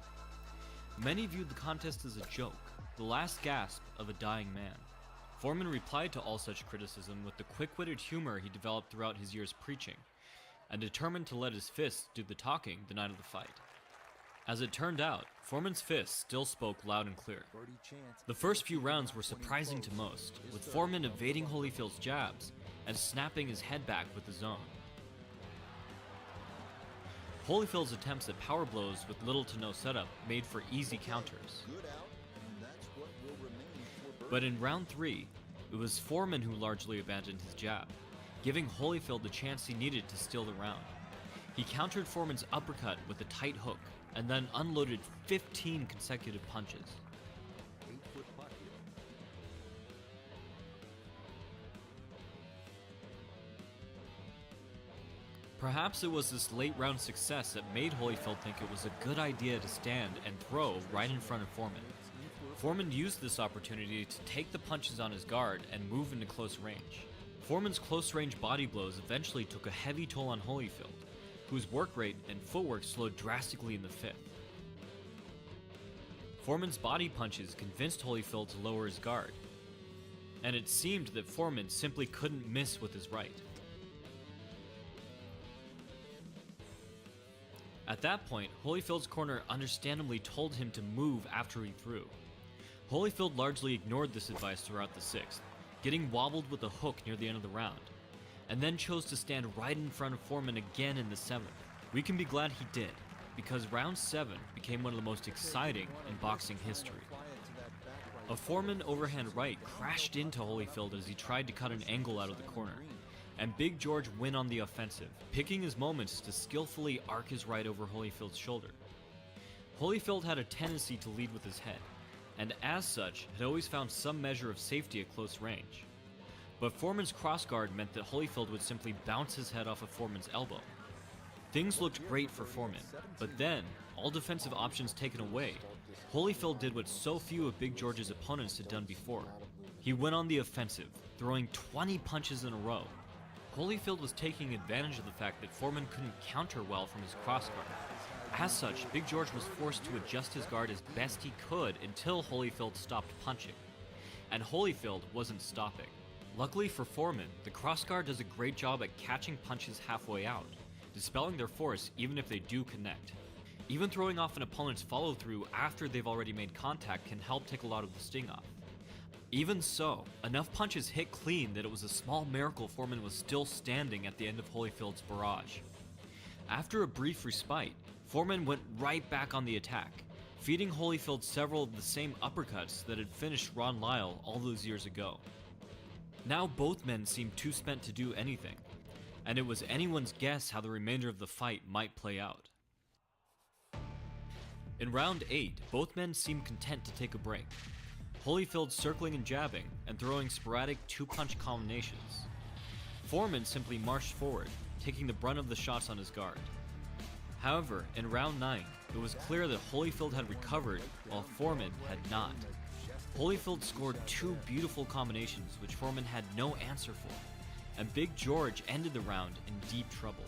Many viewed the contest as a joke, the last gasp of a dying man. Foreman replied to all such criticism with the quick-witted humor he developed throughout his years preaching, and determined to let his fists do the talking the night of the fight. As it turned out, Foreman's fists still spoke loud and clear. The first few rounds were surprising to most, with Foreman evading Holyfield's jabs and snapping his head back with his own. Holyfield's attempts at power blows with little to no setup made for easy counters. But in round 3, it was Foreman who largely abandoned his jab, giving Holyfield the chance he needed to steal the round. He countered Foreman's uppercut with a tight hook, and then unloaded 15 consecutive punches. Perhaps it was this late round success that made Holyfield think it was a good idea to stand and throw right in front of Foreman. Foreman used this opportunity to take the punches on his guard and move into close range. Foreman's close-range body blows eventually took a heavy toll on Holyfield, whose work rate and footwork slowed drastically in the 5th. Foreman's body punches convinced Holyfield to lower his guard, and it seemed that Foreman simply couldn't miss with his right. At that point, Holyfield's corner understandably told him to move after he threw. Holyfield largely ignored this advice throughout the 6th, getting wobbled with a hook near the end of the round, and then chose to stand right in front of Foreman again in the 7th. We can be glad he did, because round 7 became one of the most exciting in boxing history. A Foreman overhand right crashed into Holyfield as he tried to cut an angle out of the corner, and Big George went on the offensive, picking his moments to skillfully arc his right over Holyfield's shoulder. Holyfield had a tendency to lead with his head, and as such, had always found some measure of safety at close range. But Foreman's crossguard meant that Holyfield would simply bounce his head off of Foreman's elbow. Things looked great for Foreman, but then, all defensive options taken away, Holyfield did what so few of Big George's opponents had done before. He went on the offensive, throwing 20 punches in a row. Holyfield was taking advantage of the fact that Foreman couldn't counter well from his crossguard. As such, Big George was forced to adjust his guard as best he could until Holyfield stopped punching. And Holyfield wasn't stopping. Luckily for Foreman, the crossguard does a great job at catching punches halfway out, dispelling their force even if they do connect. Even throwing off an opponent's follow-through after they've already made contact can help take a lot of the sting off. Even so, enough punches hit clean that it was a small miracle Foreman was still standing at the end of Holyfield's barrage. After a brief respite, Foreman went right back on the attack, feeding Holyfield several of the same uppercuts that had finished Ron Lyle all those years ago. Now both men seemed too spent to do anything, and it was anyone's guess how the remainder of the fight might play out. In round 8, both men seemed content to take a break, Holyfield circling and jabbing and throwing sporadic 2-punch combinations. Foreman simply marched forward, taking the brunt of the shots on his guard. However, in round 9, it was clear that Holyfield had recovered while Foreman had not. Holyfield scored 2 beautiful combinations which Foreman had no answer for, and Big George ended the round in deep trouble.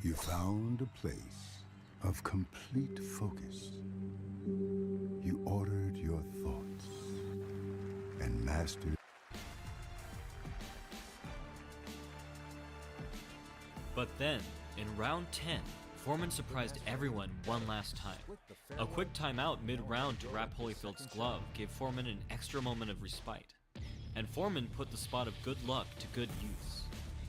You found a place of complete focus. You ordered your thoughts and mastered. But then, in round 10, Foreman surprised everyone one last time. A quick timeout mid-round to wrap Holyfield's glove gave Foreman an extra moment of respite, and Foreman put the spot of good luck to good use.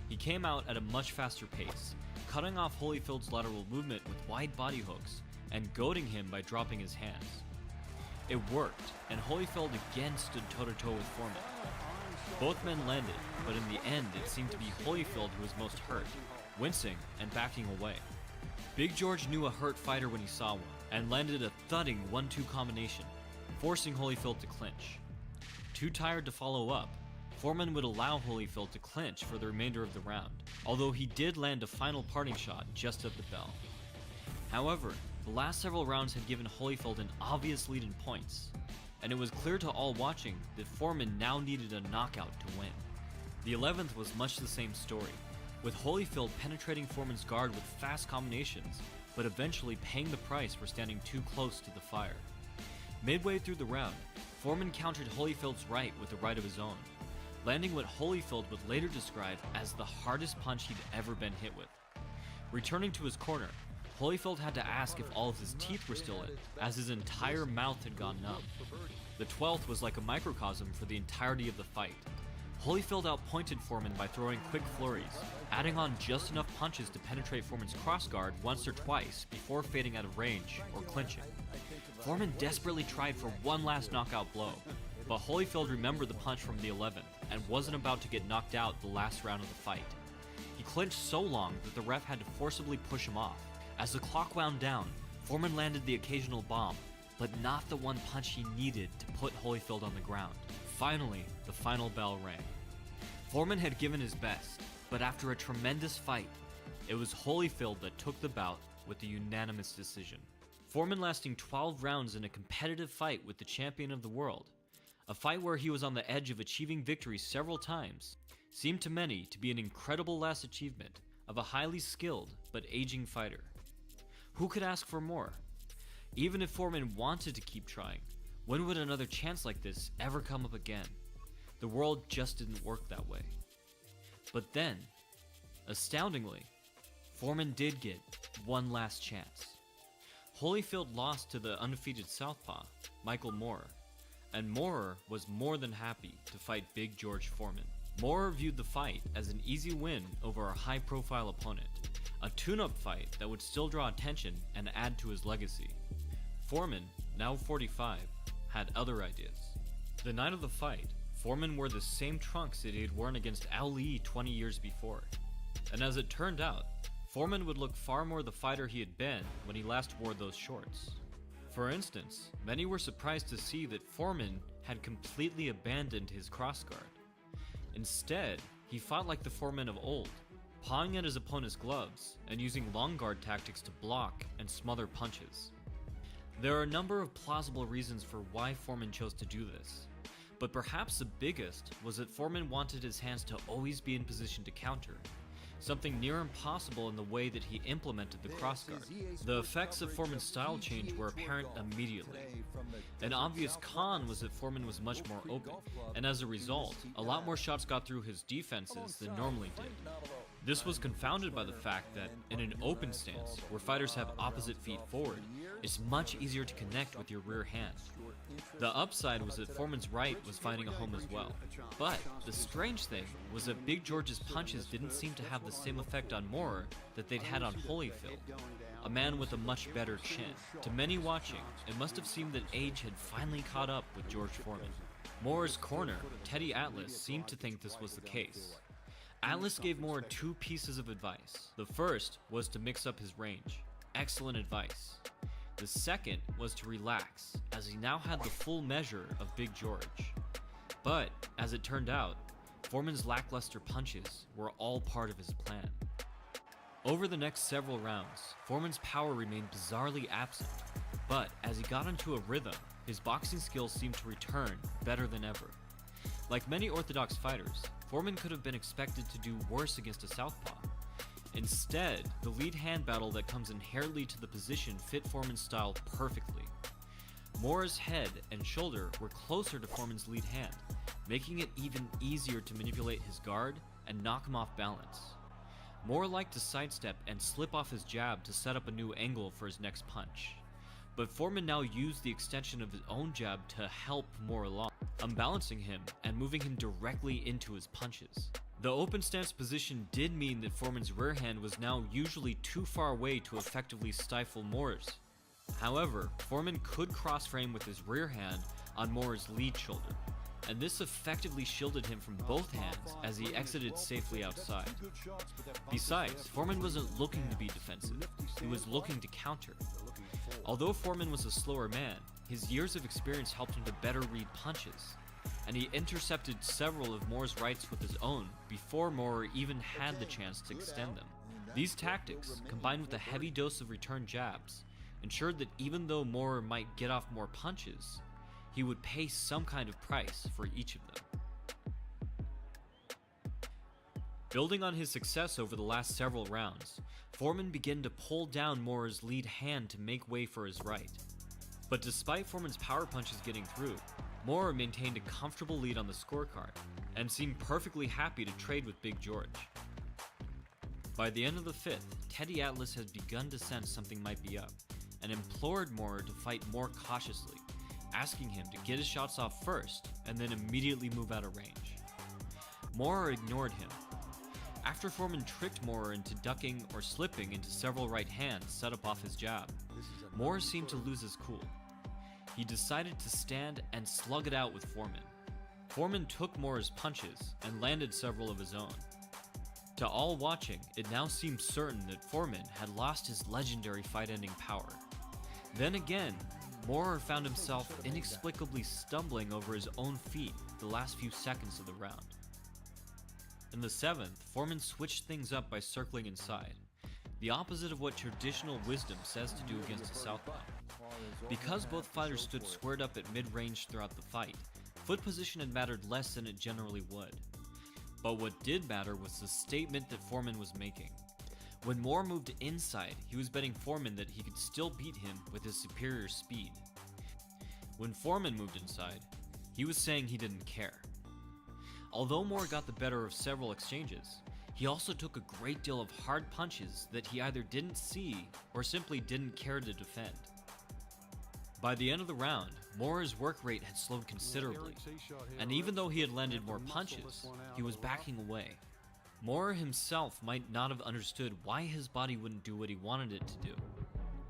He came out at a much faster pace, cutting off Holyfield's lateral movement with wide body hooks and goading him by dropping his hands. It worked, and Holyfield again stood toe-to-toe with Foreman. Both men landed, but in the end it seemed to be Holyfield who was most hurt, wincing and backing away. Big George knew a hurt fighter when he saw one, and landed a thudding 1-2 combination, forcing Holyfield to clinch. Too tired to follow up, Foreman would allow Holyfield to clinch for the remainder of the round, although he did land a final parting shot just at the bell. However, the last several rounds had given Holyfield an obvious lead in points, and it was clear to all watching that Foreman now needed a knockout to win. The 11th was much the same story, with Holyfield penetrating Foreman's guard with fast combinations, but eventually paying the price for standing too close to the fire. Midway through the round, Foreman countered Holyfield's right with a right of his own, landing what Holyfield would later describe as the hardest punch he'd ever been hit with. Returning to his corner, Holyfield had to ask if all of his teeth were still in, as his entire mouth had gone numb. The 12th was like a microcosm for the entirety of the fight. Holyfield outpointed Foreman by throwing quick flurries, adding on just enough punches to penetrate Foreman's crossguard once or twice before fading out of range or clinching. Foreman desperately tried for one last knockout blow, but Holyfield remembered the punch from the 11th and wasn't about to get knocked out the last round of the fight. He clinched so long that the ref had to forcibly push him off. As the clock wound down, Foreman landed the occasional bomb, but not the one punch he needed to put Holyfield on the ground. Finally, the final bell rang. Foreman had given his best, but after a tremendous fight, it was Holyfield that took the bout with a unanimous decision. Foreman lasting 12 rounds in a competitive fight with the champion of the world, a fight where he was on the edge of achieving victory several times, seemed to many to be an incredible last achievement of a highly skilled but aging fighter. Who could ask for more? Even if Foreman wanted to keep trying, when would another chance like this ever come up again? The world just didn't work that way. But then, astoundingly, Foreman did get one last chance. Holyfield lost to the undefeated southpaw, Michael Moorer, and Moorer was more than happy to fight Big George Foreman. Moorer viewed the fight as an easy win over a high-profile opponent, a tune-up fight that would still draw attention and add to his legacy. Foreman, now 45, had other ideas. The night of the fight, Foreman wore the same trunks that he had worn against Ali 20 years before. And as it turned out, Foreman would look far more the fighter he had been when he last wore those shorts. For instance, many were surprised to see that Foreman had completely abandoned his crossguard. Instead, he fought like the Foreman of old, pawing at his opponent's gloves and using long guard tactics to block and smother punches. There are a number of plausible reasons for why Foreman chose to do this, but perhaps the biggest was that Foreman wanted his hands to always be in position to counter, something near impossible in the way that he implemented the crossguard. The effects of Foreman's style change were apparent immediately. An obvious con was that Foreman was much more open, and as a result, a lot more shots got through his defenses than normally did. This was confounded by the fact that, in an open stance, where fighters have opposite feet forward, it's much easier to connect with your rear hand. The upside was that Foreman's right was finding a home as well. But the strange thing was that Big George's punches didn't seem to have the same effect on Moorer that they'd had on Holyfield, a man with a much better chin. To many watching, it must have seemed that age had finally caught up with George Foreman. Moorer's corner, Teddy Atlas, seemed to think this was the case. Atlas gave Moorer two pieces of advice. The first was to mix up his range. Excellent advice. The second was to relax, as he now had the full measure of Big George. But, as it turned out, Foreman's lackluster punches were all part of his plan. Over the next several rounds, Foreman's power remained bizarrely absent, but as he got into a rhythm, his boxing skills seemed to return better than ever. Like many orthodox fighters, Foreman could have been expected to do worse against a southpaw. Instead, the lead hand battle that comes inherently to the position fit Foreman's style perfectly. Moorer's head and shoulder were closer to Foreman's lead hand, making it even easier to manipulate his guard and knock him off balance. Moorer liked to sidestep and slip off his jab to set up a new angle for his next punch. But Foreman now used the extension of his own jab to help Moorer along, unbalancing him and moving him directly into his punches. The open stance position did mean that Foreman's rear hand was now usually too far away to effectively stifle Moorer's. However, Foreman could cross-frame with his rear hand on Moore's lead shoulder, and this effectively shielded him from both hands as he exited safely outside. Besides, Foreman wasn't looking to be defensive, he was looking to counter. Although Foreman was a slower man, his years of experience helped him to better read punches, and he intercepted several of Moore's rights with his own before Moore even had the chance to extend them. These tactics, combined with a heavy dose of return jabs, ensured that even though Moore might get off more punches, he would pay some kind of price for each of them. Building on his success over the last several rounds, Foreman began to pull down Moore's lead hand to make way for his right. But despite Foreman's power punches getting through, Moore maintained a comfortable lead on the scorecard and seemed perfectly happy to trade with Big George. By the end of the fifth, Teddy Atlas had begun to sense something might be up and implored Moore to fight more cautiously, asking him to get his shots off first and then immediately move out of range. Moore ignored him. After Foreman tricked Moore into ducking or slipping into several right hands set up off his jab, Moore seemed to lose his cool. He decided to stand and slug it out with Foreman. Foreman took Moore's punches and landed several of his own. To all watching, it now seemed certain that Foreman had lost his legendary fight-ending power. Then again, Moore found himself inexplicably stumbling over his own feet the last few seconds of the round. In the seventh, Foreman switched things up by circling inside, the opposite of what traditional wisdom says to do against a southpaw. Because both fighters stood squared up at mid-range throughout the fight, foot position had mattered less than it generally would. But what did matter was the statement that Foreman was making. When Moore moved inside, he was betting Foreman that he could still beat him with his superior speed. When Foreman moved inside, he was saying he didn't care. Although Moore got the better of several exchanges, he also took a great deal of hard punches that he either didn't see or simply didn't care to defend. By the end of the round, Moore's work rate had slowed considerably, and even though he had landed more punches, he was backing away. Moore himself might not have understood why his body wouldn't do what he wanted it to do,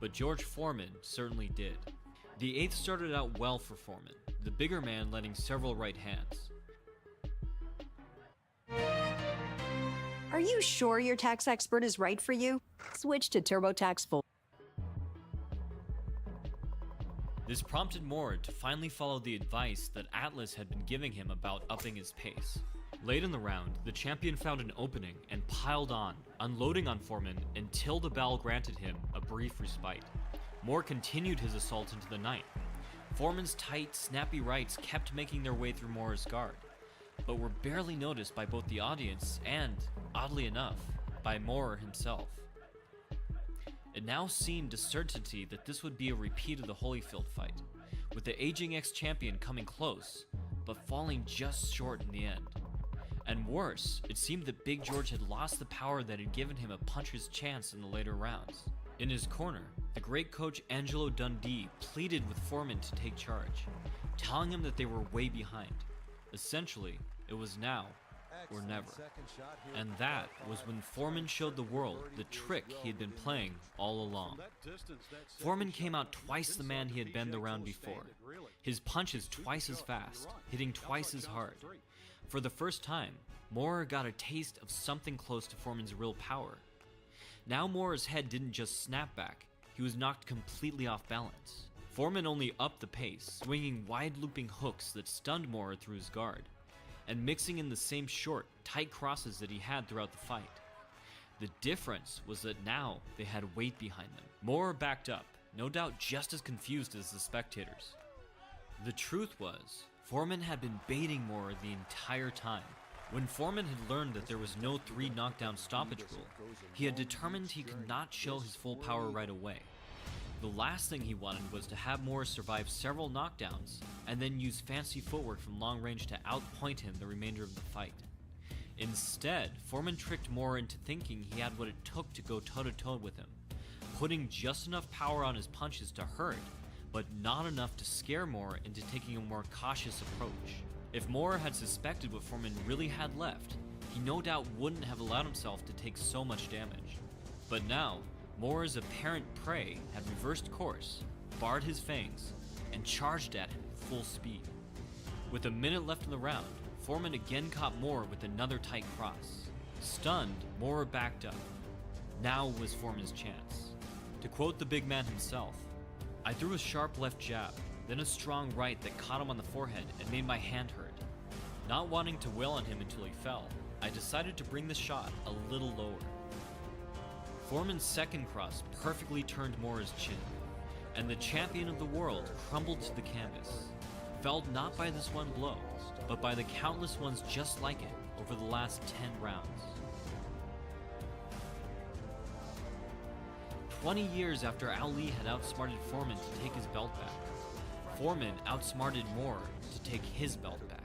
but George Foreman certainly did. The eighth started out well for Foreman, the bigger man landing several right hands. Are you sure your tax expert is right for you? Switch to TurboTax Full. This prompted Moore to finally follow the advice that Atlas had been giving him about upping his pace. Late in the round, the champion found an opening and piled on, unloading on Foreman until the bell granted him a brief respite. Moore continued his assault into the ninth. Foreman's tight, snappy rights kept making their way through Moore's guard, but were barely noticed by both the audience and, oddly enough, by Moore himself. It now seemed a certainty that this would be a repeat of the Holyfield fight, with the aging ex-champion coming close, but falling just short in the end. And worse, it seemed that Big George had lost the power that had given him a puncher's chance in the later rounds. In his corner, the great coach Angelo Dundee pleaded with Foreman to take charge, telling him that they were way behind. Essentially, it was now or never. And that was when Foreman showed the world the trick he had been playing all along. Foreman came out twice the man he had been the round before. His punches twice as fast, hitting twice as hard. For the first time, Moore got a taste of something close to Foreman's real power. Now Moore's head didn't just snap back, he was knocked completely off balance. Foreman only upped the pace, swinging wide looping hooks that stunned Moore through his guard, and mixing in the same short, tight crosses that he had throughout the fight. The difference was that now they had weight behind them. Moore backed up, no doubt just as confused as the spectators. The truth was, Foreman had been baiting Moore the entire time. When Foreman had learned that there was no 3 knockdown stoppage rule, he had determined he could not show his full power right away. The last thing he wanted was to have Moore survive several knockdowns and then use fancy footwork from long range to outpoint him the remainder of the fight. Instead, Foreman tricked Moore into thinking he had what it took to go toe-to-toe with him, putting just enough power on his punches to hurt, but not enough to scare Moore into taking a more cautious approach. If Moore had suspected what Foreman really had left, he no doubt wouldn't have allowed himself to take so much damage. But now, Moore's apparent prey had reversed course, barred his fangs, and charged at him full speed. With a minute left in the round, Foreman again caught Moore with another tight cross. Stunned, Moore backed up. Now was Foreman's chance. To quote the big man himself, "I threw a sharp left jab, then a strong right that caught him on the forehead and made my hand hurt. Not wanting to wail on him until he fell, I decided to bring the shot a little lower." Foreman's second cross perfectly turned Moore's chin, and the champion of the world crumbled to the canvas, felled not by this one blow, but by the countless ones just like it over the last 10 rounds. 20 years after Ali had outsmarted Foreman to take his belt back, Foreman outsmarted Moore to take his belt back.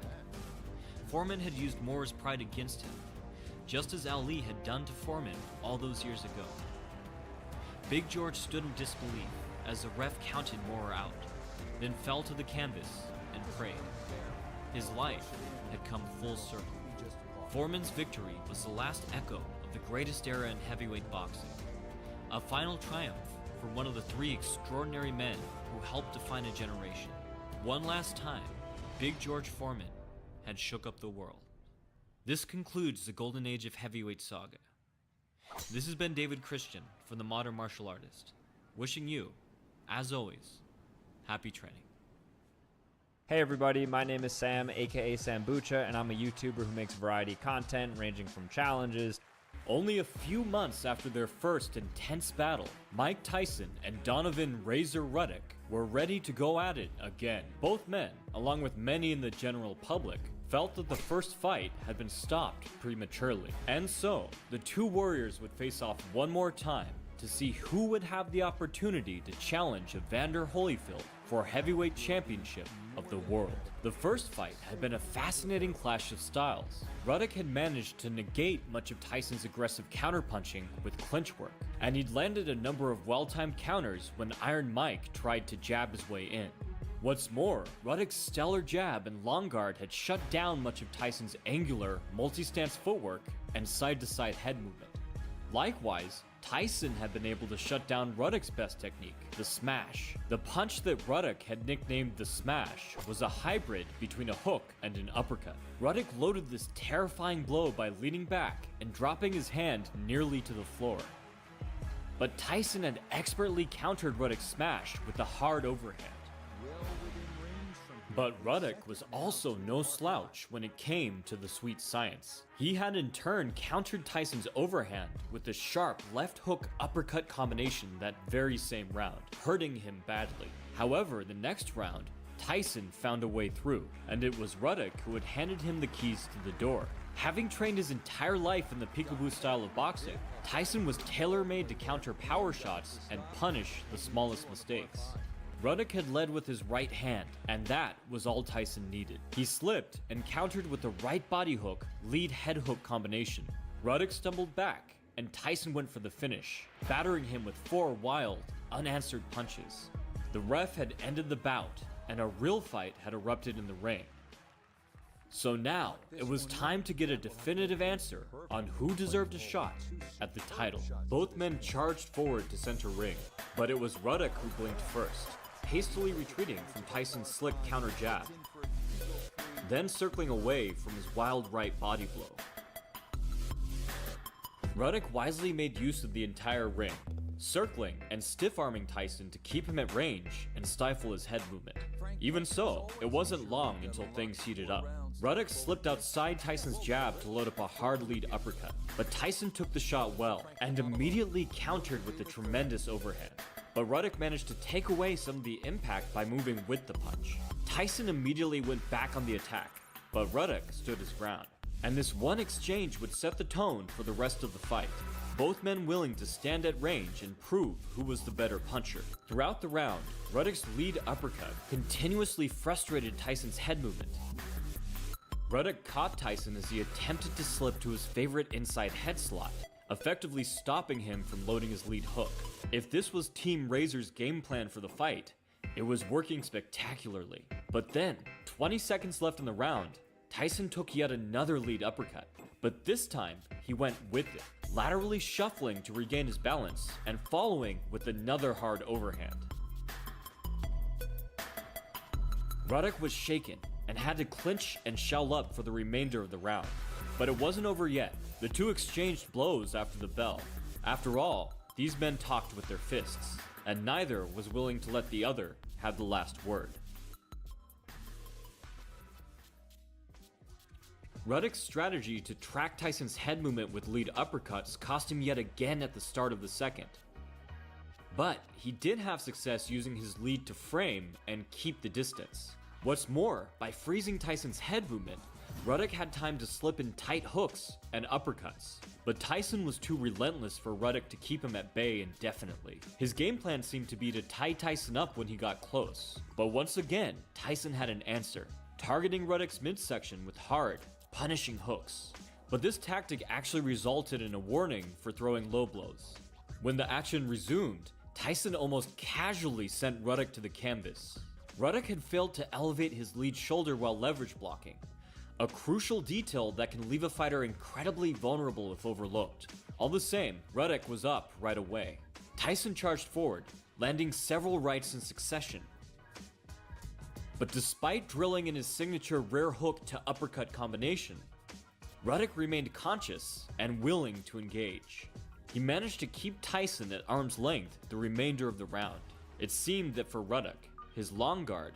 Foreman had used Moore's pride against him, just as Ali had done to Foreman all those years ago. Big George stood in disbelief as the ref counted Moore out, then fell to the canvas and prayed. His life had come full circle. Foreman's victory was the last echo of the greatest era in heavyweight boxing, a final triumph for one of the three extraordinary men who helped define a generation. One last time, Big George Foreman had shook up the world. This concludes the golden age of heavyweight saga. This has been David Christian from The Modern Martial Artist, wishing you, as always, happy training. Hey everybody, my name is Sam, aka Sambucha, and I'm a YouTuber who makes variety content ranging from challenges. Only a few months after their first intense battle, Mike Tyson and Donovan Razor Ruddock were ready to go at it again. Both men, along with many in the general public, felt that the first fight had been stopped prematurely. And so, the two warriors would face off one more time to see who would have the opportunity to challenge Evander Holyfield for heavyweight championship of the world. The first fight had been a fascinating clash of styles. Ruddock had managed to negate much of Tyson's aggressive counterpunching with clinch work, and he'd landed a number of well-timed counters when Iron Mike tried to jab his way in. What's more, Ruddock's stellar jab and long guard had shut down much of Tyson's angular, multi-stance footwork and side-to-side head movement. Likewise, Tyson had been able to shut down Ruddock's best technique, the smash. The punch that Ruddock had nicknamed the smash was a hybrid between a hook and an uppercut. Ruddock loaded this terrifying blow by leaning back and dropping his hand nearly to the floor. But Tyson had expertly countered Ruddock's smash with a hard overhand. But Ruddock was also no slouch when it came to the sweet science. He had in turn countered Tyson's overhand with a sharp left hook uppercut combination that very same round, hurting him badly. However, the next round, Tyson found a way through, and it was Ruddock who had handed him the keys to the door. Having trained his entire life in the peekaboo style of boxing, Tyson was tailor-made to counter power shots and punish the smallest mistakes. Ruddock had led with his right hand, and that was all Tyson needed. He slipped and countered with the right body hook, lead head hook combination. Ruddock stumbled back, and Tyson went for the finish, battering him with 4 wild, unanswered punches. The ref had ended the bout, and a real fight had erupted in the ring. So now, it was time to get a definitive answer on who deserved a shot at the title. Both men charged forward to center ring, but it was Ruddock who blinked first, hastily retreating from Tyson's slick counter jab, then circling away from his wild right body blow. Ruddock wisely made use of the entire ring, circling and stiff-arming Tyson to keep him at range and stifle his head movement. Even so, it wasn't long until things heated up. Ruddock slipped outside Tyson's jab to load up a hard lead uppercut, but Tyson took the shot well and immediately countered with a tremendous overhand. But Ruddock managed to take away some of the impact by moving with the punch. Tyson immediately went back on the attack, but Ruddock stood his ground. And this one exchange would set the tone for the rest of the fight. Both men willing to stand at range and prove who was the better puncher. Throughout the round, Ruddock's lead uppercut continuously frustrated Tyson's head movement. Ruddock caught Tyson as he attempted to slip to his favorite inside head slot, effectively stopping him from loading his lead hook. If this was Team Razor's game plan for the fight, it was working spectacularly. But then, 20 seconds left in the round, Tyson took yet another lead uppercut, but this time he went with it. laterally shuffling to regain his balance and following with another hard overhand. Ruddock was shaken and had to clinch and shell up for the remainder of the round. But it wasn't over yet. The two exchanged blows after the bell. After all, these men talked with their fists, and neither was willing to let the other have the last word. Ruddock's strategy to track Tyson's head movement with lead uppercuts cost him yet again at the start of the second. But he did have success using his lead to frame and keep the distance. What's more, by freezing Tyson's head movement, Ruddock had time to slip in tight hooks and uppercuts. But Tyson was too relentless for Ruddock to keep him at bay indefinitely. His game plan seemed to be to tie Tyson up when he got close. But once again, Tyson had an answer, targeting Ruddock's midsection with hard, punishing hooks. But this tactic actually resulted in a warning for throwing low blows. When the action resumed, Tyson almost casually sent Ruddock to the canvas. Ruddock had failed to elevate his lead shoulder while leverage blocking, a crucial detail that can leave a fighter incredibly vulnerable if overlooked. All the same, Ruddock was up right away. Tyson charged forward, landing several rights in succession. But despite drilling in his signature rear hook to uppercut combination, Ruddock remained conscious and willing to engage. He managed to keep Tyson at arm's length the remainder of the round. It seemed that for Ruddock, his long guard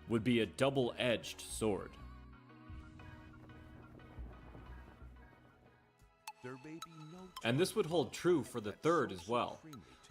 would be a double-edged sword. And this would hold true for the third as well,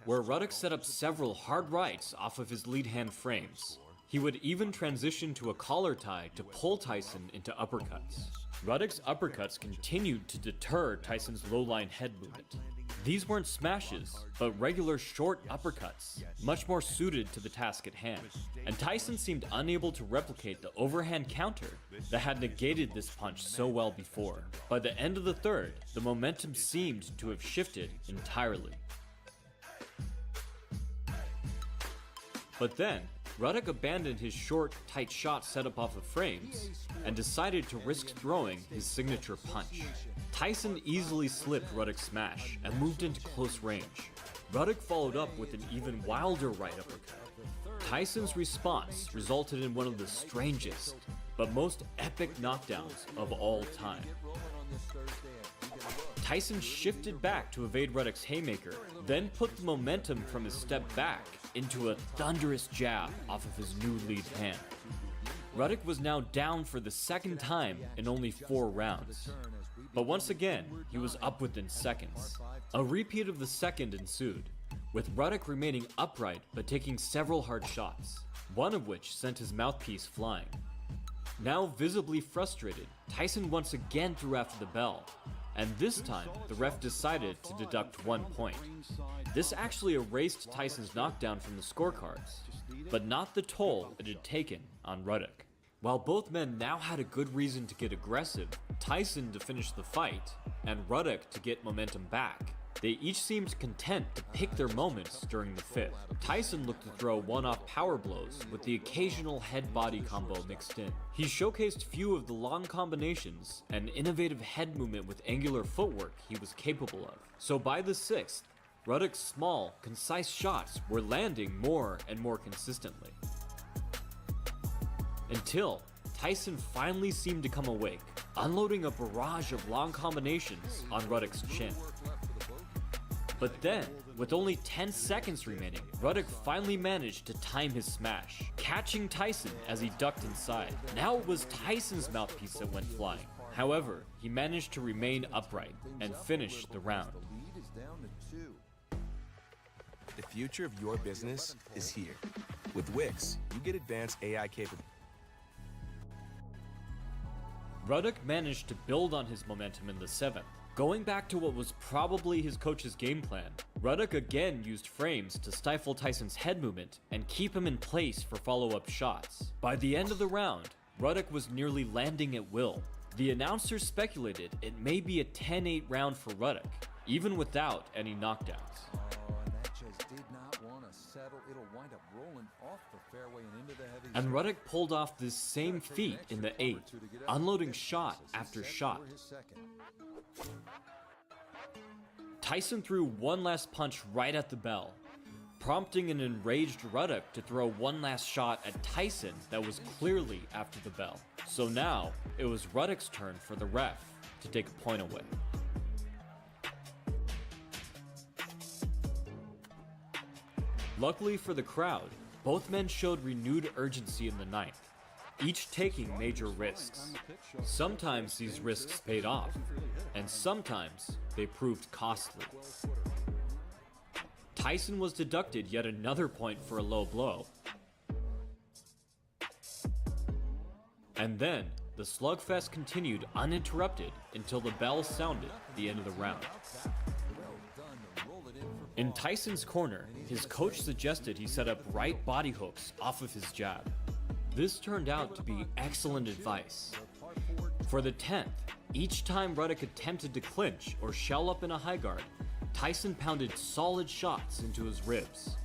where Ruddock set up several hard rights off of his lead hand frames. He would even transition to a collar tie to pull Tyson into uppercuts. Ruddock's uppercuts continued to deter Tyson's low-line head movement. These weren't smashes, but regular short uppercuts, much more suited to the task at hand. And Tyson seemed unable to replicate the overhand counter that had negated this punch so well before. By the end of the third, the momentum seemed to have shifted entirely. But then, Ruddock abandoned his short, tight shot setup off of frames and decided to risk throwing his signature punch. Tyson easily slipped Ruddock's smash and moved into close range. Ruddock followed up with an even wilder right uppercut. Tyson's response resulted in one of the strangest, but most epic knockdowns of all time. Tyson shifted back to evade Ruddock's haymaker, then put the momentum from his step back into a thunderous jab off of his new lead hand. Ruddock was now down for the second time in only 4 rounds. But once again, he was up within seconds. A repeat of the second ensued, with Ruddock remaining upright but taking several hard shots, one of which sent his mouthpiece flying. Now visibly frustrated, Tyson once again threw after the bell, and this time the ref decided to deduct 1 point. This actually erased Tyson's knockdown from the scorecards, but not the toll it had taken on Ruddock. While both men now had a good reason to get aggressive, Tyson to finish the fight, and Ruddock to get momentum back, they each seemed content to pick their moments during the fifth. Tyson looked to throw one-off power blows with the occasional head-body combo mixed in. He showcased few of the long combinations and innovative head movement with angular footwork he was capable of. So by the sixth, Ruddock's small, concise shots were landing more and more consistently. Until Tyson finally seemed to come awake, unloading a barrage of long combinations on Ruddock's chin. But then, with only 10 seconds remaining, Ruddock finally managed to time his smash, catching Tyson as he ducked inside. Now it was Tyson's mouthpiece that went flying. However, he managed to remain upright and finish the round. The future of your business is here. With Wix, you get advanced AI capabilities. Ruddock managed to build on his momentum in the seventh. Going back to what was probably his coach's game plan, Ruddock again used frames to stifle Tyson's head movement and keep him in place for follow-up shots. By the end of the round, Ruddock was nearly landing at will. The announcers speculated it may be a 10-8 round for Ruddock, even without any knockdowns. And Ruddock pulled off this same feat in the 8th, unloading shot after shot. Tyson threw one last punch right at the bell, prompting an enraged Ruddock to throw one last shot at Tyson that was clearly after the bell. So now, it was Ruddock's turn for the ref to take a point away. Luckily for the crowd, both men showed renewed urgency in the ninth, each taking major risks. Sometimes these risks paid off, and sometimes they proved costly. Tyson was deducted yet another point for a low blow. And then, the slugfest continued uninterrupted until the bell sounded the end of the round. In Tyson's corner, his coach suggested he set up right body hooks off of his jab. This turned out to be excellent advice. For the 10th, each time Ruddock attempted to clinch or shell up in a high guard, Tyson pounded solid shots into his ribs.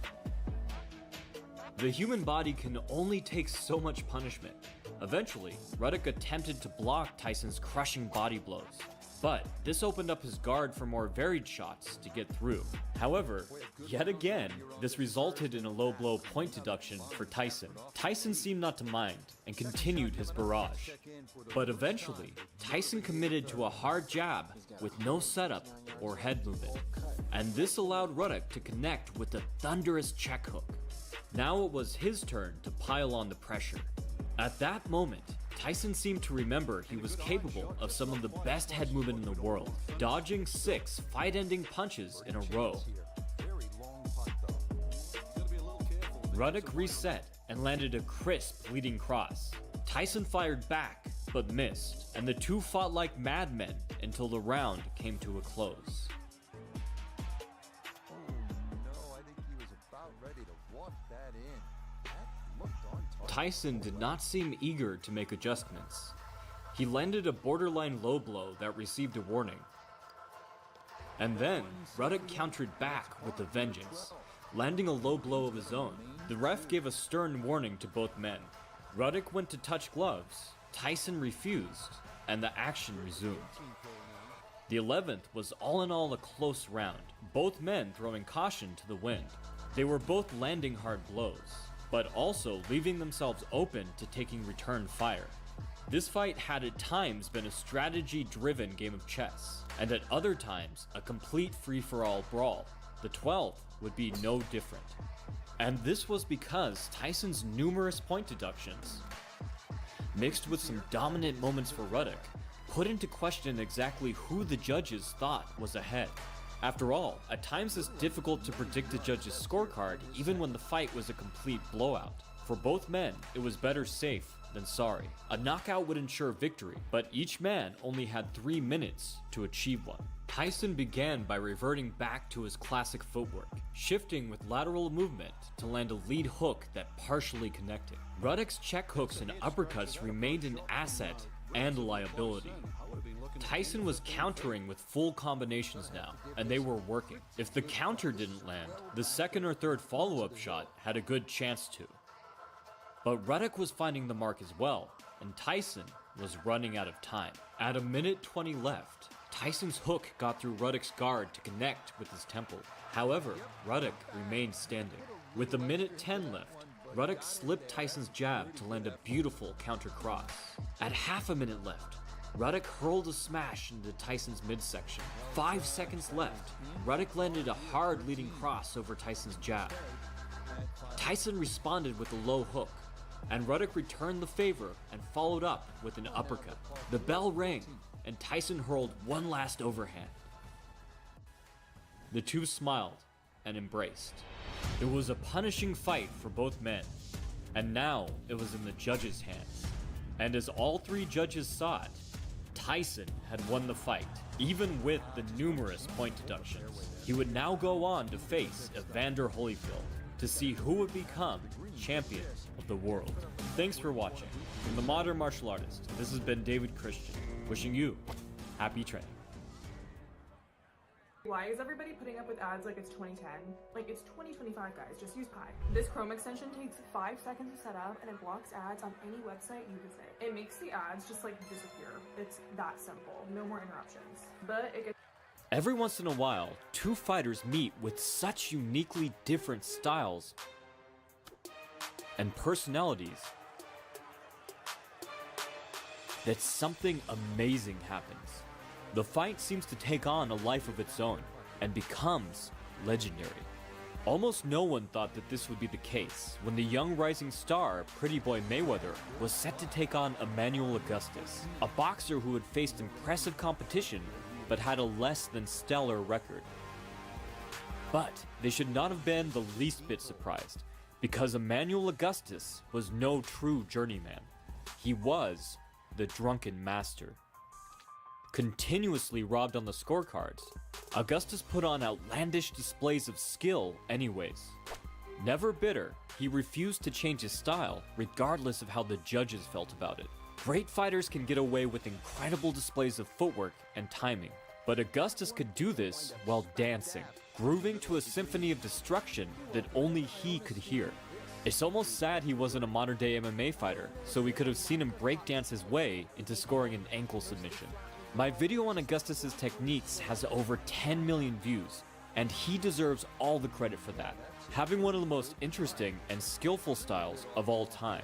The human body can only take so much punishment. Eventually, Ruddock attempted to block Tyson's crushing body blows, but this opened up his guard for more varied shots to get through. However, yet again, this resulted in a low blow point deduction for Tyson. Tyson seemed not to mind and continued his barrage. But eventually, Tyson committed to a hard jab with no setup or head movement, and this allowed Ruddock to connect with a thunderous check hook. Now it was his turn to pile on the pressure. At that moment, Tyson seemed to remember he was capable of some of the best head movement in the world, dodging 6 fight-ending punches in a row. Ruddock reset and landed a crisp leading cross. Tyson fired back, but missed, and the two fought like madmen until the round came to a close. Tyson did not seem eager to make adjustments. He landed a borderline low blow that received a warning. And then, Ruddock countered back with a vengeance, landing a low blow of his own. The ref gave a stern warning to both men. Ruddock went to touch gloves, Tyson refused, and the action resumed. The 11th was all in all a close round, both men throwing caution to the wind. They were both landing hard blows, but also leaving themselves open to taking return fire. This fight had at times been a strategy-driven game of chess, and at other times a complete free-for-all brawl. The 12th would be no different. And this was because Tyson's numerous point deductions, mixed with some dominant moments for Ruddock, put into question exactly who the judges thought was ahead. After all, at times it's difficult to predict a judge's scorecard even when the fight was a complete blowout. For both men, it was better safe than sorry. A knockout would ensure victory, but each man only had 3 minutes to achieve one. Tyson began by reverting back to his classic footwork, shifting with lateral movement to land a lead hook that partially connected. Ruddock's check hooks and uppercuts remained an asset and a liability. Tyson was countering with full combinations now, and they were working. If the counter didn't land, the second or third follow-up shot had a good chance to. But Ruddock was finding the mark as well, and Tyson was running out of time. At 1:20 left, Tyson's hook got through Ruddock's guard to connect with his temple. However, Ruddock remained standing. With 1:10 left, Ruddock slipped Tyson's jab to land a beautiful counter cross. At half a minute left, Ruddock hurled a smash into Tyson's midsection. 5 seconds left, Ruddock landed a hard leading cross over Tyson's jab. Tyson responded with a low hook, and Ruddock returned the favor and followed up with an uppercut. The bell rang, and Tyson hurled one last overhand. The two smiled and embraced. It was a punishing fight for both men, and now it was in the judges' hands. And as all 3 judges saw it, Tyson had won the fight, even with the numerous point deductions. He would now go on to face Evander Holyfield to see who would become champion of the world. Thanks for watching. From The Modern Martial Artist, this has been David Christian, wishing you happy training. Why is everybody putting up with ads like it's 2010? Like, it's 2025, guys. Just use Pi. This Chrome extension takes 5 seconds to set up, and it blocks ads on any website you visit. It makes the ads just, like, disappear. It's that simple. No more interruptions. But it gets Every once in a while, two fighters meet with such uniquely different styles and personalities that something amazing happens. The fight seems to take on a life of its own and becomes legendary. Almost no one thought that this would be the case when the young rising star, Pretty Boy Mayweather, was set to take on Emmanuel Augustus, a boxer who had faced impressive competition but had a less than stellar record. But they should not have been the least bit surprised, because Emmanuel Augustus was no true journeyman. He was the drunken master. Continuously robbed on the scorecards, Augustus put on outlandish displays of skill anyways. Never bitter, he refused to change his style regardless of how the judges felt about it. Great fighters can get away with incredible displays of footwork and timing, but Augustus could do this while dancing, grooving to a symphony of destruction that only he could hear. It's almost sad he wasn't a modern-day MMA fighter, so we could have seen him breakdance his way into scoring an ankle submission. My video on Augustus's techniques has over 10 million views, and he deserves all the credit for that, having one of the most interesting and skillful styles of all time.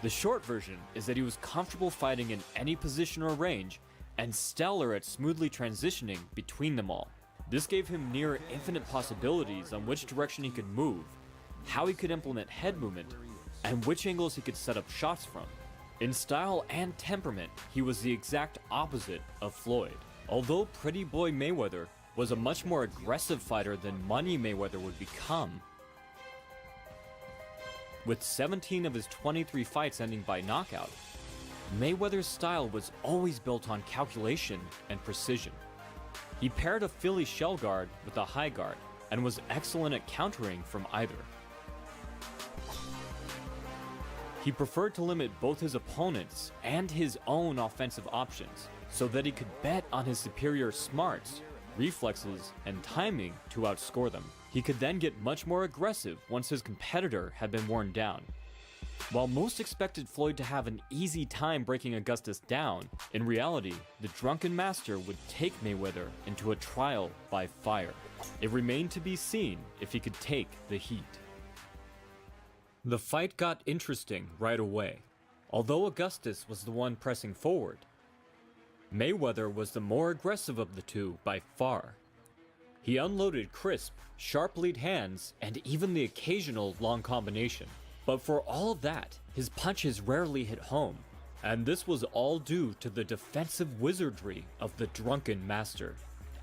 The short version is that he was comfortable fighting in any position or range, and stellar at smoothly transitioning between them all. This gave him near infinite possibilities on which direction he could move, how he could implement head movement, and which angles he could set up shots from. In style and temperament, he was the exact opposite of Floyd. Although Pretty Boy Mayweather was a much more aggressive fighter than Money Mayweather would become, with 17 of his 23 fights ending by knockout, Mayweather's style was always built on calculation and precision. He paired a Philly shell guard with a high guard, and was excellent at countering from either. He preferred to limit both his opponents and his own offensive options, so that he could bet on his superior smarts, reflexes, and timing to outscore them. He could then get much more aggressive once his competitor had been worn down. While most expected Floyd to have an easy time breaking Augustus down, in reality, the drunken master would take Mayweather into a trial by fire. It remained to be seen if he could take the heat. The fight got interesting right away. Although Augustus was the one pressing forward, Mayweather was the more aggressive of the two by far. He unloaded crisp, sharp lead hands and even the occasional long combination. But for all of that, his punches rarely hit home, and this was all due to the defensive wizardry of the drunken master.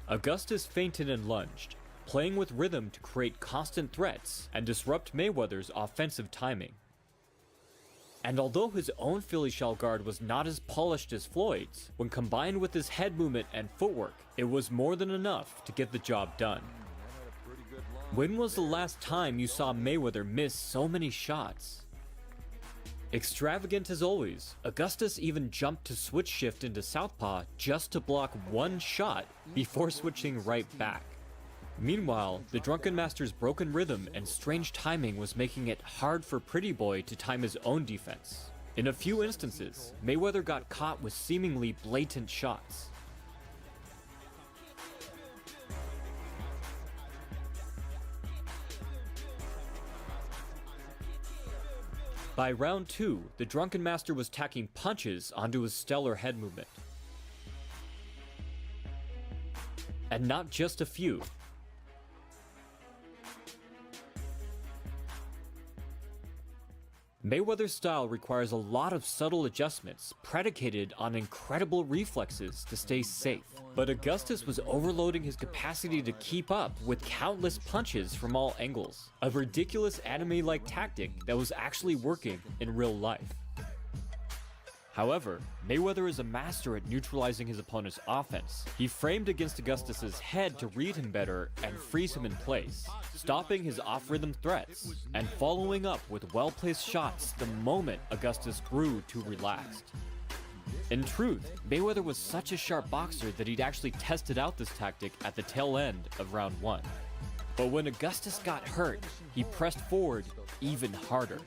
Augustus feinted and lunged, playing with rhythm to create constant threats and disrupt Mayweather's offensive timing. And although his own Philly shell guard was not as polished as Floyd's, when combined with his head movement and footwork, it was more than enough to get the job done. When was the last time you saw Mayweather miss so many shots? Extravagant as always, Augustus even jumped to switch shift into southpaw just to block one shot before switching right back. Meanwhile, the drunken master's broken rhythm and strange timing was making it hard for Pretty Boy to time his own defense. In a few instances, Mayweather got caught with seemingly blatant shots. By round 2, the drunken master was tacking punches onto his stellar head movement. And not just a few. Mayweather's style requires a lot of subtle adjustments predicated on incredible reflexes to stay safe. But Augustus was overloading his capacity to keep up with countless punches from all angles, a ridiculous anime-like tactic that was actually working in real life. However, Mayweather is a master at neutralizing his opponent's offense. He framed against Augustus's head to read him better and freeze him in place, stopping his off-rhythm threats, and following up with well-placed shots the moment Augustus grew too relaxed. In truth, Mayweather was such a sharp boxer that he'd actually tested out this tactic at the tail end of round 1. But when Augustus got hurt, he pressed forward even harder.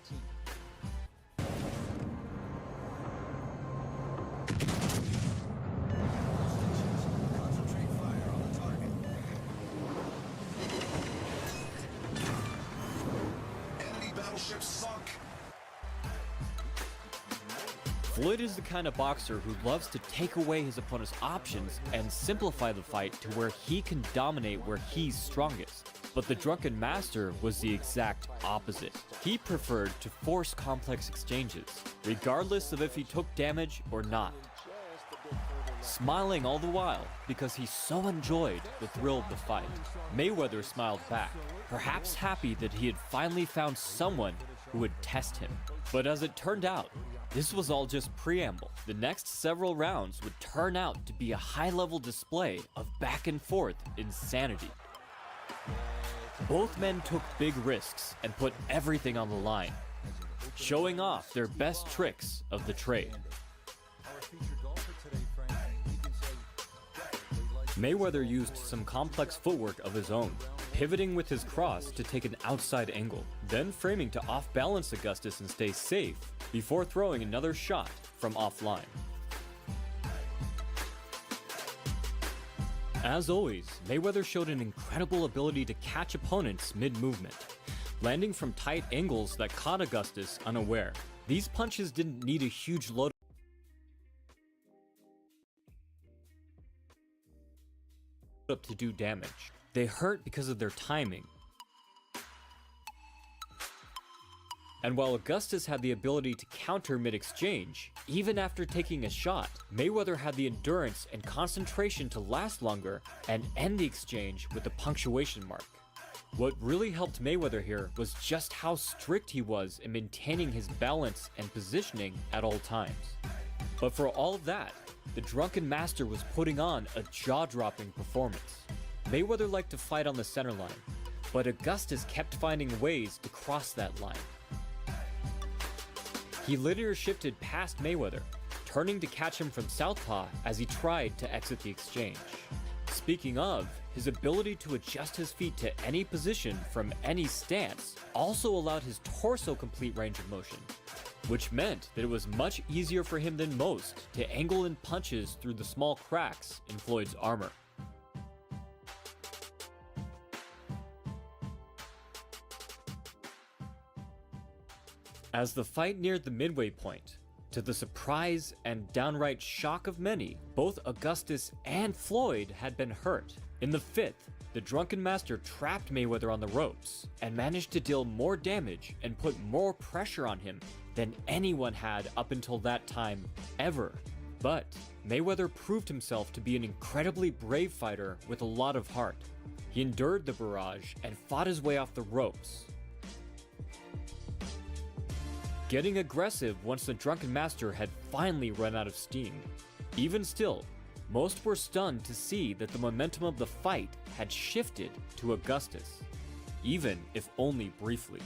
Floyd is the kind of boxer who loves to take away his opponent's options and simplify the fight to where he can dominate where he's strongest. But the Drunken Master was the exact opposite. He preferred to force complex exchanges, regardless of if he took damage or not. Smiling all the while because he so enjoyed the thrill of the fight. Mayweather smiled back, perhaps happy that he had finally found someone who would test him. But as it turned out, this was all just preamble. The next several rounds would turn out to be a high-level display of back and forth insanity. Both men took big risks and put everything on the line, showing off their best tricks of the trade. Mayweather used some complex footwork of his own, pivoting with his cross to take an outside angle, then framing to off-balance Augustus and stay safe, before throwing another shot from offline. As always, Mayweather showed an incredible ability to catch opponents mid-movement, landing from tight angles that caught Augustus unaware. These punches didn't need a huge load up to do damage. They hurt because of their timing. And while Augustus had the ability to counter mid-exchange, even after taking a shot, Mayweather had the endurance and concentration to last longer and end the exchange with a punctuation mark. What really helped Mayweather here was just how strict he was in maintaining his balance and positioning at all times. But for all of that, the Drunken Master was putting on a jaw-dropping performance. Mayweather liked to fight on the center line, but Augustus kept finding ways to cross that line. He linear shifted past Mayweather, turning to catch him from southpaw as he tried to exit the exchange. Speaking of, his ability to adjust his feet to any position from any stance also allowed his torso complete range of motion, which meant that it was much easier for him than most to angle in punches through the small cracks in Floyd's armor. As the fight neared the midway point, to the surprise and downright shock of many, both Augustus and Floyd had been hurt. In the fifth, the Drunken Master trapped Mayweather on the ropes and managed to deal more damage and put more pressure on him than anyone had up until that time ever. But Mayweather proved himself to be an incredibly brave fighter with a lot of heart. He endured the barrage and fought his way off the ropes, getting aggressive once the Drunken Master had finally run out of steam. Even still, most were stunned to see that the momentum of the fight had shifted to Augustus, even if only briefly.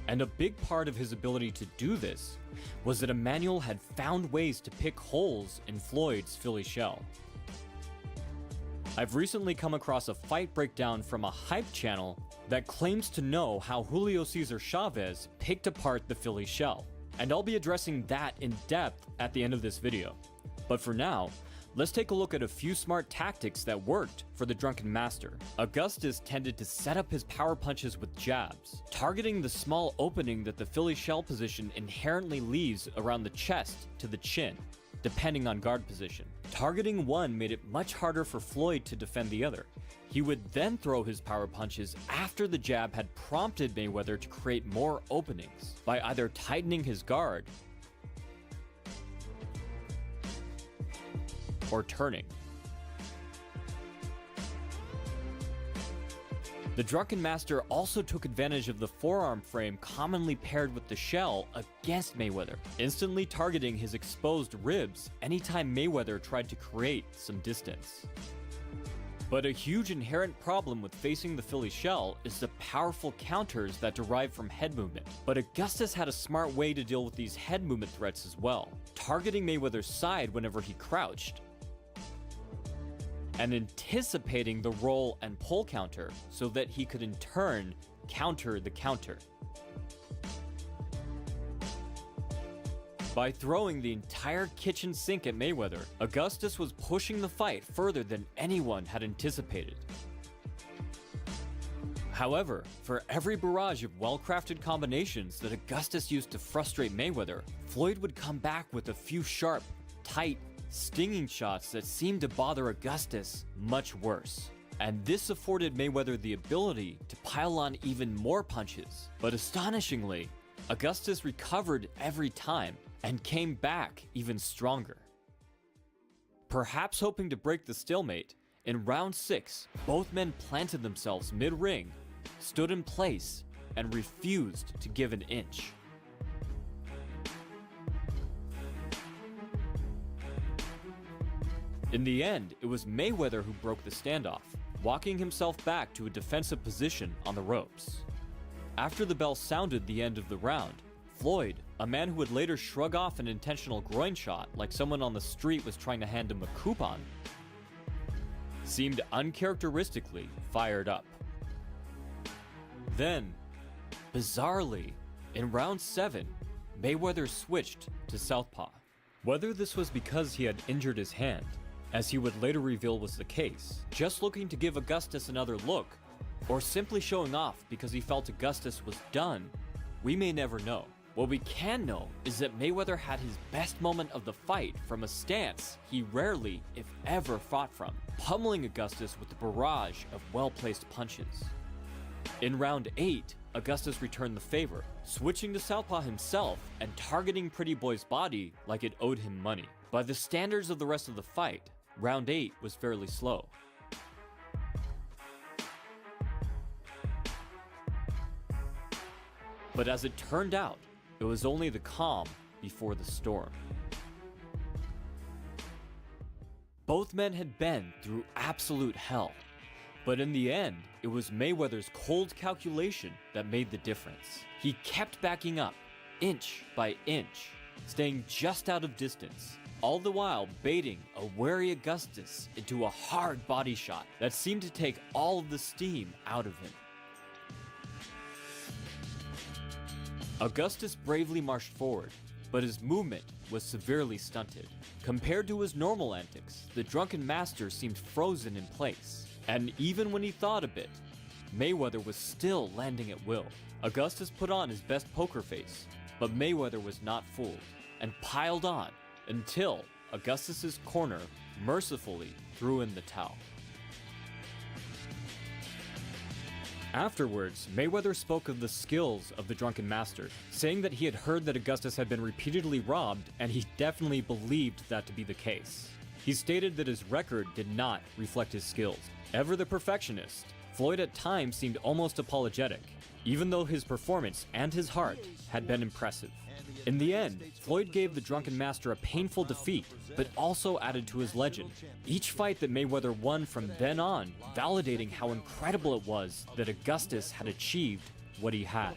And a big part of his ability to do this was that Emmanuel had found ways to pick holes in Floyd's Philly shell. I've recently come across a fight breakdown from a hype channel that claims to know how Julio Cesar Chavez picked apart the Philly shell, and I'll be addressing that in depth at the end of this video. But for now, let's take a look at a few smart tactics that worked for the Drunken Master. Augustus tended to set up his power punches with jabs, targeting the small opening that the Philly shell position inherently leaves around the chest to the chin, depending on guard position. Targeting one made it much harder for Floyd to defend the other. He would then throw his power punches after the jab had prompted Mayweather to create more openings by either tightening his guard or turning. The Drunken Master also took advantage of the forearm frame commonly paired with the shell against Mayweather, instantly targeting his exposed ribs anytime Mayweather tried to create some distance. But a huge inherent problem with facing the Philly shell is the powerful counters that derive from head movement. But Augustus had a smart way to deal with these head movement threats as well, targeting Mayweather's side whenever he crouched, and anticipating the roll and pull counter so that he could in turn counter the counter. By throwing the entire kitchen sink at Mayweather, Augustus was pushing the fight further than anyone had anticipated. However, for every barrage of well-crafted combinations that Augustus used to frustrate Mayweather, Floyd would come back with a few sharp, tight, stinging shots that seemed to bother Augustus much worse. And this afforded Mayweather the ability to pile on even more punches. But astonishingly, Augustus recovered every time and came back even stronger. Perhaps hoping to break the stalemate, in round 6, both men planted themselves mid-ring, stood in place, and refused to give an inch. In the end, it was Mayweather who broke the standoff, walking himself back to a defensive position on the ropes. After the bell sounded the end of the round, Floyd, a man who would later shrug off an intentional groin shot like someone on the street was trying to hand him a coupon, seemed uncharacteristically fired up. Then, bizarrely, in round 7, Mayweather switched to southpaw. Whether this was because he had injured his hand, as he would later reveal was the case, just looking to give Augustus another look, or simply showing off because he felt Augustus was done, we may never know. What we can know is that Mayweather had his best moment of the fight from a stance he rarely, if ever, fought from, pummeling Augustus with a barrage of well-placed punches. In round 8, Augustus returned the favor, switching to southpaw himself and targeting Pretty Boy's body like it owed him money. By the standards of the rest of the fight, round 8 was fairly slow. But as it turned out, it was only the calm before the storm. Both men had been through absolute hell, but in the end, it was Mayweather's cold calculation that made the difference. He kept backing up, inch by inch, staying just out of distance, all the while baiting a wary Augustus into a hard body shot that seemed to take all of the steam out of him. Augustus bravely marched forward, but his movement was severely stunted. Compared to his normal antics, the drunken master seemed frozen in place, and even when he thought a bit, Mayweather was still landing at will. Augustus put on his best poker face, but Mayweather was not fooled, and piled on until Augustus's corner mercifully threw in the towel. Afterwards, Mayweather spoke of the skills of the drunken master, saying that he had heard that Augustus had been repeatedly robbed, and he definitely believed that to be the case. He stated that his record did not reflect his skills. Ever the perfectionist, Floyd at times seemed almost apologetic, even though his performance and his heart had been impressive. In the end, Floyd gave the drunken master a painful defeat, but also added to his legend. Each fight that Mayweather won from then on, validating how incredible it was that Augustus had achieved what he had.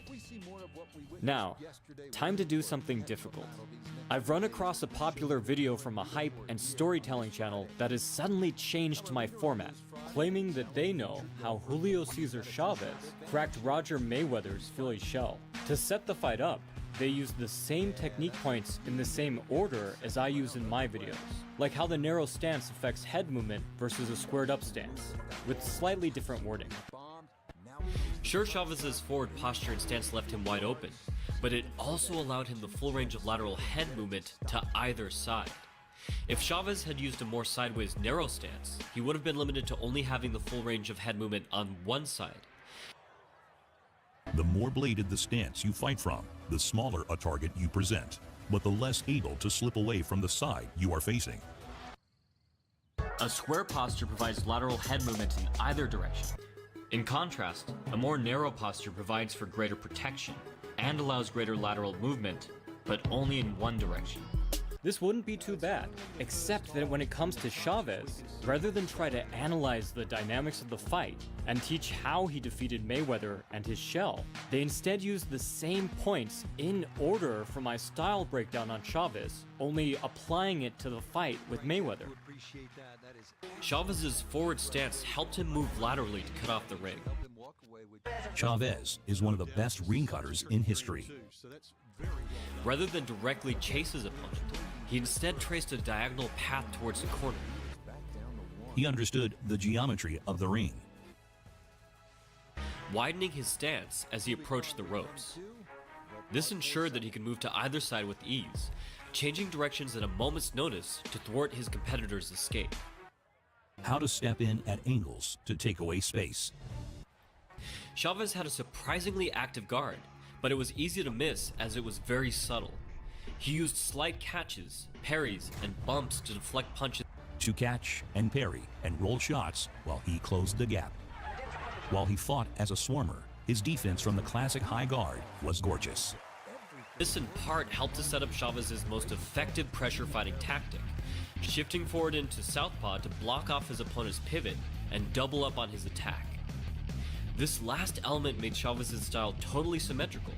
Now, time to do something difficult. I've run across a popular video from a hype and storytelling channel that has suddenly changed my format, claiming that they know how Julio Cesar Chavez cracked Roger Mayweather's Philly shell. To set the fight up, they used the same technique points in the same order as I use in my videos, like how the narrow stance affects head movement versus a squared up stance, with slightly different wording. Sure, Chavez's forward posture and stance left him wide open, but it also allowed him the full range of lateral head movement to either side. If Chavez had used a more sideways narrow stance, he would have been limited to only having the full range of head movement on one side. The more bladed the stance you fight from, the smaller a target you present, but the less able to slip away from the side you are facing. A square posture provides lateral head movement in either direction. In contrast, a more narrow posture provides for greater protection and allows greater lateral movement, but only in one direction. This wouldn't be too bad, except that when it comes to Chavez, rather than try to analyze the dynamics of the fight and teach how he defeated Mayweather and his shell, they instead used the same points in order for my style breakdown on Chavez, only applying it to the fight with Mayweather. Chavez's forward stance helped him move laterally to cut off the ring. Chavez is one of the best ring cutters in history. Rather than directly chase his opponent, he instead traced a diagonal path towards the corner. He understood the geometry of the ring. widening his stance as he approached the ropes. This ensured that he could move to either side with ease, changing directions at a moment's notice to thwart his competitor's escape. How to step in at angles to take away space. Chavez had a surprisingly active guard, but it was easy to miss as it was very subtle. He used slight catches, parries, and bumps to deflect punches. To catch and parry and roll shots while he closed the gap. While he fought as a swarmer, his defense from the classic high guard was gorgeous. This in part helped to set up Chavez's most effective pressure fighting tactic, shifting forward into southpaw to block off his opponent's pivot and double up on his attack. This last element made Chavez's style totally symmetrical,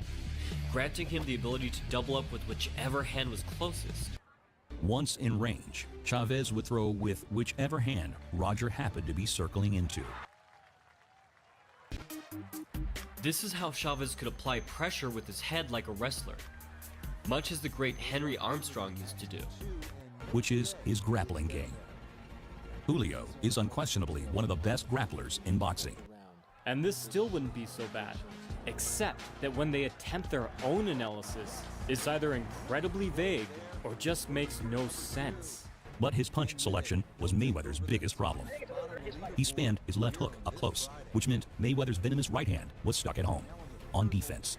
granting him the ability to double up with whichever hand was closest. Once in range, Chavez would throw with whichever hand Roger happened to be circling into. This is how Chavez could apply pressure with his head like a wrestler, much as the great Henry Armstrong used to do. Which is his grappling game. Julio is unquestionably one of the best grapplers in boxing. And this still wouldn't be so bad, except that when they attempt their own analysis, it's either incredibly vague or just makes no sense. But his punch selection was Mayweather's biggest problem. He spanned his left hook up close, which meant Mayweather's venomous right hand was stuck at home, on defense.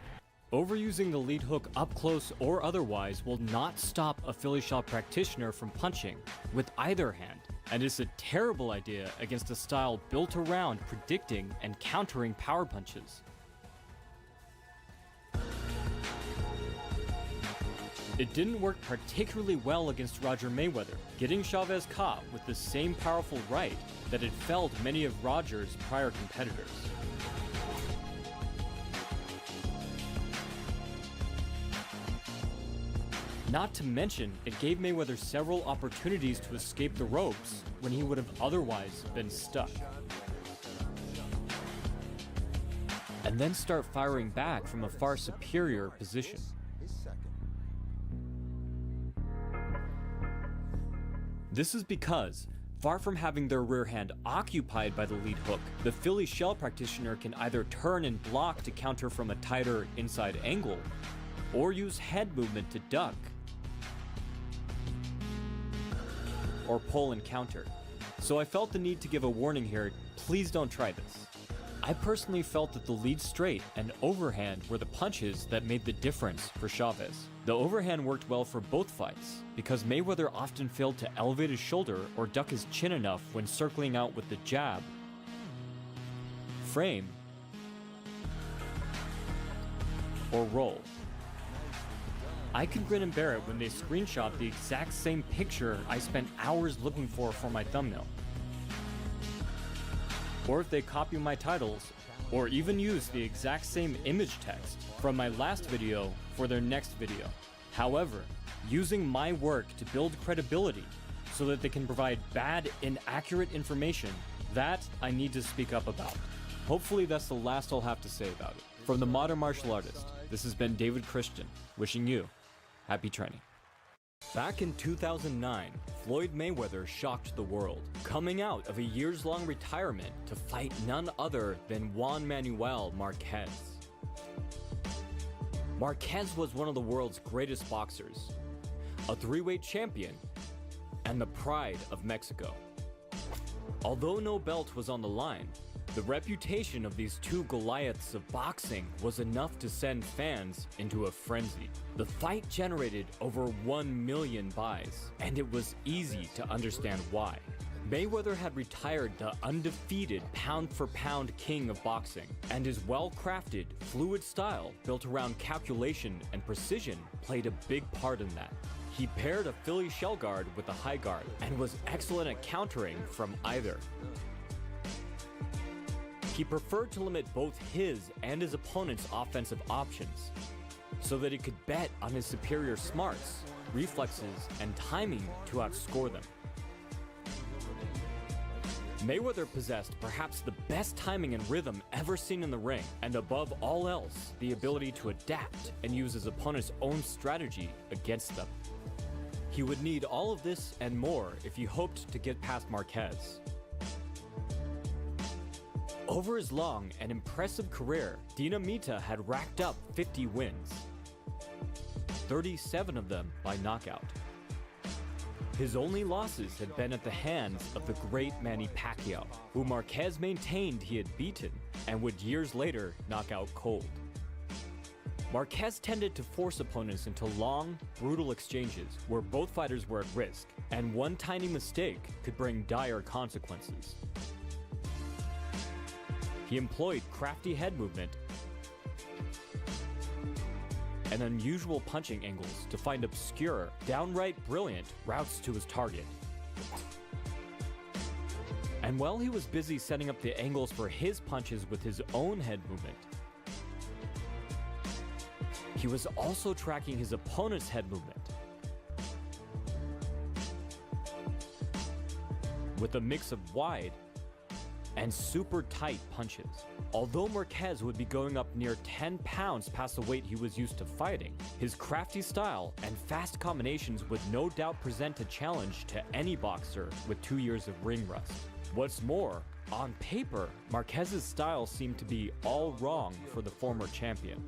Overusing the lead hook up close or otherwise will not stop a Philly shot practitioner from punching with either hand, and is a terrible idea against a style built around predicting and countering power punches. It didn't work particularly well against Roger Mayweather, getting Chavez caught with the same powerful right that had felled many of Roger's prior competitors. Not to mention, it gave Mayweather several opportunities to escape the ropes when he would have otherwise been stuck. And then start firing back from a far superior position. This is because, far from having their rear hand occupied by the lead hook, the Philly shell practitioner can either turn and block to counter from a tighter inside angle, or use head movement to duck, or pull and counter. So I felt the need to give a warning here, please don't try this. I personally felt that the lead straight and overhand were the punches that made the difference for Chavez. The overhand worked well for both fights, because Mayweather often failed to elevate his shoulder or duck his chin enough when circling out with the jab, frame, or roll. I could grin and bear it when they screenshot the exact same picture I spent hours looking for my thumbnail. Or if they copy my titles, or even use the exact same image text from my last video for their next video. However, using my work to build credibility so that they can provide bad, inaccurate information, that I need to speak up about. Hopefully that's the last I'll have to say about it. From the Modern Martial Artist, this has been David Christian, wishing you happy training. Back in 2009, Floyd Mayweather shocked the world, coming out of a years-long retirement to fight none other than Juan Manuel Marquez. Marquez was one of the world's greatest boxers, a three-weight champion, and the pride of Mexico. Although no belt was on the line, the reputation of these two Goliaths of boxing was enough to send fans into a frenzy. The fight generated over 1 million buys, and it was easy to understand why. Mayweather had retired the undefeated pound-for-pound king of boxing, and his well-crafted, fluid style built around calculation and precision played a big part in that. He paired a Philly shell guard with a high guard, and was excellent at countering from either. He preferred to limit both his and his opponent's offensive options, so that he could bet on his superior smarts, reflexes, and timing to outscore them. Mayweather possessed perhaps the best timing and rhythm ever seen in the ring, and above all else, the ability to adapt and use his opponent's own strategy against them. He would need all of this and more if he hoped to get past Marquez. Over his long and impressive career, Dinamita had racked up 50 wins, 37 of them by knockout. His only losses had been at the hands of the great Manny Pacquiao, who Marquez maintained he had beaten and would years later knock out cold. Marquez tended to force opponents into long, brutal exchanges where both fighters were at risk, and one tiny mistake could bring dire consequences. He employed crafty head movement and unusual punching angles to find obscure, downright brilliant routes to his target. And while he was busy setting up the angles for his punches with his own head movement, he was also tracking his opponent's head movement with a mix of wide and super tight punches. Although Marquez would be going up near 10 pounds past the weight he was used to fighting, his crafty style and fast combinations would no doubt present a challenge to any boxer with 2 years of ring rust. What's more, on paper, Marquez's style seemed to be all wrong for the former champion.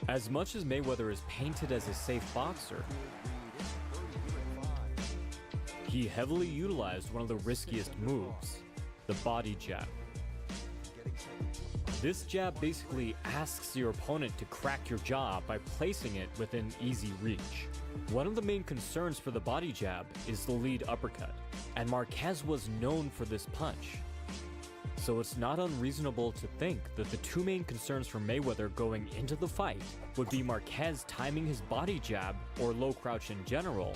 As much as Mayweather is painted as a safe boxer, he heavily utilized one of the riskiest moves, the body jab. This jab basically asks your opponent to crack your jaw by placing it within easy reach. One of the main concerns for the body jab is the lead uppercut, and Marquez was known for this punch. So it's not unreasonable to think that the two main concerns for Mayweather going into the fight would be Marquez timing his body jab or low crouch in general,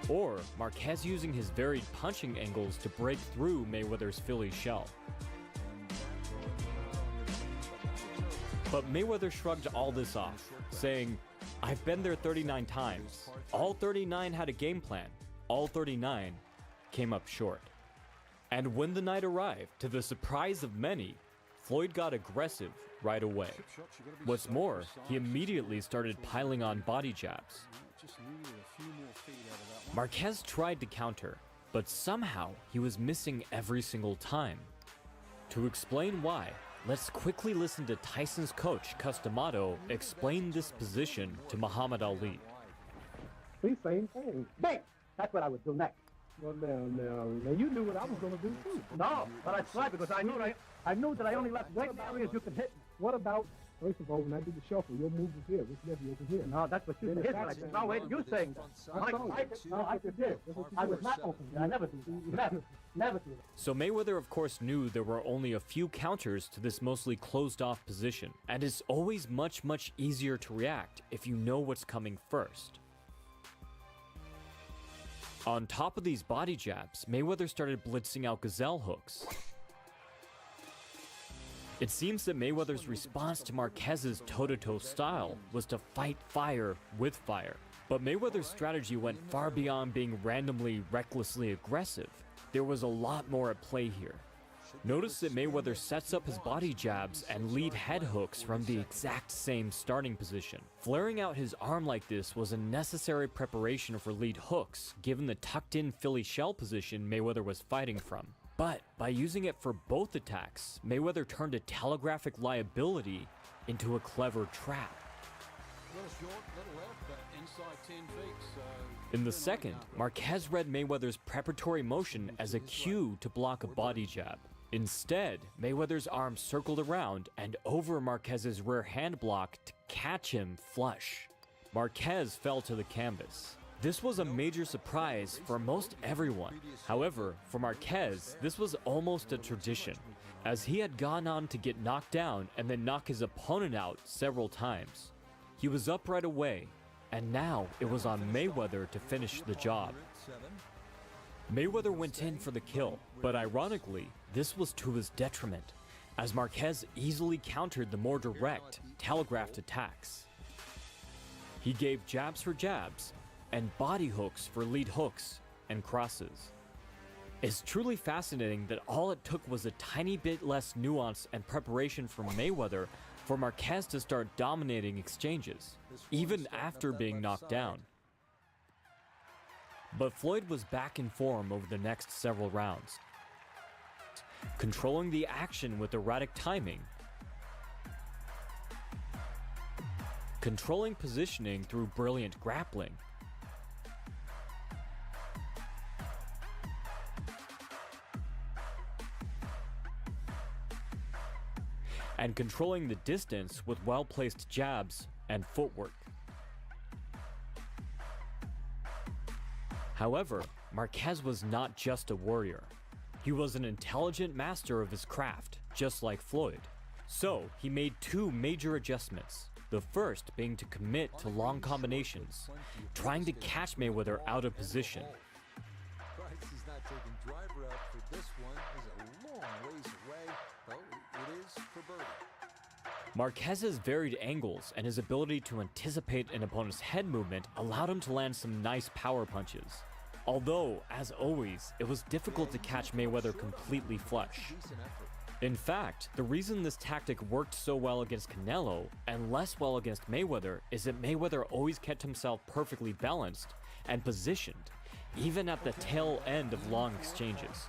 or Marquez using his varied punching angles to break through Mayweather's Philly shell. But Mayweather shrugged all this off, saying, "I've been there 39 times. All 39 had a game plan. All 39 came up short." And when the night arrived, to the surprise of many, Floyd got aggressive right away. What's more, he immediately started piling on body jabs. Marquez tried to counter, but somehow he was missing every single time. To explain why, let's quickly listen to Tyson's coach, Customato, explain this position to Muhammad Ali. See, same thing. Bang! That's what I would do next. Well, now, you knew what I was going to do too. No, but I tried because I knew that I only left great areas you could hit. What about, first of all, when I did the shuffle, your move was here. Which left you over here? No, that's what you did. No, wait, you saying that. I could do. I was not open. I never do. Never do. So Mayweather, of course, knew there were only a few counters to this mostly closed-off position, and it's always much, much easier to react if you know what's coming first. On top of these body jabs, Mayweather started blitzing out gazelle hooks. It seems that Mayweather's response to Marquez's toe-to-toe style was to fight fire with fire. But Mayweather's strategy went far beyond being randomly, recklessly aggressive. There was a lot more at play here. Notice that Mayweather sets up his body jabs and lead head hooks from the exact same starting position. Flaring out his arm like this was a necessary preparation for lead hooks, given the tucked-in Philly shell position Mayweather was fighting from. But by using it for both attacks, Mayweather turned a telegraphic liability into a clever trap. In the second, Marquez read Mayweather's preparatory motion as a cue to block a body jab. Instead, Mayweather's arm circled around and over Marquez's rear hand block to catch him flush. Marquez fell to the canvas. This was a major surprise for most everyone. However, for Marquez, this was almost a tradition, as he had gone on to get knocked down and then knock his opponent out several times. He was up right away, and now it was on Mayweather to finish the job. Mayweather went in for the kill, but ironically, this was to his detriment, as Marquez easily countered the more direct, telegraphed attacks. He gave jabs for jabs, and body hooks for lead hooks and crosses. It's truly fascinating that all it took was a tiny bit less nuance and preparation from Mayweather for Marquez to start dominating exchanges, even after being knocked down. But Floyd was back in form over the next several rounds, controlling the action with erratic timing, controlling positioning through brilliant grappling, and controlling the distance with well-placed jabs and footwork. However, Marquez was not just a warrior. He was an intelligent master of his craft, just like Floyd. So, he made two major adjustments. The first being to commit to long combinations, trying to catch Mayweather out of position. Price is not taking driver out for this one. Is a long ways away, but it is for birdie. Marquez's varied angles and his ability to anticipate an opponent's head movement allowed him to land some nice power punches. Although, as always, it was difficult to catch Mayweather completely flush. In fact, the reason this tactic worked so well against Canelo and less well against Mayweather is that Mayweather always kept himself perfectly balanced and positioned, even at the tail end of long exchanges.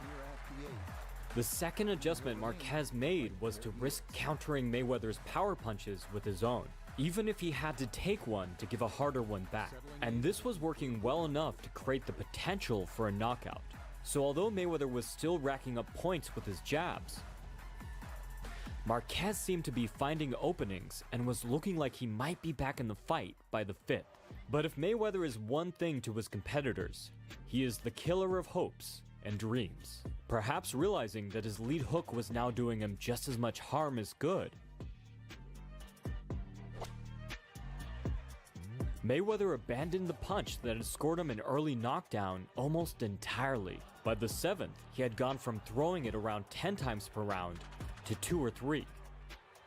The second adjustment Marquez made was to risk countering Mayweather's power punches with his own, even if he had to take one to give a harder one back. And this was working well enough to create the potential for a knockout. So although Mayweather was still racking up points with his jabs, Marquez seemed to be finding openings and was looking like he might be back in the fight by the fifth. But if Mayweather is one thing to his competitors, he is the killer of hopes and dreams. Perhaps realizing that his lead hook was now doing him just as much harm as good, Mayweather abandoned the punch that had scored him an early knockdown almost entirely. By the seventh, he had gone from throwing it around 10 times per round to 2 or 3.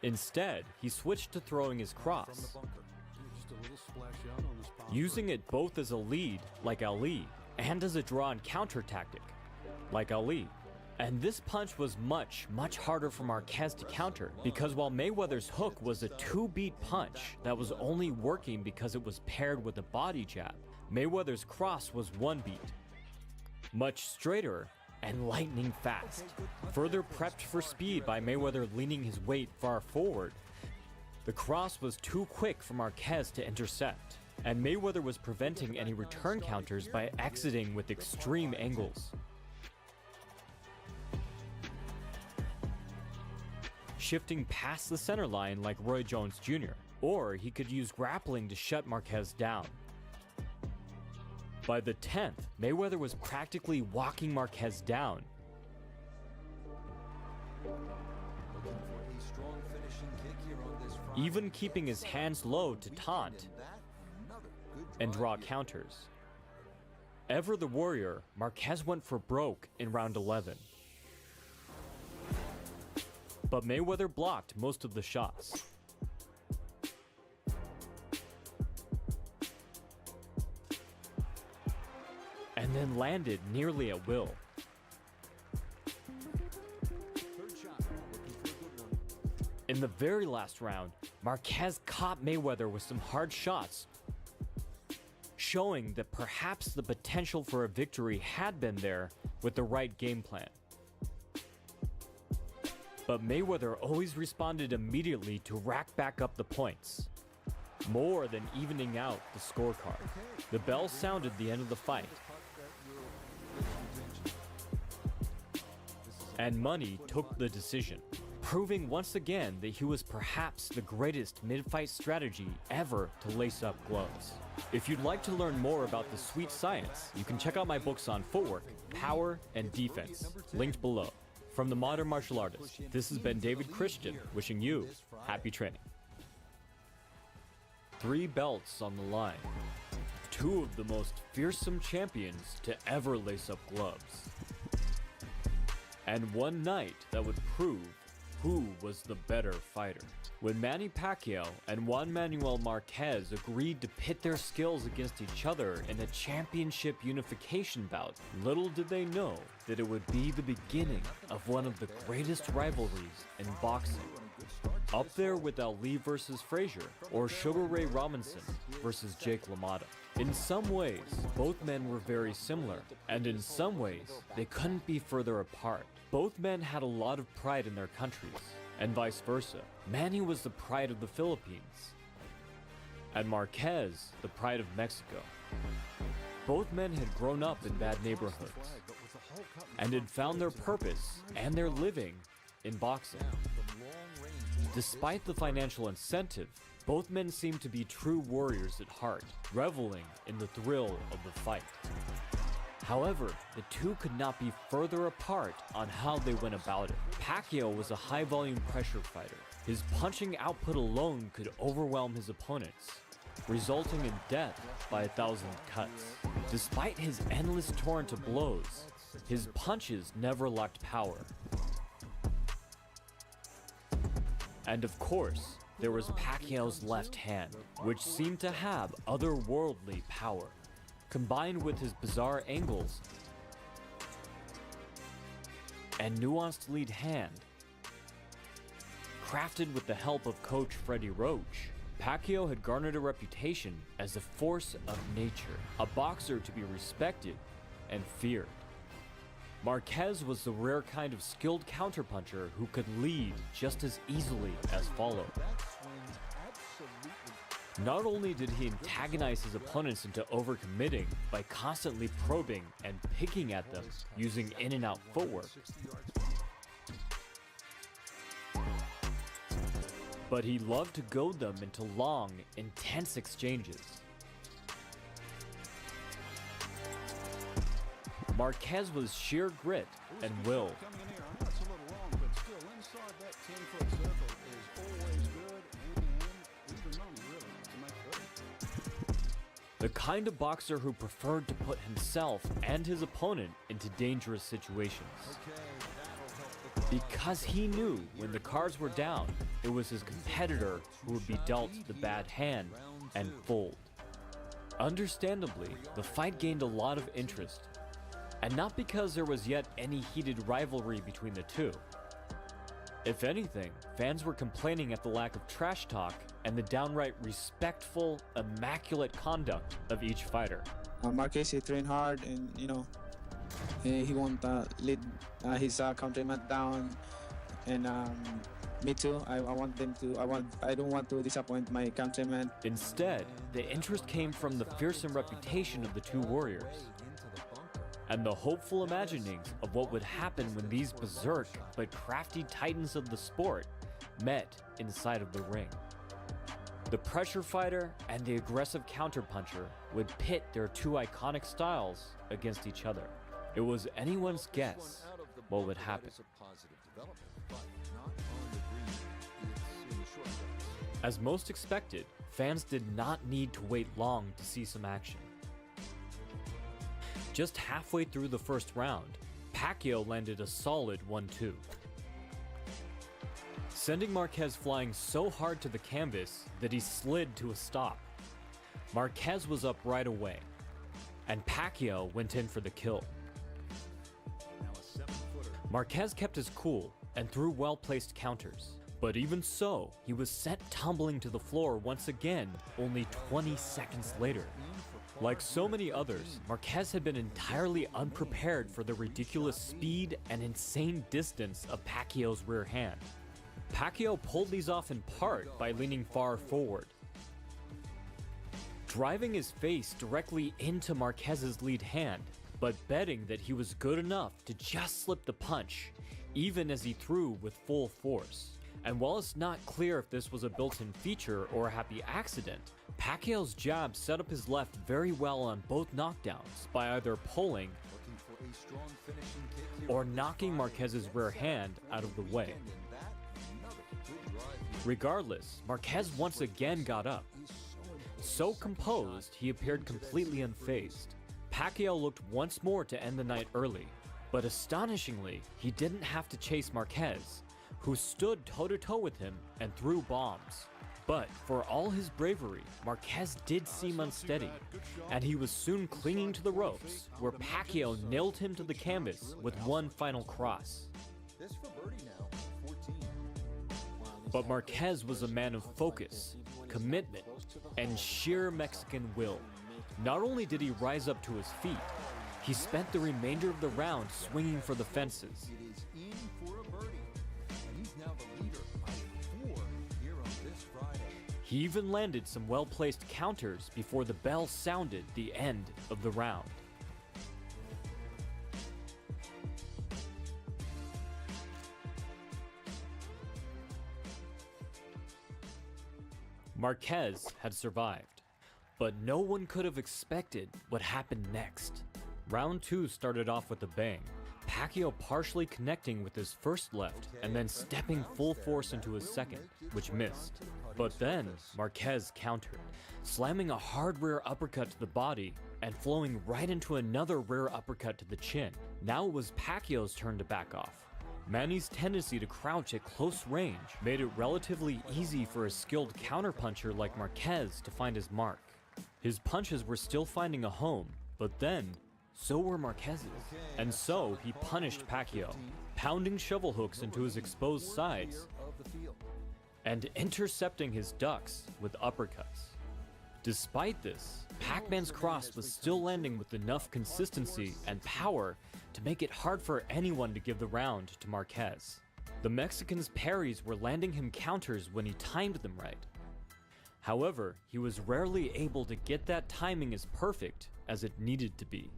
Instead, he switched to throwing his cross, using it both as a lead, like Ali, and as a draw and counter tactic, like Ali. And this punch was much, much harder for Marquez to counter, because while Mayweather's hook was a 2-beat punch that was only working because it was paired with a body jab, Mayweather's cross was 1 beat, much straighter and lightning fast. Further prepped for speed by Mayweather leaning his weight far forward, the cross was too quick for Marquez to intercept, and Mayweather was preventing any return counters by exiting with extreme angles. Shifting past the center line like Roy Jones Jr., or he could use grappling to shut Marquez down. By the 10th, Mayweather was practically walking Marquez down, even keeping his hands low to taunt and draw counters. Ever the warrior, Marquez went for broke in round 11. But Mayweather blocked most of the shots. And then landed nearly at will. In the very last round, Marquez caught Mayweather with some hard shots, showing that perhaps the potential for a victory had been there with the right game plan. But Mayweather always responded immediately to rack back up the points, more than evening out the scorecard. The bell sounded the end of the fight, and money took the decision, proving once again that he was perhaps the greatest mid-fight strategy ever to lace up gloves. If you'd like to learn more about the sweet science, you can check out my books on footwork, power, and defense, linked below. From the Modern Martial Artist, this has been David Christian, wishing you happy training. 3 belts on the line. 2 of the most fearsome champions to ever lace up gloves. And one night that would prove who was the better fighter. When Manny Pacquiao and Juan Manuel Marquez agreed to pit their skills against each other in a championship unification bout, little did they know that it would be the beginning of one of the greatest rivalries in boxing. Up there with Ali versus Frazier, or Sugar Ray Robinson versus Jake LaMotta. In some ways, both men were very similar, and in some ways, they couldn't be further apart. Both men had a lot of pride in their countries, and vice versa. Manny was the pride of the Philippines, and Marquez the pride of Mexico. Both men had grown up in bad neighborhoods, and had found their purpose and their living in boxing. Despite the financial incentive, both men seemed to be true warriors at heart, reveling in the thrill of the fight. However, the two could not be further apart on how they went about it. Pacquiao was a high-volume pressure fighter. His punching output alone could overwhelm his opponents, resulting in death by 1,000 cuts. Despite his endless torrent of blows, his punches never lacked power. And of course, there was Pacquiao's left hand, which seemed to have otherworldly power. Combined with his bizarre angles and nuanced lead hand, crafted with the help of coach Freddie Roach, Pacquiao had garnered a reputation as a force of nature, a boxer to be respected and feared. Marquez was the rare kind of skilled counterpuncher who could lead just as easily as follow. Not only did he antagonize his opponents into overcommitting by constantly probing and picking at them using in and out footwork, but he loved to goad them into long, intense exchanges. Marquez was sheer grit and will. The kind of boxer who preferred to put himself and his opponent into dangerous situations. Because he knew when the cards were down, it was his competitor who would be dealt the bad hand and fold. Understandably, the fight gained a lot of interest, and not because there was yet any heated rivalry between the two. If anything, fans were complaining at the lack of trash talk and the downright respectful, immaculate conduct of each fighter. Marquez, he trained hard, and he won't lead his countrymen down. And me too. I don't want to disappoint my countrymen. Instead, the interest came from the fearsome reputation of the two warriors, and the hopeful imaginings of what would happen when these berserk but crafty titans of the sport met inside of the ring. The pressure fighter and the aggressive counterpuncher would pit their two iconic styles against each other. It was anyone's guess what would happen. As most expected, fans did not need to wait long to see some action. Just halfway through the first round, Pacquiao landed a solid 1-2. Sending Marquez flying so hard to the canvas that he slid to a stop. Marquez was up right away, and Pacquiao went in for the kill. Marquez kept his cool and threw well-placed counters, but even so, he was sent tumbling to the floor once again only 20 seconds later. Like so many others, Marquez had been entirely unprepared for the ridiculous speed and insane distance of Pacquiao's rear hand. Pacquiao pulled these off in part by leaning far forward, driving his face directly into Marquez's lead hand, but betting that he was good enough to just slip the punch, even as he threw with full force. And while it's not clear if this was a built-in feature or a happy accident, Pacquiao's jab set up his left very well on both knockdowns by either pulling or knocking Marquez's rear hand out of the way. Regardless, Marquez once again got up. So composed, he appeared completely unfazed. Pacquiao looked once more to end the night early, but astonishingly, he didn't have to chase Marquez, who stood toe-to-toe with him and threw bombs. But for all his bravery, Marquez did seem unsteady, and he was soon clinging to the ropes, where Pacquiao nailed him to the canvas with one final cross. But Marquez was a man of focus, commitment, and sheer Mexican will. Not only did he rise up to his feet, he spent the remainder of the round swinging for the fences. It is in for a birdie, and he's now the leader by 4 here on this Friday. He even landed some well-placed counters before the bell sounded the end of the round. Marquez had survived, but no one could have expected what happened next. Round 2 started off with a bang, Pacquiao partially connecting with his first left and then stepping full force into his second, which missed. But then Marquez countered, slamming a hard rear uppercut to the body and flowing right into another rear uppercut to the chin. Now it was Pacquiao's turn to back off. Manny's tendency to crouch at close range made it relatively easy for a skilled counterpuncher like Marquez to find his mark. His punches were still finding a home, but then so were Marquez's. And so he punished Pacquiao, pounding shovel hooks into his exposed sides and intercepting his ducks with uppercuts. Despite this, Pac-Man's cross was still landing with enough consistency and power to make it hard for anyone to give the round to Marquez. The Mexican's parries were landing him counters when he timed them right. However, he was rarely able to get that timing as perfect as it needed to be.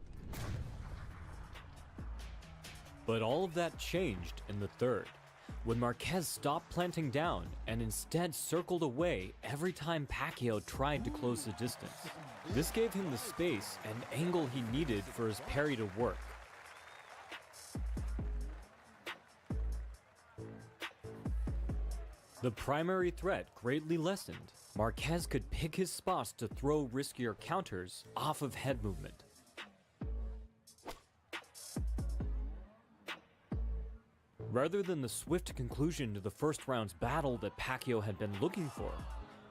But all of that changed in the third, when Marquez stopped planting down and instead circled away every time Pacquiao tried to close the distance. This gave him the space and angle he needed for his parry to work. The primary threat greatly lessened. Marquez could pick his spots to throw riskier counters off of head movement. Rather than the swift conclusion to the first round's battle that Pacquiao had been looking for,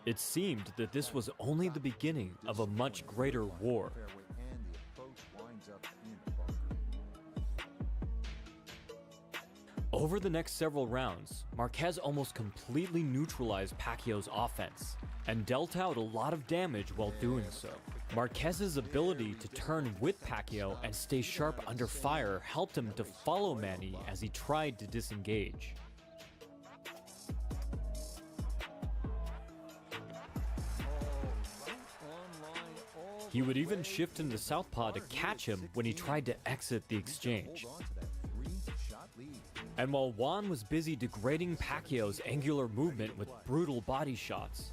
it seemed that this was only the beginning of a much greater war. Over the next several rounds, Marquez almost completely neutralized Pacquiao's offense and dealt out a lot of damage while doing so. Marquez's ability to turn with Pacquiao and stay sharp under fire helped him to follow Manny as he tried to disengage. He would even shift into southpaw to catch him when he tried to exit the exchange. And while Juan was busy degrading Pacquiao's angular movement with brutal body shots,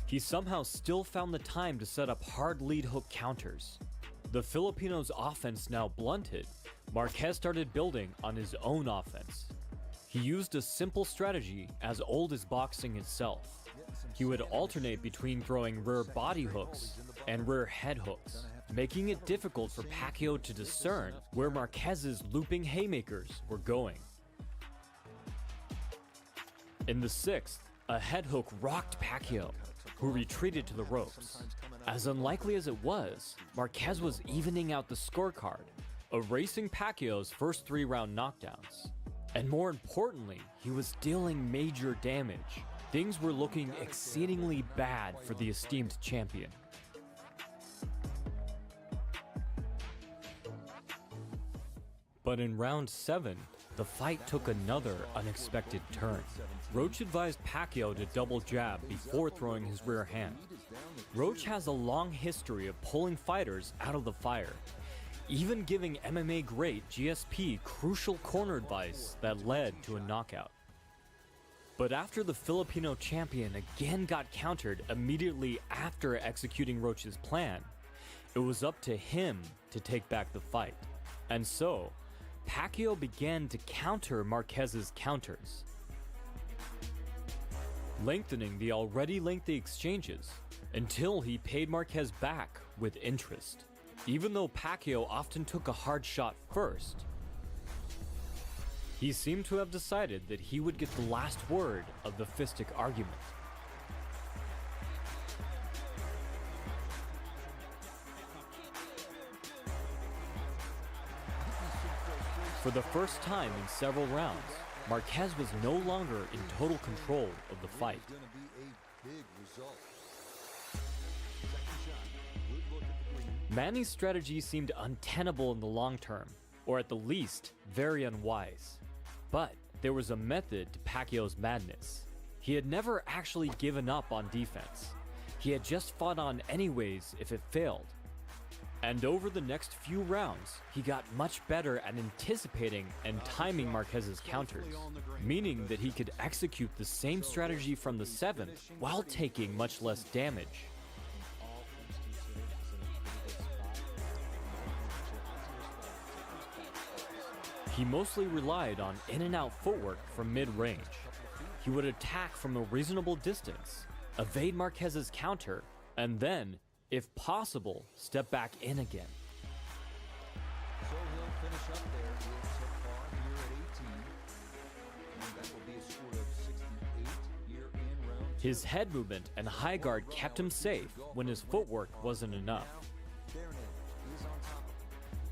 he somehow still found the time to set up hard lead hook counters. The Filipino's offense now blunted, Marquez started building on his own offense. He used a simple strategy as old as boxing itself. He would alternate between throwing rear body hooks and rear head hooks, making it difficult for Pacquiao to discern where Marquez's looping haymakers were going. In the sixth, a head hook rocked Pacquiao, who retreated to the ropes. As unlikely as it was, Marquez was evening out the scorecard, erasing Pacquiao's first 3-round knockdowns. And more importantly, he was dealing major damage. Things were looking exceedingly bad for the esteemed champion. But in round 7, the fight took another unexpected turn. Roach advised Pacquiao to double jab before throwing his rear hand. Roach has a long history of pulling fighters out of the fire, even giving MMA great GSP crucial corner advice that led to a knockout. But after the Filipino champion again got countered immediately after executing Roach's plan, it was up to him to take back the fight. And so, Pacquiao began to counter Marquez's counters, lengthening the already lengthy exchanges until he paid Marquez back with interest. Even though Pacquiao often took a hard shot first, he seemed to have decided that he would get the last word of the fistic argument. For the first time in several rounds, Marquez was no longer in total control of the fight. big result. Second shot. Good look at the green. Manny's strategy seemed untenable in the long term, or at the least, very unwise. But there was a method to Pacquiao's madness. He had never actually given up on defense. He had just fought on anyways if it failed. And over the next few rounds, he got much better at anticipating and timing Marquez's counters, meaning that he could execute the same strategy from the 7th while taking much less damage. He mostly relied on in-and-out footwork from mid-range. He would attack from a reasonable distance, evade Marquez's counter, and then, if possible, step back in again. So he'll finish up there with so far here at 18. And that will be a score of 68 here in round 2. His head movement and high guard kept him safe when his footwork wasn't enough.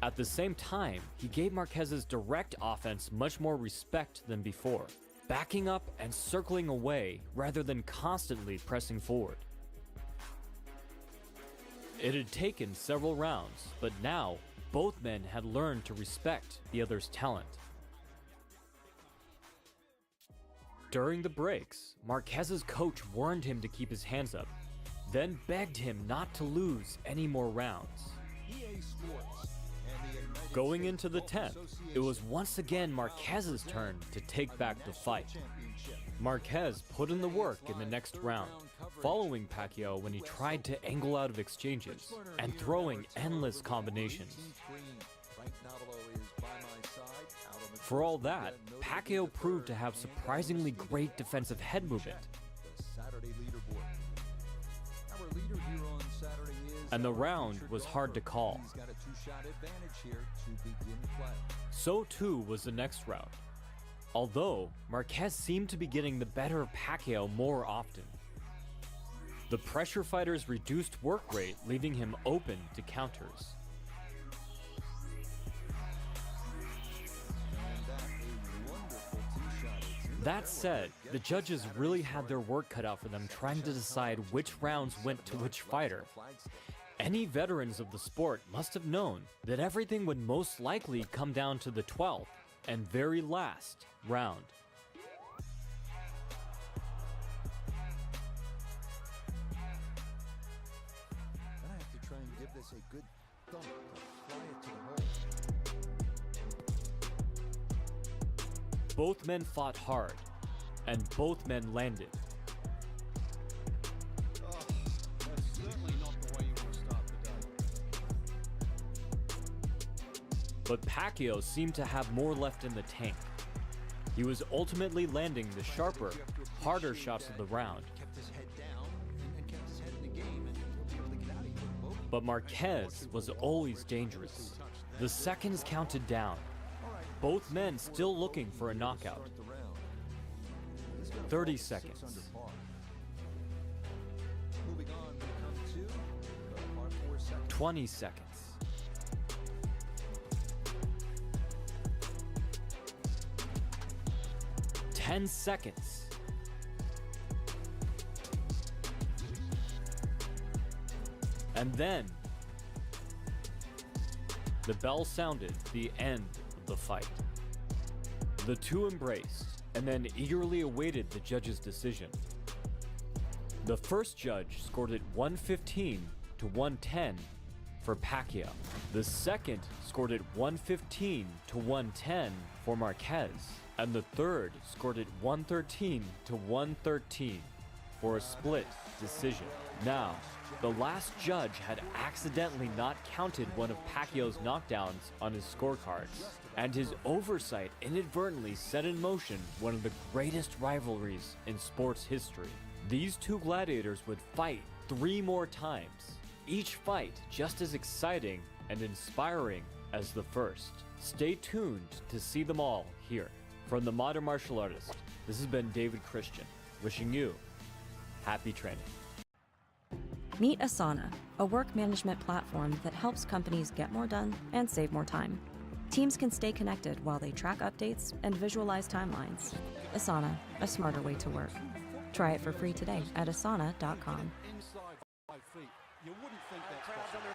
At the same time, he gave Marquez's direct offense much more respect than before, backing up and circling away rather than constantly pressing forward. It had taken several rounds, but now both men had learned to respect the other's talent. During the breaks, Marquez's coach warned him to keep his hands up, then begged him not to lose any more rounds. EA Sports. Going into the 10th, it was once again Marquez's turn to take back the fight. Marquez put in the work in the next round, following Pacquiao when he tried to angle out of exchanges and throwing endless combinations. For all that, Pacquiao proved to have surprisingly great defensive head movement. And the round was hard to call. So too was the next round. Although, Marquez seemed to be getting the better of Pacquiao more often. The pressure fighter's reduced work rate leaving him open to counters. That said, the judges really had their work cut out for them trying to decide which rounds went to which fighter. Any veterans of the sport must have known that everything would most likely come down to the 12th and very last round. Then I have to try and give this a good thump to fly it to the hole. Both men fought hard, and both men landed. That's certainly not the way you want to start the day. But Pacquiao seemed to have more left in the tank. He was ultimately landing the sharper, harder shots of the round. But Marquez was always dangerous. The seconds counted down. Both men still looking for a knockout. 30 seconds. 20 seconds. 10 seconds. And then the bell sounded the end of the fight. The two embraced and then eagerly awaited the judge's decision. The first judge scored it 115 to 110 for Pacquiao. The second scored it 115 to 110 for Marquez. And the third scored it 113 to 113 for a split decision. Now, the last judge had accidentally not counted one of Pacquiao's knockdowns on his scorecards, and his oversight inadvertently set in motion one of the greatest rivalries in sports history. These two gladiators would fight 3 more times, each fight just as exciting and inspiring as the first. Stay tuned to see them all here. From the Modern Martial Artist, this has been David Christian, wishing you happy training. Meet Asana, a work management platform that helps companies get more done and save more time. Teams can stay connected while they track updates and visualize timelines. Asana, a smarter way to work. Try it for free today at asana.com. Inside 5 feet. You wouldn't think that's possible.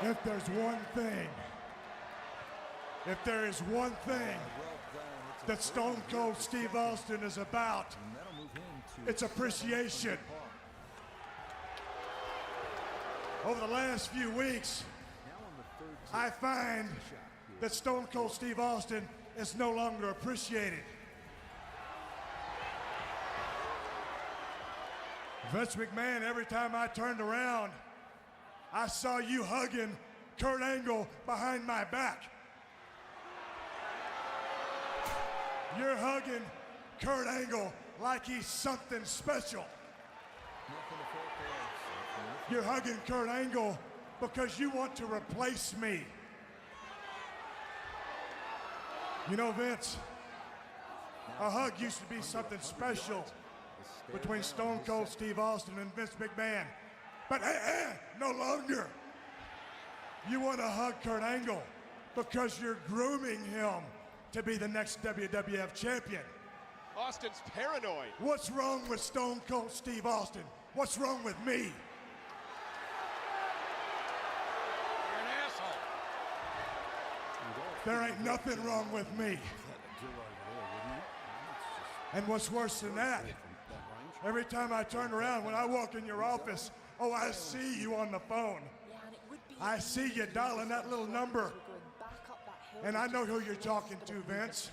If there's one thing that Stone Cold Steve Austin is about, it's appreciation. Over the last few weeks, I find that Stone Cold Steve Austin is no longer appreciated. Vince McMahon, every time I turned around, I saw you hugging Kurt Angle behind my back. You're hugging Kurt Angle like he's something special. You're hugging Kurt Angle because you want to replace me. You know, Vince, a hug used to be something special between Stone Cold Steve Austin and Vince McMahon. But no longer. You want to hug Kurt Angle because you're grooming him to be the next WWF champion. Austin's paranoid. What's wrong with Stone Cold Steve Austin? What's wrong with me? You're an asshole. There ain't nothing wrong with me. And what's worse than that, every time I turn around when I walk in your office, oh, I see you on the phone. I see you dialing that little number. And I know who you're talking to, Vince.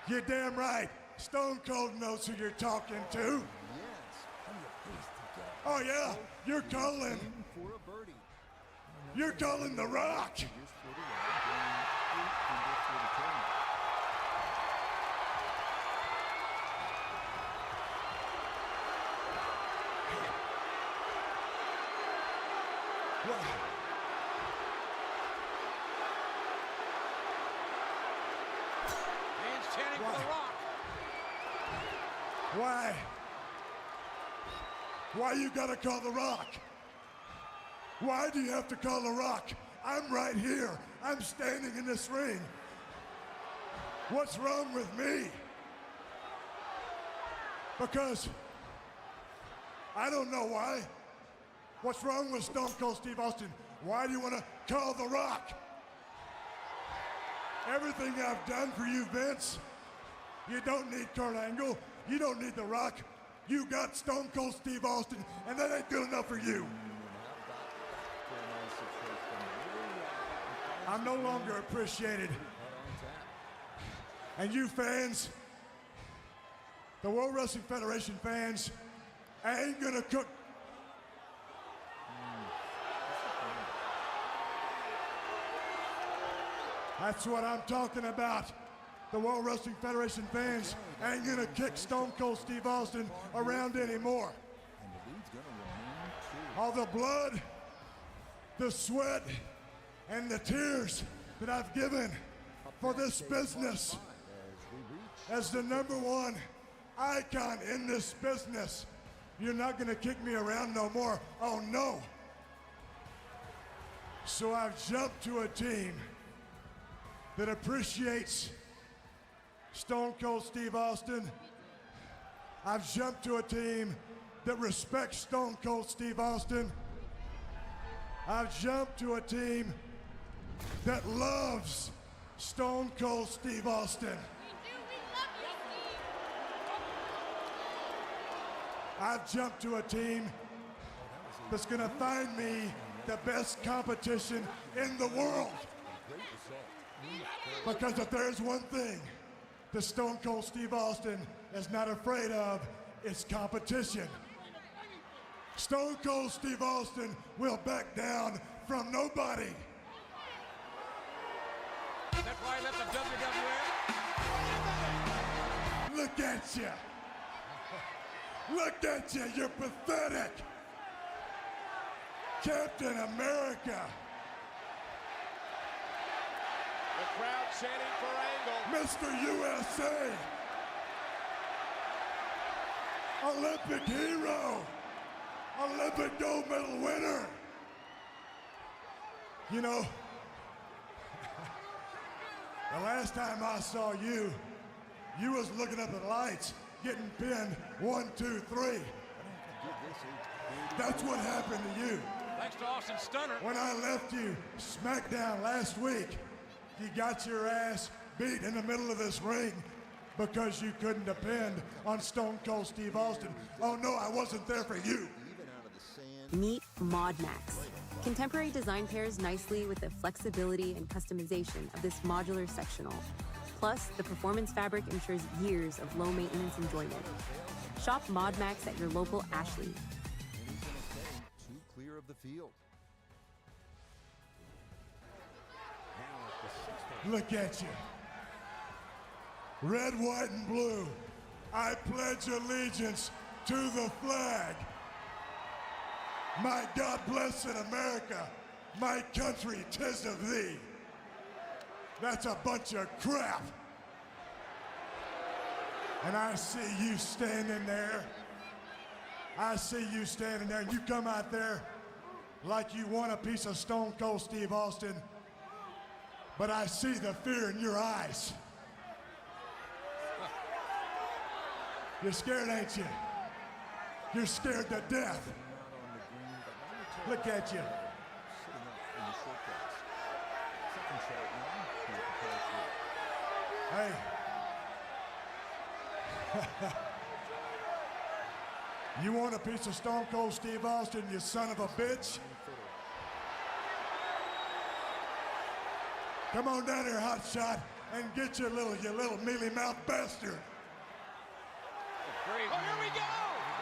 You're damn right. Stone Cold knows who you're talking to. Oh, yeah, you're calling. You're calling The Rock. Man's chanting for The Rock. Why you gotta call The Rock? Why do you have to call The Rock? I'm right here. I'm standing in this ring. What's wrong with me? Because I don't know why. What's wrong with Stone Cold Steve Austin? Why do you want to call The Rock? Everything I've done for you, Vince, you don't need Kurt Angle. You don't need The Rock. You got Stone Cold Steve Austin, and that ain't good enough for you. I'm no longer appreciated. And you fans, the World Wrestling Federation fans, I ain't gonna cook. That's what I'm talking about. The World Wrestling Federation fans ain't gonna kick Stone Cold Steve Austin around anymore. All the blood, the sweat, and the tears that I've given for this business as the #1 icon in this business, you're not gonna kick me around no more. Oh no. So I've jumped to a team that appreciates Stone Cold Steve Austin. I've jumped to a team that respects Stone Cold Steve Austin. I've jumped to a team that loves Stone Cold Steve Austin. I've jumped to a team that's gonna find me the best competition in the world. Because if there's one thing that Stone Cold Steve Austin is not afraid of, it's competition. Stone Cold Steve Austin will back down from nobody. That's why I left the WWF. Look at you. Look at you, you're pathetic. Captain America. The crowd chanting for Angle. Mr. USA. Olympic hero. Olympic gold medal winner. You know, the last time I saw you, you was looking up at lights, getting pinned 1, 2, 3. That's what happened to you. Thanks to Austin Stunner. When I left you SmackDown last week, you got your ass beat in the middle of this ring because you couldn't depend on Stone Cold Steve Austin. Oh no, I wasn't there for you. Meet ModMax. Contemporary design pairs nicely with the flexibility and customization of this modular sectional. Plus, the performance fabric ensures years of low-maintenance enjoyment. Shop ModMax at your local Ashley. Too clear of the field. Look at you. Red, white, and blue. I pledge allegiance to the flag. My God bless in America, my country, 'tis of thee. That's a bunch of crap. And I see you standing there. I see you standing there, and you come out there like you want a piece of Stone Cold Steve Austin, but I see the fear in your eyes. You're scared, ain't you? You're scared to death. Look at you. Hey. You want a piece of Stone Cold Steve Austin, you son of a bitch? Come on down here, hotshot, and get your little mealy-mouthed bastard. Oh, here we go!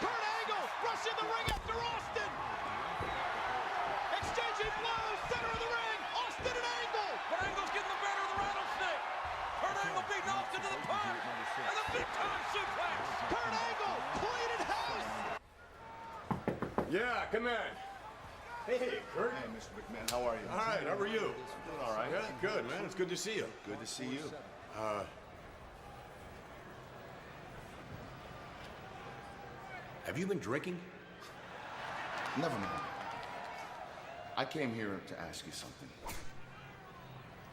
Kurt Angle rushing the ring after Austin! Exchanging blows, center of the ring, Austin and Angle! But Angle's getting the better of the rattlesnake! Kurt Angle beating Austin to the punch! And the big-time suplex! Kurt Angle cleaning house! Yeah, come in. Hey, Kurt. Hey, Mr. McMahon, how are you? All right, how are you? Doing all right. Yeah, good, man. It's good to see you. Good to see you. Have you been drinking? Never mind. I came here to ask you something.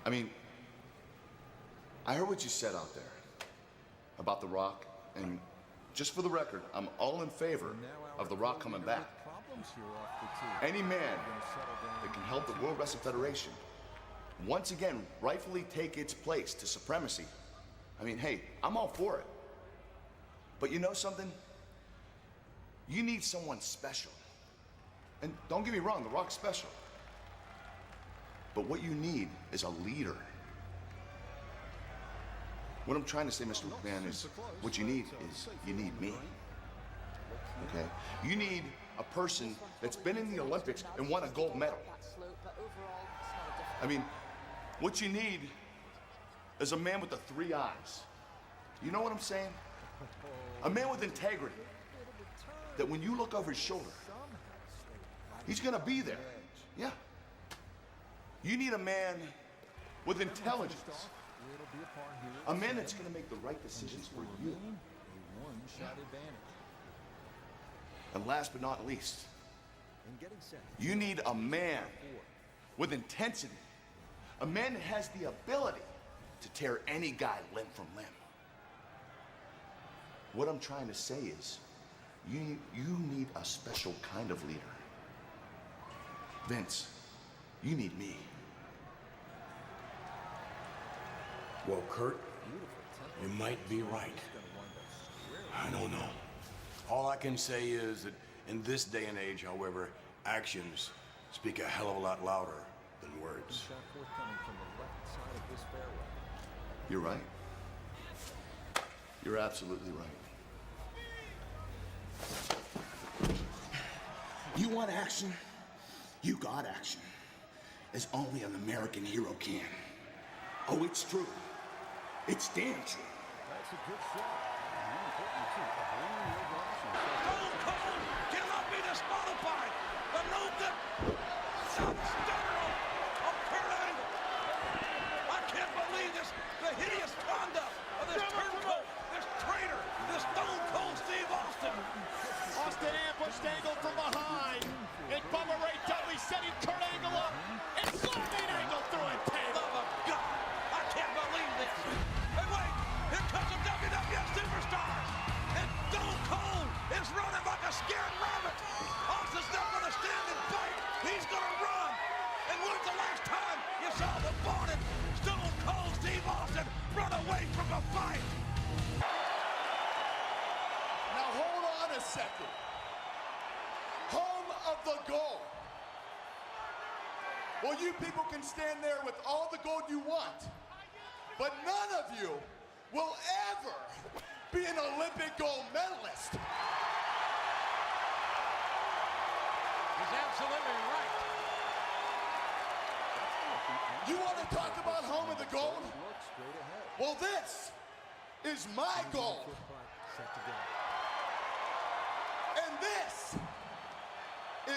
I mean, I heard what you said out there about The Rock, and just for the record, I'm all in favor of The Rock coming back. Any man that can help the World Wrestling Federation once again rightfully take its place to supremacy, I mean, hey, I'm all for it. But you know something? You need someone special. And don't get me wrong, The Rock's special. But what you need is a leader. What I'm trying to say, Mr. McMahon, is what you need is you need me. Okay? You need a person that's been in the Olympics and won a gold medal. I mean, what you need is a man with the 3 eyes. You know what I'm saying? A man with integrity. That when you look over his shoulder, he's gonna be there. Yeah. You need a man with intelligence. A man that's gonna make the right decisions for you. And last but not least, you need a man with intensity. A man that has the ability to tear any guy limb from limb. What I'm trying to say is, you need a special kind of leader. Vince, you need me. Well, Kurt, you might be right. I don't know. All I can say is that in this day and age, however, actions speak a hell of a lot louder than words. You're right. You're absolutely right. You want action? You got action. As only an American hero can. Oh, it's true. It's damn true. That's a good shot. Stone Cold cannot be disqualified. The stunner of Kurt Angle. I can't believe this. The hideous conduct of this turncoat, this traitor, this Stone Cold Steve Austin. Austin ambushed Angle from behind. setting Kurt Angle up. And slamming Angle through a table. Oh, God. I can't believe this. Hey, wait. Here comes a WWF superstar. And Stone Cold is running like a scared rabbit. Austin's not going to stand and fight. He's going to run. And when's the last time you saw the vaunted Stone Cold Steve Austin run away from a fight? Now hold on a second. Home of the gold. Well, you people can stand there with all the gold you want, but none of you will ever be an Olympic gold medalist. He's absolutely right. You want to talk about home of the gold? Well, this is my gold. And this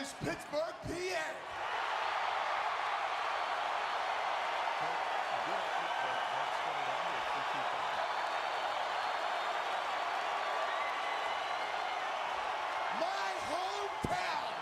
is Pittsburgh, PA. My hometown.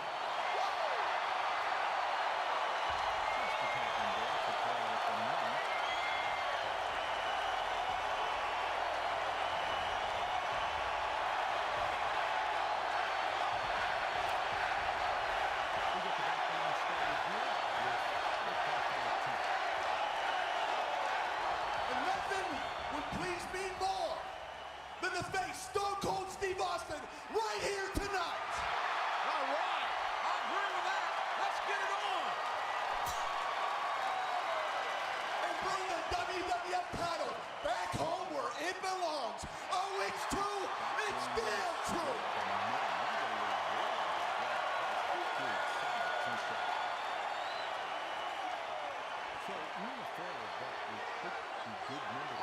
And nothing would please me more than to face Stone Cold Steve Austin right here tonight. All right. I agree with that. Let's get it on. And bring the WWF title back home where it belongs. Oh, it's true. It's still true.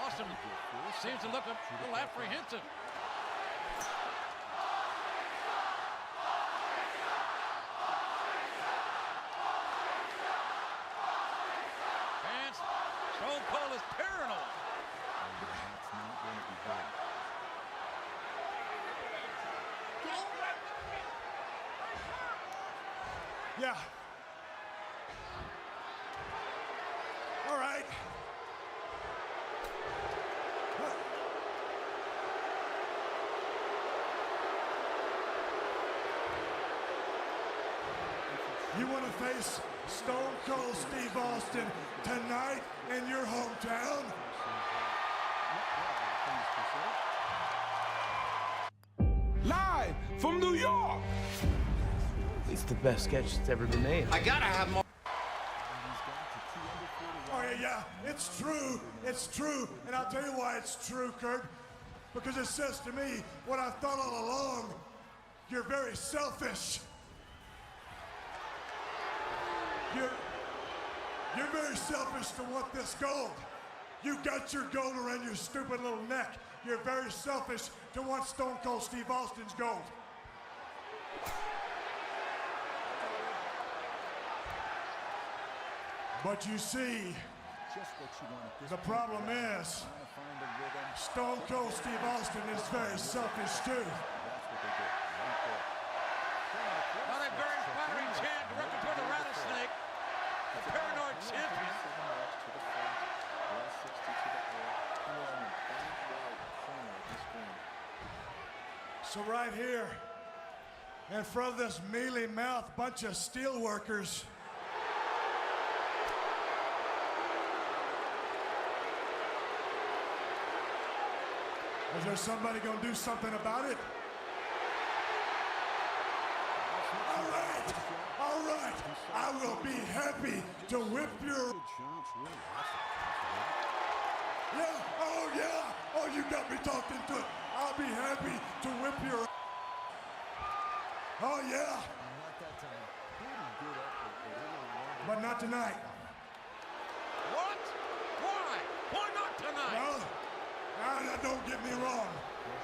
Austin seems to look a little apprehensive. And Stone Cold is paranoid. Yeah. All right. You want to face Stone Cold Steve Austin tonight in your hometown? Live from New York. It's the best sketch that's ever been made. I gotta have more. Oh, yeah, it's true. It's true. And I'll tell you why it's true, Kurt. Because it says to me what I thought all along. You're very selfish. You're very selfish to want this gold. You got your gold around your stupid little neck. You're very selfish to want Stone Cold Steve Austin's gold. But you see, the problem is, Stone Cold Steve Austin is very selfish too. Not a very flattering chant directed toward the rattlesnake. The paranoid champion. So right here, in front of this mealy-mouthed bunch of steel workers, is there somebody gonna do something about it? All right, I will be happy to whip your... Yeah, oh yeah, oh you got me talking to it. I'll be happy to whip your... Oh yeah. But not tonight. What? Why? Why not tonight? Well, now don't get me wrong.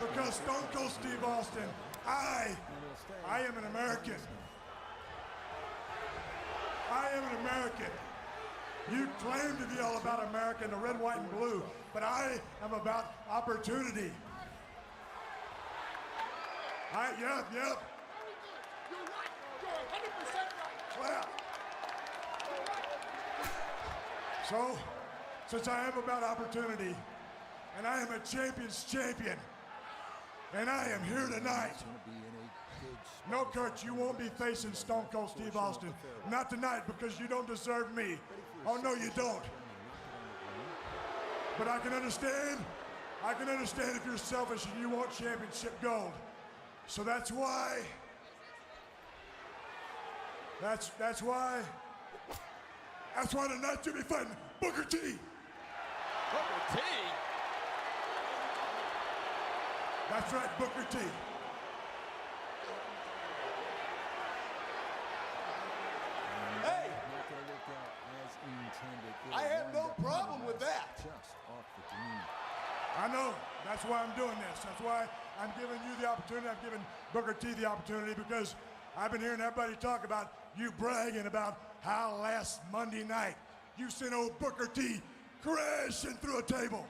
Because Stone Cold Steve Austin, I am an American. I am an American. You claim to be all about America and the red, white, and blue, but I am about opportunity. Yep. You're right. You're 100% right. Well, So, since I am about opportunity, and I am a champion's champion, and I am here tonight. No, Kurt, you won't be facing Stone Cold Steve Austin. Not tonight, because you don't deserve me. Oh, no, you don't. But I can understand if you're selfish and you want championship gold. So that's why tonight you'll be fighting Booker T. Booker T? That's right, Booker T. Hey! I have no problem with that. I know. That's why I'm doing this. That's why I'm giving you the opportunity. I'm giving Booker T the opportunity because I've been hearing everybody talk about you bragging about how last Monday night you sent old Booker T crashing through a table.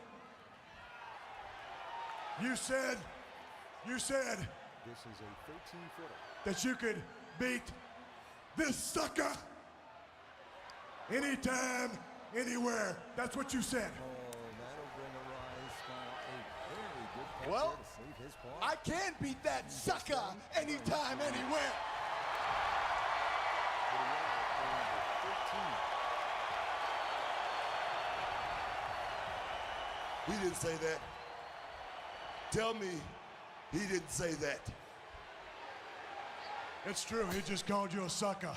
You said This is a 13-footer. that you could beat this sucker anytime, anywhere. That's what you said. Well, I can beat that sucker anytime, anywhere. He didn't say that. Tell me he didn't say that. It's true. He just called you a sucker.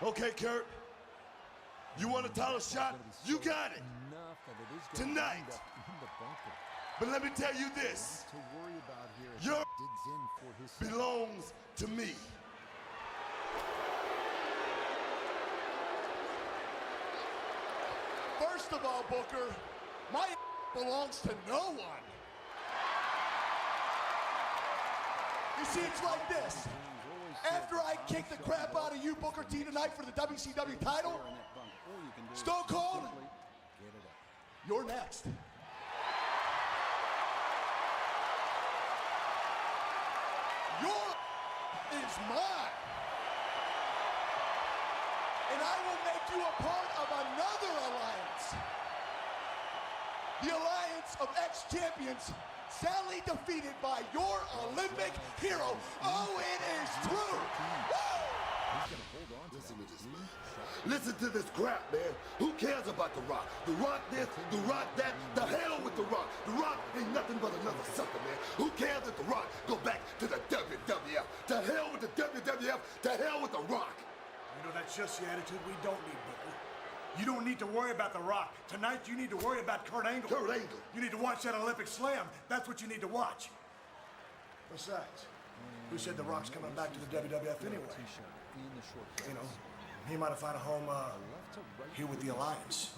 Okay, Kurt. You want a title shot? You got it. Tonight. But let me tell you this. Your belongs to me. First of all, Booker, my belongs to no one. You see, it's like this. After I kick the crap out of you, Booker T, tonight for the WCW title, Stone Cold, you're next. Your is mine. And I will make you a part of another alliance. The alliance of ex-champions soundly defeated by your Olympic hero. Oh, it is true. Woo! Listen to this, man. Listen to this crap, man. Who cares about The Rock? The Rock this, The Rock that. The hell with The Rock. The Rock ain't nothing but another sucker, man. Who cares if The Rock go back to the WWF? To hell with the WWF. To hell with The Rock. You know, that's just the attitude we don't need, Booker. You don't need to worry about The Rock. Tonight, you need to worry about Kurt Angle. Kurt Angle? You need to watch that Olympic Slam. That's what you need to watch. Besides, who said The Rock's coming back to the WWF anyway? You know, he might have found a home here with the Alliance.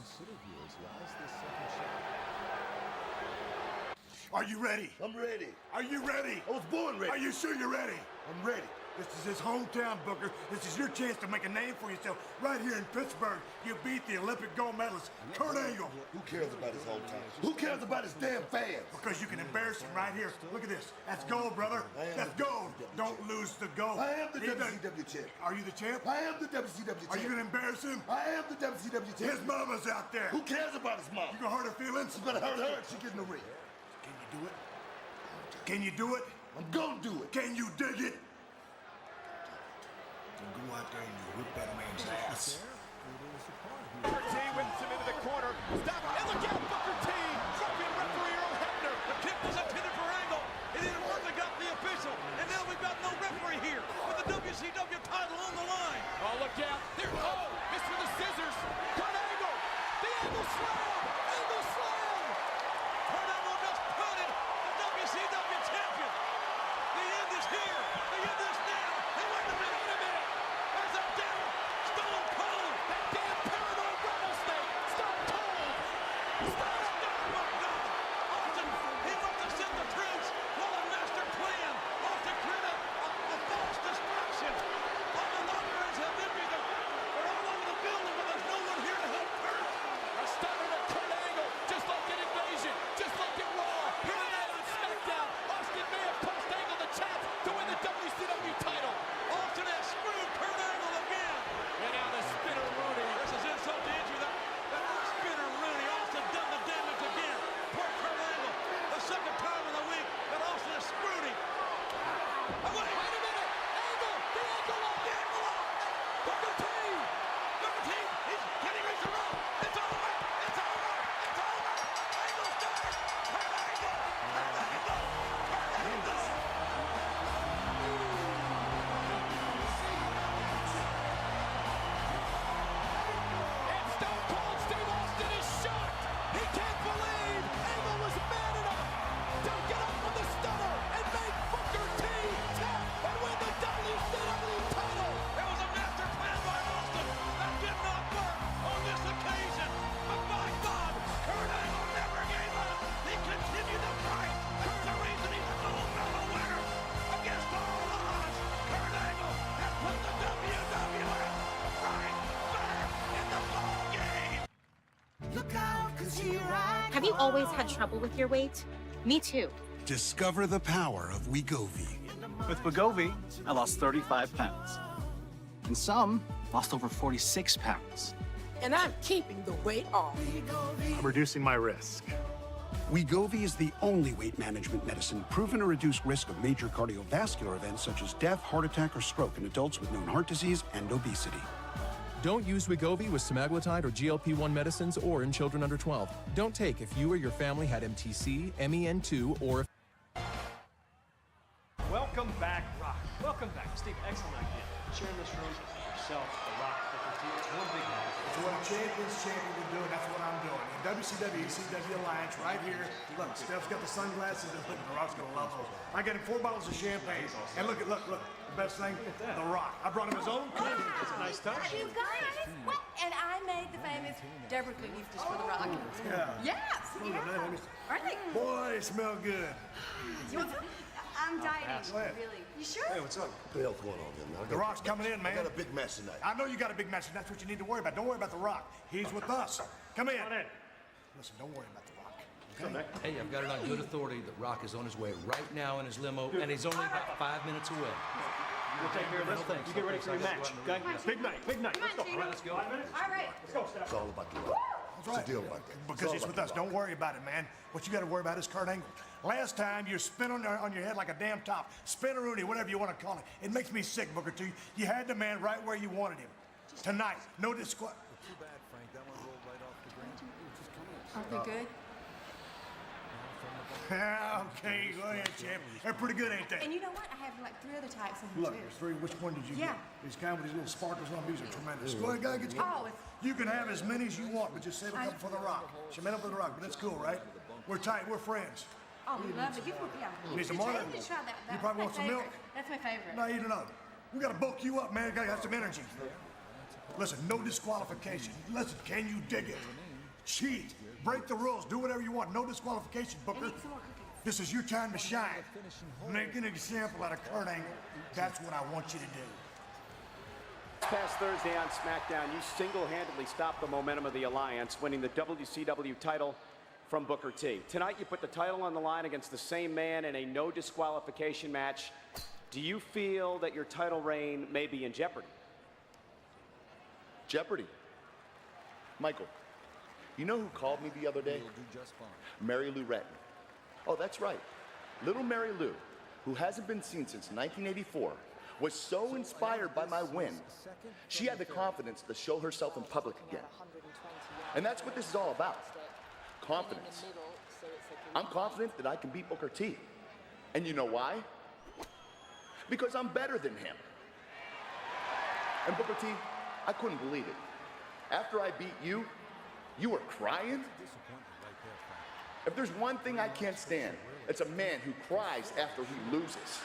Are you ready? I'm ready. Are you ready? I was born ready. Are you sure you're ready? I'm ready. This is his hometown, Booker. This is your chance to make a name for yourself. Right here in Pittsburgh, you beat the Olympic gold medalist, Kurt Angle. Who cares about his hometown? Who cares about his damn fans? Because you can embarrass him right here. Look at this. That's gold, brother. That's gold. Don't lose the gold. I am the WCW champ. Are you the champ? I am the WCW champ. Are you going to embarrass him? I am the WCW champ. His mama's out there. Who cares about his mom? You going to hurt her feelings? I'm going to hurt her if she gets in the ring. Can you do it? Can you do it? I'm going to do it. Can you dig it? Then go out there and you whip that man's ass. Booker T whips him into the corner. Stop. And look out, Booker T. Champion referee Earl Hebner. The kick was intended for Angle. It didn't work. They got the official. And now we've got no referee here with the WCW title on the line. Oh, look out. There. Oh, missed with the scissors. Kurt Angle. The Angle slam. Angle slam. Kurt Angle just punted the WCW champion. The end is here. The end is now. And wait a minute. There's a down. Stone Cold. That damn paranoid rattlesnake. Stone Cold. Stone Cold. Austin, he wants to send the troops. What a master plan. Off to create a false distraction. All the locker rooms have emptied them. They're all over the building, but there's no one here to help Kurt. A stunner to Kurt Away. Wait a minute. Angle. The ankle lock. The ankle lock. Booker T. Booker T. He's getting ready to roll. It's over. It's over. It's over. Angle's done it. Kurt Angle. Kurt Angle. Kurt Angle. And Stone Cold Steve Austin is shocked. He can't believe Angle was man enough to get up from the stunner and make Booker T tap and win the WCW title. It was a master plan by Austin that did not work on this occasion. But by God, Kurt Angle never gave up. He continued to fight. That's the reason he's a gold medal winner. Against all odds, Kurt Angle has put the WWF right back in the ball game. Look out, 'cause here I Have you always had trouble with your weight? Me too. Discover the power of Wegovy. With Wegovy, I lost 35 pounds. And some lost over 46 pounds. And I'm keeping the weight off. I'm reducing my risk. Wegovy is the only weight management medicine proven to reduce risk of major cardiovascular events such as death, heart attack, or stroke in adults with known heart disease and obesity. Don't use Wegovy with semaglutide or GLP-1 medicines or in children under 12. Don't take if you or your family had MTC, MEN2, or if... Welcome back, Rock. Welcome back. Steve, excellent idea. Sharing this room with yourself, The Rock, Booker T. It's one big night. It's what a champion's champion would do, and that's what I'm doing. The WCW, ECW Alliance right here. Look, Steph's got the sunglasses, and look, The Rock's gonna love those. I got him 4 bottles of champagne. And look, the best thing, The Rock. I brought him his own cookies. It's a nice touch. You guys, what? And I made the famous Deborah cookies just for The Rock. Yeah. Yes. Are they? Boy, they smell good. You want some? I'm dieting, Go ahead. really. You sure? Hey, what's up? What the hell's going on here, man? The Rock's coming in, man. I got a big match tonight. I know you got a big match, and that's what you need to worry about. Don't worry about The Rock. He's with us. Come in. Listen, don't worry about The Rock. Okay? Hey, I've got it on good authority that Rock is on his way right now in his limo, and he's only about 5 minutes away. We'll take care of this. You get ready for your match. Okay? Big night. Big night. Let's go. Come on, All right, let's go. 5 minutes. All right. Let's go, Steph. It's all about The Rock. What's the deal about that? Because he's with us. Don't worry about it, man. What you got to worry about is Kurt Angle. Last time, you spin on your head like a damn top. Spin-a-rooney, whatever you want to call it. It makes me sick, Booker T. You had the man right where you wanted him. Tonight, no disqual... Too bad, Frank. That one rolled right off the ground. Aren't they good? Okay, go ahead, champ. They're pretty good, ain't they? And you know what? I have like 3 other types in here Look, too. there's 3. Which one did you Yeah. get? These kind with these little sparkles on them. These are tremendous. Go ahead, guy. Get you. Oh, You can have as many as you want, but just save a couple for The Rock. She made up for The Rock, but that's cool, right? We're tight. We're friends. Oh, we love it. Give me, yeah. You need some Try more? to try that. You probably want some milk? That's my favorite. No, you don't know. We gotta bulk you up, man. You gotta have some energy. Listen, no disqualification. Listen, can you dig it? Cheat. Break the rules. Do whatever you want. No disqualification, Booker. This is your time to shine. Make an example out of Kurt Angle. That's what I want you to do. This past Thursday on SmackDown, you single-handedly stopped the momentum of the Alliance, winning the WCW title from Booker T. Tonight, you put the title on the line against the same man in a no disqualification match. Do you feel that your title reign may be in jeopardy? Jeopardy? Michael, you know who called me the other day? Mary Lou Retton. Oh, that's right. Little Mary Lou, who hasn't been seen since 1984, was so inspired by my win, she had the confidence to show herself in public again. And that's what this is all about. Confidence. I'm confident that I can beat Booker T. And you know why? Because I'm better than him. And Booker T, I couldn't believe it. After I beat you, you were crying? If there's one thing I can't stand, it's a man who cries after he loses.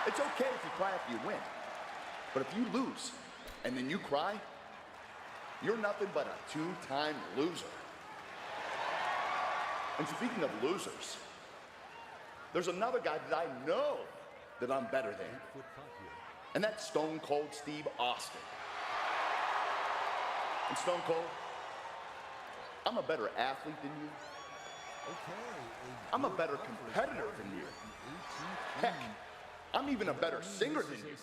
It's okay if you cry after you win. But if you lose and then you cry, you're nothing but a 2-time loser. And speaking of losers, there's another guy that I know that I'm better than. And that's Stone Cold Steve Austin. And Stone Cold, I'm a better athlete than you. I'm a better competitor than you. Heck, I'm even a better singer than you.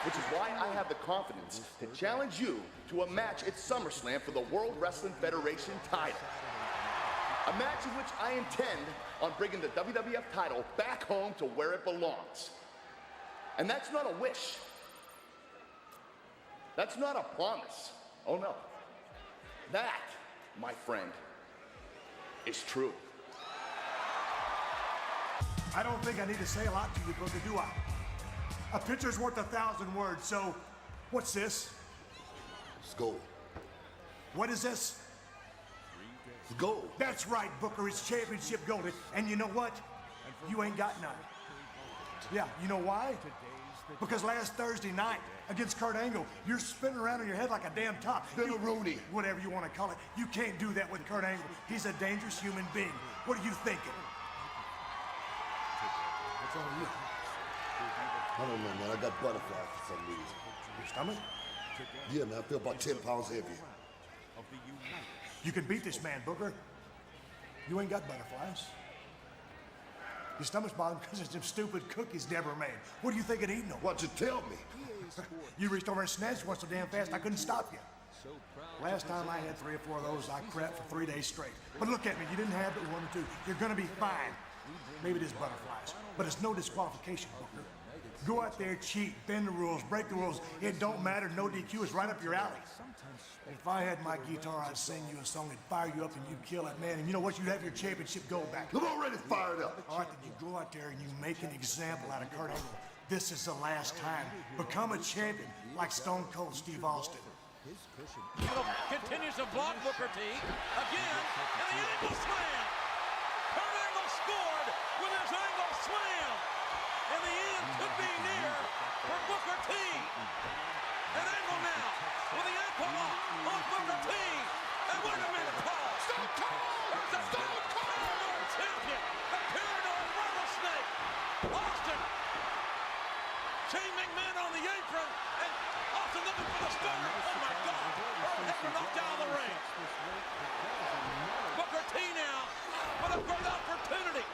Which is why I have the confidence to challenge you to a match at SummerSlam for the World Wrestling Federation title. A match in which I intend on bringing the WWF title back home to where it belongs. And that's not a wish. That's not a promise. Oh no. That, my friend, is true. I don't think I need to say a lot to you, Booker, do I? A picture's worth 1,000 words, so what's this? It's gold. What is this? It's gold. That's right, Booker, it's championship gold. And you know what? You ain't got none. Yeah, you know why? Because last Thursday night against Kurt Angle, you're spinning around in your head like a damn top. Bill Rooney. Whatever you want to call it. You can't do that with Kurt Angle. He's a dangerous human being. What are you thinking? What's wrong with you? I don't know, man. I got butterflies for some reason. Your stomach? Yeah, man. I feel about 10 pounds heavier. You can beat this man, Booker. You ain't got butterflies. Your stomach's bothering because of them stupid cookies Deborah made. What do you think of eating them? What you tell me? You reached over and snatched one so damn fast I couldn't stop you. Last time I had 3 or 4 of those, I crapped for 3 days straight. But look at me, you didn't have but 1 or 2. You're gonna be fine. Maybe it is butterflies, but it's no disqualification, Booker. Go out there, cheat, bend the rules, break the rules. It don't matter, no DQ is right up your alley. If I had my guitar, I'd sing you a song that'd fire you up and you'd kill that man. And you know what? You'd have your championship gold back. I'm already fired up. All right, then you go out there and you make an example out of Kurt Angle. This is the last time. Become a champion like Stone Cold Steve Austin. Angle continues to block Booker T. Again, and the angle slam. Kurt Angle scored with his angle slam. And the end could be near for Booker T. And Angle now with the ankle lock on Booker T. And wait a minute, Paul. Stone Cold! Stone Cold! Champion, the paranoid rattlesnake. Austin. Shane McMahon on the apron. And Austin looking for the stunner. Oh my God. Earl Hebner knocked out of the ring. Booker T now with a great opportunity.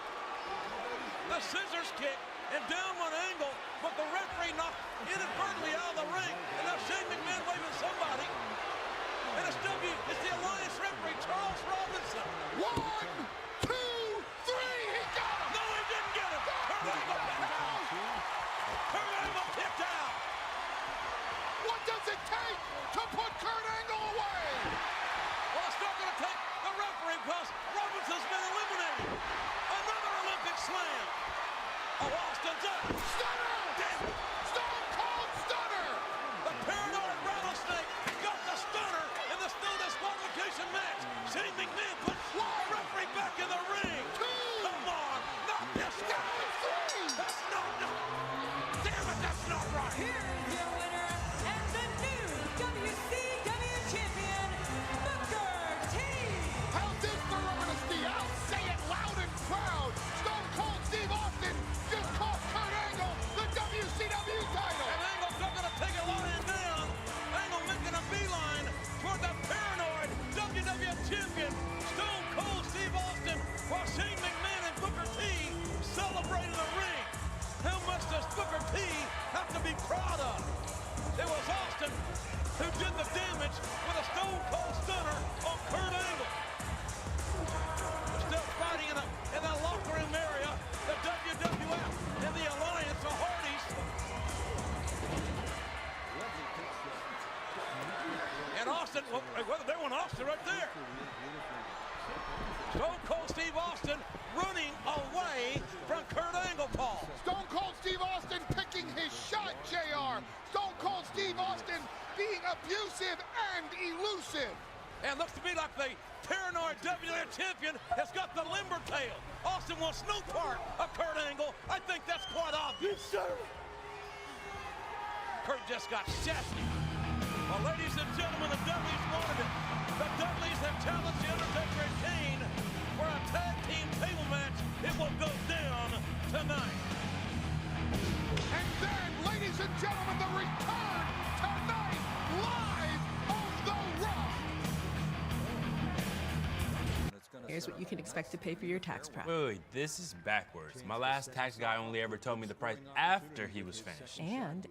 The scissors kick. And down one Angle, but the referee knocked inadvertently out of the ring. And now Shane McMahon waving somebody. And it's the Alliance referee, Charles Robinson. 1, 2, 3, he got him! No, he didn't get him! Kurt Angle kicked out! Kurt Angle kicked out! What does it take to put Kurt Angle away? Well, it's not going to take the referee because Robinson's been eliminated. Another Olympic slam. Oh, Austin's up. Stunner! Damn it. Stone Cold Stunner! The paranoid rattlesnake got the stunner in the no disqualification match. Shane McMahon puts the referee back in the ring. 2. Come on, not this Now one. it's 3. That's not. Damn it, that's not right. Here is your winner and the new WCW champion, Booker T. How's this for honesty? I'll say it loud and proud. Stone Cold Steve Austin just cost Kurt Angle the WCW title. And Angle's not going to take it lying down. Angle making a beeline toward the paranoid WWF champion, Stone Cold Steve Austin, while Shane McMahon and Booker T celebrate in the ring. How much does Booker T have to be proud of? It was Austin who did the damage with a Stone Cold stunner on Kurt Angle. They're still fighting in the locker room area. The WWF and the Alliance, the Hardys. And Austin, well, they want Austin right there. Stone Cold Steve Austin running away from Kurt Angle, Paul. Stone Cold Steve Austin picking his shot, JR. Stone Cold Steve Austin being abusive and elusive. And looks to me like the paranoid WWF champion has got the limber tail. Austin wants no part of Kurt Angle. I think that's quite obvious. Yes, sir. Kurt just got shafted. Well, ladies and gentlemen, the Dudleys wanted it. The Dudleys have challenged The Undertaker and Kane for a tag team table match. It will go down tonight. And then, ladies and gentlemen, the return tonight live on The Rock. Here's what you can expect to pay for your tax prep. Wait, this is backwards. My last tax guy only ever told me the price after he was finished. And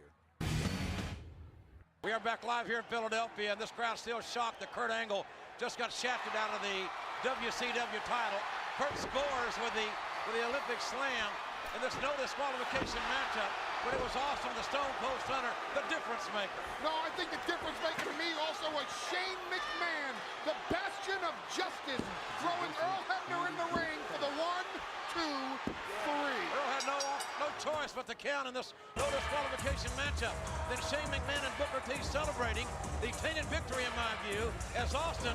We are back live here in Philadelphia, and this crowd's still shocked that Kurt Angle just got shafted out of the WCW title. Kurt scores with the Olympic slam in this no disqualification matchup, but it was Austin, the Stone Cold Stunner, the difference maker. No, I think the difference maker to me also was Shane McMahon, the bastion of justice, throwing Earl Hebner in the ring for the 1, 2, 3. Earl had no choice but to count in this no disqualification matchup. Then Shane McMahon and Booker T celebrating the tainted victory, in my view, as Austin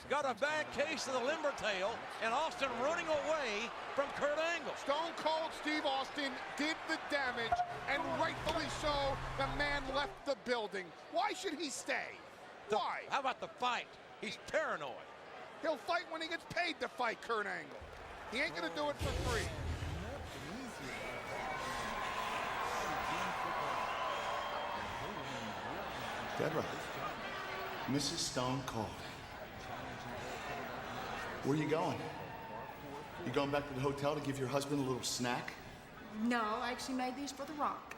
got a bad case of the limber tail, and Austin running away from Kurt Angle. Stone Cold Steve Austin did the damage, and rightfully so. The man left the building. Why should he stay? Why? How about the fight? He's paranoid. He'll fight when he gets paid to fight Kurt Angle. He ain't gonna do it for free. Deborah, Mrs. Stone Cold. Where you going? You going back to the hotel to give your husband a little snack? No, I actually made these for The Rock.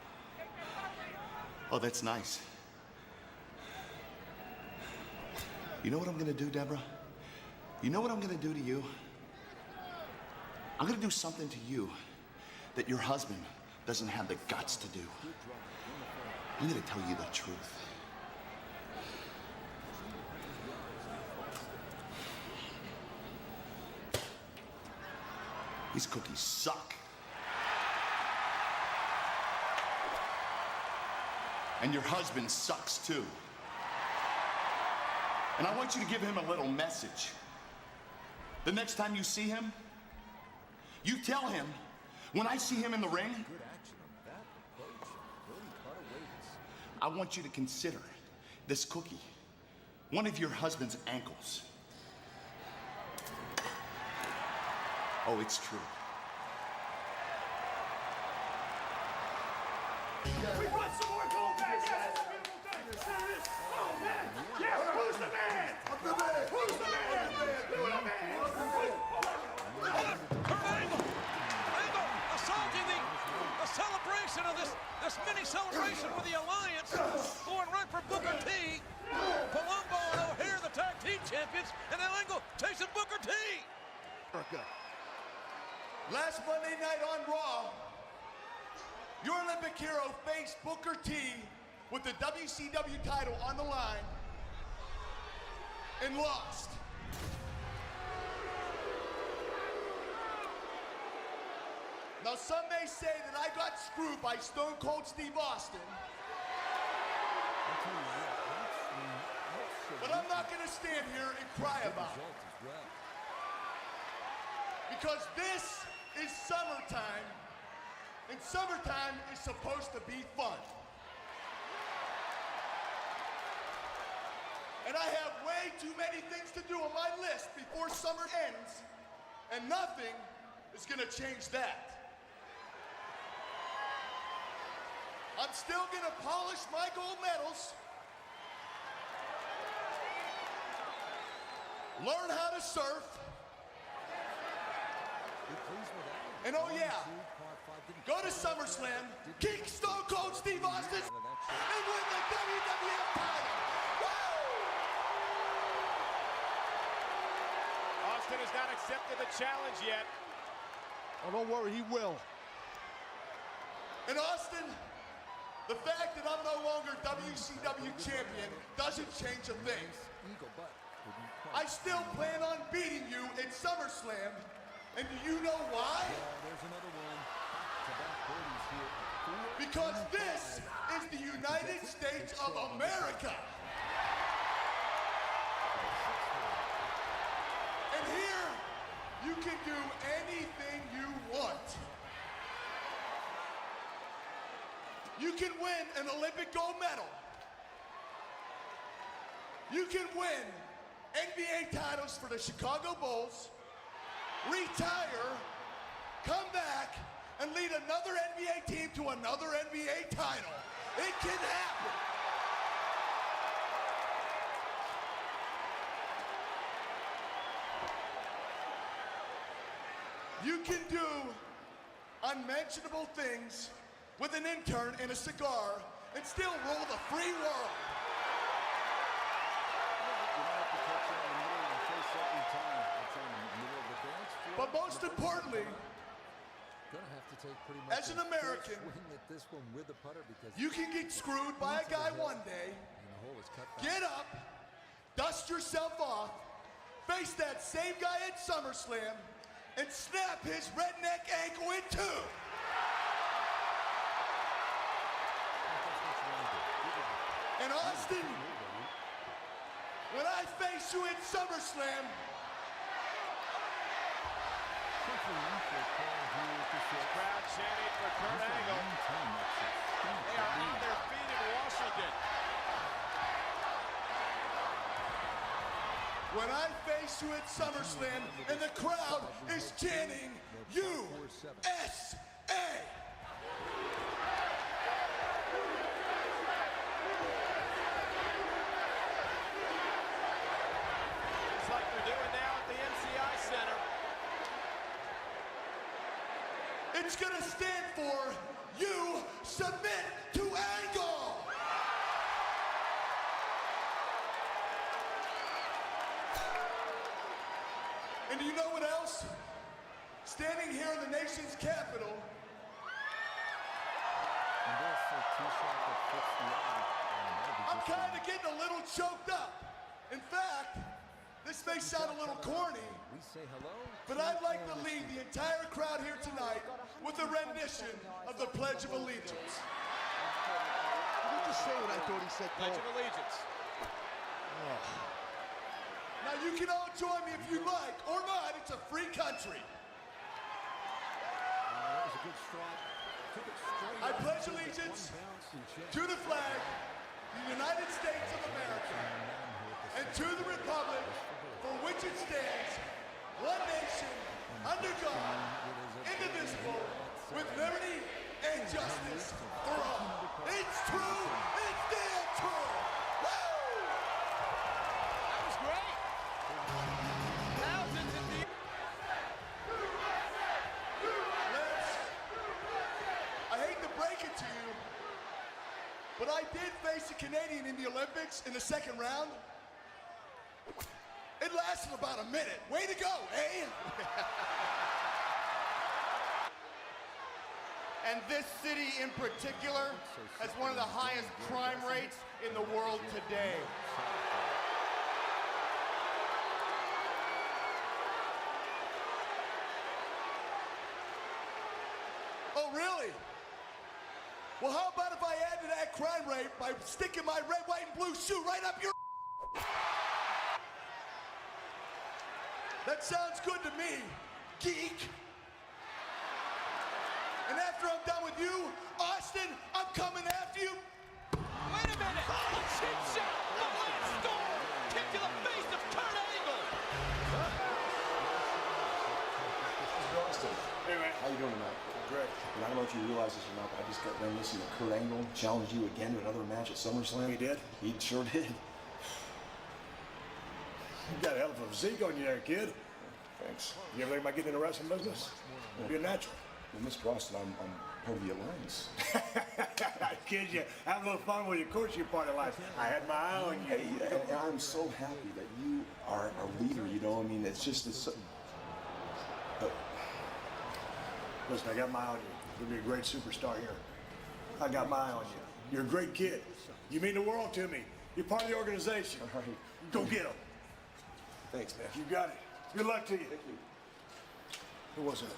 Oh, that's nice. You know what I'm gonna do, Deborah? You know what I'm gonna do to you? I'm gonna do something to you that your husband doesn't have the guts to do. I'm gonna tell you the truth. These cookies suck. And your husband sucks too. And I want you to give him a little message. The next time you see him, you tell him, when I see him in the ring, I want you to consider this cookie one of your husband's ankles. Oh, it's true. We brought some more gold back. Yes, it's a beautiful thing. Serious. Oh, man. Yes, who's the man? Who's the man? Who's the man? Who's the man? Kurt Angle assaulting the celebration of this mini celebration with the Alliance, going right for Booker T. Palumbo and O'Hare, the tag team champions, and then Angle chasing Booker T. Last Monday night on Raw, your Olympic hero faced Booker T with the WCW title on the line and lost. Now, some may say that I got screwed by Stone Cold Steve Austin, but I'm not going to stand here and cry about it. Because this is summertime, and summertime is supposed to be fun. And I have way too many things to do on my list before summer ends, and nothing is gonna change that. I'm still gonna polish my gold medals, learn how to surf, and oh yeah, go to SummerSlam, kick Stone Cold Steve Austin, and win the WWF title. Woo! Austin has not accepted the challenge yet. Oh, don't worry, he will. And Austin, the fact that I'm no longer WCW champion doesn't change a thing. I still plan on beating you at SummerSlam, and do you know why? Because this is the United States of America. And here, you can do anything you want. You can win an Olympic gold medal. You can win NBA titles for the Chicago Bulls, retire, come back, and lead another NBA team to another NBA title. It can happen. You can do unmentionable things with an intern and a cigar and still rule the free world. You don't have to touch it in the middle and face every time. But most importantly, Gonna have to take pretty much as an a full American, swing at this one with the putter because you can get screwed by a guy one day, and the hole is cut back. get up, dust yourself off, face that same guy at SummerSlam, and snap his redneck ankle in two. And Austin, when I face you at SummerSlam, Crowd chanting for Kurt Angle. They are on their feet in Washington. when I face you at SummerSlam and the crowd is chanting USA. It's like they're doing now at the MCI Center. It's gonna stand for you submit to Angle. And do you know what else? Standing here in the nation's capital, I'm kind of getting a little choked up. In fact, this may sound a little corny, but I'd like to lead the entire crowd here tonight with a rendition of the Pledge of Allegiance. Did you just say what I thought he said, Pledge of Allegiance. Now you can all join me if you like, or not, it's a free country. I pledge allegiance to the flag, the United States of America, and to the republic for which it stands, one nation, under God, indivisible, with liberty and justice for all. It's true, it's damn true. Woo! That was great. Thousands of people. I hate to break it to you, but I did face a Canadian in the Olympics in the second round. It lasted about a minute. Way to go, eh? And this city in particular has one of the highest crime rates in the world today. Oh, really? Well, how about if I add to that crime rate by sticking my red, white, and blue shoe right up your... That sounds good to me, geek. And after I'm done with you, Austin, I'm coming after you. Wait a minute! A chin shot! The last storm! Kick to the face of Kurt Angle! Austin. Hey, man. How you doing tonight? Great. And I don't know if you realize this or not, but I just got done listening to Kurt Angle challenge you again to another match at SummerSlam. He did? He sure did. You got a hell of a physique on you there, kid. Thanks. You ever think about getting in the wrestling business? Be a natural. Well, Mr. Austin, I'm part of the Alliance. Kid, you have a little fun with you. Of course you're part of life. I had my eye on you. Hey, and I'm so happy that you are a leader, you know? I mean, it's just... Listen, I got my eye on you. You'll be a great superstar here. I got my eye on you. You're a great kid. You mean the world to me. You're part of the organization. All right. Go get him. Thanks, man. You got it. Good luck to you. Thank you. Who was it?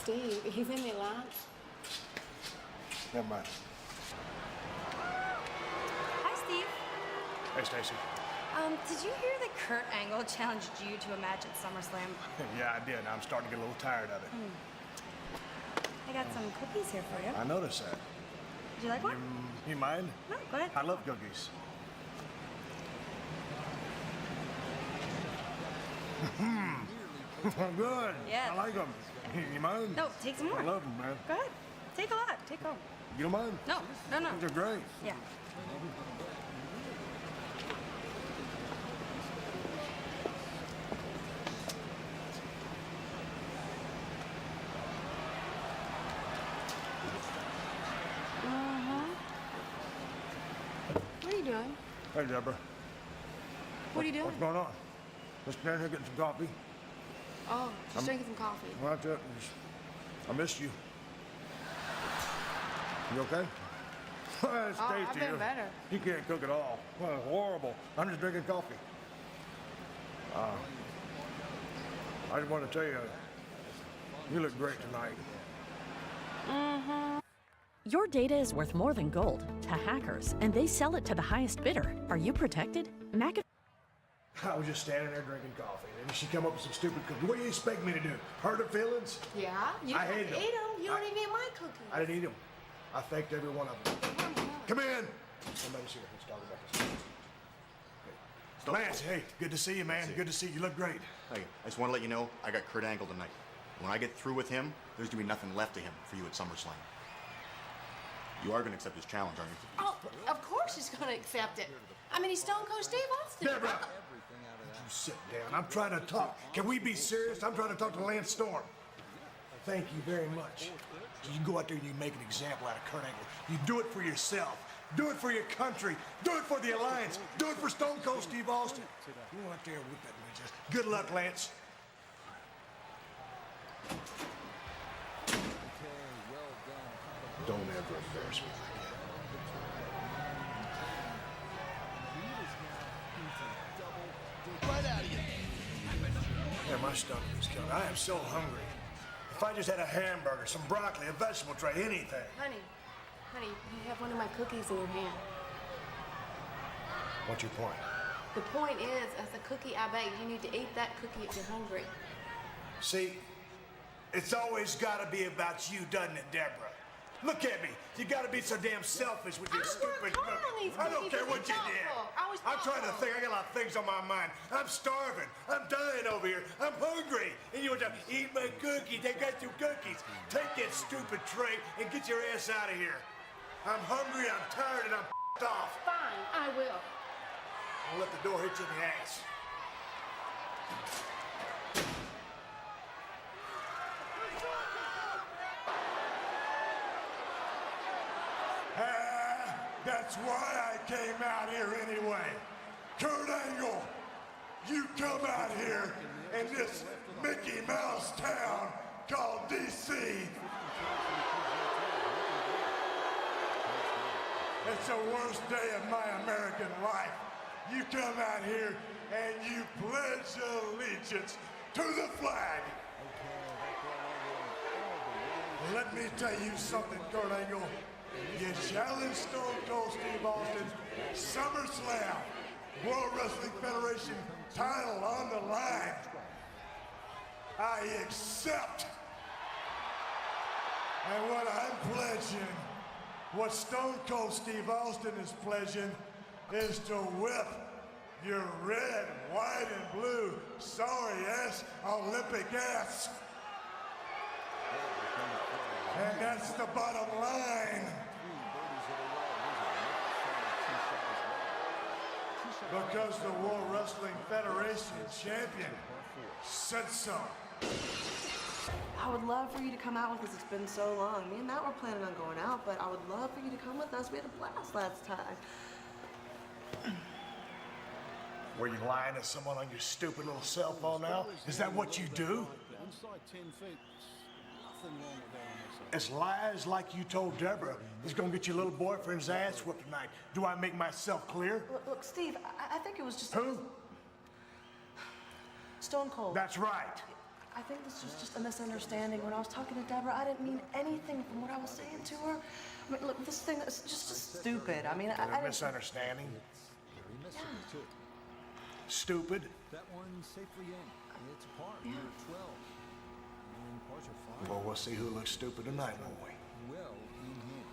Steve, he's in the Alliance. Never mind. Hi, Steve. Hey, Stacy. Did you hear that Kurt Angle challenged you to a match at SummerSlam? Yeah, I did. I'm starting to get a little tired of it. I got some cookies here for you. I noticed that. Would you like one? You mind? No, go ahead. I love cookies. Good. Yeah. I like them. You mind? No, take some more. I love them, man. Go ahead. Take a lot. Take home. You don't mind? No, no, no. They're great. Yeah. What are you doing? Hey, Deborah. What are you doing? What's going on? Let's stand here getting some coffee. Oh, just drinking some coffee. Well, I missed you. You okay? It's I've tasty. been better. You can't cook at all. Well, horrible. I'm just drinking coffee. I just want to tell you, you look great tonight. Mm-hmm. Your data is worth more than gold to hackers, and they sell it to the highest bidder. Are you protected? I was just standing there drinking coffee, and she come up with some stupid cookies. What do you expect me to do? Hurt her feelings? Yeah, you I have hate to them. eat them. You don't even eat my cookies. I didn't eat them. I thanked every one of them. Come in. Somebody's here. Let's talk about this. Okay. Lance, hey, good to see you, man. Good to see you. You look great. Hey, I just want to let you know I got Kurt Angle tonight. When I get through with him, there's gonna be nothing left of him for you at SummerSlam. You are gonna accept his challenge, aren't you? Oh, of course he's going to accept it. I mean, he's Stone Cold Steve Austin. Deborah! You sit down. I'm trying to talk. Can we be serious? I'm trying to talk to Lance Storm. Thank you very much. You can go out there and you make an example out of Kurt Angle. You do it for yourself. Do it for your country. Do it for the Alliance. Do it for Stone Cold Steve Austin. Go out there with that man. Good luck, Lance. Don't ever embarrass me Right out of you. Yeah, my stomach is killing. I am so hungry. If I just had a hamburger, some broccoli, a vegetable tray, anything. Honey, you have one of my cookies in your hand. What's your point? The point is, as a cookie I bake, you need to eat that cookie if you're hungry. See, it's always got to be about you, doesn't it, Deborah? Look at me. You got to be so damn selfish with your stupid cookies. I don't care what you did. I'm trying to think. I got a lot of things on my mind. I'm starving. I'm dying over here. I'm hungry. And you want to eat my cookies. They got some cookies. Take that stupid tray and get your ass out of here. I'm hungry, I'm tired, and I'm off. Fine, I will. I'll let the door hit you in the ass. That's why I came out here anyway. Kurt Angle, you come out here in this Mickey Mouse town called D.C. It's the worst day of my American life. You come out here and you pledge allegiance to the flag. Let me tell you something, Kurt Angle. You challenge Stone Cold Steve Austin, SummerSlam, World Wrestling Federation title on the line. I accept. And what I'm pledging, what Stone Cold Steve Austin is pledging, is to whip your red, white, and blue sorry-ass Olympic ass. And that's the bottom line. Because the World Wrestling Federation champion said so. I would love for you to come out with us. It's been so long. Me and Matt were planning on going out, but I would love for you to come with us. We had a blast last time. Were you lying to someone on your stupid little cell phone now? Is that what you do? As lies like you told Deborah is gonna get your little boyfriend's ass whooped tonight. Do I make myself clear? Look, Steve, I think it was just... Who? Stone Cold. That's right. I think this was just a misunderstanding. When I was talking to Deborah, I didn't mean anything from what I was saying to her. I mean, look, this thing is just stupid. I mean, I A didn't... misunderstanding? Yeah. Stupid? That one safely in. It's a par. Yeah. Number 12. And pars are 5. Well, we'll see who looks stupid tonight, won't we? Well in hand.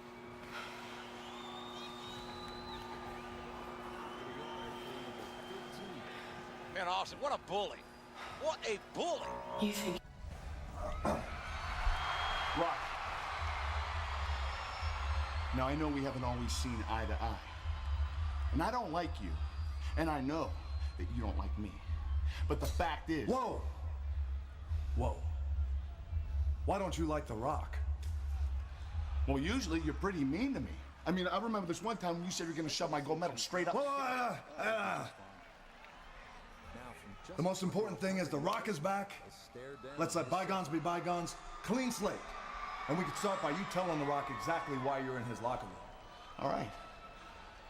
Man, Austin, what a bully. What a bully. You think... Rock. Now, I know we haven't always seen eye to eye. And I don't like you. And I know that you don't like me. But the fact is... Whoa! Whoa. Why don't you like The Rock? Well, usually you're pretty mean to me. I mean, I remember this one time when you said you were going to shove my gold medal straight up. Well, The most important thing is The Rock is back. Let's let bygones be bygones. Clean slate. And we could start by you telling The Rock exactly why you're in his locker room. All right.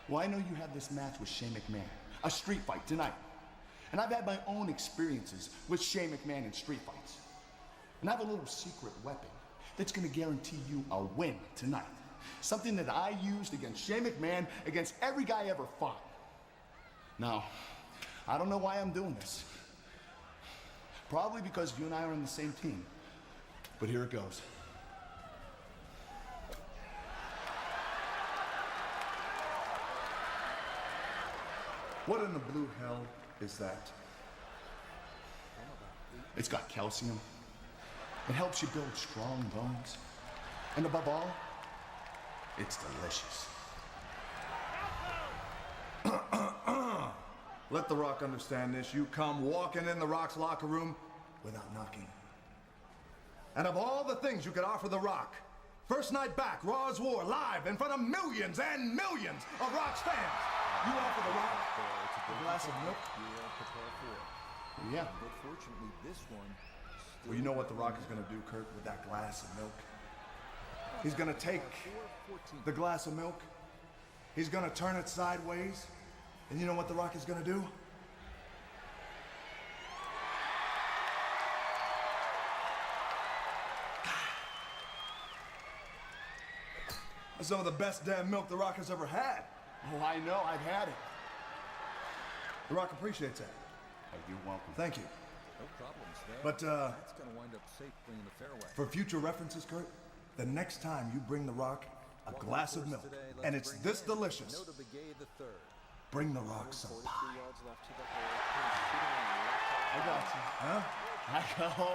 Well, I know you had this match with Shane McMahon, a street fight tonight. And I've had my own experiences with Shane McMahon in street fights. And I have a little secret weapon that's gonna guarantee you a win tonight. Something that I used against Shane McMahon, against every guy I ever fought. Now, I don't know why I'm doing this. Probably because you and I are on the same team. But here it goes. What in the blue hell is that? It's got calcium. It helps you build strong bones. And above all, it's delicious. Let The Rock understand this. You come walking in The Rock's locker room without knocking. And of all the things you could offer The Rock, first night back, Raw's War, live in front of millions and millions of Rock's fans, you offer The Rock a glass of milk? Yeah. But fortunately, this one. Well, you know what The Rock is going to do, Kurt, with that glass of milk? He's going to take the glass of milk, he's going to turn it sideways, and you know what The Rock is going to do? That's some of the best damn milk The Rock has ever had. Oh, I know, I've had it. The Rock appreciates that. Oh, you're welcome. Thank you. No problems there. But, that's going to wind up safely in the fairway. For future references, Kurt, the next time you bring The Rock a glass of milk, and it's this delicious, bring The Rock some pie. I got you. Huh?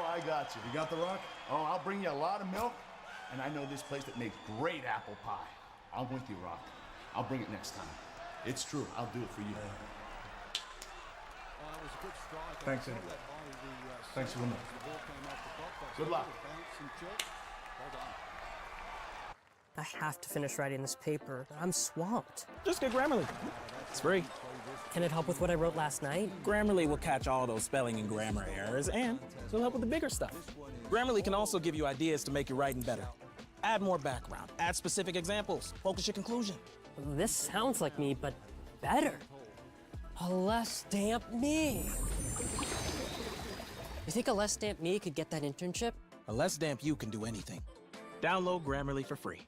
I got you. You got The Rock? Oh, I'll bring you a lot of milk, and I know this place that makes great apple pie. I'm with you, Rock. I'll bring it next time. It's true. I'll do it for you. Thanks, anyway. Thanks for the milk. Good luck. I have to finish writing this paper. I'm swamped. Just get Grammarly. It's free. Can it help with what I wrote last night? Grammarly will catch all those spelling and grammar errors, and it'll help with the bigger stuff. Grammarly can also give you ideas to make your writing better. Add more background, add specific examples, focus your conclusion. This sounds like me, but better. A less damp me. You think a less damp me could get that internship? A less damp you can do anything. Download Grammarly for free.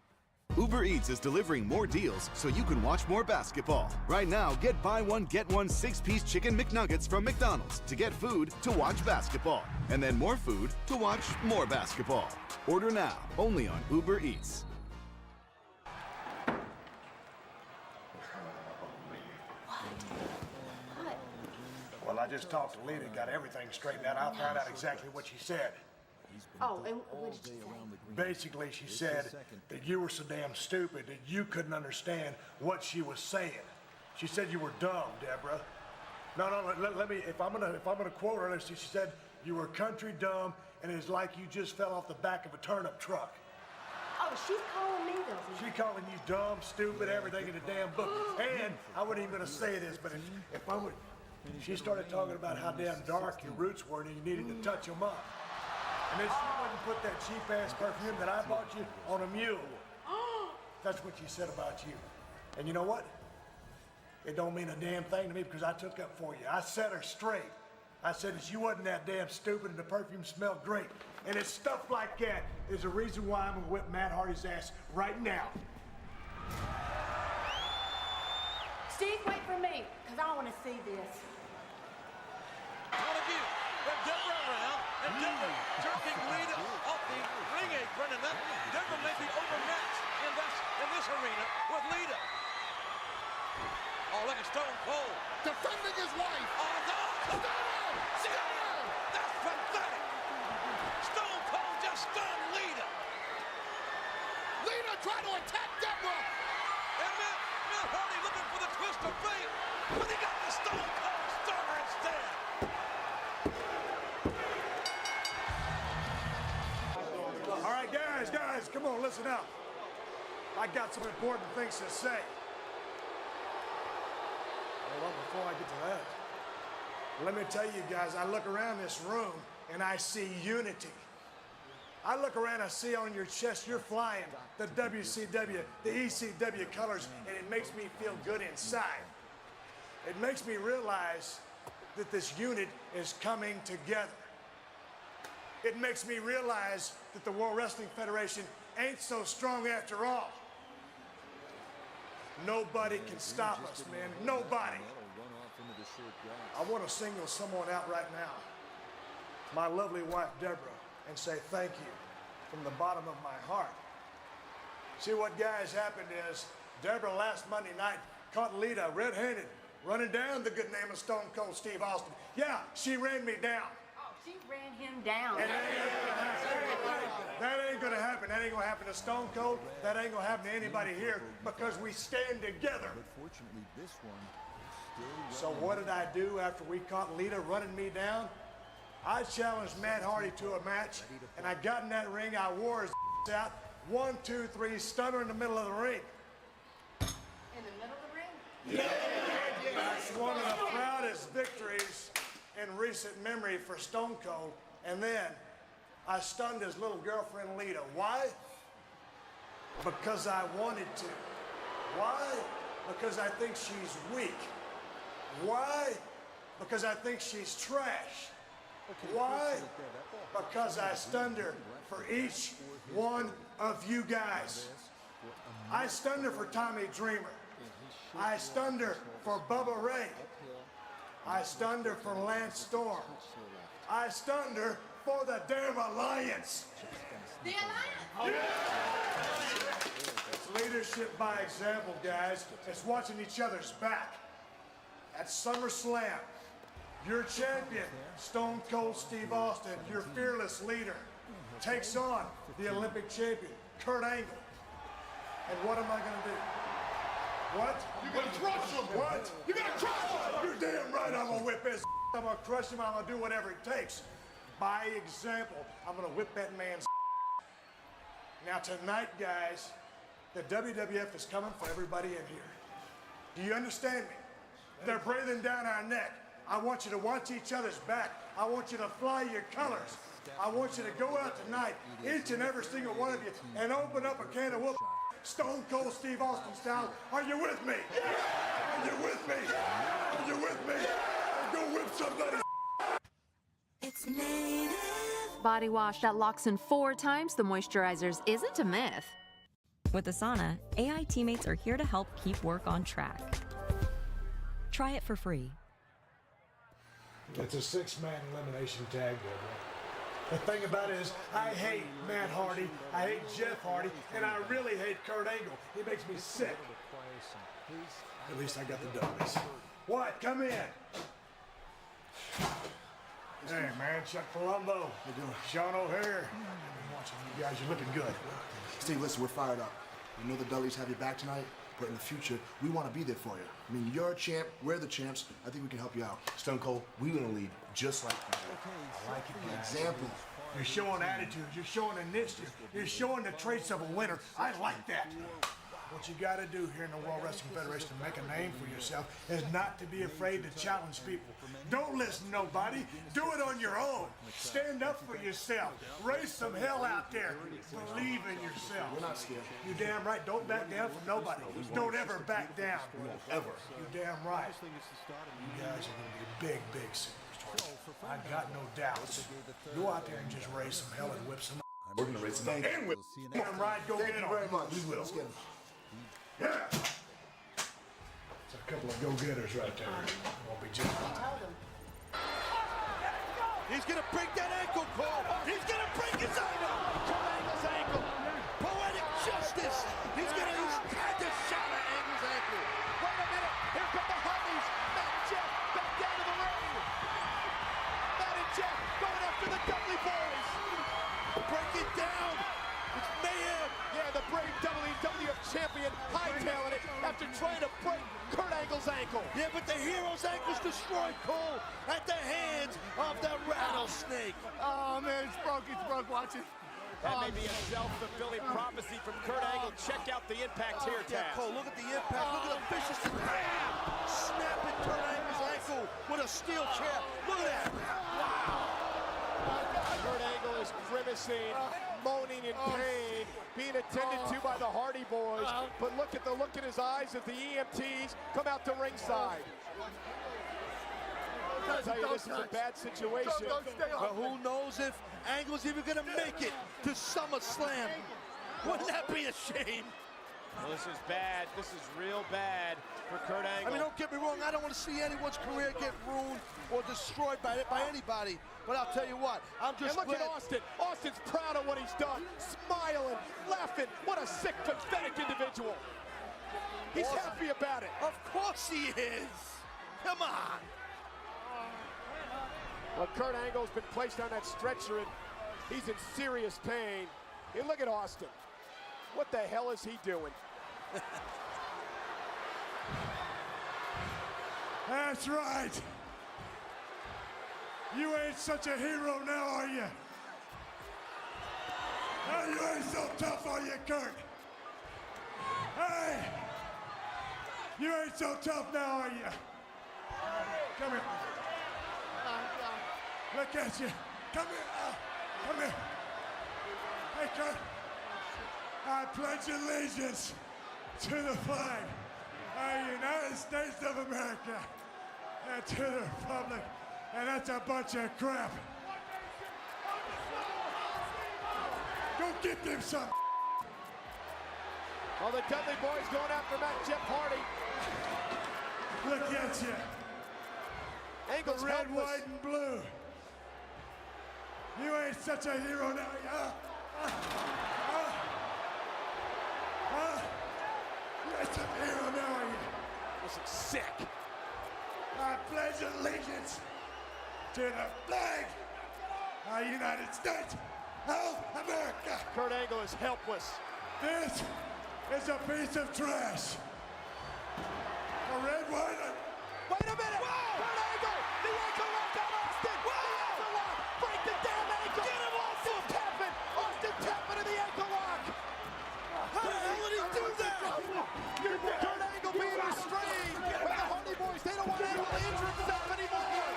Uber Eats is delivering more deals so you can watch more basketball. Right now, get buy one, get one 6-piece chicken McNuggets from McDonald's to get food to watch basketball. And then more food to watch more basketball. Order now, only on Uber Eats. Well, I just talked to Lita, got everything straightened out. I found out exactly what she said. Oh, and what did she say? Basically, she said that you were so damn stupid that you couldn't understand what she was saying. She said you were dumb, Deborah. No, let me. If I'm gonna quote her, she said you were country dumb, and it's like you just fell off the back of a turnip truck. Oh, she's calling me though. She calling you dumb, stupid, everything in the damn book. And I wasn't even gonna say this, but if I would, she started talking about how damn dark your roots were, and you needed to touch them up. And then she wouldn't put that cheap-ass perfume that I bought you on a mule. That's what she said about you. And you know what? It don't mean a damn thing to me because I took up for you. I set her straight. I said that you wasn't that damn stupid and the perfume smelled great. And it's stuff like that is the reason why I'm gonna whip Matt Hardy's ass right now. Steve, wait for me, because I want to see this. One of you, and Deborah around, and Deborah jerking Lita off the ring apron, and that Deborah may be overmatched in this arena with Lita. Oh, look at Stone Cold. Defending his wife. Oh, no. That's pathetic. Stone Cold just stunned Lita. Lita tried to attack Deborah. And Matt Hardy looking for the twist of fate, but he got the Stone Cold stunner instead. All right, guys, come on, listen up. I got some important things to say. Hold on, before I get to that, Let me tell you guys, I look around this room and I see unity. I look around, I see on your chest, you're flying the WCW, the ECW colors, and it makes me feel good inside. It makes me realize that this unit is coming together. It makes me realize that the World Wrestling Federation ain't so strong after all. Nobody can stop us, man. Nobody. I want to single someone out right now. My lovely wife, Deborah, and say thank you from the bottom of my heart. See, what guys happened is Deborah last Monday night caught Lita red-handed running down the good name of Stone Cold Steve Austin. Yeah, she ran me down. Oh, she ran him down. And that ain't gonna happen. That ain't gonna happen to Stone Cold. That ain't gonna happen to anybody here because we stand together. Fortunately, this one So what did I do after we caught Lita running me down? I challenged Matt Hardy to a match, and I got in that ring. I wore his out. 1, 2, 3, stunner in the middle of the ring. In the middle of the ring? Yeah. That's one of the proudest victories in recent memory for Stone Cold. And then I stunned his little girlfriend Lita. Why? Because I wanted to. Why? Because I think she's weak. Why? Because I think she's trash. Why? Because I stunned her for each one of you guys. I stunned her for Tommy Dreamer. I stunned her for Bubba Ray. I stunned her for Lance Storm. I stunned her for the damn Alliance. The Alliance! It's leadership by example, guys. It's watching each other's back. At SummerSlam, your champion, Stone Cold Steve Austin, your fearless leader, takes on the Olympic champion, Kurt Angle. And what am I gonna do? What? You're gonna crush him! What? You're gonna crush him! You're damn right I'm gonna whip his I'm gonna crush him, I'm gonna do whatever it takes. By example, I'm gonna whip that man's Now tonight, guys, the WWF is coming for everybody in here. Do you understand me? They're breathing down our neck. I want you to watch each other's back. I want you to fly your colors. I want you to go out tonight, each and every single one of you, and open up a can of whoop Stone Cold Steve Austin style. Are you with me? Are you with me? Are you with me? Go whip somebody. It's native. Body wash that locks in 4 times the moisturizers isn't a myth. With Asana, AI teammates are here to help keep work on track. Try it for free. It's a 6-man elimination tag, Deborah. The thing about it is, I hate Matt Hardy, I hate Jeff Hardy, and I really hate Kurt Angle. He makes me sick. At least I got the dummies. What? Come in. Hey, man, Chuck Palumbo. Sean O'Hare. I'm watching you guys. You're looking good. Steve, listen, we're fired up. We know the Dudleys have your back tonight, but in the future, we want to be there for you. I mean, you're a champ, we're the champs. I think we can help you out. Stone Cold, we're going to lead just like you. I like it, guys. Example. You're showing attitude. You're showing initiative. You're showing the traits of a winner. I like that. What you got to do here in the World Wrestling Federation to make a name for yourself is not to be afraid to challenge people. Don't listen to nobody. Do it on your own. Stand up for yourself. Raise some hell out there. Believe in yourself. We're not scared. You damn right. Don't back down from nobody. Don't ever back down. Ever. You damn right. You guys are going to be big, big superstars. I got no doubts. Go out there and just raise some hell and whip some. We're going to raise some hell and whip. Damn right. Go Thank get you them. very much. We will. Let's get them. Yeah. It's a couple of go-getters right there. Won't be just He's gonna break that ankle, Cole. He's gonna break his ankle. Kurt Angle's ankle. Poetic justice. He's had to shatter Angle's ankle. Wait a minute. Here come the Hardys. Matt and Jeff back down to the ring. Matt and Jeff going after the Dudley boys. Break it down. It's mayhem. Yeah, the brave WWF champion hightailing it after trying to break Kurt Angle's ankle. Yeah, but the hero's ankle's destroyed, Cole, at the hands of the rattlesnake. Oh, man, it's broke. Watch it. That may be a self-fulfilling prophecy from Kurt Angle. Check out the impact here, Taz. Cole, look at the impact. Look at the vicious bam! Snapping Kurt Angle's ankle with a steel chair. Look at that. Kurt Angle is grimacing, moaning in pain, being attended to by the Hardy Boys. But look at the look in his eyes as the EMTs come out to ringside. I'll tell you, this is a bad situation. But who knows if Angle's even going to make it to SummerSlam? Wouldn't that be a shame? Well, this is bad. This is real bad for Kurt Angle. I mean, don't get me wrong. I don't want to see anyone's career get ruined or destroyed by anybody. But I'll tell you what, I'm just and look glad. at Austin. Austin's proud of what he's done. Smiling, laughing. What a sick, pathetic individual. He's happy about it. Of course he is. Come on. Well, Kurt Angle's been placed on that stretcher, and he's in serious pain. Hey, look at Austin. What the hell is he doing? That's right. You ain't such a hero now, are you? Now you ain't so tough, are you, Kurt? Hey! You ain't so tough now, are you? Come here. Look at you. Come here. Come here. Hey, Kurt. I pledge allegiance to the flag of the United States of America and to the Republic. And that's a bunch of crap. Go get them some. Well, the Dudley Boys going after Jeff Hardy. Look at you. Angle's the red, helpless. white, and blue. You ain't such a hero now, you ain't such a hero now, are you? This is sick. I pledge allegiance to the flag of the United States of America. Kurt Angle is helpless. This is a piece of trash. A red, white, and... Wait a minute! Whoa! Kurt Angle! The ankle lock on Austin! Whoa! The ankle lock! Break the damn ankle! Get him, Austin! Tapping! Austin tapping in the ankle lock! How the hell did he do that? Kurt Angle being restrained! But the Hardy Boys, they don't want Angle to injure himself anymore!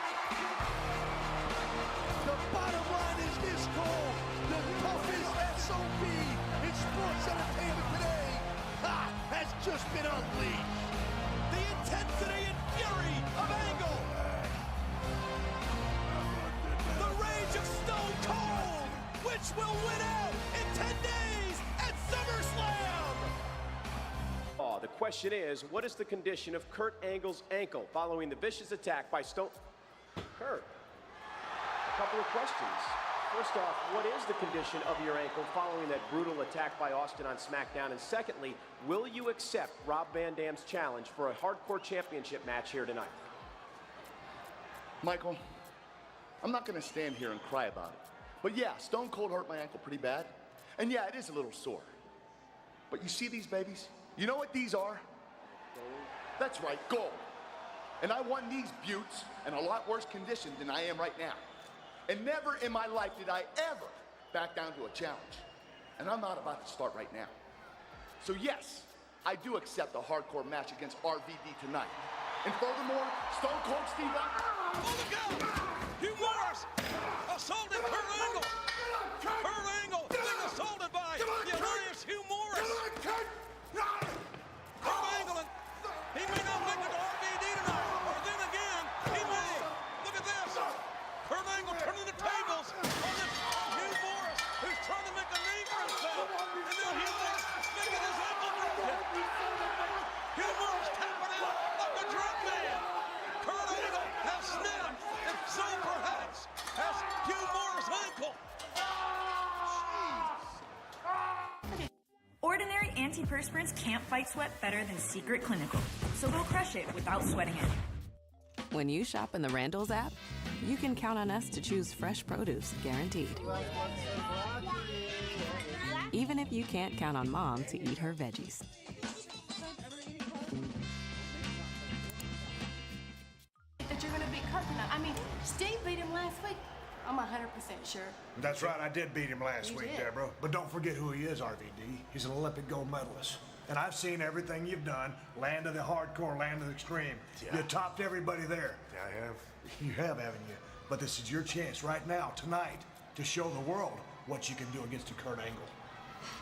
The bottom line is this, Cole. The toughest SOB in sports entertainment today has just been unleashed. The intensity and fury of Angle. The rage of Stone Cold, which will win out in 10 days at SummerSlam. The question is, what is the condition of Kurt Angle's ankle following the vicious attack by Stone... Kurt, a couple of questions. First off, what is the condition of your ankle following that brutal attack by Austin on SmackDown? And secondly, will you accept Rob Van Dam's challenge for a hardcore championship match here tonight? Michael, I'm not going to stand here and cry about it. But yeah, Stone Cold hurt my ankle pretty bad. And yeah, it is a little sore. But you see these babies? You know what these are? That's right, gold. And I won these buttes in a lot worse condition than I am right now. And never in my life did I ever back down to a challenge. And I'm not about to start right now. So yes, I do accept a hardcore match against RVD tonight. And furthermore, Stone Cold Steve Austin... Oh, look out! Hugh Morris assaulted Kurt Angle. Kurt Angle being assaulted by the Alliance Hugh Morris. Kurt Angle, he may not make it to RVD tonight, or then again, he may. Look at this. Kurt Angle turning the tables on this Hugh Morris, who's trying to make a name for himself. And now Hugh Morris making his ankle broken. Hugh Morris tapping out like a drunk man. Kurt Angle has snapped, and so perhaps has Hugh Morris' ankle. Ordinary antiperspirants can't fight sweat better than Secret Clinical, so go crush it without sweating it. When you shop in the Randall's app, you can count on us to choose fresh produce, guaranteed. Even if you can't count on Mom to eat her veggies. That you're gonna beat Kurt tonight. I mean, Steve beat him last week. I'm 100% sure. That's right, I did beat him last You week, did. Deborah. But don't forget who he is, RVD. He's an Olympic gold medalist. And I've seen everything you've done, land of the hardcore, land of the extreme. Yeah. You topped everybody there. Yeah, I have. You have, haven't you? But this is your chance right now, tonight, to show the world what you can do against a Kurt Angle.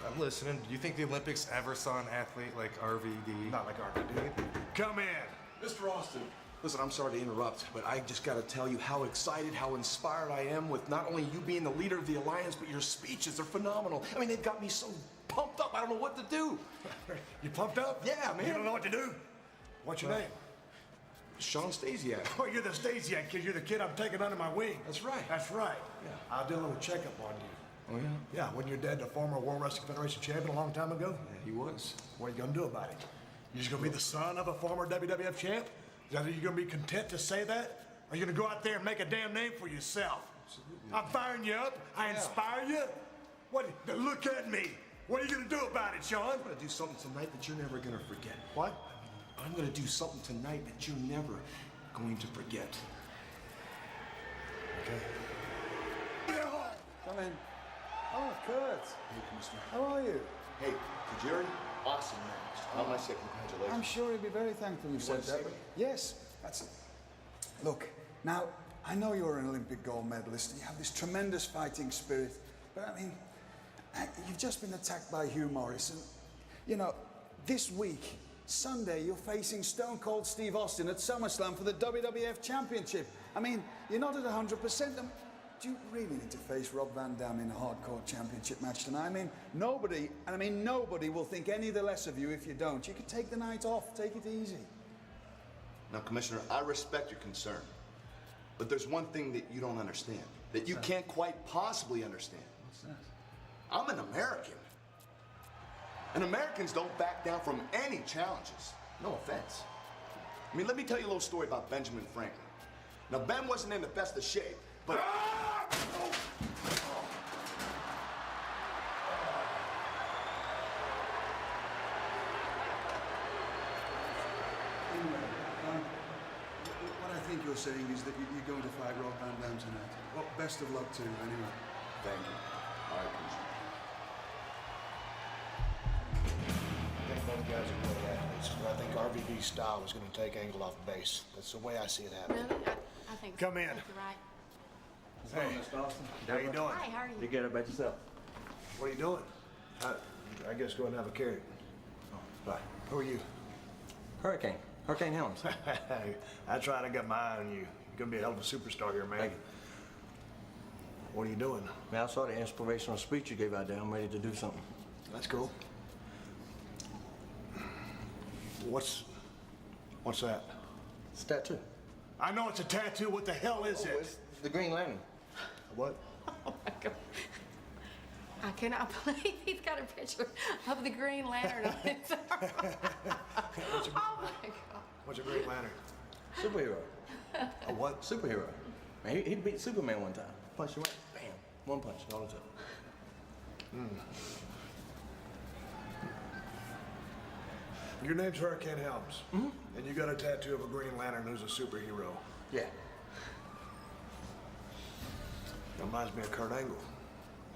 I'm listening. Do you think the Olympics ever saw an athlete like RVD? Not like RVD. Come in. Mr. Austin, listen, I'm sorry to interrupt, but I just got to tell you how excited, how inspired I am with not only you being the leader of the Alliance, but your speeches are phenomenal. I mean, they've got me so pumped up, I don't know what to do. You pumped up? Yeah, man. You don't know what to do? What's your name? Sean Stasiak. Oh, you're the Stasiak kid. You're the kid I'm taking under my wing. That's right. That's right. Yeah. I did a little checkup on you. Oh, yeah? Yeah, wasn't your dad the former World Wrestling Federation champion a long time ago? Yeah, he was. What are you gonna do about it? You just gonna be the son of a former WWF champ? Is that you gonna be content to say that? Or are you gonna go out there and make a damn name for yourself? Absolutely. I'm firing you up. I inspire you. What? Look at me. What are you gonna do about it, Sean? I'm gonna do something tonight that you're never gonna forget. What? I'm gonna do something tonight that you're never going to forget. Okay. Come in. Oh, Kurt. Hey, Commissioner. How are you? Hey, Tajiri, awesome match. How much say congratulations? I'm sure he'll be very thankful you said that. Yes, that's it. Look, now, I know you're an Olympic gold medalist and you have this tremendous fighting spirit, but I mean, you've just been attacked by Hugh Morris and, you know, this week, Sunday, you're facing Stone Cold Steve Austin at SummerSlam for the WWF Championship. I mean, you're not at 100%. Do you really need to face Rob Van Dam in a hardcore championship match tonight? I mean, nobody will think any the less of you if you don't. You could take the night off, take it easy. Now, Commissioner, I respect your concern. But there's one thing that you don't understand, that you can't quite possibly understand. What's that? I'm an American. And Americans don't back down from any challenges. No offense. I mean, let me tell you a little story about Benjamin Franklin. Now, Ben wasn't in the best of shape, but... What I think you're saying is that you're going to fight Rob Van Dam tonight. Well, best of luck to you, anyway. Thank you. I appreciate it. I think both guys are great athletes, but I think RVD's style is going to take Angle off base. That's the way I see it happening. Really? I think Come in. I think you're right. Hey, Mr. Austin. how you doing? Hi, how are you? You good about yourself? What are you doing? I guess go ahead and have a carrot. Bye. Who are you? Hurricane Helms. That's right, I got my eye on you. You're gonna be a hell of a superstar here, man. Thank you. What are you doing? Man, I saw the inspirational speech you gave out there. I'm ready to do something. That's cool. What's that? It's a tattoo. I know it's a tattoo. What the hell is it? It's the Green Lantern. What? Oh my God. I cannot believe he's got a picture of the Green Lantern on his arm. Oh my God. What's a Green Lantern? Superhero. A what? Superhero. Man, he beat Superman one time. Punch you right, bam. One punch, all the time. Your name's Hurricane Helms. And you got a tattoo of a Green Lantern who's a superhero. Yeah. That reminds me of Kurt Angle.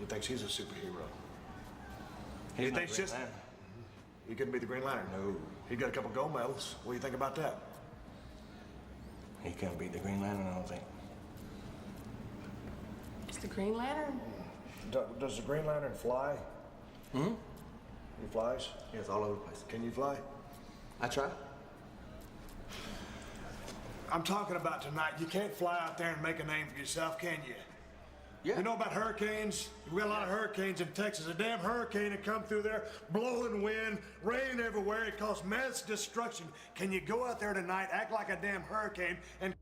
He thinks he's a superhero. He's He not thinks Green just... Lantern. He couldn't be the Green Lantern? No. He got a couple gold medals. What do you think about that? He couldn't beat the Green Lantern, I don't think. It's the Green Lantern. Does the Green Lantern fly? Hmm? He flies? Yes, all over the place. Can you fly? I try. I'm talking about tonight. You can't fly out there and make a name for yourself, can you? Yeah. You know about hurricanes? We got a lot of hurricanes in Texas. A damn hurricane had come through there, blowing wind, rain everywhere. It caused mass destruction. Can you go out there tonight, act like a damn hurricane, and